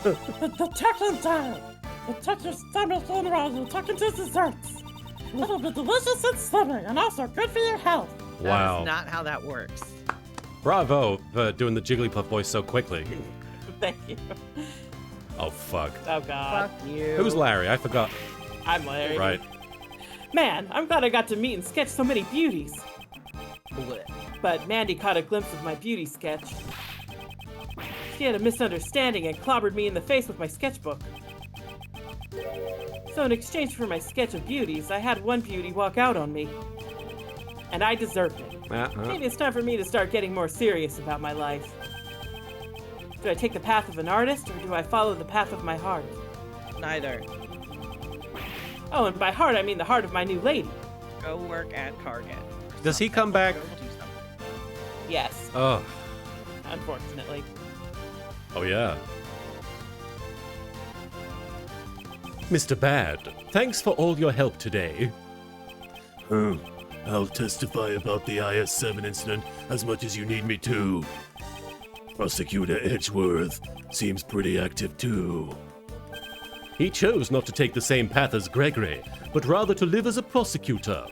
the tucking time. You tuck your stomach in while you tuck into desserts. It'll be delicious and slimming, and also good for your health. Wow. That is not how that works. Bravo for doing the Jigglypuff voice so quickly. Thank you. Oh, fuck. Oh, God. Fuck you. Who's Larry? I forgot. I'm Larry. Right. Man, I'm glad I got to meet and sketch so many beauties. Blech. But Mandy caught a glimpse of my beauty sketch. She had a misunderstanding and clobbered me in the face with my sketchbook. So in exchange for my sketch of beauties, I had one beauty walk out on me. And I deserved it. Maybe it's time for me to start getting more serious about my life. Do I take the path of an artist, or do I follow the path of my heart? Neither. Oh, and by heart, I mean the heart of my new lady. Go work at Target. Does he come back? Go do something. Yes, Oh. unfortunately. Oh, yeah. Mr. Bad, thanks for all your help today. I'll testify about the IS-7 incident as much as you need me to. Prosecutor Edgeworth seems pretty active too. He chose not to take the same path as Gregory, but rather to live as a prosecutor.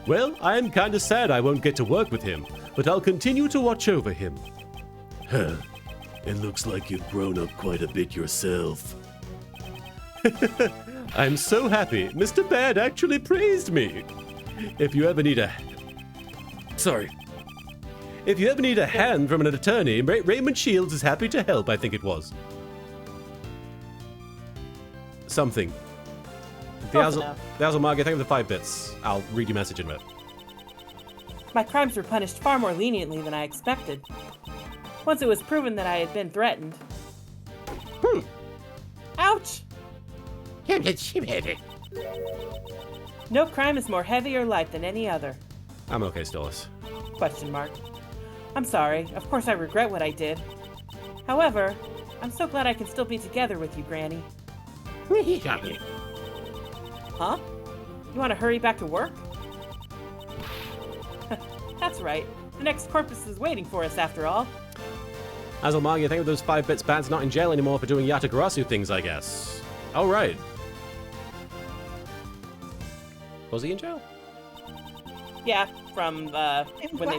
Well, I am kinda sad I won't get to work with him, but I'll continue to watch over him. Huh. It looks like you've grown up quite a bit yourself. I'm so happy. Mr. Bad actually praised me. If you ever need a... Sorry. If you ever need a hand from an attorney, Raymond Shields is happy to help, I think it was. Something. Close enough. Dazzle Margaret, thank you for the 5 bits. I'll read your message in a minute. My crimes were punished far more leniently than I expected. Once it was proven that I had been threatened. Ouch! No crime is more heavy or light than any other. I'm okay, Stillis. Question mark. I'm sorry. Of course I regret what I did. However, I'm so glad I can still be together with you, Granny. Huh? You want to hurry back to work? That's right. The next corpus is waiting for us after all. Dazzle Margaret, thank you for those 5 bits. Bad's not in jail anymore for doing Yatagarasu things, I guess. Oh, right. Was he in jail? Yeah, from when glad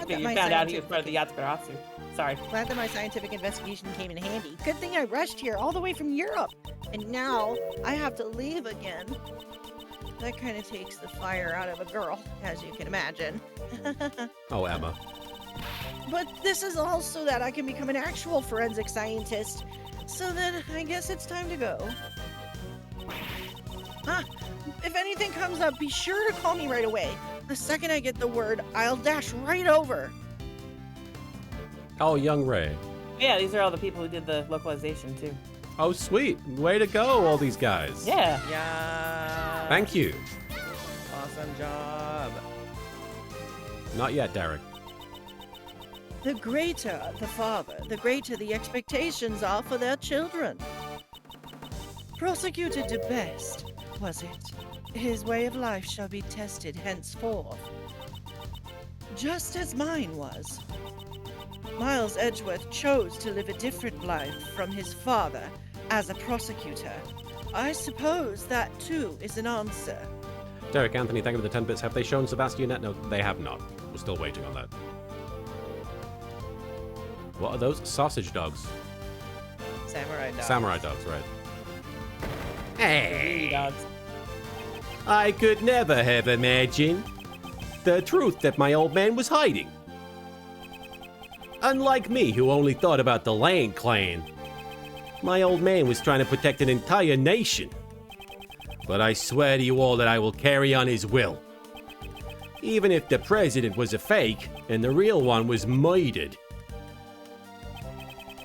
that you my found out he was scientific- part of the Yatsubaratsu. Sorry. Glad that my scientific investigation came in handy. Good thing I rushed here all the way from Europe. And now I have to leave again. That kind of takes the fire out of a girl, as you can imagine. Oh, Emma. But this is all so that I can become an actual forensic scientist. So then I guess it's time to go. If anything comes up, be sure to call me right away. The second I get the word, I'll dash right over. Oh, Young Ray. Yeah, these are all the people who did the localization too. Oh, sweet. Way to go, all these guys. Yeah. Yeah. Thank you. Awesome job. Not yet, Derek. The greater the father, the greater the expectations are for their children. Prosecutor de Best, was it? His way of life shall be tested henceforth. Just as mine was. Miles Edgeworth chose to live a different life from his father as a prosecutor. I suppose that too is an answer. Derek Anthony, thank you for the 10 bits. Have they shown Sebastian yet? No, they have not. We're still waiting on that. What are those? Sausage dogs. Samurai dog. Samurai dogs, right. Hey. Dogs. I could never have imagined the truth that my old man was hiding. Unlike me, who only thought about the Land Clan, my old man was trying to protect an entire nation. But I swear to you all that I will carry on his will. Even if the president was a fake and the real one was murdered.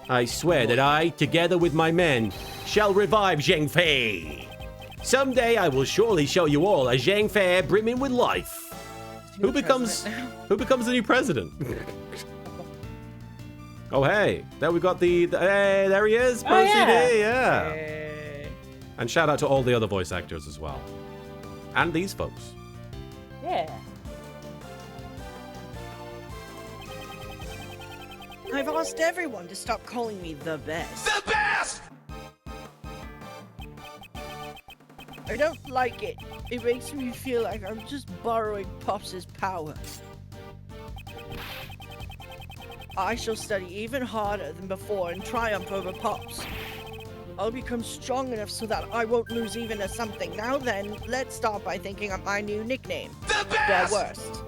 I swear that I, together with my men, shall revive Zhang Fei. Someday I will surely show you all a Zhang Fei brimming with life. Who becomes the new president? Oh hey, there we got the hey, there he is, Pro CD, yeah. Hey. And shout out to all the other voice actors as well, and these folks. Yeah. I've asked everyone to stop calling me the best. The best! I don't like it. It makes me feel like I'm just borrowing Pops' power. I shall study even harder than before and triumph over Pops. I'll become strong enough so that I won't lose even a something. Now then, let's start by thinking of my new nickname. The best! The worst.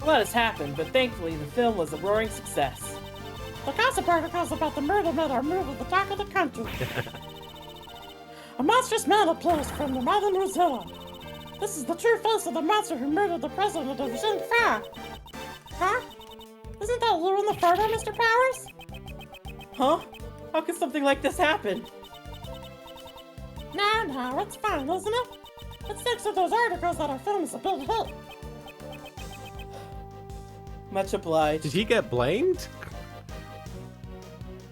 A lot has happened, but thankfully the film was a roaring success. The gossip articles about the murder men are moving the talk of the country. A monstrous man appears from the Northern Mozilla. This is the true face of the monster who murdered the president of Xinfa. Huh? Isn't that you in the photo, Mr. Powers? Huh? How could something like this happen? No, it's fine, isn't it? It's thanks to those articles that our film is a big hit. Much obliged. Did he get blamed?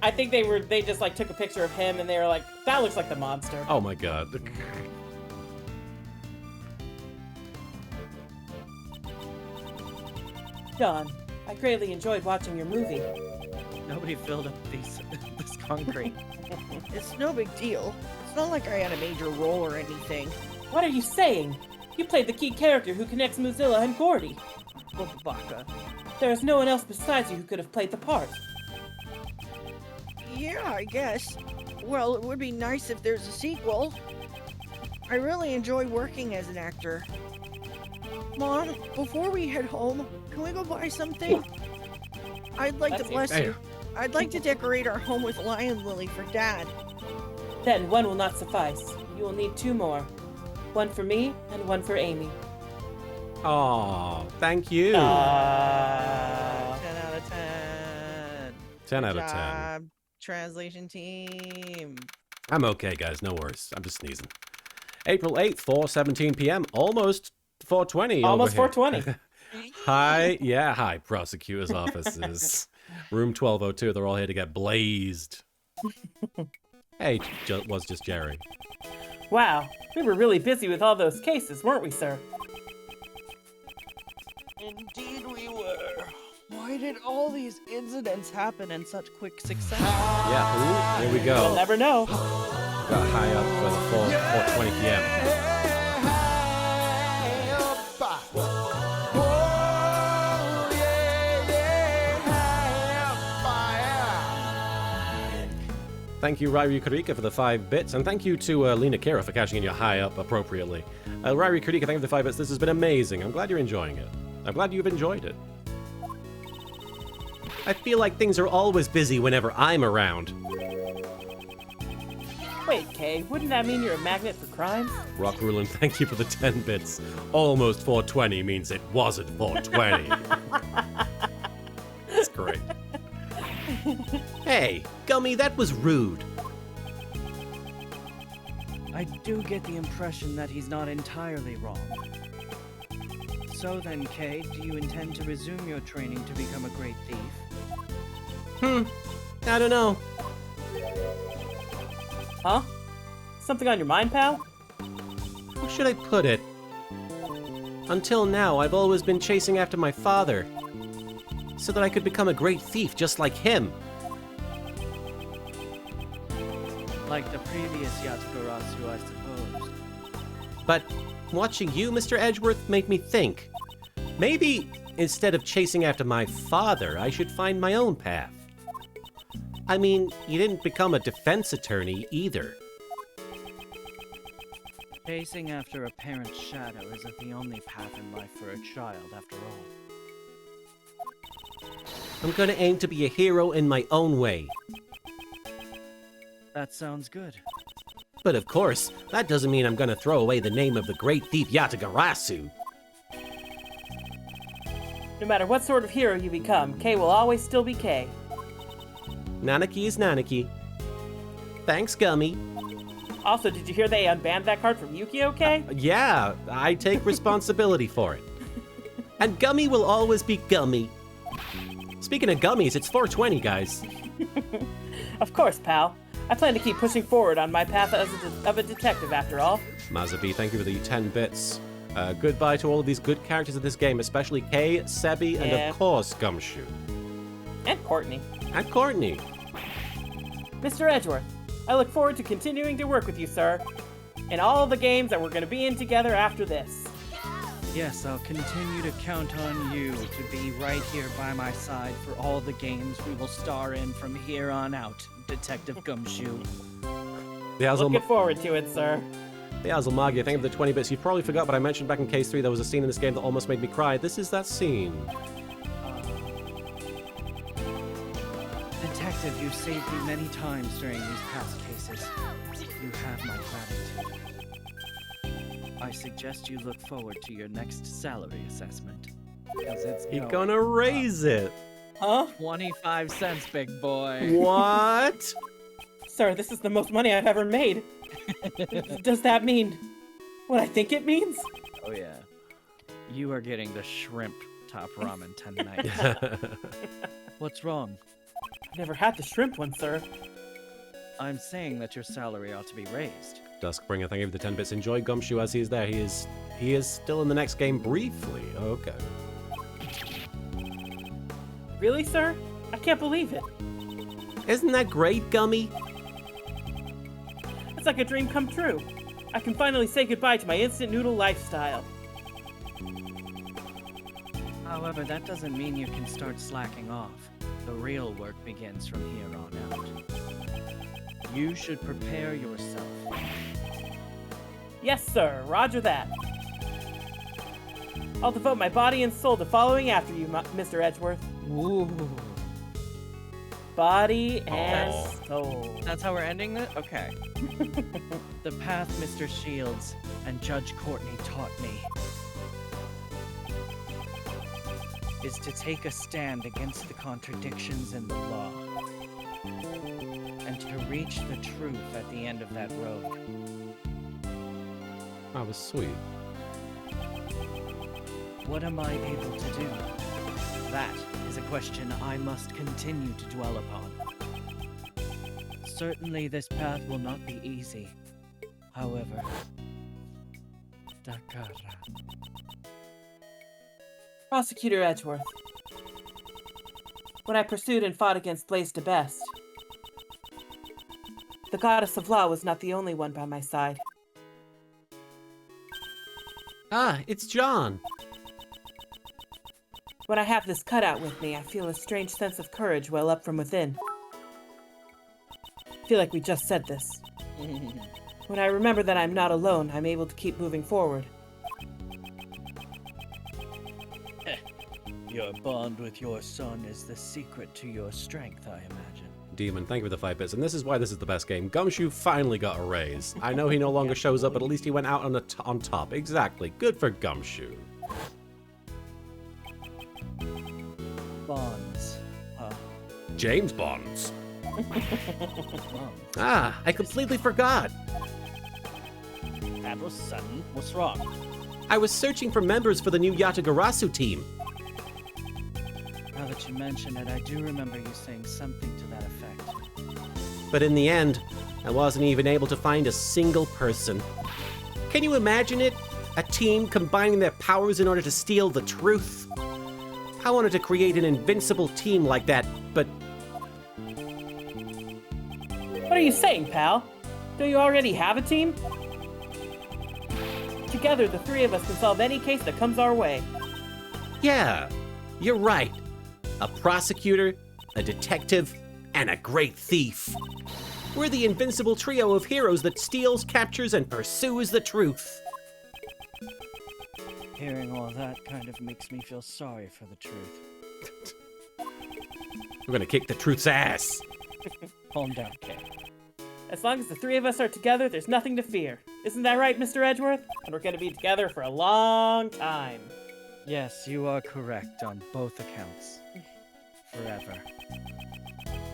I think they just like took a picture of him and they were like, that looks like the monster. Oh my god. John, I greatly enjoyed watching your movie. Nobody filled up this concrete. It's no big deal. It's not like I had a major role or anything. What are you saying? You played the key character who connects Mozilla and Gordy. Baka. There is no one else besides you who could have played the part. Yeah, I guess. Well, it would be nice if there's a sequel. I really enjoy working as an actor. Mom, before we head home, can we go buy something? I'd like to bless you. I'd like to decorate our home with lion lily for Dad. Then one will not suffice. You will need 2 more. One for me and one for Amy. Oh, thank you. 10 out of 10. 10 out Good of 10. job, translation team. I'm okay, guys. No worries. I'm just sneezing. April 8th, 4:17 p.m. Almost 4:20. Almost over here. 4:20. Hi, prosecutor's offices. Room 1202. They're all here to get blazed. Hey, was just Jerry. Wow, we were really busy with all those cases, weren't we, sir? Indeed we were. Why did all these incidents happen in such quick succession? Yeah, ooh, here we go. We'll never know. Got high up for the 4:20 p.m. Thank you, Ryrie Karika, for the 5 bits, and thank you to Lena Kara for cashing in your high up appropriately. Ryrie Karika, thank you for the 5 bits. This has been amazing. I'm glad you're enjoying it. I'm glad you've enjoyed it. I feel like things are always busy whenever I'm around. Wait, Kay, wouldn't that mean you're a magnet for crime? Rock Rulin, thank you for the 10 bits. Almost 420 means it wasn't 420. That's great. Hey, Gummy, that was rude. I do get the impression that he's not entirely wrong. So then, Kay, do you intend to resume your training to become a great thief? I don't know. Huh? Something on your mind, pal? How should I put it? Until now, I've always been chasing after my father, so that I could become a great thief just like him. Like the previous Yatagarasu, I suppose. But watching you, Mr. Edgeworth, made me think. Maybe instead of chasing after my father, I should find my own path. I mean, you didn't become a defense attorney either. Chasing after a parent's shadow isn't the only path in life for a child, after all. I'm gonna aim to be a hero in my own way. That sounds good. But of course, that doesn't mean I'm gonna throw away the name of the great thief Yatagarasu. No matter what sort of hero you become, Kay will always still be Kay. Nanaki is Nanaki. Thanks, Gummy. Also, did you hear they unbanned that card from Yu-Gi-Oh, Kay? Yeah, I take responsibility for it. And Gummy will always be Gummy. Speaking of gummies, it's 420, guys. Of course, pal. I plan to keep pushing forward on my path of a detective, after all. Mazabi, thank you for the 10 bits. Goodbye to all of these good characters in this game, especially Kay, Sebi, and Yeah. of course, Gumshoe. And Courtney. And Courtney. Mr. Edgeworth, I look forward to continuing to work with you, sir. In all of the games that we're going to be in together after this. Yes, I'll continue to count on you to be right here by my side for all the games we will star in from here on out, Detective Gumshoe. Looking forward to it, sir. The Azulmagi, thank you for the 20 bits. You probably forgot, but I mentioned back in Case 3 there was a scene in this game that almost made me cry. This is that scene. Detective, you've saved me many times during these past cases. You have my gratitude. I suggest you look forward to your next salary assessment. Because it's You're gonna raise it. Huh? 25 cents, big boy. What? Sir, this is the most money I've ever made. Does that mean what I think it means? Oh, yeah. You are getting the shrimp top ramen tonight. What's wrong? I've never had the shrimp one, sir. I'm saying that your salary ought to be raised. Duskbringer, thank you for the 10 bits. Enjoy Gumshoe as he is there. He is still in the next game briefly. Okay. Really, sir? I can't believe it. Isn't that great, Gummy? It's like a dream come true. I can finally say goodbye to my instant noodle lifestyle. However, that doesn't mean you can start slacking off. The real work begins from here on out. You should prepare yourself. Yes, sir. Roger that. I'll devote my body and soul to following after you, Mr. Edgeworth. Ooh. Body and soul. That's how we're ending it? Okay. The path Mr. Shields and Judge Courtney taught me is to take a stand against the contradictions in the law and to reach the truth at the end of that road. That was sweet. What am I able to do? That is a question I must continue to dwell upon. Certainly this path will not be easy. However, Dakara. Prosecutor Edgeworth. When I pursued and fought against Blaze de Best, the goddess of law was not the only one by my side. Ah, it's John. When I have this cutout with me, I feel a strange sense of courage well up from within. I feel like we just said this. When I remember that I'm not alone, I'm able to keep moving forward. Your bond with your son is the secret to your strength, I imagine. Demon, thank you for the 5 bits. And this is why this is the best game. Gumshoe finally got a raise. I know he no longer shows up, but at least he went out on top. Exactly. Good for Gumshoe. Bonds. James Bonds. Bonds. Ah, I completely forgot. That was sudden. What's wrong? I was searching for members for the new Yatagarasu team. Now that you mention it, I do remember you saying something to that effect. But in the end, I wasn't even able to find a single person. Can you imagine it? A team combining their powers in order to steal the truth? I wanted to create an invincible team like that, but What are you saying, pal? Don't you already have a team? Together, the three of us can solve any case that comes our way. yeah, you're right. A prosecutor, a detective, and a great thief. We're the invincible trio of heroes that steals, captures, and pursues the truth. Hearing all that kind of makes me feel sorry for the truth. We're gonna kick the truth's ass. Calm down, Kay. As long as the three of us are together, there's nothing to fear. Isn't that right, Mr. Edgeworth? And we're gonna be together for a long time. Yes, you are correct on both accounts. Forever.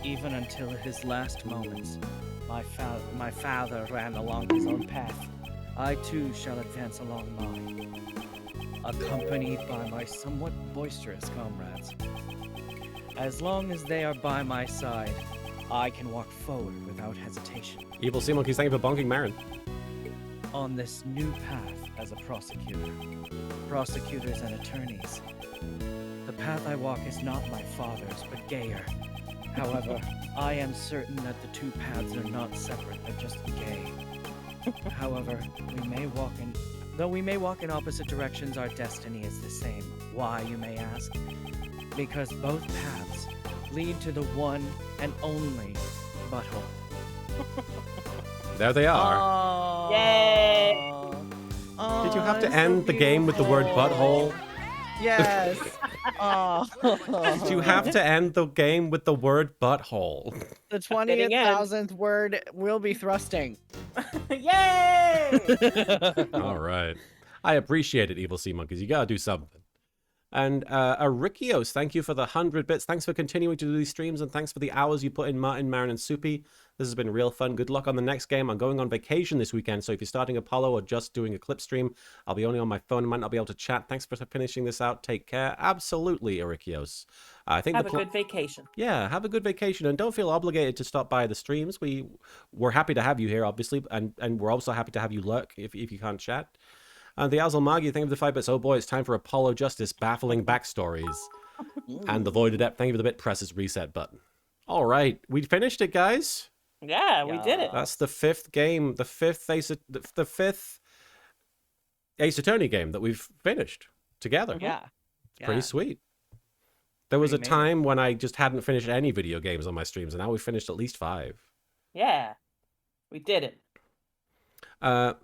Even until his last moments, my father ran along his own path. I too shall advance along mine, accompanied by my somewhat boisterous comrades. As long as they are by my side, I can walk forward without hesitation. Evil Sea Monkeys, thank you for bonking Marin. On this new path as a prosecutor, prosecutors and attorneys, the path I walk is not my father's, but gayer. However, I am certain that the two paths are not separate, they're just gay. However, though we may walk in opposite directions, our destiny is the same. Why, you may ask? Because both paths lead to the one and only butthole. There they are. Oh. Yay! Did you have to end the game with the word butthole? Yes. Oh. Did you have to end the game with the word butthole? The 20,000th word will be thrusting. Yay! All right. I appreciate it, Evil Sea Monkeys. You gotta do something. And Arikios, thank you for the 100 bits. Thanks for continuing to do these streams, and thanks for the hours you put in, Martin, Marin, and Soupy. This has been real fun. Good luck on the next game. I'm going on vacation this weekend, so if you're starting Apollo or just doing a clip stream, I'll be only on my phone. I might not be able to chat. Thanks for finishing this out. Take care. Absolutely, Arikios. I think Have a good vacation. Yeah, have a good vacation, and don't feel obligated to stop by the streams. We're happy to have you here, obviously, and we're also happy to have you lurk if you can't chat. And the Azalmagi, thank you for the 5 bits. Oh boy, it's time for Apollo Justice baffling backstories. And the Void Adept, thank you for the bit. Press his reset button. All right, we finished it, guys. Yeah, we did it. That's the 5th game, the fifth Ace Attorney game that we've finished together. Yeah. It's pretty sweet. There was a time when I just hadn't finished any video games on my streams, and now we've finished at least 5. Yeah, we did it. Are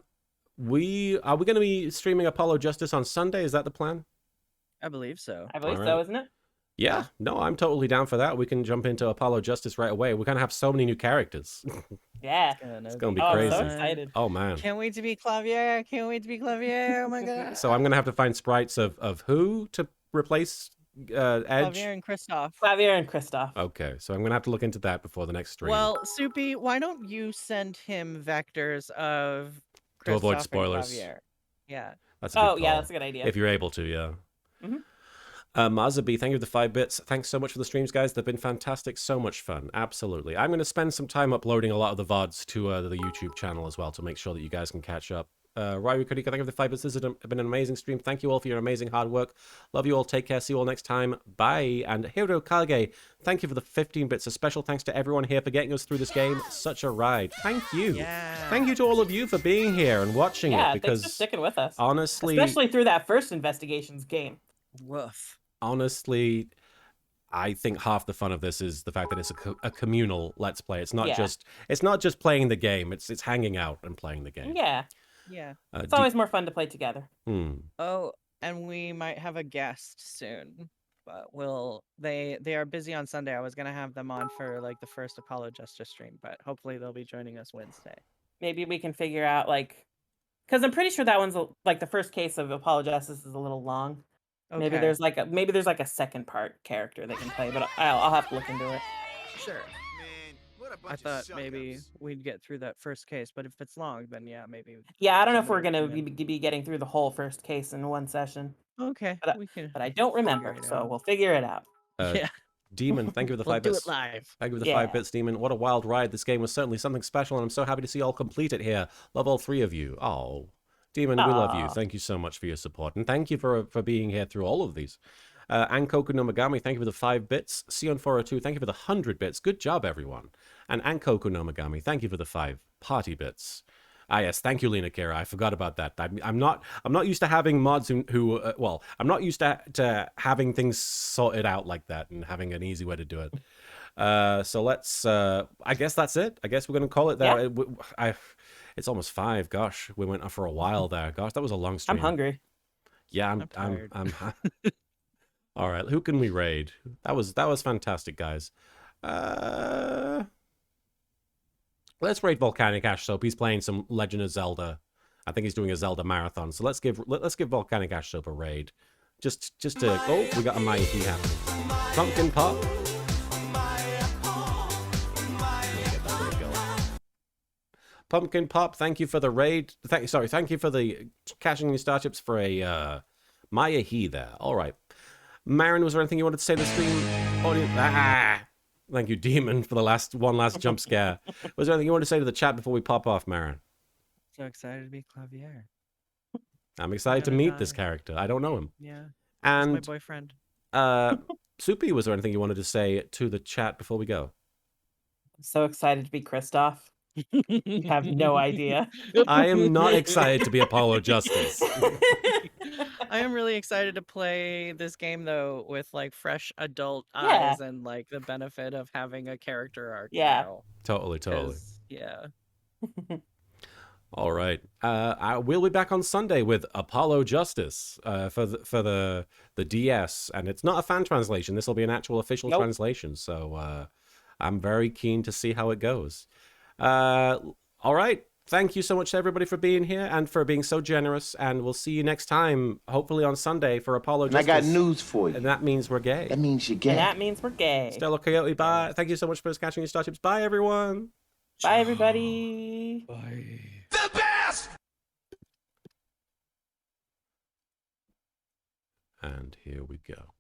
we going to be streaming Apollo Justice on Sunday? Is that the plan? I believe so. I believe so, isn't it? Yeah, no, I'm totally down for that. We can jump into Apollo Justice right away. We're going to have so many new characters. Yeah. It's going to be crazy. I'm so excited. Oh, man. Can't wait to be Clavier. Can't wait to be Clavier. Oh, my God. So I'm going to have to find sprites of who to replace Edge? Clavier and Kristoff. Clavier and Kristoff. Okay, so I'm going to have to look into that before the next stream. Well, Soupy, why don't you send him vectors of Kristoff to avoid and spoilers. Clavier? Yeah. That's a good call. Yeah, that's a good idea. If you're able to, yeah. Mm-hmm. Mazabi, thank you for the 5 bits. Thanks so much for the streams, guys. They've been fantastic. So much fun. Absolutely. I'm going to spend some time uploading a lot of the VODs to the YouTube channel as well to make sure that you guys can catch up. Ryu Kodika, thank you for the 5 bits. This has been an amazing stream. Thank you all for your amazing hard work. Love you all. Take care. See you all next time. Bye. And Hiro Kage, thank you for the 15 bits. A special thanks to everyone here for getting us through this game. Such a ride. Thank you. Yeah. Thank you to all of you for being here and watching it. Because thanks for sticking with us. Honestly, especially through that first investigations game. Woof. Honestly, I think half the fun of this is the fact that it's a communal Let's Play. It's not just playing the game. It's hanging out and playing the game. Yeah. Yeah. It's always more fun to play together. Oh, and we might have a guest soon. But they are busy on Sunday. I was gonna have them on for like the first Apollo Justice stream, but hopefully they'll be joining us Wednesday. Maybe we can figure out because I'm pretty sure that one's like the first case of Apollo Justice is a little long. Okay. Maybe there's like a second part character they can play, but I'll have to look into it. Sure. I thought maybe we'd get through that first case, but if it's long, then yeah, maybe. Yeah, I don't know if we're gonna be getting through the whole first case in one session. Okay, but I don't remember, so we'll figure it out. Yeah. Demon, thank you for the 5 do bits. it live. Thank you for the 5 bits, Demon. What a wild ride. This game was certainly something special, and I'm so happy to see you all complete it here. Love all 3 of you. Oh, Demon, we love you. Thank you so much for your support, and thank you for being here through all of these. Ankoku no Megami, thank you for the 5 bits. Sion402, thank you for the 100 bits. Good job, everyone. And Ankoku no Megami, thank you for the 5 party bits. Ah, yes, thank you, Lena Kira. I forgot about that. I'm not used to having mods who I'm not used to having things sorted out like that and having an easy way to do it. So let's. I guess that's it. I guess we're gonna call it there. Yeah. It's almost 5. Gosh, we went on for a while there. Gosh, that was a long stream. I'm hungry. Yeah, I'm All right, who can we raid? That was fantastic, guys. Let's raid Volcanic Ash Soap. He's playing some Legend of Zelda. I think he's doing a Zelda marathon. So let's give Volcanic Ash Soap a raid. Just to we got a Mighty happening. Pumpkin Pop. Pumpkin Pop, thank you for the raid. Thank you for the cashing your starships for a Maya He there. All right. Marin, was there anything you wanted to say to the stream audience? Thank you, Demon, for the last jump scare. Was there anything you wanted to say to the chat before we pop off, Marin? So excited to be Clavier. I'm excited to meet this character. I don't know him. Yeah. And He's my boyfriend. Soupy, was there anything you wanted to say to the chat before we go? I'm so excited to be Kristoff. You have no idea. I am not excited to be Apollo Justice. I am really excited to play this game though with like fresh adult eyes and like the benefit of having a character arc. Yeah. Now. Totally. 'Cause, yeah. All right. We'll be back on Sunday with Apollo Justice for the DS, and it's not a fan translation. This will be an actual official translation. So I'm very keen to see how it goes. All right. Thank you so much to everybody for being here and for being so generous. And we'll see you next time, hopefully on Sunday for Apollo Justice. I got news for you. And that means we're gay. That means you're gay. And that means we're gay. Stella Coyote, bye. Thank you so much for catching your starships. Bye, everyone. Bye, everybody. Bye. The best! And here we go.